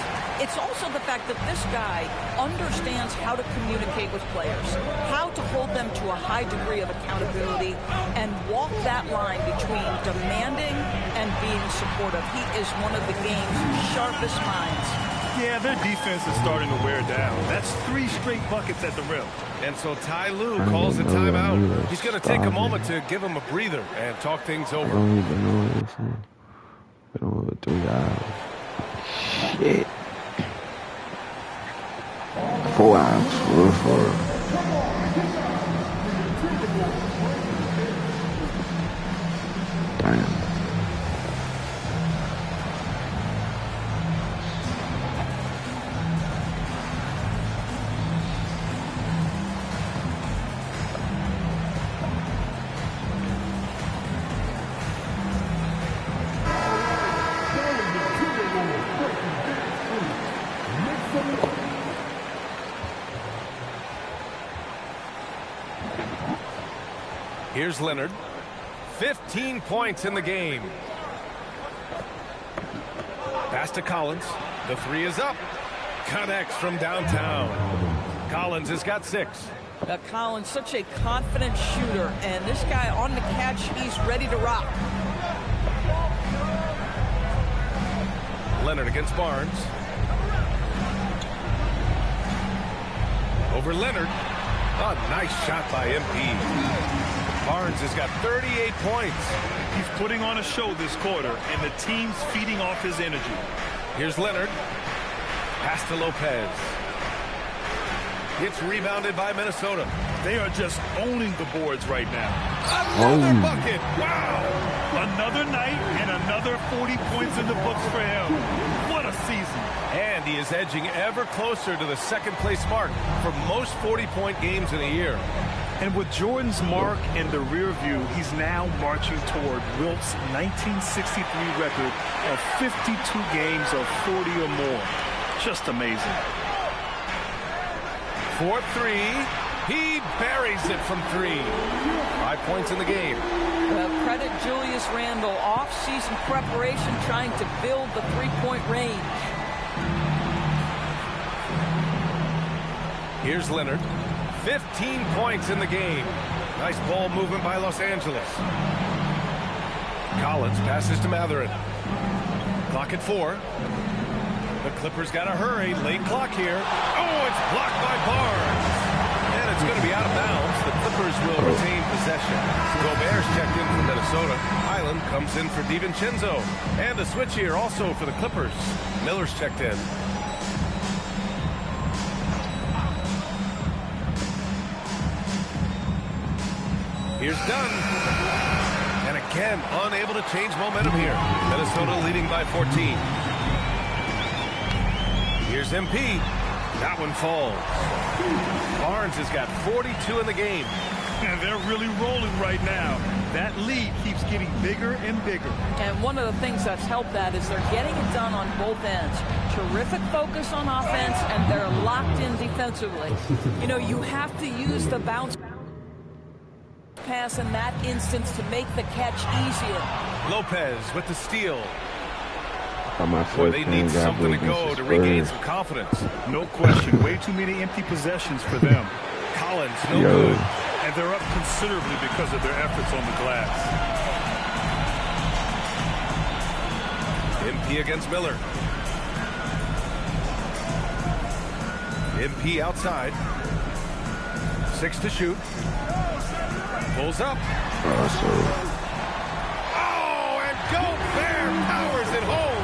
U: It's also the fact that this guy understands how to communicate with players, how to hold them to a high degree of accountability, and walk that line between demanding and being supportive. He is one of the game's sharpest minds.
O: Yeah, their defense is starting to wear down. That's 3 straight buckets at the rim.
N: And so Ty Lue calls a timeout. He's going to take a moment to give him a breather and talk things over.
A: I don't even know this one. Been over 3 hours. Shit. 4 hours. 4. Damn.
N: Here's Leonard. 15 points in the game. Pass to Collins. The three is up. Connects from downtown. Collins has got 6.
U: Collins, such a confident shooter, and this guy on the catch, he's ready to rock.
N: Leonard against Barnes. Over Leonard. A nice shot by MP. Barnes has got 38 points.
O: He's putting on a show this quarter, and the team's feeding off his energy.
N: Here's Leonard. Pass to Lopez. It's rebounded by Minnesota.
O: They are just owning the boards right now.
N: Another bucket. Wow.
O: Another night and another 40 points in the books for him. What a season.
N: And he is edging ever closer to the second-place mark for most 40-point games in a year.
O: And with Jordan's mark in the rear view, he's now marching toward Wilt's 1963 record of 52 games of 40 or more. Just amazing.
N: 4-3. He buries it from 3. 5 points in the game.
U: Credit Julius Randle. Off-season preparation trying to build the three-point range.
N: Here's Leonard. 15 points in the game. Nice ball movement by Los Angeles. Collins passes to Matherin. Clock at 4. The Clippers got to hurry. Late clock here. Oh, it's blocked by Barnes. And it's going to be out of bounds. The Clippers will retain possession. Gobert's checked in for Minnesota. Island comes in for DiVincenzo. And a switch here also for the Clippers. Miller's checked in. Here's Dunn. And again, unable to change momentum here. Minnesota leading by 14. Here's MP. That one falls. Barnes has got 42 in the game.
O: And they're really rolling right now. That lead keeps getting bigger and bigger.
U: And one of the things that's helped that is they're getting it done on both ends. Terrific focus on offense, and they're locked in defensively. You know, you have to use the bounce pass in that instance to make the catch easier.
N: Lopez with the steal.
A: Boy,
N: they need something to go to regain some confidence.
O: No question. Way too many empty possessions for them.
N: Collins, no good.
O: And they're up considerably because of their efforts on the glass.
N: MP against Miller. MP outside. 6 to shoot. Pulls up. Oh, and Gobert powers it home.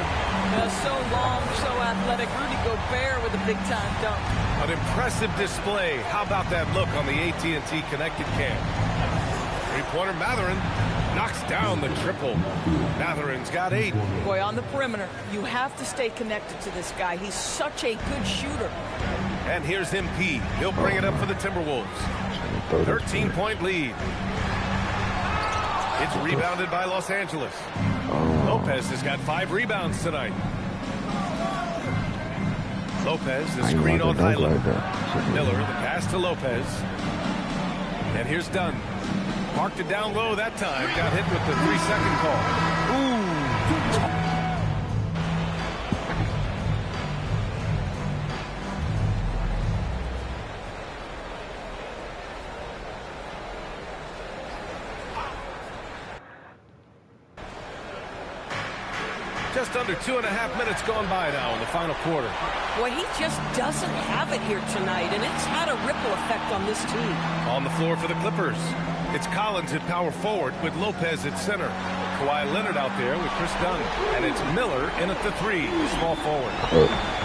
U: So long, so athletic. Rudy Gobert with a big-time dunk.
N: An impressive display. How about that look on the AT&T connected cam? Three-pointer Matherin knocks down the triple. Matherin's got 8.
U: Boy, on the perimeter, you have to stay connected to this guy. He's such a good shooter.
N: And here's MP. He'll bring it up for the Timberwolves. 13-point lead. It's rebounded by Los Angeles. Lopez has got 5 rebounds tonight. Lopez, the screen on Highland. Miller, the pass to Lopez. And here's Dunn. Marked it down low that time. Got hit with the 3-second call. Ooh. Just under 2.5 minutes gone by now in the final quarter.
U: Boy, he just doesn't have it here tonight, and it's had a ripple effect on this team.
N: On the floor for the Clippers, it's Collins at power forward with Lopez at center. Kawhi Leonard out there with Chris Dunn. And it's Miller in at the 3, small forward.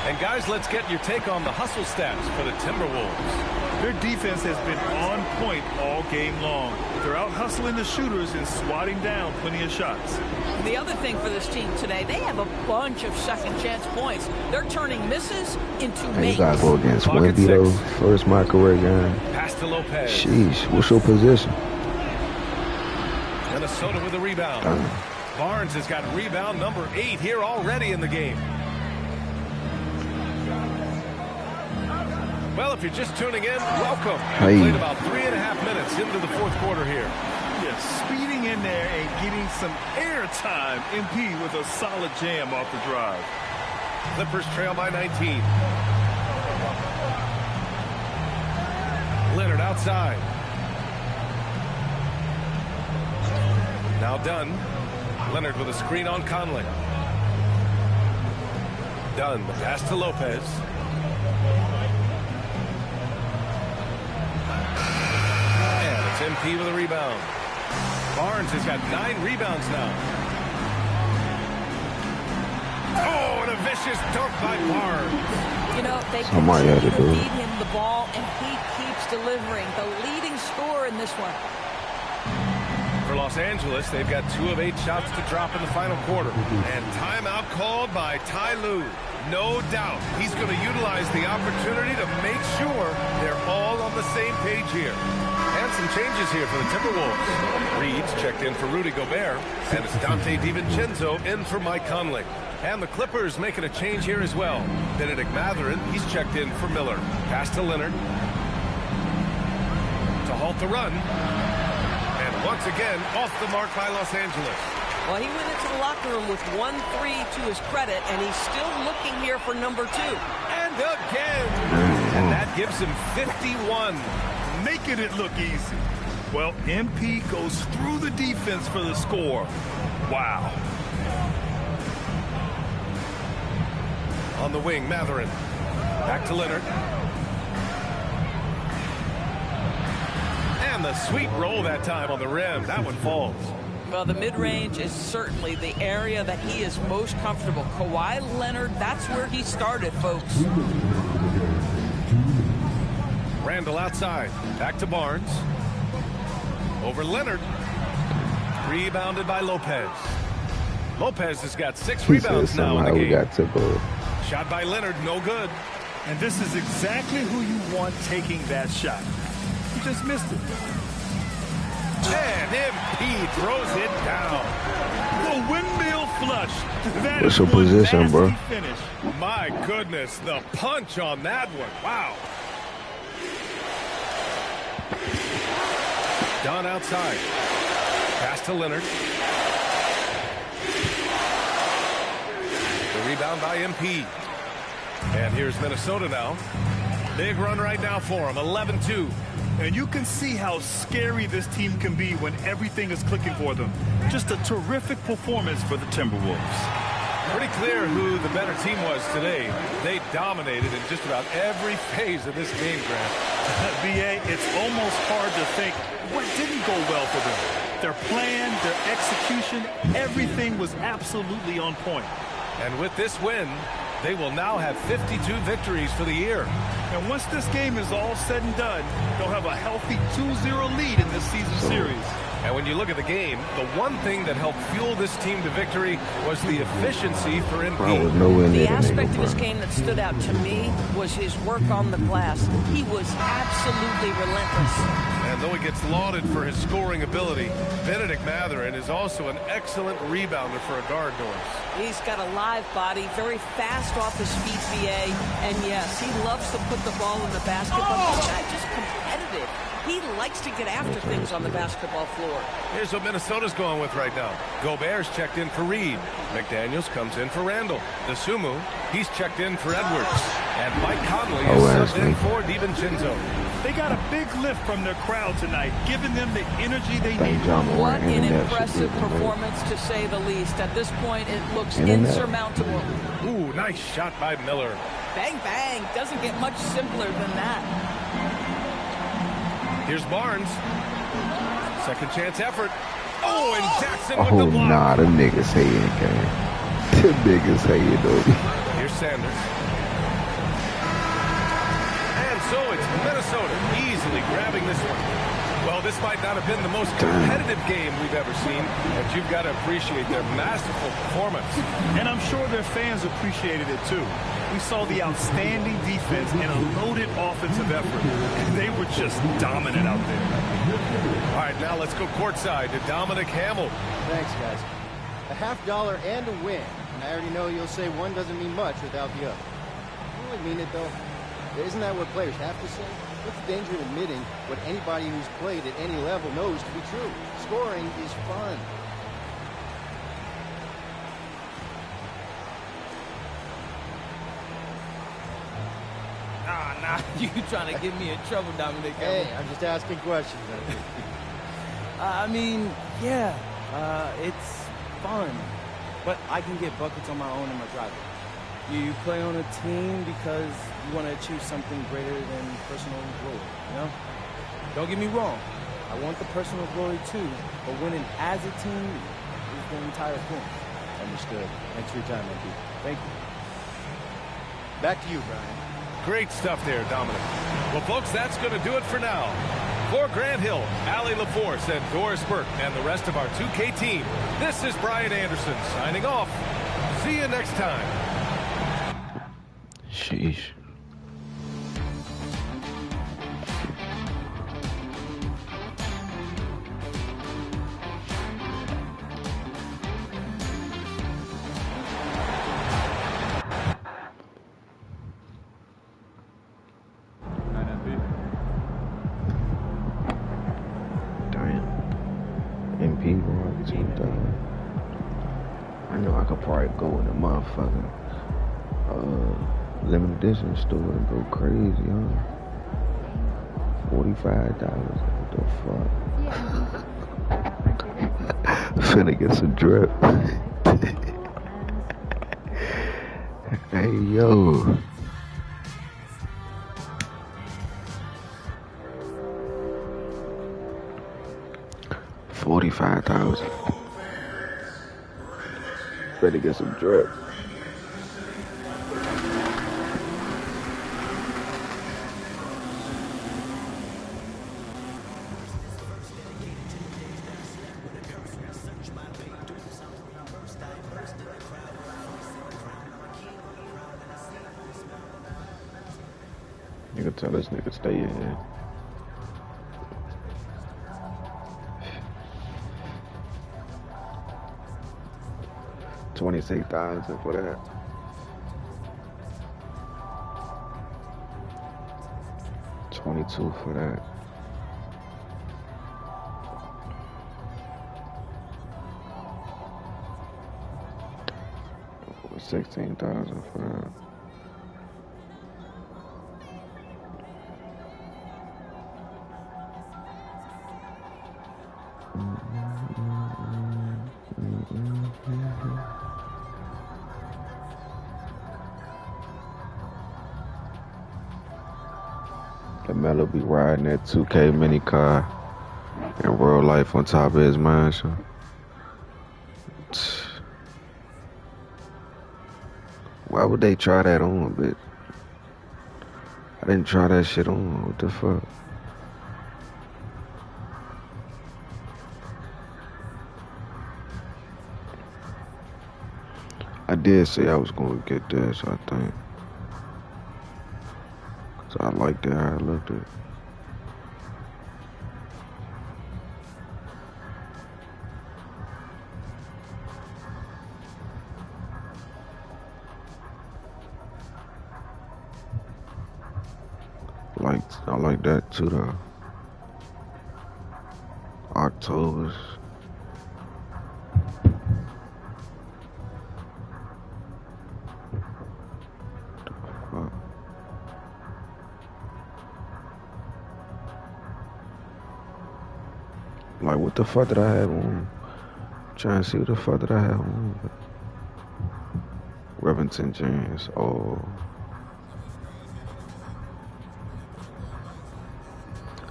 N: And guys, let's get your take on the hustle stats for the Timberwolves.
O: Their defense has been on point all game long. They're out hustling the shooters and swatting down plenty of shots.
U: The other thing for this team today, they have a bunch of second chance points. They're turning misses into makes.
A: You gotta go against Wemby though. First my career game.
N: Pass to Lopez.
A: Sheesh, what's your position?
N: Minnesota with a rebound. Barnes has got rebound number 8 here already in the game. Well, if you're just tuning in, welcome. We played about 3.5 minutes into the fourth quarter here.
O: Yeah, speeding in there and getting some air time. MP with a solid jam off the drive.
N: Clippers trail by 19. Leonard outside. Now Dunn. Leonard with a screen on Conley. Dunn, the pass to Lopez. And it's MP with a rebound. Barnes has got 9 rebounds now. Oh, and a vicious dunk by Barnes.
U: You know, they
A: Somebody had to do it.
U: feed him the ball, and he keeps delivering. The leading scorer in this one.
N: For Los Angeles, they've got 2 of 8 shots to drop in the final quarter. And timeout called by Ty Lue. No doubt he's going to utilize the opportunity to make sure they're all on the same page here. And some changes here for the Timberwolves. Reed's checked in for Rudy Gobert, and it's Dante DiVincenzo in for Mike Conley. And the Clippers making a change here as well. Benedict Mathurin, he's checked in for Miller. Pass to Leonard. To halt the run. And once again, off the mark by Los Angeles.
U: Well, he went into the locker room with 1-3 to his credit, and he's still looking here for number 2.
N: And again. And that gives him 51.
O: Making it look easy. Well, MP goes through the defense for the score. Wow.
N: On the wing, Mathurin. Back to Leonard. And the sweet roll that time on the rim. That one falls.
U: Well, the mid-range is certainly the area that he is most comfortable. Kawhi Leonard, that's where he started, folks.
N: Randall outside. Back to Barnes. Over Leonard. Rebounded by Lopez. Lopez has got 6 rebounds now in the game. Shot by Leonard, no good.
O: And this is exactly who you want taking that shot. He just missed it.
N: And MP throws it down.
O: The windmill flush. That
A: What's your position, bro?
O: Finish.
N: My goodness, the punch on that one. Wow. Dunn outside. Pass to Leonard. The rebound by MP. And here's Minnesota now. Big run right now for them, 11-2.
O: And you can see how scary this team can be when everything is clicking for them. Just a terrific performance for the Timberwolves.
N: Pretty clear who the better team was today. They dominated in just about every phase of this game, Grant.
O: BA, it's almost hard to think what didn't go well for them. Their plan, their execution, everything was absolutely on point.
N: And with this win, they will now have 52 victories for the year.
O: And once this game is all said and done, they'll have a healthy 2-0 lead in this season series.
N: And when you look at the game, the one thing that helped fuel this team to victory was the efficiency for MP.
U: The aspect of his game that stood out to me was his work on the glass. He was absolutely relentless.
N: And though he gets lauded for his scoring ability, Benedict Mathurin is also an excellent rebounder for a guard, Norris.
U: He's got a live body, very fast off his feet, BA. And yes, he loves to put the ball in the basket, but this guy just competitive. He likes to get after things on the basketball floor.
N: Here's what Minnesota's going with right now. Gobert's checked in for Reed. McDaniels comes in for Randall. DeSumo, he's checked in for Edwards. And Mike Conley is subbed in for DiVincenzo.
O: They got a big lift from their crowd tonight, giving them the energy they need.
U: What an impressive performance, to say the least. At this point, it looks insurmountable.
N: Ooh, nice shot by Miller.
U: Bang, bang. Doesn't get much simpler than that.
N: Here's Barnes. Second chance effort. Oh, and Jackson with the block.
A: Nah, the niggas hating, gang. The niggas hating, though.
N: Here's Sanders. And so it's Minnesota easily grabbing this one. Well, this might not have been the most competitive game we've ever seen, but you've got to appreciate their masterful performance.
O: And I'm sure their fans appreciated it too. We saw the outstanding defense and a loaded offensive effort. And they were just dominant out there.
N: All right, now let's go courtside to Dominic Hamill.
M: Thanks, guys. $50 and a win. And I already know you'll say one doesn't mean much without the other. You really mean it, though? Isn't that what players have to say? What's the danger in admitting what anybody who's played at any level knows to be true? Scoring is fun.
S: Nah, you trying to get me in trouble, Dominic.
M: Hey, I'm just asking questions.
S: I mean, yeah, it's fun, but I can get buckets on my own in my driveway. You play on a team because you want to achieve something greater than personal glory, you know? Don't get me wrong, I want the personal glory too, but winning as a team is the entire point.
M: Understood. Thanks for your time, MP.
S: Thank you.
M: Back to you, Brian.
N: Great stuff there, Dominic. Well, folks, that's going to do it for now. For Grant Hill, Allie LaForce, and Doris Burke, and the rest of our 2K team, this is Brian Anderson signing off. See you next time.
A: Sheesh. I know I could probably go in the motherfucking limited edition store and go crazy, huh? $45. What the fuck? Finna get some drip. Hey, yo. $45,000. Better get some drip. You can tell this nigga stay in here. $26,000 for that. $22 for that. $16,000 for that. LaMelo be riding that 2K mini car in real life on top of his mansion. Why would they try that on, bitch? I didn't try that shit on. What the fuck? I did say I was gonna get this, I think. So I liked it how I looked at it. I like that too though. October's. Like, what the fuck did I have on? I'm trying to see what the fuck did I have on. Revington jeans. Oh.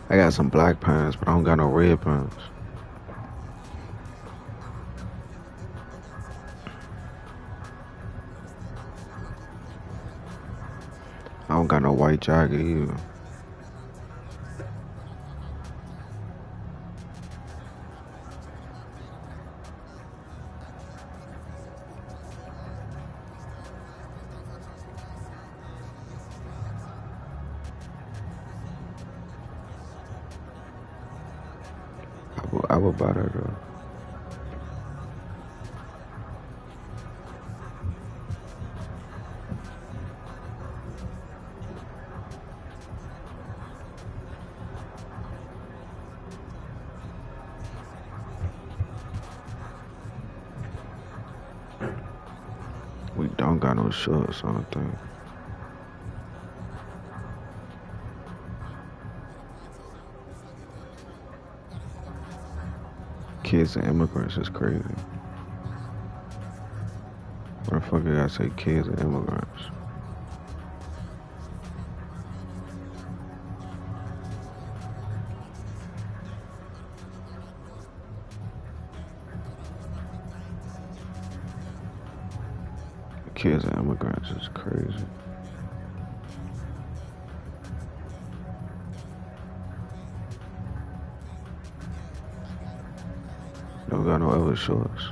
A: I got some black pants, but I don't got no red pants. I don't got no white jacket either. I would buy that though. don't got no shorts, I don't think. Kids and immigrants is crazy. What the fuck did I say kids and immigrants? Kids and immigrants is crazy. Don't got no other shorts.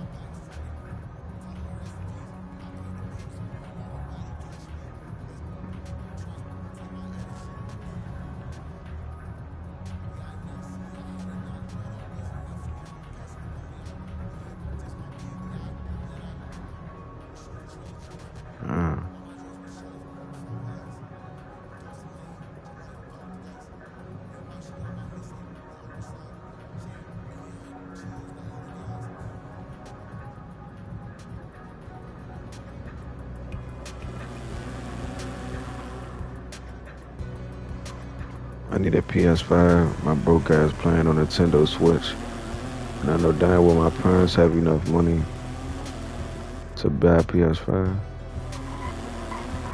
A: I need a PS5. My broke ass playing on Nintendo Switch. And I know damn well my parents have enough money to buy a PS5.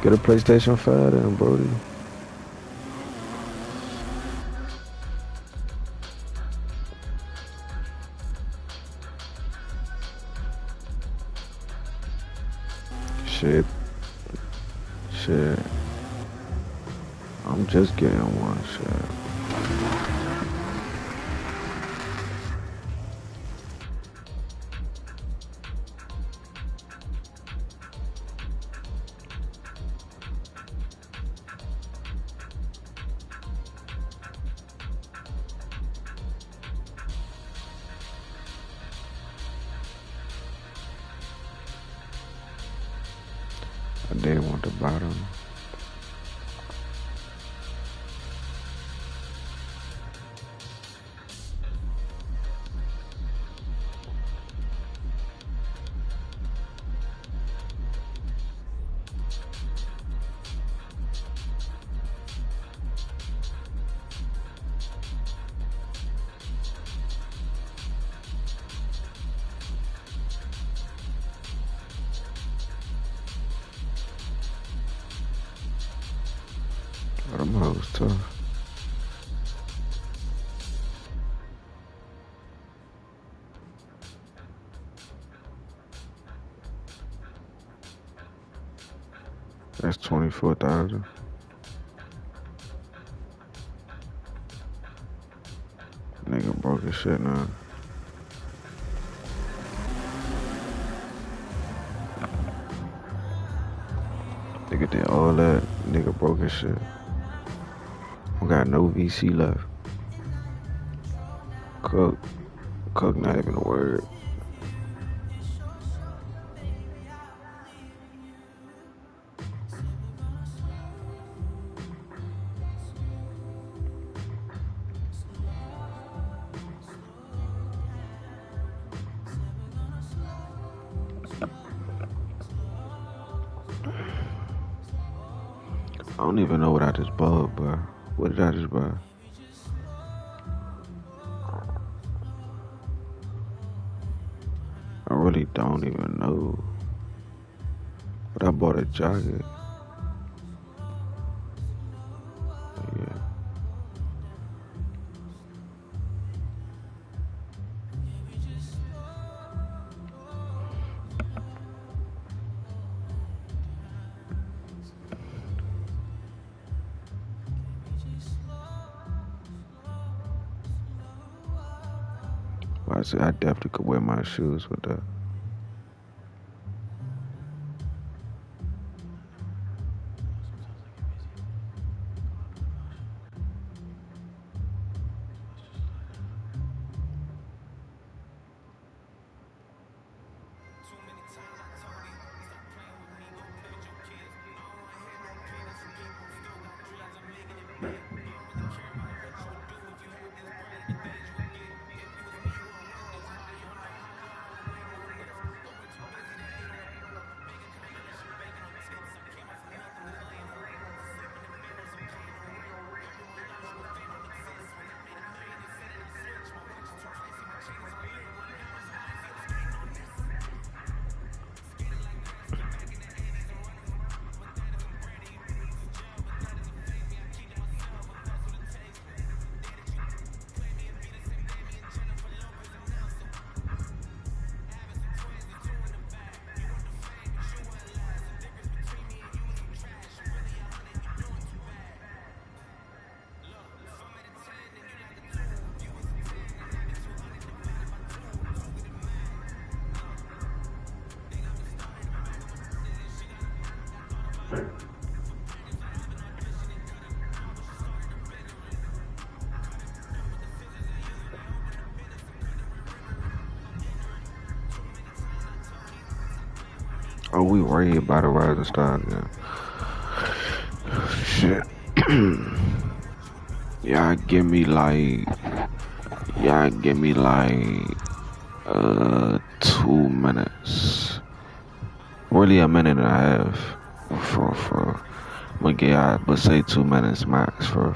A: Get a PlayStation 5 then, Brody. Shit. I'm just getting one, shit. I did want the bottom. Oh, them hoes tough. That's 24,000. Nigga broke his shit now. Nigga did all that. Nigga broke his shit. I got no VC left. Cook not even a word. I don't even know what I just bought, bro. What did I just buy? I really don't even know. But I bought a jacket. Yeah. Well, I said I definitely could wear my shoes with that. Oh, we worried about a rising star again. Shit. Y'all give me like 2 minutes. Really a minute and a half for I'm gonna get out, but say 2 minutes max for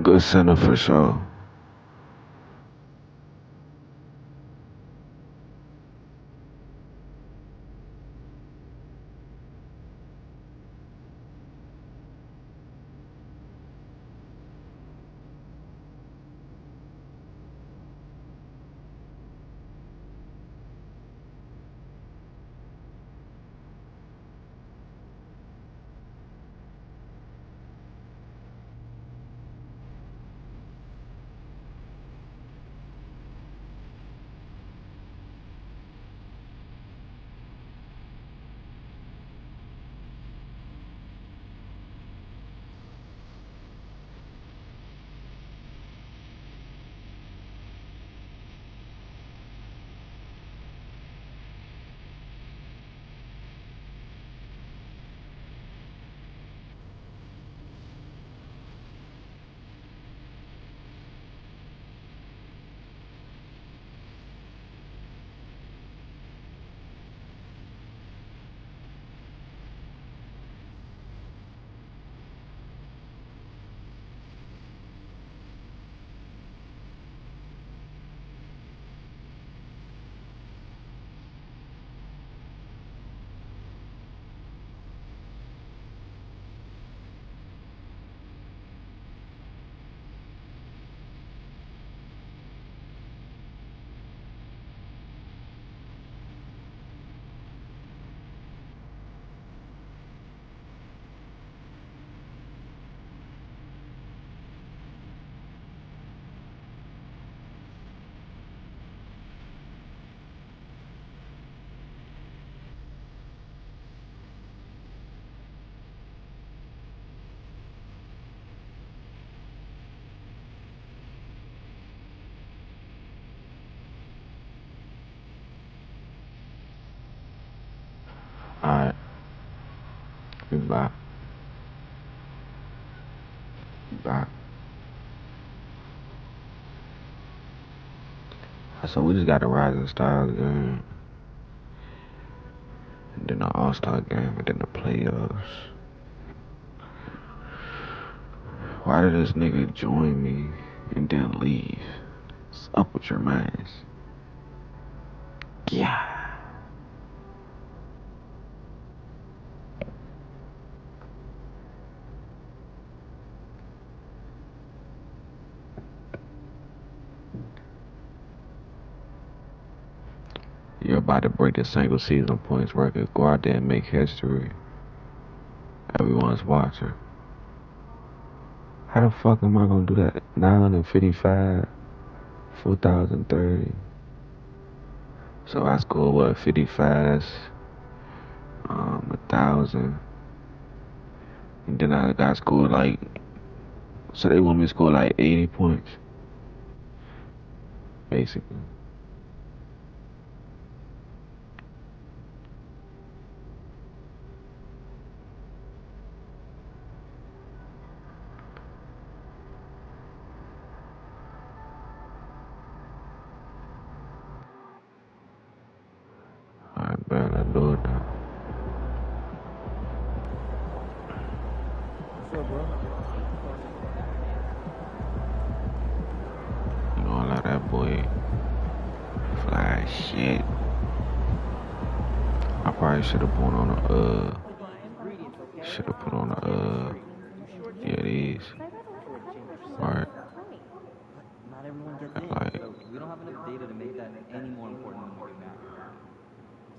A: good center for sure. Alright. Bye. Bye. So we just got a Rising Stars game. And then an All-Star game. And then the playoffs. Why did this nigga join me and then leave? What's up with your minds? Yeah. You're about to break the single season points record. Go out there and make history. Everyone's watching. How the fuck am I gonna do that? 955, 4,030. So I scored what, 55? That's 1,000. And then I got scored like, so they want me to score like 80 points, basically. Alright, bro, let's do it now.
Q: What's up, bro?
A: You know, I love that boy. Fly shit. I probably should have put on yeah, these. Right.
G: Not everyone gets in,
A: Like,
G: so we don't have enough data to make that any more important than we do now.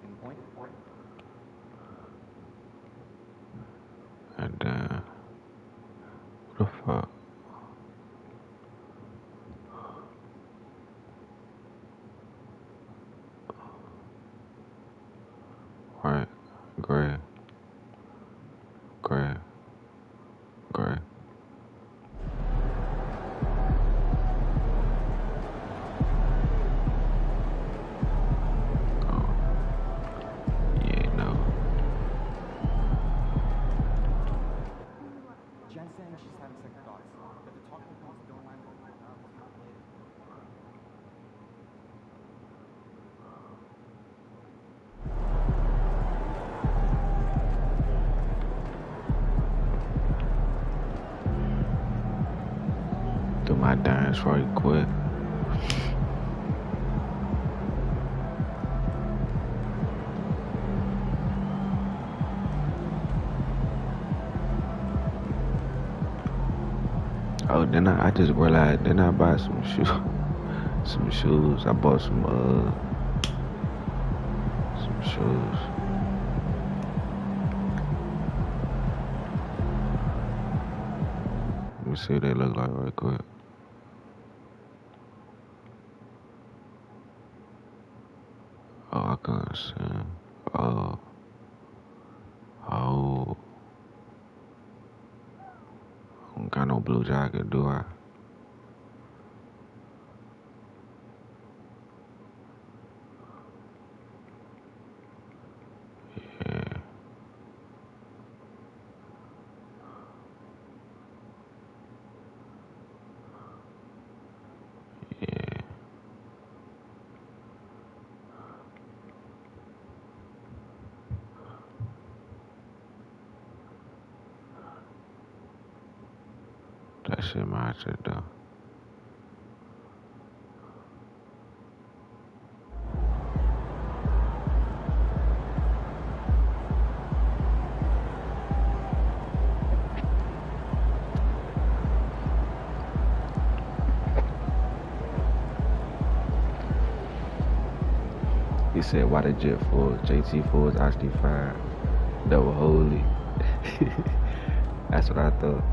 G: Same point?
A: and then, what the fuck? Right. Gray. Gray. Gray. Yeah, no.
G: Jen's saying she's having second thoughts. But the talking points don't line up right now. It's not related.
A: Do my dance right quick. Oh, then I just realized, then I buy some shoes. I bought some shoes. Let me see what they look like right quick. Oh, I can't see. Oh. I don't got no blue jacket, do I? Yeah. Yeah. That shit matches though. He said, why the Jet Force? JT Force actually fired. Double holy. That's what I thought.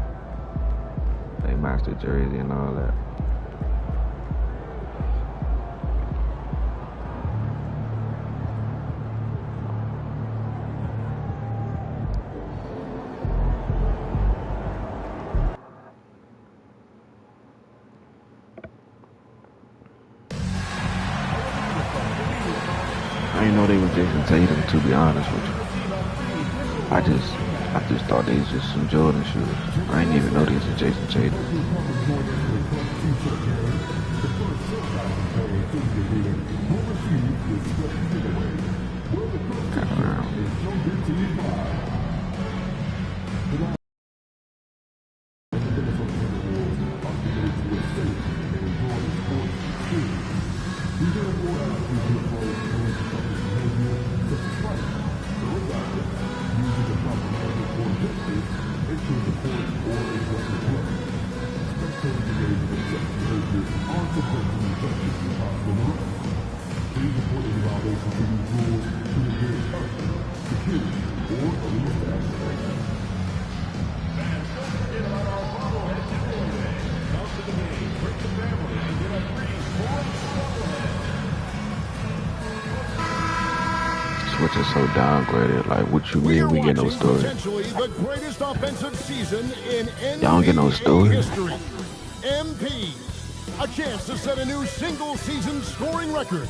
A: They matched the jersey and all that. I didn't know they were Jason Tatum, to be honest with you. I just thought these just some Jordan shoes. I didn't even know these were Jason Tatum. Which is so downgraded. Like, what you mean we get no story?
B: Potentially the greatest offensive season in NBA
A: Y'all don't get no story.
B: history. MP, a chance to set a new single-season scoring record.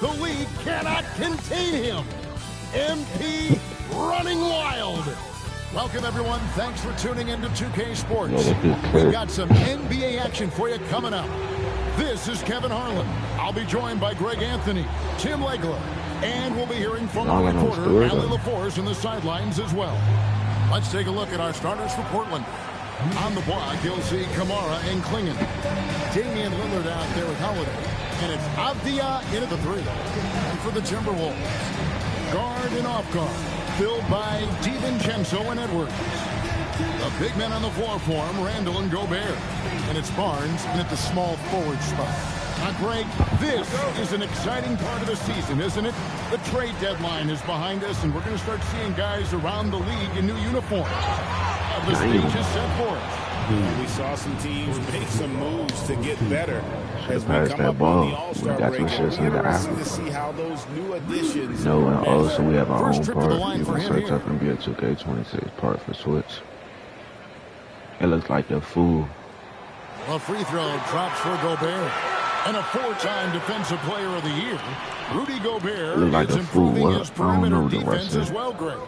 B: The league cannot contain him. MP running wild. Welcome, everyone. Thanks for tuning into 2K Sports. We've got some NBA action for you coming up. This is Kevin Harlan. I'll be joined by Greg Anthony, Tim Legler, and we'll be hearing from our reporter, Allie LaForce, in the sidelines as well. Let's take a look at our starters for Portland. On the block, you'll see Kamara and Klingen. Damian Lillard out there with Holiday. And it's Avdia into the three. And for the Timberwolves, guard and off guard, filled by DiVincenzo and Edwards. The big men on the floor for him, Randall and Gobert. And it's Barnes in at the small forward spot. Now, Greg, this is an exciting part of the season, isn't it? The trade deadline is behind us, and we're going to start seeing guys around the league in new uniforms. The stage is set for us.
K: We saw some teams make some moves to get better as we
A: Pass
K: come
A: that
K: up
A: ball.
K: on the All-Star
A: We got
K: break.
A: some
K: It'll
A: shits
K: be
A: in the
K: interesting to
A: Africa.
K: see how those new additions.
A: No, and also we have our own
B: First trip to the
A: part.
B: line
A: You
B: for
A: can
B: him
A: search
B: here.
A: up NBA 2K26 part for Switch. It looks like a fool.
B: A free throw drops for Gobert. And a four-time Defensive Player of the Year, Rudy Gobert
A: Look like
B: is
A: a fool.
B: improving
A: What?
B: his
A: I don't know
B: perimeter
A: the rest
B: defense
A: of
B: as
A: it.
B: well, Greg.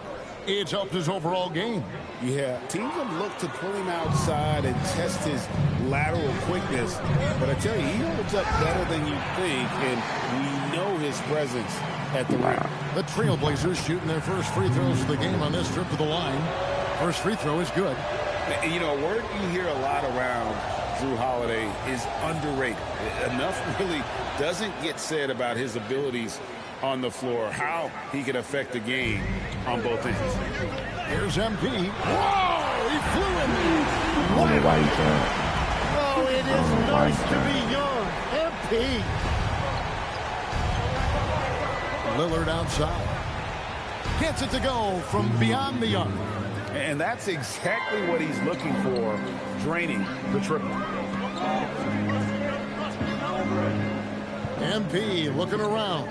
B: It's helped his overall game.
K: Yeah, teams have looked to pull him outside and test his lateral quickness. But I tell you, he holds up better than you think, and we know his presence at the rim.
B: The Trailblazers shooting their first free throws of the game on this trip to the line. First free throw is good.
K: You know, a word you hear a lot around Jrue Holiday is underrated. Enough really doesn't get said about his abilities on the floor, how he can affect the game on both ends.
B: Here's MP. Whoa, he flew in.
A: I don't know why he tried.
P: Oh, it is nice to be young. MP.
B: Lillard outside. Gets it to go from beyond the arc.
K: And that's exactly what he's looking for, draining the triple.
B: MP looking around.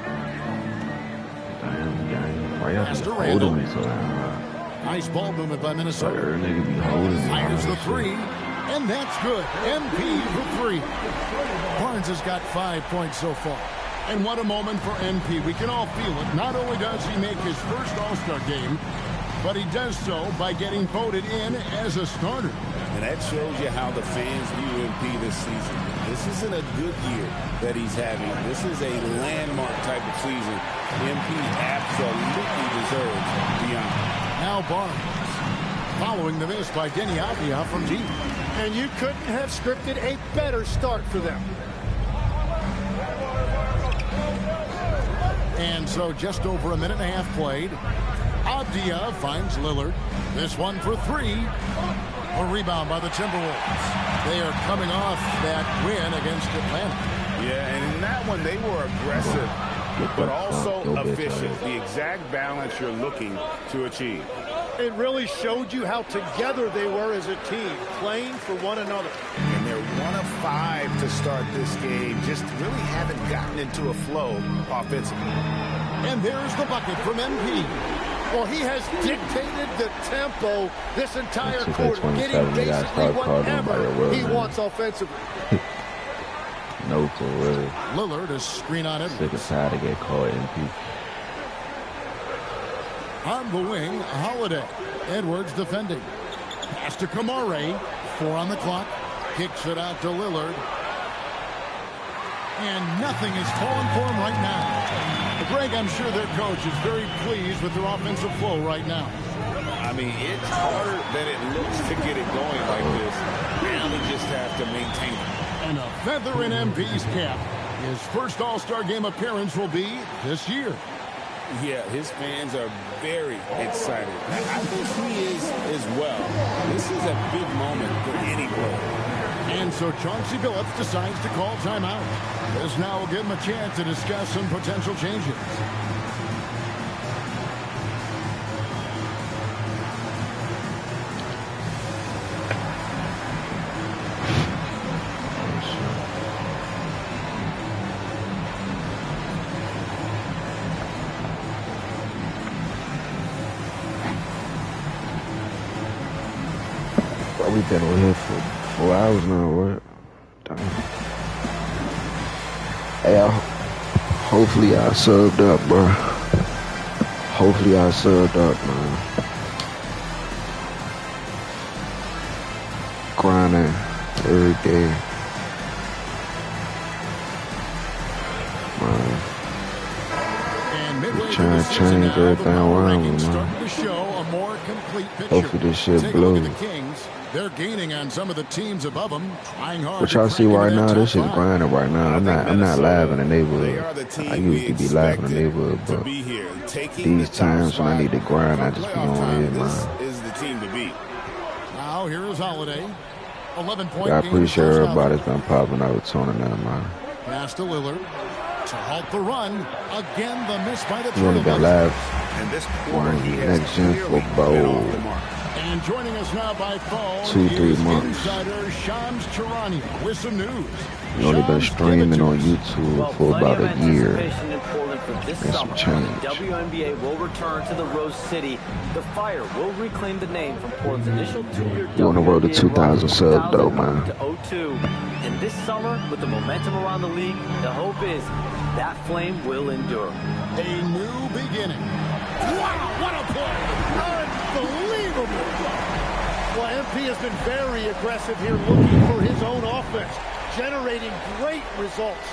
A: Damn, why y'all
B: Pass
A: be
B: to
A: holding
B: Randall.
A: me so damn?
B: Nice ball movement by
A: Like,
B: Minnesota.
A: every nigga be holding me.
B: Fires the
A: Shit.
B: three, and that's good. MP for three. Barnes has got 5 points so far. And what a moment for MP. We can all feel it. Not only does he make his first All-Star game, but he does so by getting voted in as a starter.
K: And that shows you how the fans view MP this season. This isn't a good year that he's having. This is a landmark type of season. MP absolutely deserves the honor.
B: Now Barnes, following the miss by Denny Avdia from deep.
P: And you couldn't have scripted a better start for them.
B: And so just over a minute and a half played. Avdia finds Lillard. This one for three. A rebound by the Timberwolves. They are coming off that win against Atlanta.
K: Yeah, and in that one, they were aggressive, but also efficient. The exact balance you're looking to achieve.
P: It really showed you how together they were as a team, playing for one another.
K: And they're 1 of 5 to start this game. Just really haven't gotten into a flow offensively.
B: And there's the bucket from MP.
P: Well, he has dictated the tempo this entire
A: That's
P: quarter,
A: 27,
P: getting
A: they gotta
P: basically
A: start calling him by the
P: whatever
A: word,
P: he
A: man.
P: wants offensively.
A: No, for real.
B: Lillard is screen on it.
A: Sick and tired to get called MP.
B: On the wing, Holiday. Edwards defending. Pass to Kamare. 4 on the clock. Kicks it out to Lillard. And nothing is falling for him right now. Greg, I'm sure their coach is very pleased with their offensive flow right now.
K: I mean, it's harder than it looks to get it going like this. Now they just have to maintain it.
B: And a feather in MP's cap. His first All-Star game appearance will be this year.
K: Yeah, his fans are very excited. I think he is as well. This is a big moment for any player.
B: And so Chauncey Billups decides to call timeout. This now will give him a chance to discuss some potential changes.
A: We've been on here for 4 hours now, what? Damn. Hey, hopefully I subbed up, bro. Hopefully I subbed up, man. Grinding every day. Man. Trying to change everything around me, man. Hopefully this shit blows.
B: They're gaining on some of the teams above them, trying hard.
A: What y'all see right now, this shit's grinding right now. I'm not live in the neighborhood. I usually be live in the neighborhood, but these times when I need to grind, I just be on here, man.
K: Is the team to beat.
B: Now here is Holiday. 11-point
A: I appreciate everybody's been popping out, tuning in, man.
B: Pass to Lillard to halt the run. Again, the miss by the
A: You only been live
B: for
A: next gen football.
B: And joining us now by phone
A: 2-3 months.
B: Insider Shams Charania with some news.
A: You only been streaming on YouTube for about a year.
G: This
A: and some
G: summer,
A: change.
G: the WNBA will return to the Rose City. The Fire will reclaim the name from Portland's initial 2-year
A: You on the road to 2,000 subs though, man.
G: to 02. And this summer, with the momentum around the league, the hope is that flame will endure.
B: A new beginning. Wow, what a play! Unbelievable!
P: Well, MP has been very aggressive here, looking for his own offense, generating great results.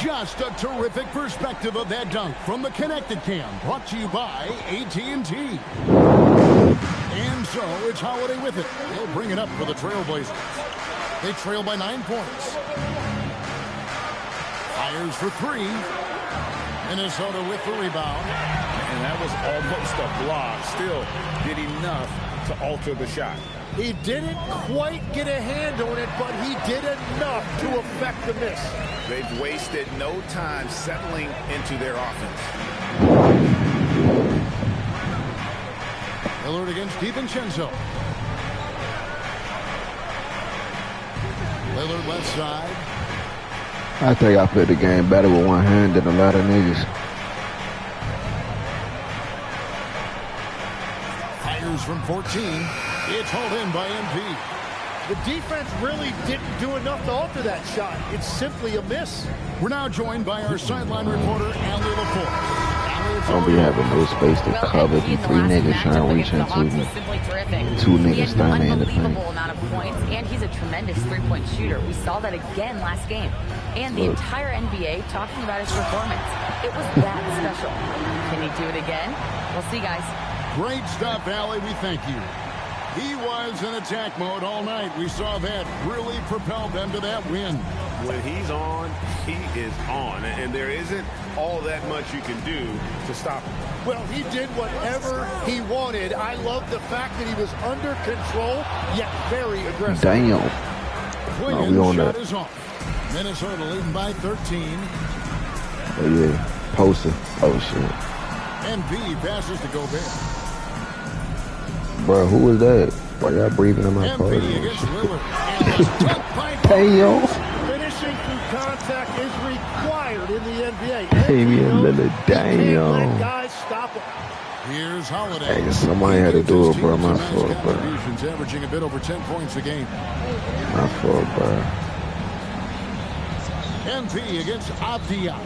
B: Just a terrific perspective of that dunk from the Connected Cam, brought to you by AT&T. And so it's Holiday with it. He'll bring it up for the Trailblazers. They trail by 9 points. Fires for 3. Minnesota with the rebound.
K: And that was almost a block. Still did enough to alter the shot.
P: He didn't quite get a hand on it, but he did enough to affect the miss.
K: They've wasted no time settling into their offense.
B: Lillard against DiVincenzo. Lillard left side.
A: I think I played the game better with one hand than a lot of niggas.
B: Fires from 14. It's hauled in by MP.
P: The defense really didn't do enough to alter that shot. It's simply a miss.
B: We're now joined by our sideline reporter, Allie LaForce.
A: Don't be having no space to cover. The 3 niggas trying to reach into me. 2 niggas standing in the paint.
E: Unbelievable amount of points, and he's a tremendous three-point shooter. We saw that again last game. And the entire NBA talking about his performance. It was that special. Can he do it again? We'll see, guys.
B: Great stuff, Allie. We thank you. He was in attack mode all night. We saw that really propelled them to that win.
C: When he's on, he is on. And there isn't all that much you can do to stop him.
P: Well, he did whatever he wanted. I love the fact that he was under control, yet very aggressive.
A: Damn.
B: Williams' shot is off. Minnesota leading by 13.
A: Oh, yeah. Poster. Oh, shit.
B: MP passes to Gobert.
A: Bro, who was that? Why y'all breathing in my car?
P: Damn. Finishing through contact is required in the NBA.
A: Damian Lillard, damn.
P: Guys, stop him.
B: Here's Holiday.
A: Hey, somebody had to do it, bro. My fault, bro.
B: Averaging a bit over 10 points a game.
A: My fault, bro.
B: MP against Abdia.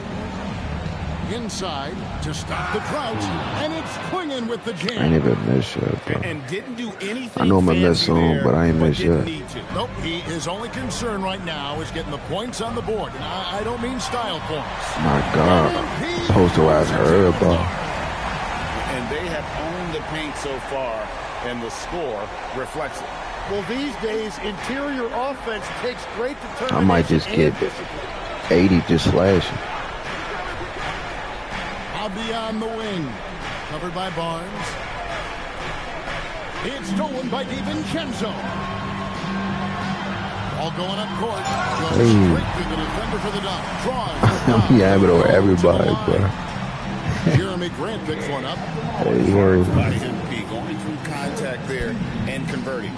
B: Inside to stop the drought, and it's swinging with the jam.
A: I ain't even miss yet, bro.
K: And didn't do anything.
A: I know I'm gonna miss soon, but I ain't miss yet.
B: Nope, his only concern right now is getting the points on the board. And I don't mean style points.
A: My God. Posterized her ball.
K: And they have owned the paint so far, and the score reflects it.
P: Well, these days, interior offense takes great determination.
A: I might just get 80 just flashing.
B: Out beyond the wing. Covered by Barnes. It's stolen by DiVincenzo. All going up court. Goes straight to the defender for the dunk. Draws.
A: He have it over everybody, bro.
B: Jeremy Grant picks one up.
A: Hey, word.
K: By MP going through contact there and converting.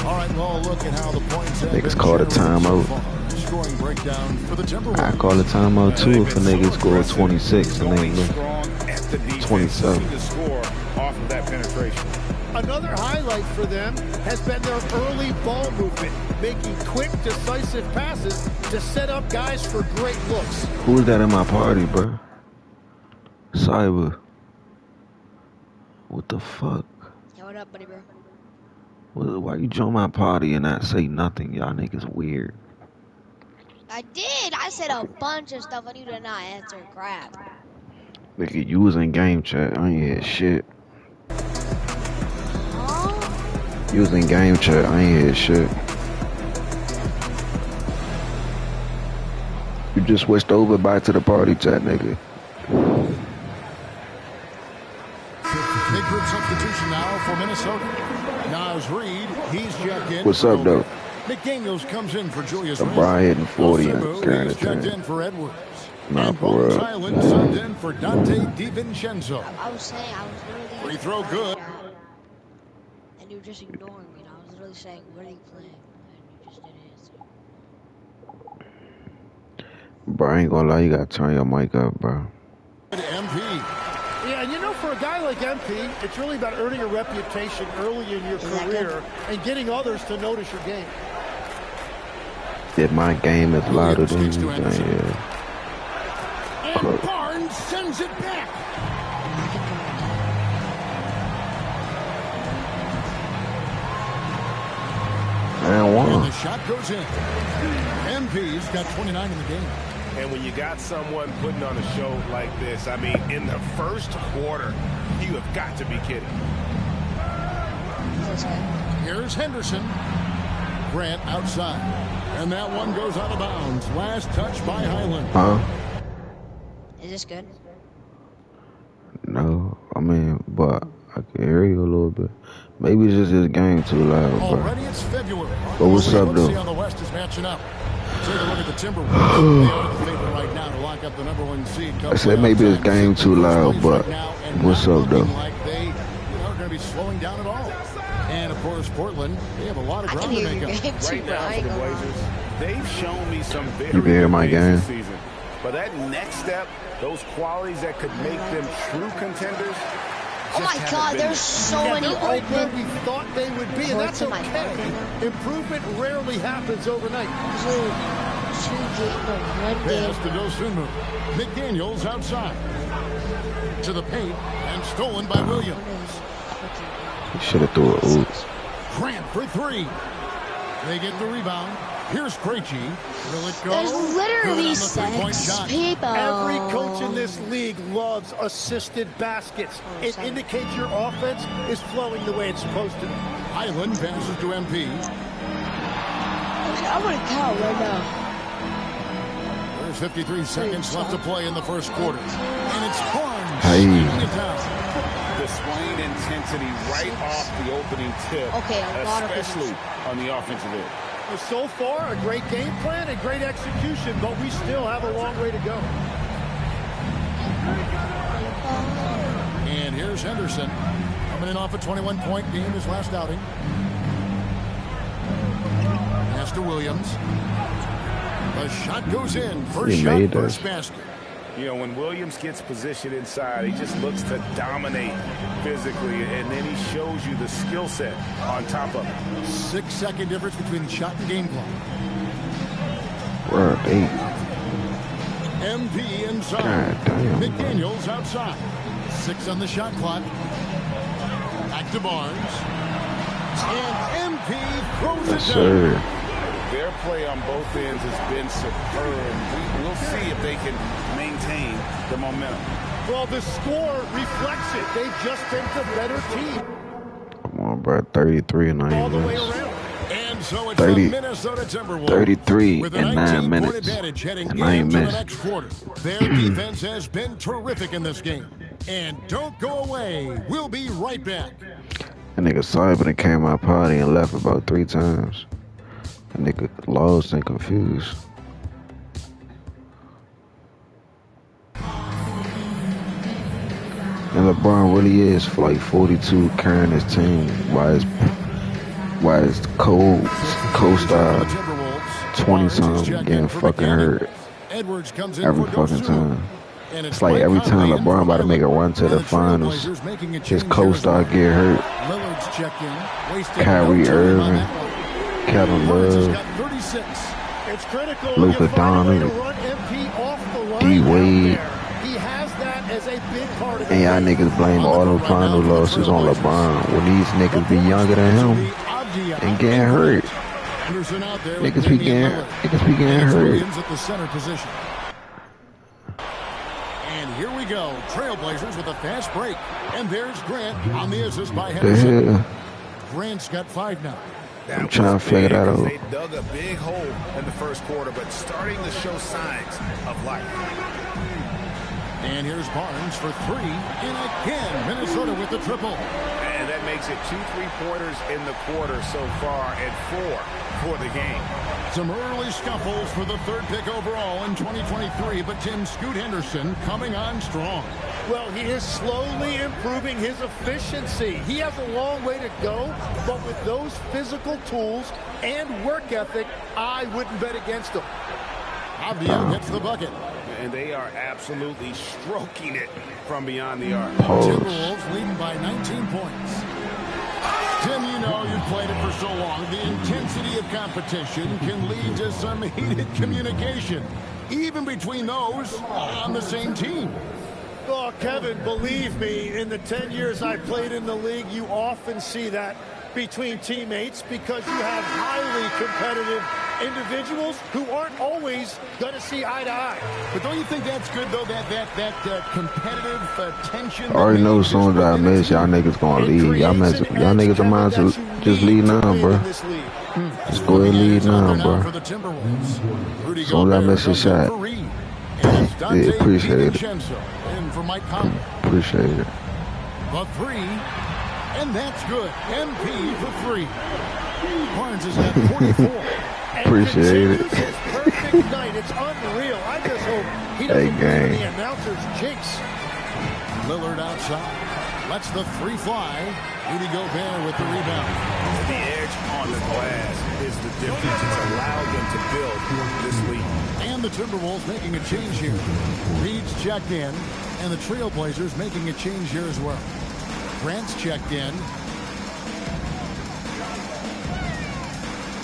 B: All right, well, look at how the points have
A: Niggas call a timeout.
B: Scoring breakdown for the Timberwolves.
A: I call a timeout too if a nigga score 26 and they look 27.
K: The score off of that penetration.
P: Another highlight for them has been their early ball movement, making quick, decisive passes to set up guys for great looks.
A: Who's that in my party, bro? Cyber. What the fuck?
L: Yo, what up, buddy, bro?
A: Why you join my party and not say nothing? Y'all niggas weird.
L: I did. I said a bunch of stuff and you did not answer crap.
A: Nigga, you was in game chat. I ain't hear shit.
L: Huh?
A: You was in game chat. I ain't hear shit. You just switched over back to the party chat, nigga.
B: Big group substitution now for Minnesota. Nas Reed, he's checked in.
A: What's up, though?
B: McDaniels comes in for Julius
A: Randle. Brian hitting 40 and
B: He's checked in for Edwards.
A: Nah,
B: and
A: for real.
B: Island subbed in for Dante DiVincenzo.
L: I was saying, I was literally...
B: Free throw good.
L: And you were just ignoring me. And I was literally saying, what are you playing? And you just didn't answer.
A: Bro, I ain't gonna lie, you gotta turn your mic up, bro.
B: MP.
P: Yeah, and you know, for a guy like MP, it's really about earning a reputation early in your career and getting others to notice your game.
A: If my game is louder than you, then yeah.
B: And Barnes sends it back.
A: And one.
B: And the shot goes in. MP's got 29 in the game.
N: And when you got someone putting on a show like this, I mean, in the first quarter, you have got to be kidding.
B: Here's Henderson. Grant outside. And that one goes out of bounds. Last touch by Highland.
A: Huh?
L: Is this good?
B: No,
A: I mean, but I can hear you a little bit. Maybe it's just this game too loud, bro.
B: Already it's February.
A: But what's up, though?
B: See how the West is matching up. Take a look at the Timberwolves. They are the favorite right now to lock up the #1 seed.
A: I said maybe this game too loud, but what's up, though?
B: Like they, are going to be slowing down at all. And of course, Portland, they have a lot of ground to make up.
K: Right now for the Blazers, they've shown me some very
A: You can hear my game.
K: this season. But that next step, those qualities that could make them true contenders.
L: Oh my God, there's so many
P: right where
L: open.
P: we thought they would be, and that's okay. Improvement rarely happens overnight.
B: Pass to Dosunmu. McDaniels outside. To the paint and stolen by Williams.
A: He should have threw it. Ooh.
B: Grant for three. They get the rebound. Here's Krejci. Will it go?
L: There's literally
B: Good on the 3-point
L: 6
B: shot.
L: people.
P: Every coach in this league loves assisted baskets. It indicates your offense is flowing the way it's supposed to.
B: Highland passes to MP.
L: I want to count right now.
B: There's 53 seconds left to play in the first quarter. And it's Barnes.
A: Hey.
K: Displaying intensity right off the opening tip.
L: Okay, a lot of
K: especially on the offensive end.
P: So far, a great game plan and great execution, but we still have a long way to go.
B: And here's Henderson. Coming in off a 21-point game his last outing. Pass to Williams. The shot goes in. First shot, first basket.
K: You know, when Williams gets positioned inside, he just looks to dominate physically, and then he shows you the skill set on top of it.
B: 6-second difference between the shot and game clock.
A: We're up 8.
B: MP inside.
A: God damn.
B: McDaniels outside. 6 on the shot clock. Back to Barnes. And MP throws it down.
K: Their play on both ends has been superb. We'll see if they can maintain the momentum.
P: Well, the score reflects it. They've just been the better team.
A: Come on, bro. 33 and 9 minutes.
B: And so it's
A: 30,
B: the Minnesota Timberwolves
A: 33
B: with a
A: and 9
B: 19-point
A: minutes.
B: advantage heading
A: And I ain't
B: into the
A: missed.
B: next quarter. Their defense has been terrific in this game. And don't go away. We'll be right back.
A: That nigga Cyber came out party and left about 3 times. That nigga lost and confused. And LeBron really is for like 42 carrying his team. Why is co-star 20 something getting fucking hurt every fucking time? It's like every time LeBron about to make a run to the finals, his co-star get hurt. Kyrie Irving, Kevin Love, Luka Doncic, D Wade. And y'all niggas blame all them final losses on LeBron when these niggas be younger than him and getting hurt. Niggas be getting hurt.
B: At the center position. And here we go. Trailblazers with a fast break. And there's Grant on the assist by Henderson. Grant's got 5 now.
A: I'm trying to figure that out.
C: They dug a big hole in the first quarter, but starting to show signs of life.
B: And here's Barnes for 3. And again, Minnesota with the triple.
C: And that makes it 2 3-pointers in the quarter so far and 4 for the game.
B: Some early scuffles for the 3rd pick overall in 2023, but Tim Scoot Henderson coming on strong.
P: Well, he is slowly improving his efficiency. He has a long way to go, but with those physical tools and work ethic, I wouldn't bet against him.
B: Avdia gets the bucket.
C: And they are absolutely stroking it from beyond the arc.
B: Timberwolves leading by 19 points. Tim, you know you've played it for so long. The intensity of competition can lead to some heated communication, even between those on the same team.
P: Oh, Kevin, believe me, in the 10 years I played in the league, you often see that between teammates because you have highly competitive individuals who aren't always going to see eye to eye.
B: But don't you think that's good, though, that competitive tension?
A: I already know as soon as I miss, y'all niggas gonna leave. Y'all niggas are mine to just lead now, bro. Just go ahead and lead now, bro. As soon as I miss a shot. Yeah, appreciate it. Appreciate it.
B: The 3, and that's good. MP for 3. Barnes has got 44.
A: Appreciate it.
P: Perfect night. It's unreal. I just hope he doesn't hear the announcer's jinx.
B: Lillard outside. Lets the 3 fly. Rudy Gobert with the rebound.
C: The edge on the glass is the difference. It's allowed them to build this lead.
B: And the Timberwolves making a change here. Reed's checked in, and the Trailblazers making a change here as well. Grant's checked in.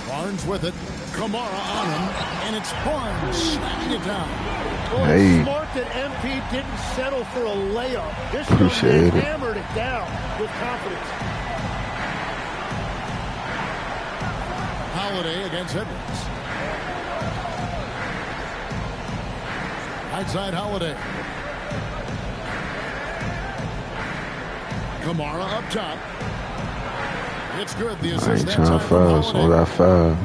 B: Barnes with it. Kamara on him, and it's Barnes slamming it down.
P: Well, it's smart that MP didn't settle for a layup. This man hammered it down with confidence.
B: Holiday against Edwards. Right side Holiday. Kamara up top. It's good. The assist.
A: I ain't trying to foul, so I foul.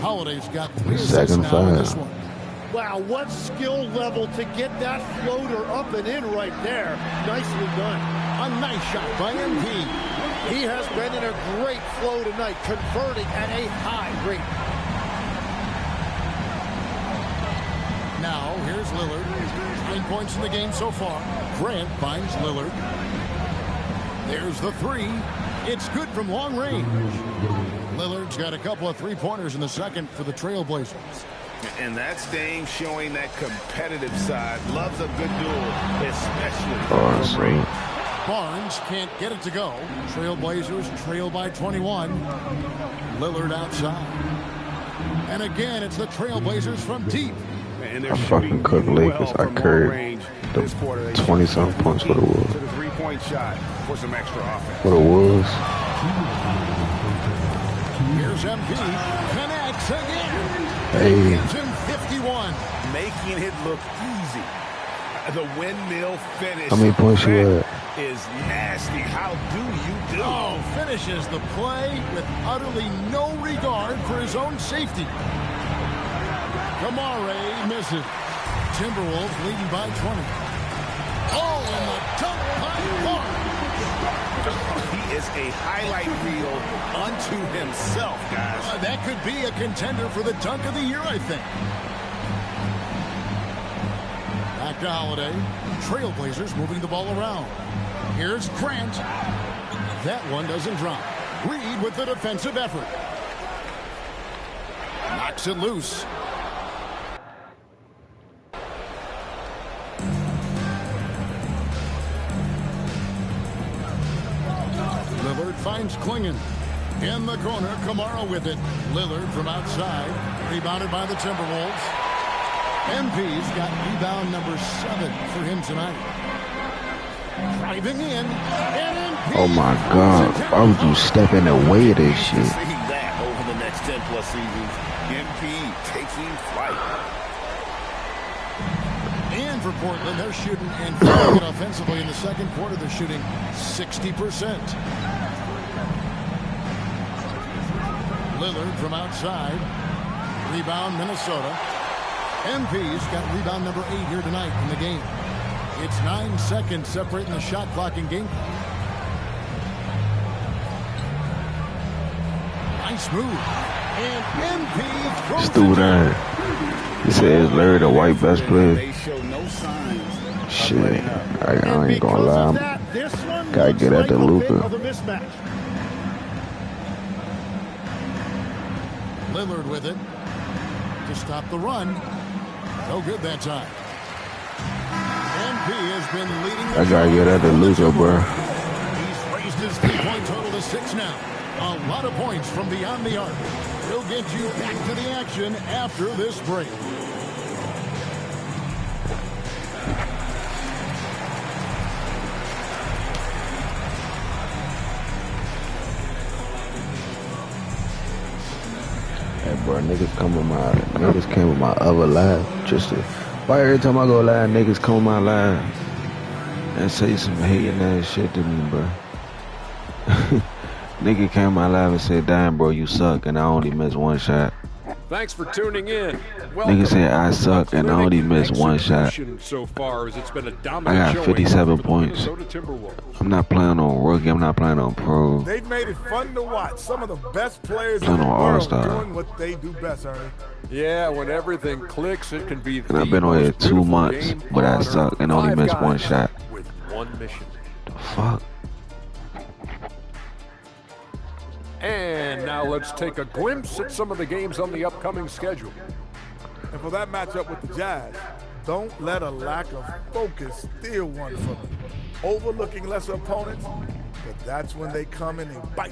B: Holiday's got 3
A: second foul.
P: Wow, what skill level to get that floater up and in right there. Nicely done.
B: A nice shot by MP.
P: He has been in a great flow tonight, converting at a high rate.
B: Now, here's Lillard. 9 points in the game so far. Grant finds Lillard. There's the 3. It's good from long range. Lillard's got a couple of 3-pointers in the second for the Trailblazers.
C: And that's Dame showing that competitive side. Loves a good duel, especially from range.
B: Barnes can't get it to go. Trailblazers trail by 21. Lillard outside. And again, it's the Trailblazers from deep.
K: and they're
A: I fucking cooked Lakers. I carried the 20-something points for the Wolves.
K: To the three-point shot for some extra offense.
A: For the Wolves.
B: Here's MP. Connects again.
A: Hey.
B: Gives him 51.
K: Making it look easy. The windmill finish.
A: How many points you had?
K: Is nasty. How do you do?
B: Oh, finishes the play with utterly no regard for his own safety. Kamare misses. Timberwolves leading by 20. Oh, and the dunk by Clark.
K: He is a highlight reel unto himself, guys.
B: That could be a contender for the dunk of the year, I think. Back to Holiday. Trailblazers moving the ball around. Here's Grant. That one doesn't drop. Reed with the defensive effort. Knocks it loose. Lillard finds Klingon. In the corner, Kamara with it. Lillard from outside. Rebounded by the Timberwolves. MP's got rebound number 7 for him tonight. Driving in. And MP.
A: Oh my God. Why would you step in the way of this shit?
K: See that over the next 10+ seasons. MP taking flight.
B: And for Portland, they're shooting and filling it offensively in the second quarter. They're shooting 60%. Lillard from outside. Rebound, Minnesota. MP's got rebound number 8 here tonight in the game. It's 9 seconds separating the shot clock and game. Nice move. And MP throws
A: Stupid ass. He says Larry the white best player. Shit. I ain't gonna lie. Gotta get at the Luka.
B: Lillard with it to stop the run. No good that time. MP has been leading.
A: I gotta get at the Luka, bro.
B: He's raised his 3-point total to 6 now. A lot of points from beyond the arc. We'll get you back to the action after this break.
A: Hey, bro, niggas came with my other live. Why every time I go live, niggas come with my live and say some hating ass shit to me, bro. Nigga came in my live and said, "Damn, bro, you suck," and I only missed 1 shot.
H: Thanks for tuning in.
A: Nigga said I suck and I only missed 1 shot.
H: So far as it's been a
A: I
H: dominant
A: got 57 points.
H: Timberwolves.
A: I'm not playing on rookie. I'm not playing on pro.
J: They've made it fun to watch. Some of the best players in
A: Playing
J: the
A: on
J: world
A: All-Star.
J: doing what they do best, Ernie.
H: Yeah, when everything clicks, it can be.
A: And I've been on here 2 months, but I suck and only missed 1 shot.
H: With 1 mission.
A: The fuck?
H: And now let's take a glimpse at some of the games on the upcoming schedule.
J: And for that matchup with the Jazz, don't let a lack of focus steal one from them. Overlooking lesser opponents, but that's when they come in and bite.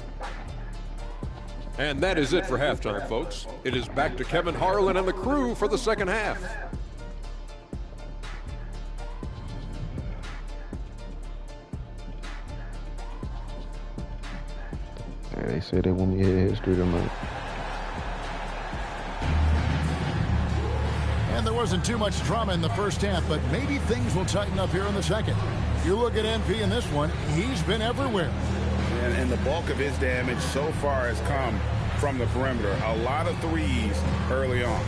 H: And that is it for halftime, folks. It is back to Kevin Harlan and the crew for the second half.
A: Yeah, they say they want me to hit history tonight.
B: And there wasn't too much drama in the first half, but maybe things will tighten up here in the second. You look at MP in this one, he's been everywhere.
K: And the bulk of his damage so far has come from the perimeter. A lot of threes early on.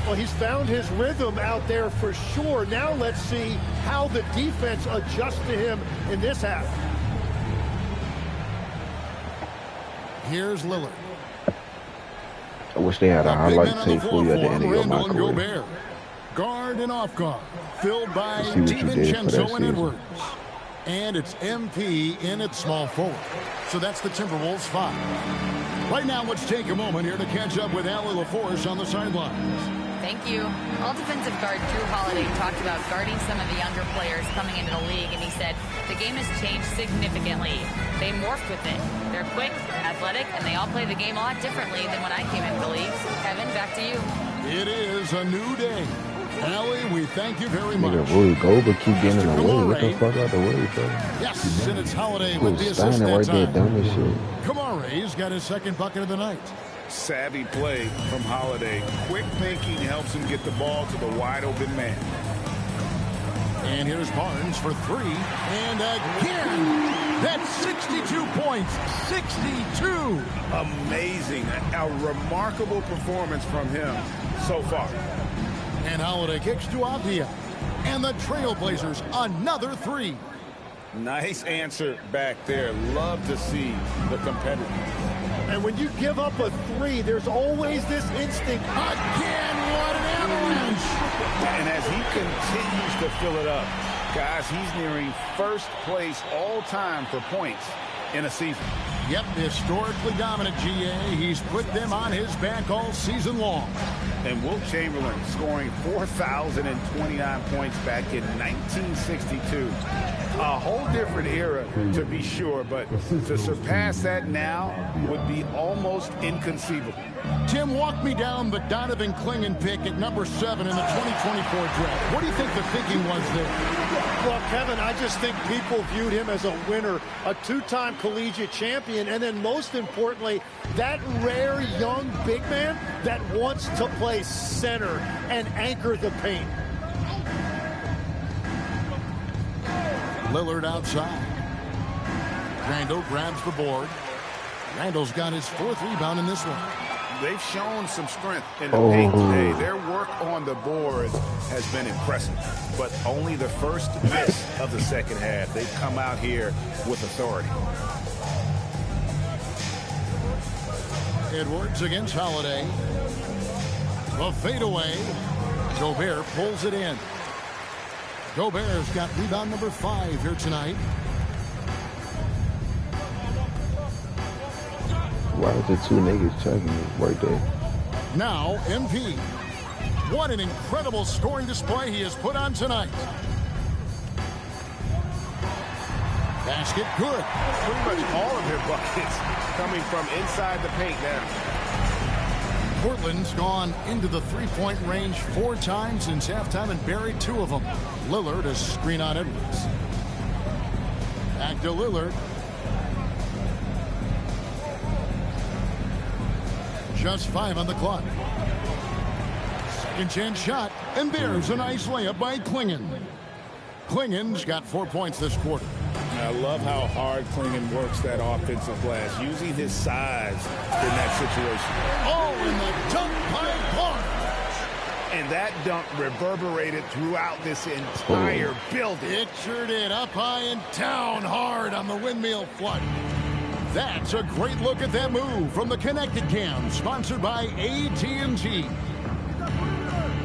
P: Well, he's found his rhythm out there for sure. Now let's see how the defense adjusts to him in this half.
B: Here's Lillard.
A: I wish they had a highlight tape for you at the end of your my career.
B: Gobert. Guard and off guard. Filled by
A: See what you did for that
B: DiVincenzo and
A: season.
B: Edwards. And it's MP in at small forward. So that's the Timberwolves 5. Right now, let's take a moment here to catch up with Allie LaForce on the sidelines.
E: Thank you. All defensive guard Drew Holiday talked about guarding some of the younger players coming into the league, and he said the game has changed significantly. They morphed with it. They're quick, athletic, and they all play the game a lot differently than when I came into the league. Kevin, back to you.
B: It is a new day. Allie, we thank you very much.
A: Nigga, Rui Goldberg keep getting in the way. Get the fuck out the way, bro.
B: Yes, and it's Holiday
A: Cool,
B: with the assist
A: Steiner right there,
B: that
A: dumb
B: time.
A: as shit.
B: Kamare's got his second bucket of the night.
K: Savvy play from Holiday. Quick thinking helps him get the ball to the wide open man.
B: And here's Barnes for three. And again, that's 62 points. 62.
K: Amazing. A remarkable performance from him so far.
B: And Holiday kicks to Avdia. And the Trailblazers, another three.
K: Nice answer back there. Love to see the competitiveness.
P: And when you give up a three, there's always this instinct.
B: Again, what an avalanche.
K: And as he continues to fill it up, guys, he's nearing first place all time for points in a season.
B: Yep, historically dominant GA. He's put them on his back all season long.
K: And Wilt Chamberlain scoring 4,029 points back in 1962. A whole different era, to be sure, but to surpass that now would be almost inconceivable.
B: Tim, walk me down the Donovan Clingan pick at number 7 in the 2024 draft. What do you think the thinking was there?
P: Well, Kevin, I just think people viewed him as a winner, a two-time collegiate champion, and then most importantly, that rare young big man that wants to play center and anchor the paint.
B: Lillard outside. Randall grabs the board. Randall's got his 4th rebound in this one.
K: They've shown some strength in the paint today. Their work on the boards has been impressive, but only the first miss of the second half. They've come out here with authority.
B: Edwards against Holiday. The fadeaway. Gobert pulls it in. Gobert's got rebound number 5 here tonight.
A: Why is there 2 niggas checking me right there?
B: Now, MP. What an incredible scoring display he has put on tonight. Basket good.
C: Pretty much all of their buckets coming from inside the paint now.
B: Portland's gone into the three-point range 4 times since halftime and buried 2 of them. Lillard a screen on Edwards. Back to Lillard. Just 5 on the clock. Second chance shot, and there's a nice layup by Clingan. Clingan's got 4 points this quarter.
K: I love how hard Clingan works that offensive glass, using his size in that situation.
B: Oh, and the dunk by Barnes.
K: And that dunk reverberated throughout this entire building.
B: Pictured it up high and down hard on the windmill flood. That's a great look at that move from the Connected Cam, sponsored by AT&T.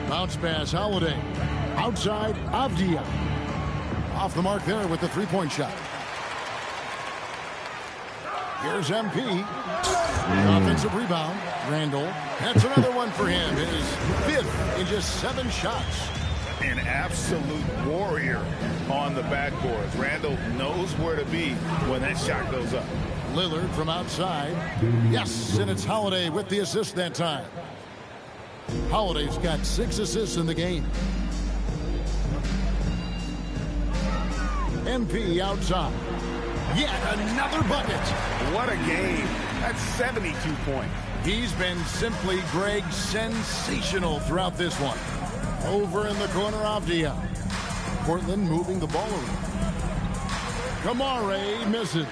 B: Bounce pass, Holiday. Outside, Avdia. Off the mark there with the three-point shot. Here's MP. Offensive rebound. Randall. That's another one for him. His 5th in just 7 shots.
K: An absolute warrior on the backboards. Randall knows where to be when that shot goes up.
B: Lillard from outside. Yes, and it's Holiday with the assist that time. Holiday's got 6 assists in the game. MP outside. Yet another bucket.
K: What a game. That's 72 points.
B: He's been simply, Greg, sensational throughout this one. Over in the corner, Avdia. Portland moving the ball around. Kamare misses.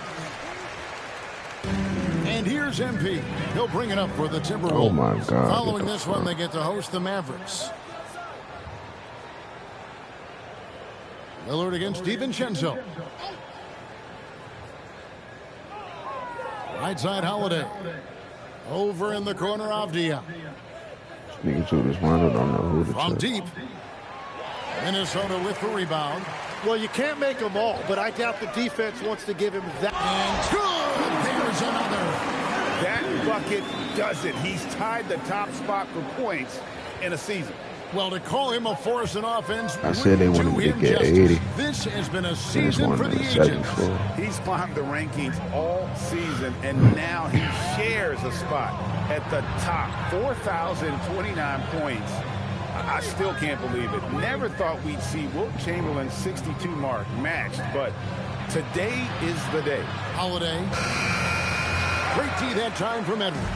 B: And here's MP. He'll bring it up for the Timberwolves.
A: Oh, my God.
B: Following this one, they get to host the Mavericks. Lillard against DiVincenzo. Right side, Holiday. Over in the corner, Avdia.
A: Niggas who just wanted don't know who to
B: From
A: check.
B: deep. Minnesota with the rebound.
P: Well, you can't make them all, but I doubt the defense wants to give him that.
B: And good! There's another.
K: That bucket does it. He's tied the top spot for points in a season.
B: Well, to call him a force in offense,
A: I said they wanted me to get
B: justice.
A: 80.
B: This has been a
A: They just
B: season for
A: wanted
B: the
A: the 7th
B: agents.
A: floor.
K: He's climbed the rankings all season, and now he shares a spot at the top. 4,029 points. I still can't believe it. Never thought we'd see Wilt Chamberlain's 62 mark matched, but today is the day.
B: Holiday. Great tee that time from Edwards.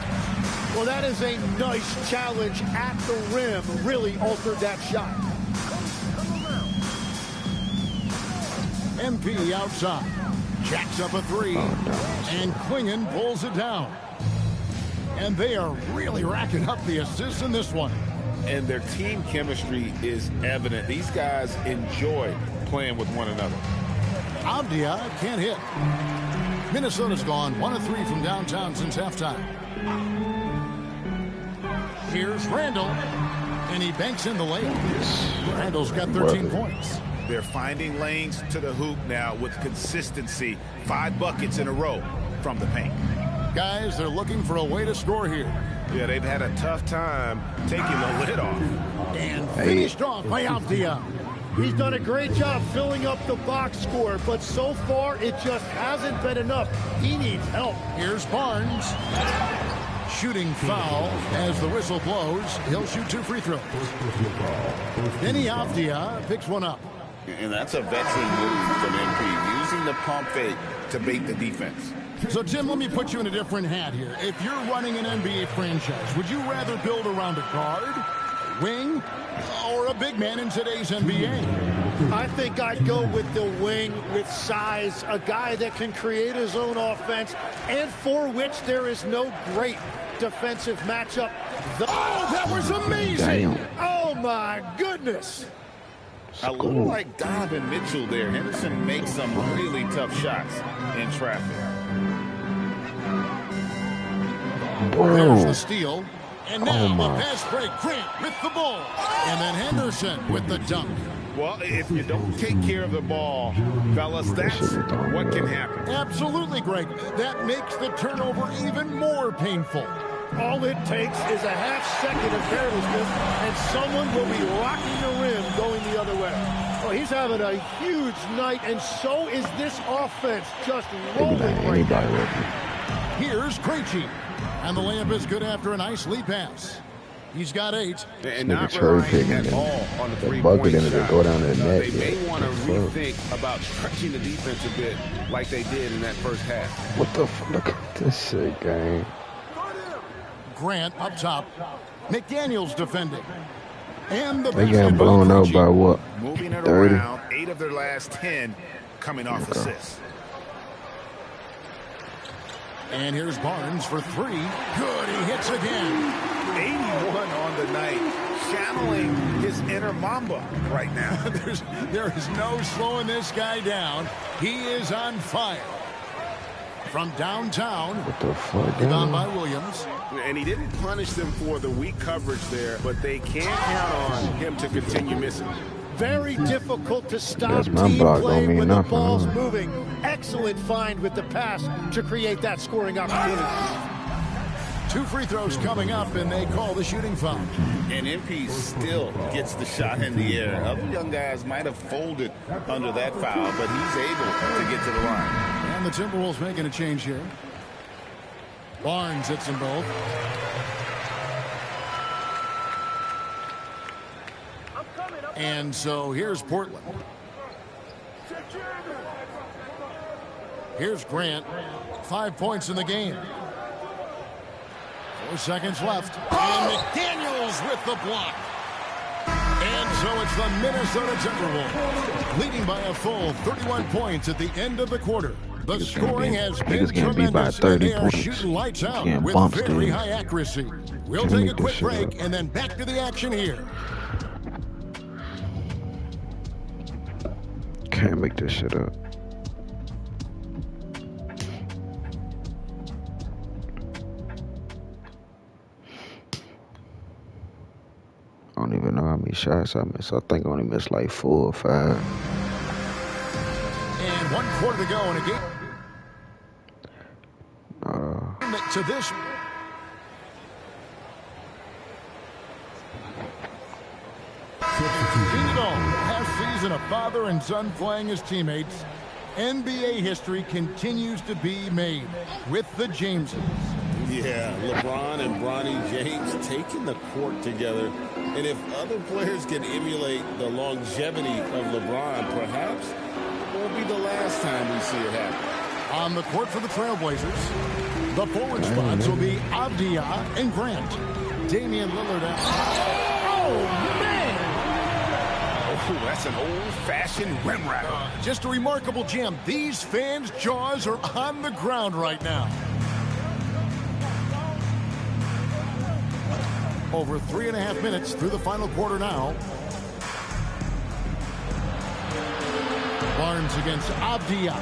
P: Well, that is a nice challenge at the rim. Really altered that shot.
B: MP outside. Jacks up a three. And Grindn pulls it down. And they are really racking up the assists in this one.
K: And their team chemistry is evident. These guys enjoy playing with one another.
B: Avdia can't hit. Minnesota's gone 1 of 3 from downtown since halftime. Here's Randall, and he banks in the layup. Randall's got 13 points.
K: They're finding lanes to the hoop now with consistency. 5 buckets in a row from the paint.
B: Guys, they're looking for a way to score here.
K: Yeah, they've had a tough time taking the lid off.
B: And finished off by Avdia.
P: He's done a great job filling up the box score, but so far it just hasn't been enough. He needs help.
B: Here's Barnes. Shooting foul as the whistle blows. He'll shoot 2 free throws. Denny Avdia picks one up.
K: And that's a veteran move from MP, using the pump fake to bait the defense.
B: So, Tim, let me put you in a different hat here. If you're running an NBA franchise, would you rather build around a guard, wing, or a big man in today's NBA?
P: I think I'd go with the wing with size, a guy that can create his own offense, and for which there is no great defensive matchup.
B: Oh, that was amazing!
P: Damn. Oh, my goodness!
K: A little like Donovan Mitchell there. Henderson makes some really tough shots in traffic.
B: There's the steal. And now the pass break. Grant with the ball. And then Henderson with the dunk.
K: Well, if you don't take care of the ball, fellas, that's what can happen.
B: Absolutely, Greg. That makes the turnover even more painful.
P: All it takes is a half-second of carelessness, and someone will be rocking the rim going the other way. Well, he's having a huge night, and so is this offense, just rolling right now.
B: Here's Krejci, and the layup is good after a nice lead pass. He's got 8.
K: And not relying at all on the three-point shot.
A: Go down to the net.
K: They may want to rethink about stretching the defense a bit like they did in that first half.
A: What the fuck? Look at this shit, gang.
B: Grant up top. McDaniels defending. And the
A: they got blown out by what?
K: Moving it
A: 30?
K: around. 8 of their last 10 coming off assists.
B: And here's Barnes for 3. Good, he hits again.
K: 81 on the night, channeling his inner Mamba right now.
B: there is no slowing this guy down. He is on fire. From downtown,
A: what the fuck?
B: Down by Williams.
K: And he didn't punish them for the weak coverage there, but they can't count on him to continue missing.
P: Very difficult to stop team play when the ball's moving. Excellent find with the pass to create that scoring opportunity.
B: 2 free throws coming up, and they call the shooting foul.
K: And MP still gets the shot in the air. Other young guys might have folded under that foul, but he's able to get to the line.
B: And the Timberwolves making a change here. Barnes hits them both. And so here's Portland. Here's Grant. 5 points in the game. 4 seconds left. And McDaniels with the block. And so it's the Minnesota Timberwolves leading by a full 31 points at the end of the quarter. The scoring has been tremendous, and they are shooting lights out with very high accuracy. We'll take a quick break and then back to the action here.
A: Can't make this shit up. I don't even know how many shots I missed. I think I only missed like 4 or 5.
B: And 1 quarter to go in a game. To this. Half season, a father and son playing as teammates. NBA history continues to be made with the Jameses.
K: Yeah, LeBron and Bronny James taking the court together. And if other players can emulate the longevity of LeBron, perhaps it won't be the last time we see it happen.
B: On the court for the Trailblazers, the forward spots will be Avdia and Grant. Damian Lillard out. Oh, man!
K: Oh, that's an old-fashioned rim rattle.
B: Just a remarkable jam. These fans' jaws are on the ground right now. Over 3.5 minutes through the final quarter now. Barnes against Avdia.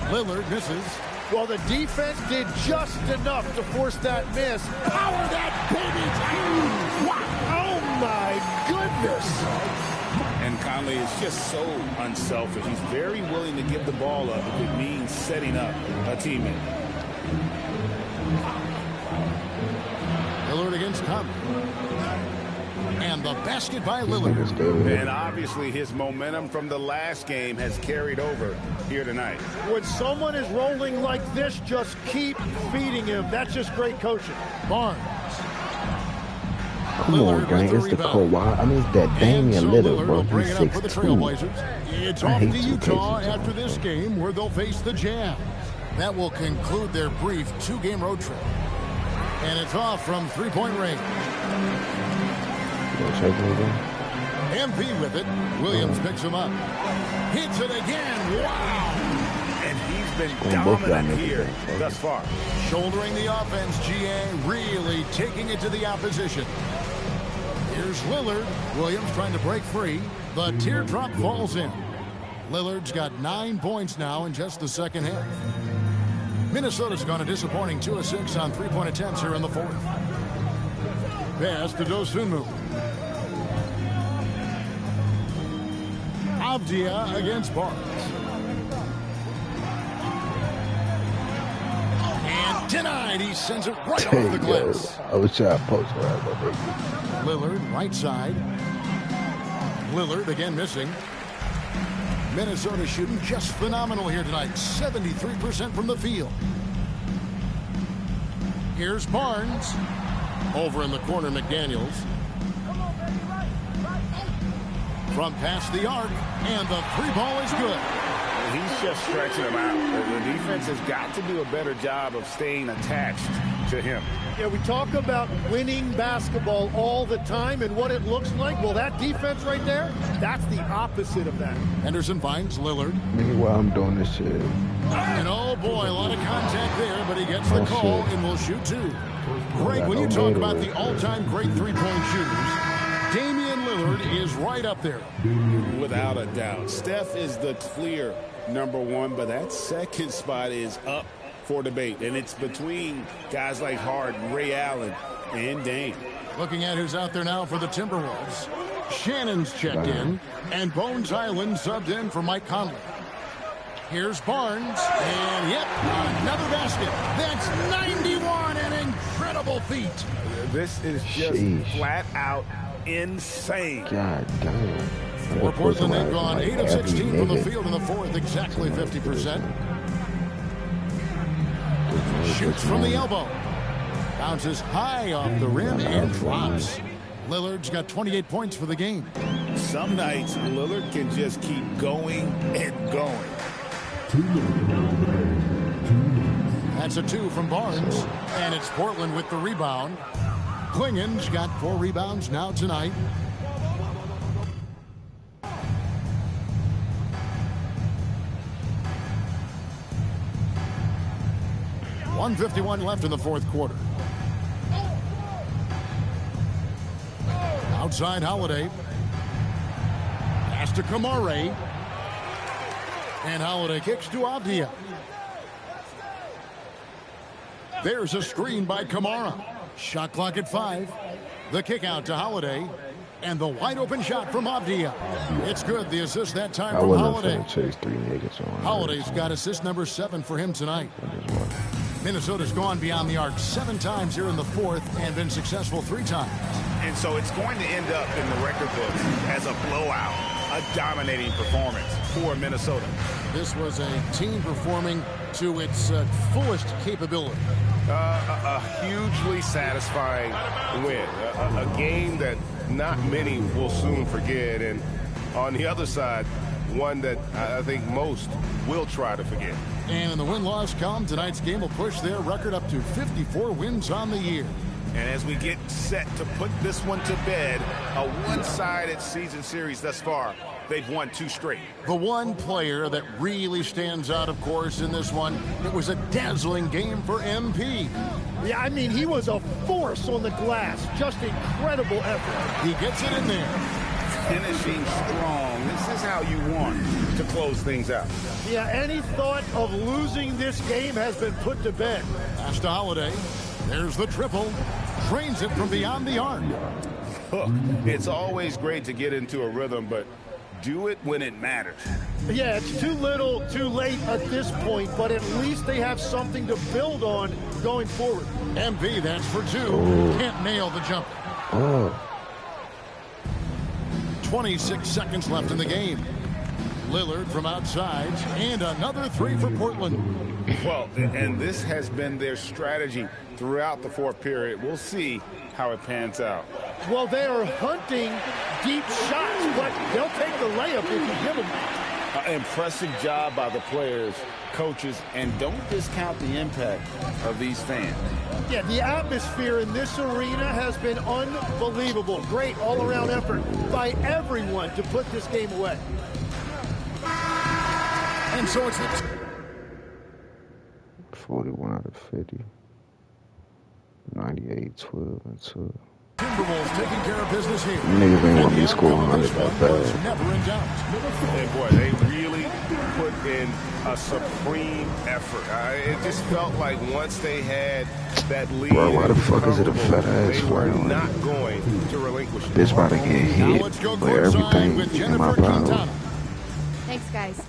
B: Lillard misses.
P: Well, the defense did just enough to force that miss.
B: Power that baby down!
P: Wow! Oh, my goodness!
K: And Conley is just so unselfish. He's very willing to give the ball up if it means setting up a teammate.
B: Lillard against Conley. And the basket by Lillard.
K: And obviously his momentum from the last game has carried over here tonight.
P: When someone is rolling like this, just keep feeding him. That's just great coaching.
B: Barnes.
A: Come on, gang. It's the Kawhi. I mean, it's that Damian Lillard, bro. He's 6'2".
B: It's off to Utah after this game where they'll face the Jazz. That will conclude their brief 2-game road trip. And it's off from three-point range. MP with it. Williams picks him up. Hits it again. Wow.
K: And he's been dominant here thus far.
B: Shouldering the offense, GA really taking it to the opposition. Here's Lillard. Williams trying to break free. The teardrop falls in. Lillard's got 9 points now in just the second half. Minnesota's gone a disappointing 2 of 6 on three-point attempts here in the fourth. Pass to Dosunmu. Avdia against Barnes. And denied. He sends it right off the glass.
A: I was trying to post right.
B: Lillard, right side. Lillard again missing. Minnesota shooting just phenomenal here tonight. 73% from the field. Here's Barnes. Over in the corner, McDaniels. From past the arc, and the three ball is good.
K: He's just stretching him out. The defense has got to do a better job of staying attached to him.
P: Yeah, we talk about winning basketball all the time and what it looks like. Well, that defense right there, that's the opposite of that.
B: Henderson finds Lillard.
A: Maybe while I'm doing this shit.
B: And oh boy, a lot of contact there, but he gets the call and will shoot 2. Greg, when you talk about the all-time great three-point shooters, Damian Lillard is right up there.
K: Without a doubt. Steph is the clear #1, but that second spot is up for debate. And it's between guys like Harden, Ray Allen, and Dame.
B: Looking at who's out there now for the Timberwolves. Shannon's checked in, and Bones Island subbed in for Mike Conley. Here's Barnes, and yep, another basket. That's 91, an incredible feat.
K: This is just flat out insane.
A: God damn.
B: For Portland, they've gone 8 of 16 from the field in the fourth, exactly 50%. Shoots from the elbow. Bounces high off the rim and drops. Lillard's got 28 points for the game.
K: Some nights, Lillard can just keep going and going.
B: That's a 2 from Barnes, and it's Portland with the rebound. Klingen's got 4 rebounds now tonight. .151 left in the fourth quarter. Outside Holiday. Pass to Kamare. And Holiday kicks to Avdia. There's a screen by Kamara. Shot clock at 5. The kick out to Holiday. And the wide open shot from Avdia. It's good. The assist that time from Holiday.
A: Chase 3 niggas on.
B: Holiday's got assist number 7 for him tonight. Minnesota's gone beyond the arc 7 times here in the fourth and been successful 3 times.
K: And so it's going to end up in the record books as a blowout, a dominating performance for Minnesota.
B: This was a team performing to its fullest capability.
K: A hugely satisfying win. A game that not many will soon forget. And on the other side, one that I think most will try to forget.
B: And in the win-loss column, tonight's game will push their record up to 54 wins on the year.
K: And as we get set to put this one to bed, a one-sided season series thus far, they've won 2 straight.
B: The one player that really stands out, of course, in this one, it was a dazzling game for MP.
P: Yeah, I mean, he was a force on the glass. Just incredible effort.
B: He gets it in there.
K: Finishing strong. This is how you want to close things out.
P: Yeah, any thought of losing this game has been put to bed.
B: Pass to Holiday. There's the triple. Drains it from beyond the arc.
K: It's always great to get into a rhythm, but do it when it matters.
P: Yeah, it's too little, too late at this point, but at least they have something to build on going forward.
B: MP, that's for 2. Can't nail the jumper. 26 seconds left in the game. Lillard from outside, and another 3 for Portland.
K: Well, and this has been their strategy throughout the 4th period. We'll see how it pans out.
P: Well, they are hunting deep shots, but they'll take the layup if you give them that.
K: Impressive job by the players, coaches, and don't discount the impact of these fans.
P: Yeah, the atmosphere in this arena has been unbelievable. Great all-around effort by everyone to put this game away.
B: And so it's
A: 41 out of 50. 98, 12, and 2.
B: Timberwolves taking care of business here.
A: Niggas ain't want me to score 100 that bad.
B: Never in doubt.
K: And boy, they really put in a supreme effort. It just felt like once they had that lead,
A: bro, why the fuck is it a fat ass
K: they were
A: flag?
K: not going to relinquish it.
A: Bitch about to get hit with everything in my power.
D: Thanks, guys.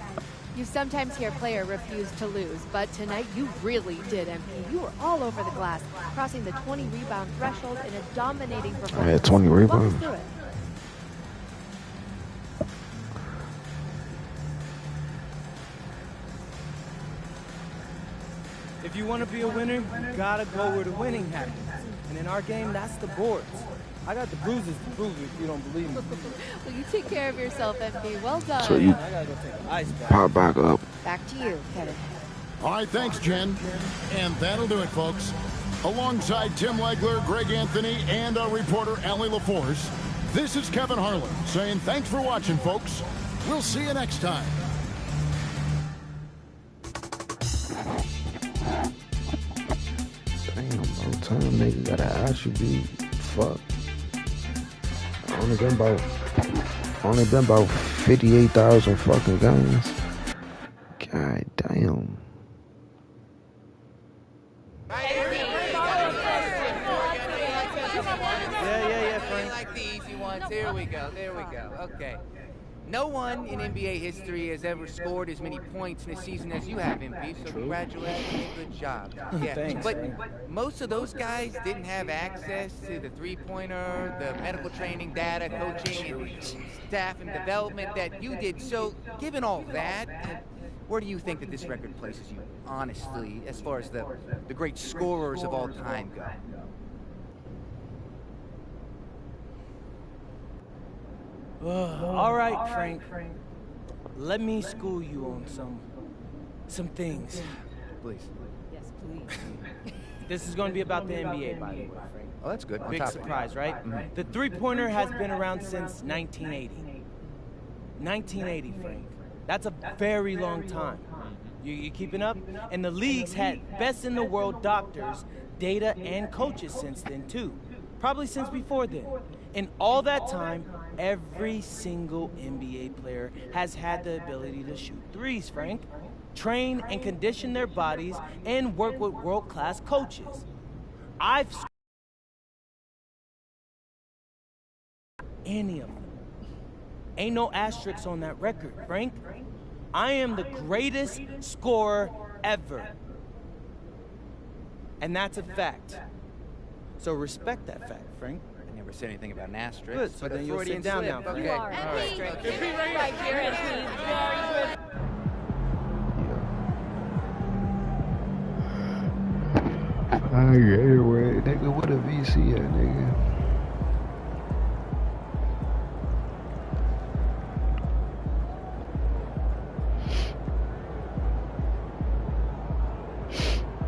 D: You sometimes hear a player refuse to lose, but tonight you really did, MP. You were all over the glass, crossing the 20-rebound threshold in a dominating performance.
A: I had 20 rebounds.
D: Walk us through it.
S: If you want to be a winner, you gotta go where the winning happens. And in our game, that's the boards. I got the bruises to prove it if you don't believe me.
D: Well, you take care of yourself, MP. Well done.
A: So you
S: I gotta go take an ice bath.
A: pop back up.
D: Back to you, Kevin.
B: All right, thanks, Jen. And that'll do it, folks. Alongside Tim Legler, Greg Anthony, and our reporter, Allie LaForce, this is Kevin Harlan saying thanks for watching, folks. We'll see you next time.
A: Damn, bro, time nigga got an attribute. Fuck. Only been about 58,000 fucking games. God damn.
S: Yeah, Frank.
V: Like the easy ones. There we go. Okay. No one in NBA history has ever scored as many points in a season as you have, MP, so congratulations, good job. Yeah.
S: Thanks,
V: but most of those guys didn't have access to the three-pointer, the medical training, data, coaching, and staff and development that you did. So given all that, where do you think that this record places you, honestly, as far as the great scorers of all time go?
S: All right, Frank. Let me school you on some things.
V: Please.
D: Yes, please.
S: This is going to be about the NBA, by the way, Frank.
V: Oh, that's good.
S: Big surprise, right?
V: Mm-hmm.
S: The three-pointer has been around since 1980. 1980, Frank. That's a very long time. You keeping up? And the league's had best-in-the-world doctors, data, and coaches since then, too. Probably since before then. In all that time, every single NBA player has had the ability to shoot threes, Frank. Train and condition their bodies and work with world-class coaches. I've any of them. Ain't no asterisks on that record, Frank. I am the greatest scorer ever. And that's a fact. So respect that fact, Frank.
V: I never said anything about an asterisk.
S: Good, so then you'll sit down now.
V: Okay.
D: You are. Right here, very good.
A: Anyway, nigga, what a VC at, nigga?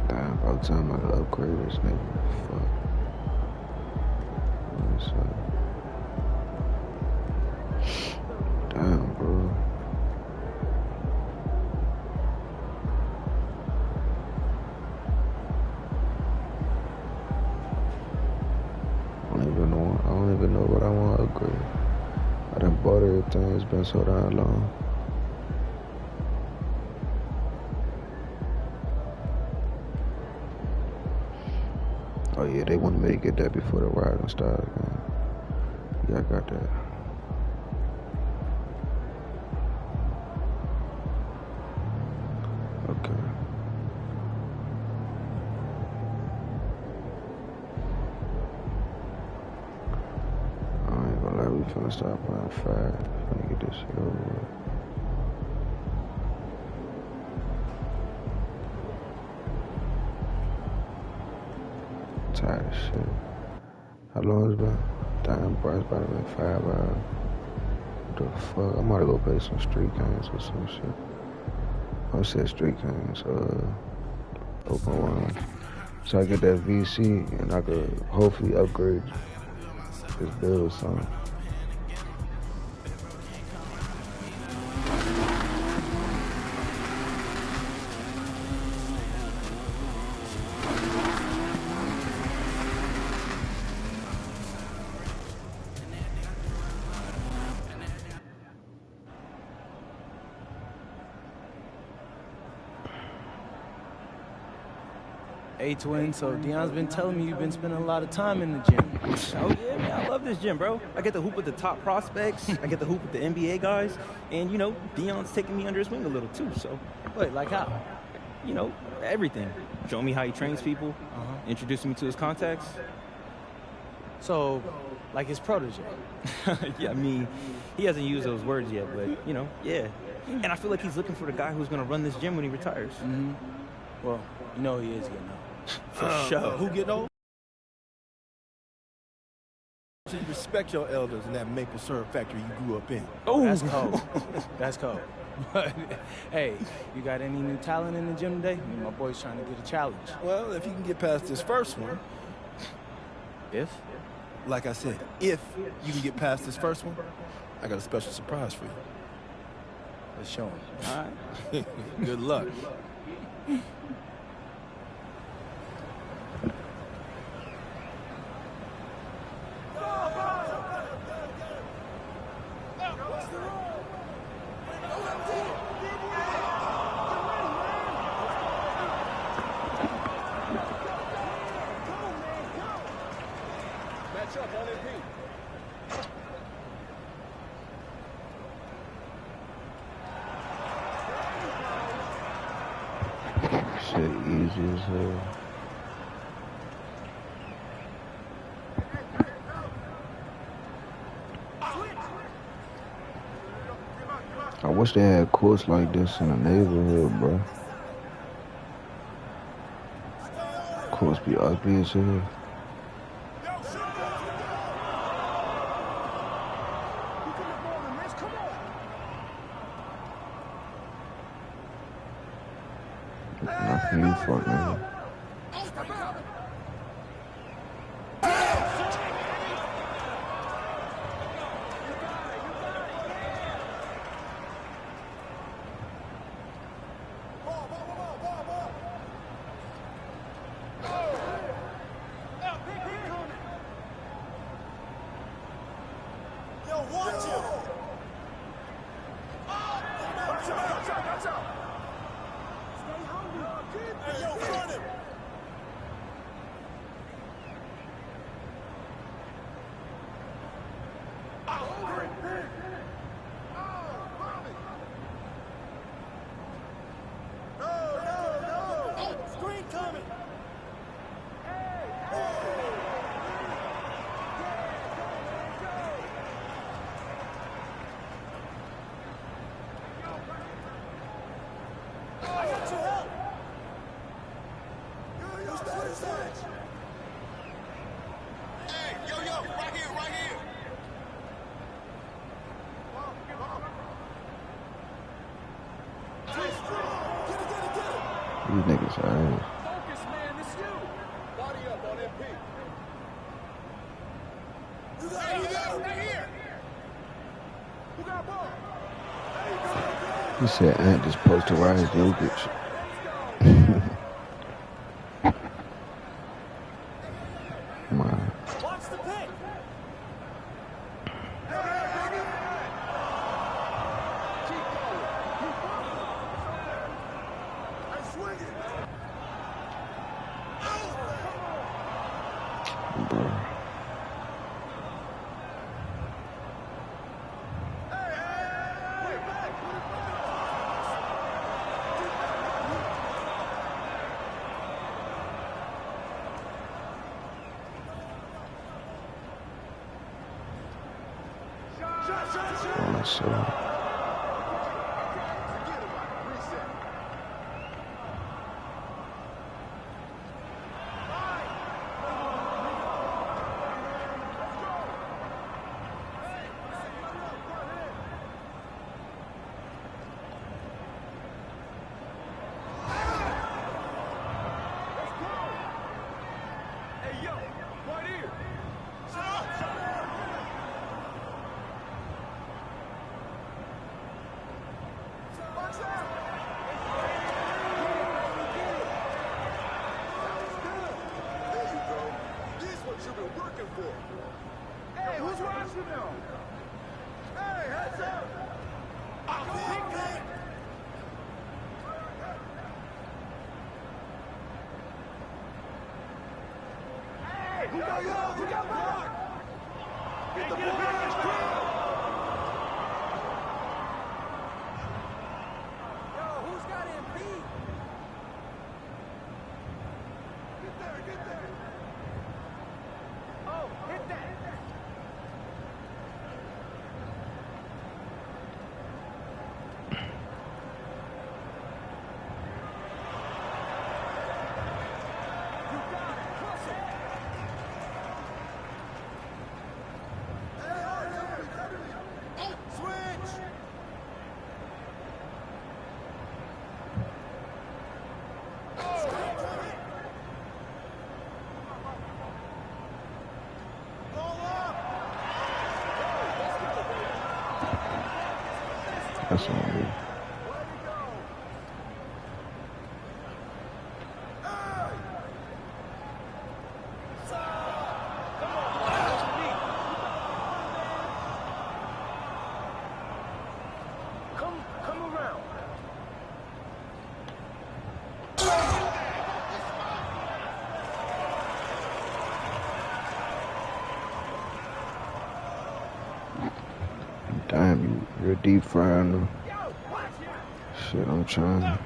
A: Damn, about time I could upgrade this nigga. Fuck. Let me see. Damn, bro. I don't even know what I want to upgrade. I done bought everything. It's been so damn long. Oh yeah, they wanted me to get that before the riding started, man. Yeah, I got that. Okay. I ain't gonna lie, we finna start playing fast. Finna get this shit over with. Tired of shit. How long it's been? Damn, bro, it's about to be 5 hours. What the fuck? I'm about to go play some street games or some shit. I said street games, open one. So I get that VC and I could hopefully upgrade this build or something.
S: Hey, twin, so Deion's been telling me you've been spending a lot of time in the gym.
F: Oh, yeah, man, I love this gym, bro. I get to hoop with the top prospects, I get to hoop with the NBA guys, and, you know, Deion's taking me under his wing a little, too, so.
S: Wait, like how?
F: You know, everything. Showing me how he trains people, introducing me to his contacts.
S: So, like his protege?
F: Yeah, I mean, he hasn't used those words yet, but, you know, yeah. And I feel like he's looking for the guy who's going to run this gym when he retires.
S: Mm-hmm. Well, you know he is getting old.
F: For sure.
R: Who getting old? So you respect your elders in that maple syrup factory you grew up in.
S: Oh, that's cold. That's cold. But, hey, you got any new talent in the gym today? I mean, my boy's trying to get a challenge.
R: Well, if you can get past this first one.
S: If?
R: Like I said, if you can get past this first one, I got a special surprise for you.
S: Let's show him.
R: All right. Good luck.
A: Shit easy as hell. I wish they had courts like this in the neighborhood, bro. Courts be ugly as hell. Nothing you fuck, nigga. These niggas, alright.
I: Focus, man. This you. Body up on MP. You got right here. Who got ball?
A: He said, Ant just posterized Jokic. Come on.
I: Watch the pick.
A: Bro. Oh, so.
I: Hey, who's watching now? Hey, heads up! Hey, who got blocked? Who got blocked? Get the ball! Yo, who's got MP? Get there, get there! Oh, hit that!
A: That's all good.
I: Come around.
A: Damn, you're a deep fryer on the shit. I'm trying to.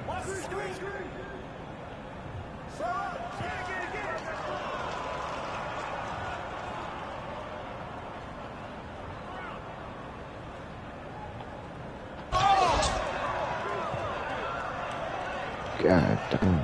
A: God damn.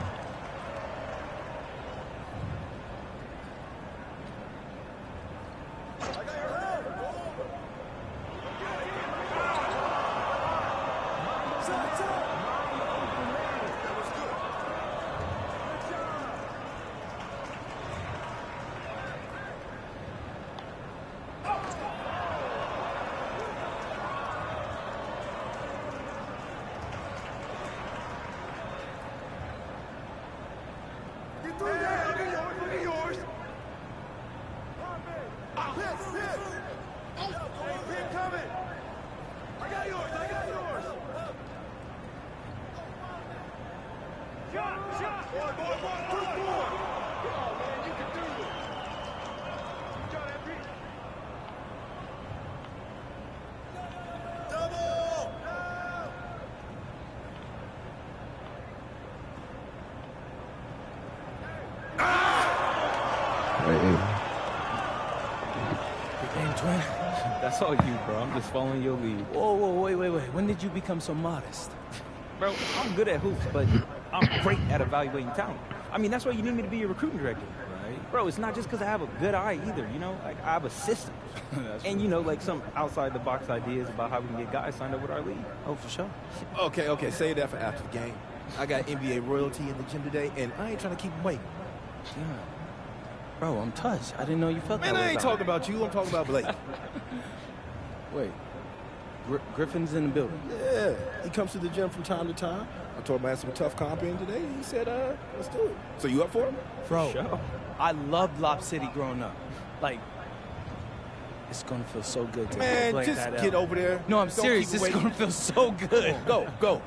F: That's all you, bro. I'm just following your lead.
S: Whoa, wait. When did you become so modest?
F: Bro, I'm good at hoops, but I'm great at evaluating talent. I mean, that's why you need me to be your recruiting director. Right. Bro, it's not just because I have a good eye either, you know? Like, I have a system. And, you know, like some outside-the-box ideas about how we can get guys signed up with our league.
R: Oh, for sure. Okay, save that for after the game. I got NBA royalty in the gym today, and I ain't trying to keep him waiting.
S: Yeah. Bro, I'm touched. I didn't know you felt that way.
R: Man, I ain't talking about you. I'm talking about Blake.
S: Wait. Griffin's in the building.
R: Yeah, he comes to the gym from time to time. I told him I had some tough comp in today. He said, let's do it. So you up for him?
S: Bro, sure. I loved Lob City growing up. Like, it's going to feel so good to
R: Man,
S: play
R: just
S: that
R: get
S: out.
R: over there.
S: No, I'm
R: Don't
S: serious.
R: keep
S: It's going to feel so good.
R: Go.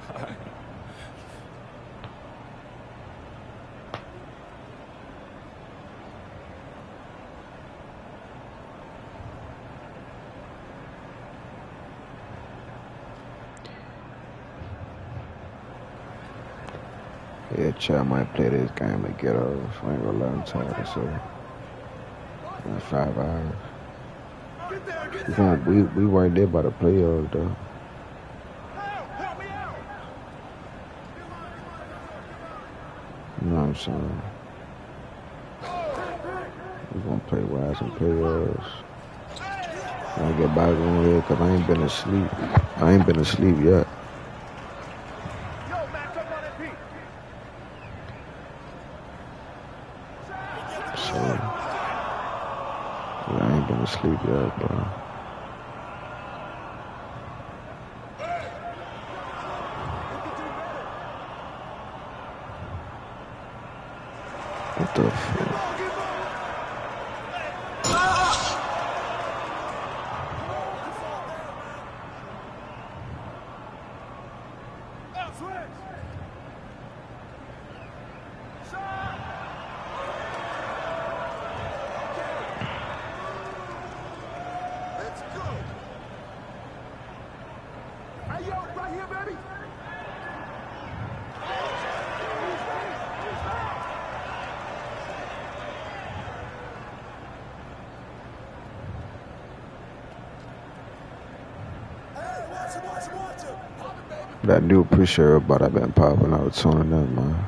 A: Yeah, Chad might play this game to get off. I ain't gonna let him tired, so in 5 hours. We weren't there by the playoffs though. You know what I'm saying? We gonna play wise and playoffs. I get back on here because I ain't been asleep. I ain't been asleep yet. So, yeah, I ain't been asleep yet, bro. What the fuck? That new pre-shirt, but I've been popping out tuning in, man.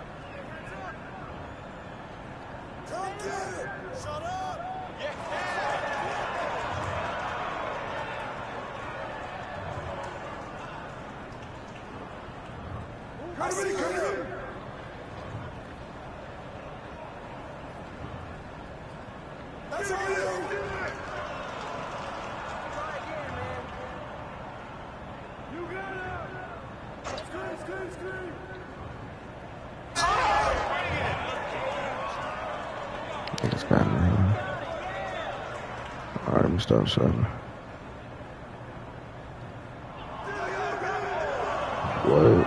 A: Niggas got me. Alright, let me stop shouting. What?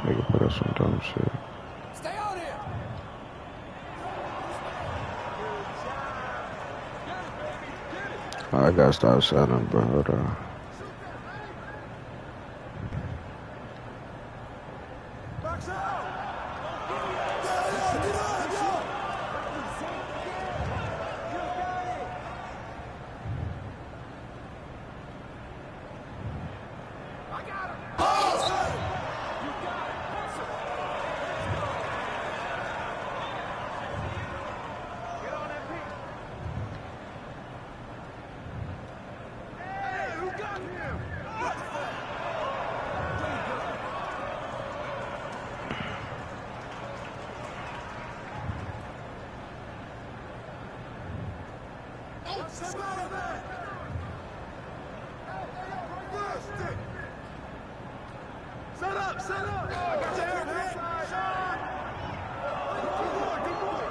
A: Nigga put up some dumb shit.
I: Stay out here.
A: I gotta stop shouting, bro. Hold on.
I: Set up! I got your hair, man. Good boy.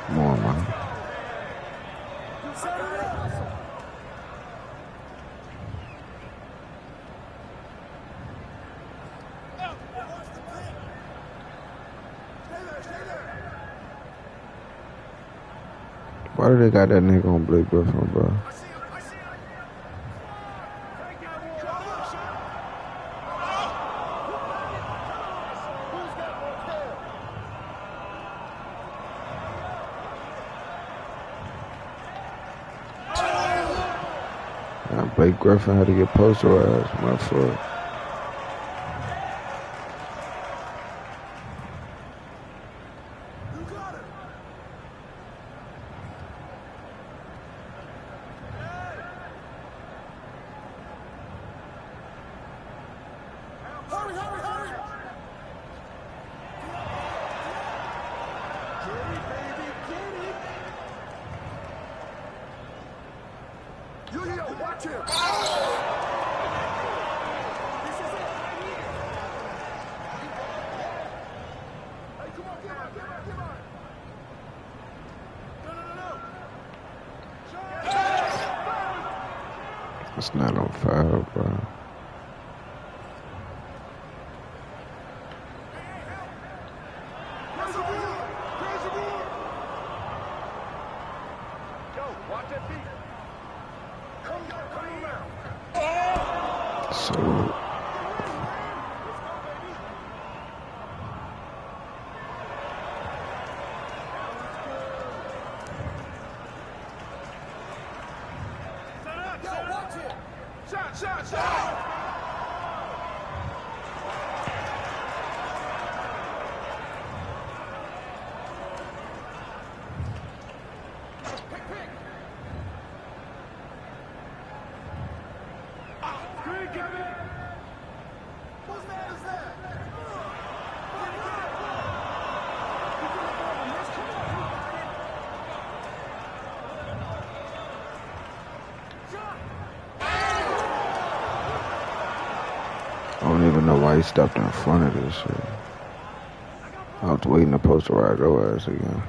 A: Come on, man. Why do they got that nigga on Blake Griffin, bro? Blake Griffin had to get posterized, my fault. It's not on fire, bro. So I don't even know why he stepped in front of this shit. I was waiting to posterize your ass again.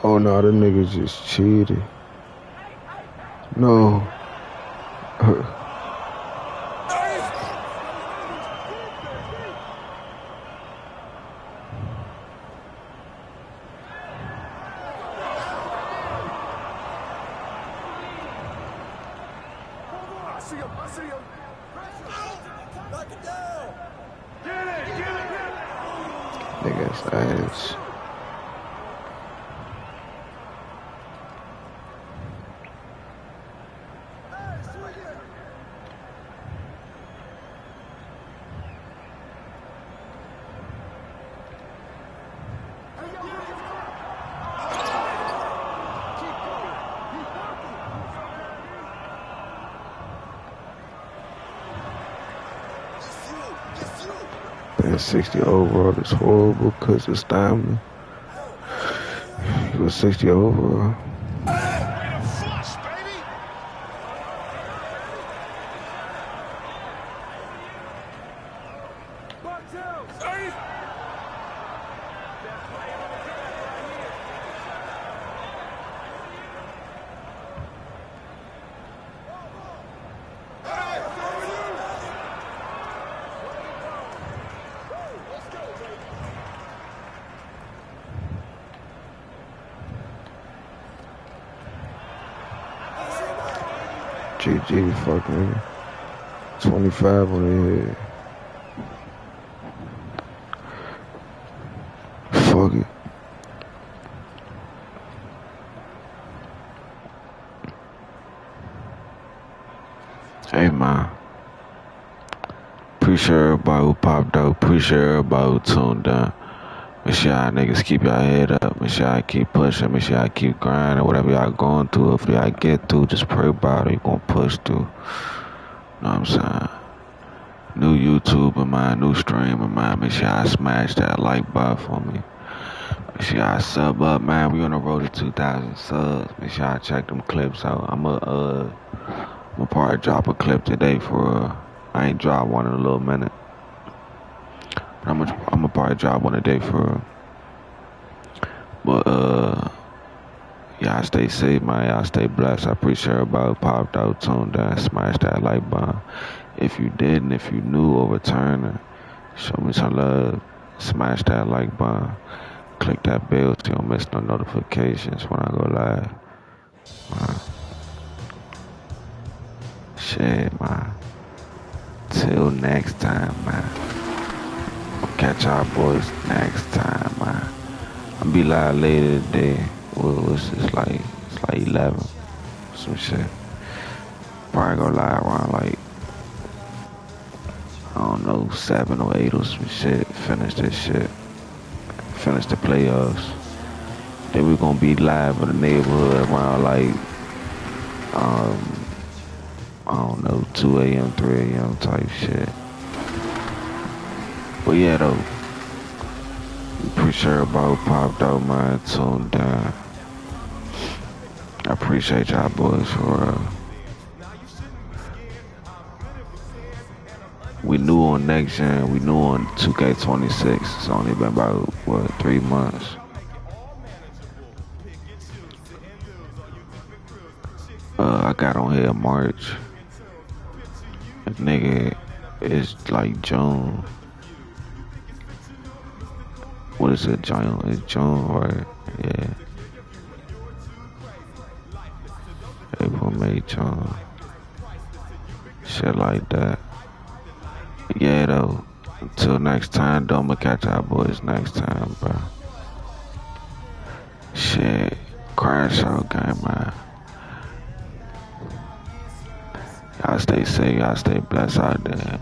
A: Oh no, the nigga just cheated. No. Nigga's ass. Being 60 overall is horrible because of stamina. He was 60 overall. GG, fuck nigga. 25 on the head. Fuck it. Hey man. Appreciate everybody who popped up. Appreciate everybody who tuned in. Make sure y'all niggas keep y'all head up. Make sure y'all keep pushing. Make sure y'all keep grinding. Whatever y'all going through, if y'all get through, just pray about it. You gonna push through. Know what I'm saying? New YouTube of mine, new stream of mine. Make sure y'all smash that like button for me. Make sure y'all sub up, man. We on the road to 2,000 subs. Make sure y'all check them clips out. I'm probably drop a clip today for I ain't dropped one in a little minute. But I'm probably drop one today for But yeah, Y'all stay safe, man. Y'all stay blessed. I appreciate everybody who popped out, tuned in, smashed that like button. If you didn't, if you knew or returning, show me some love. Smash that like button. Click that bell so you don't miss no notifications when I go live. Man. Shit, man. Till next time, man. Catch y'all boys next time, man. I'll be live later today. Well, it's like 11. Some shit. Probably go live around like, I don't know, 7 or 8 or some shit. Finish this shit. Finish the playoffs. Then we're gonna be live in the neighborhood around like, I don't know, 2 a.m., 3 a.m. type shit. But yeah, though. Appreciate everybody who popped out, man, tuned in. I appreciate y'all boys for real. We knew on next gen, we knew on 2K26. It's only been about, 3 months. I got on here in March. Nigga, it's like June. What is it, June? It's June, right? Yeah. April, May, June. Shit like that. Yeah, though. Until next time, though, I'ma catch y'all boys next time, bro. Shit. Crash out game, man. Y'all stay safe, y'all stay blessed out there.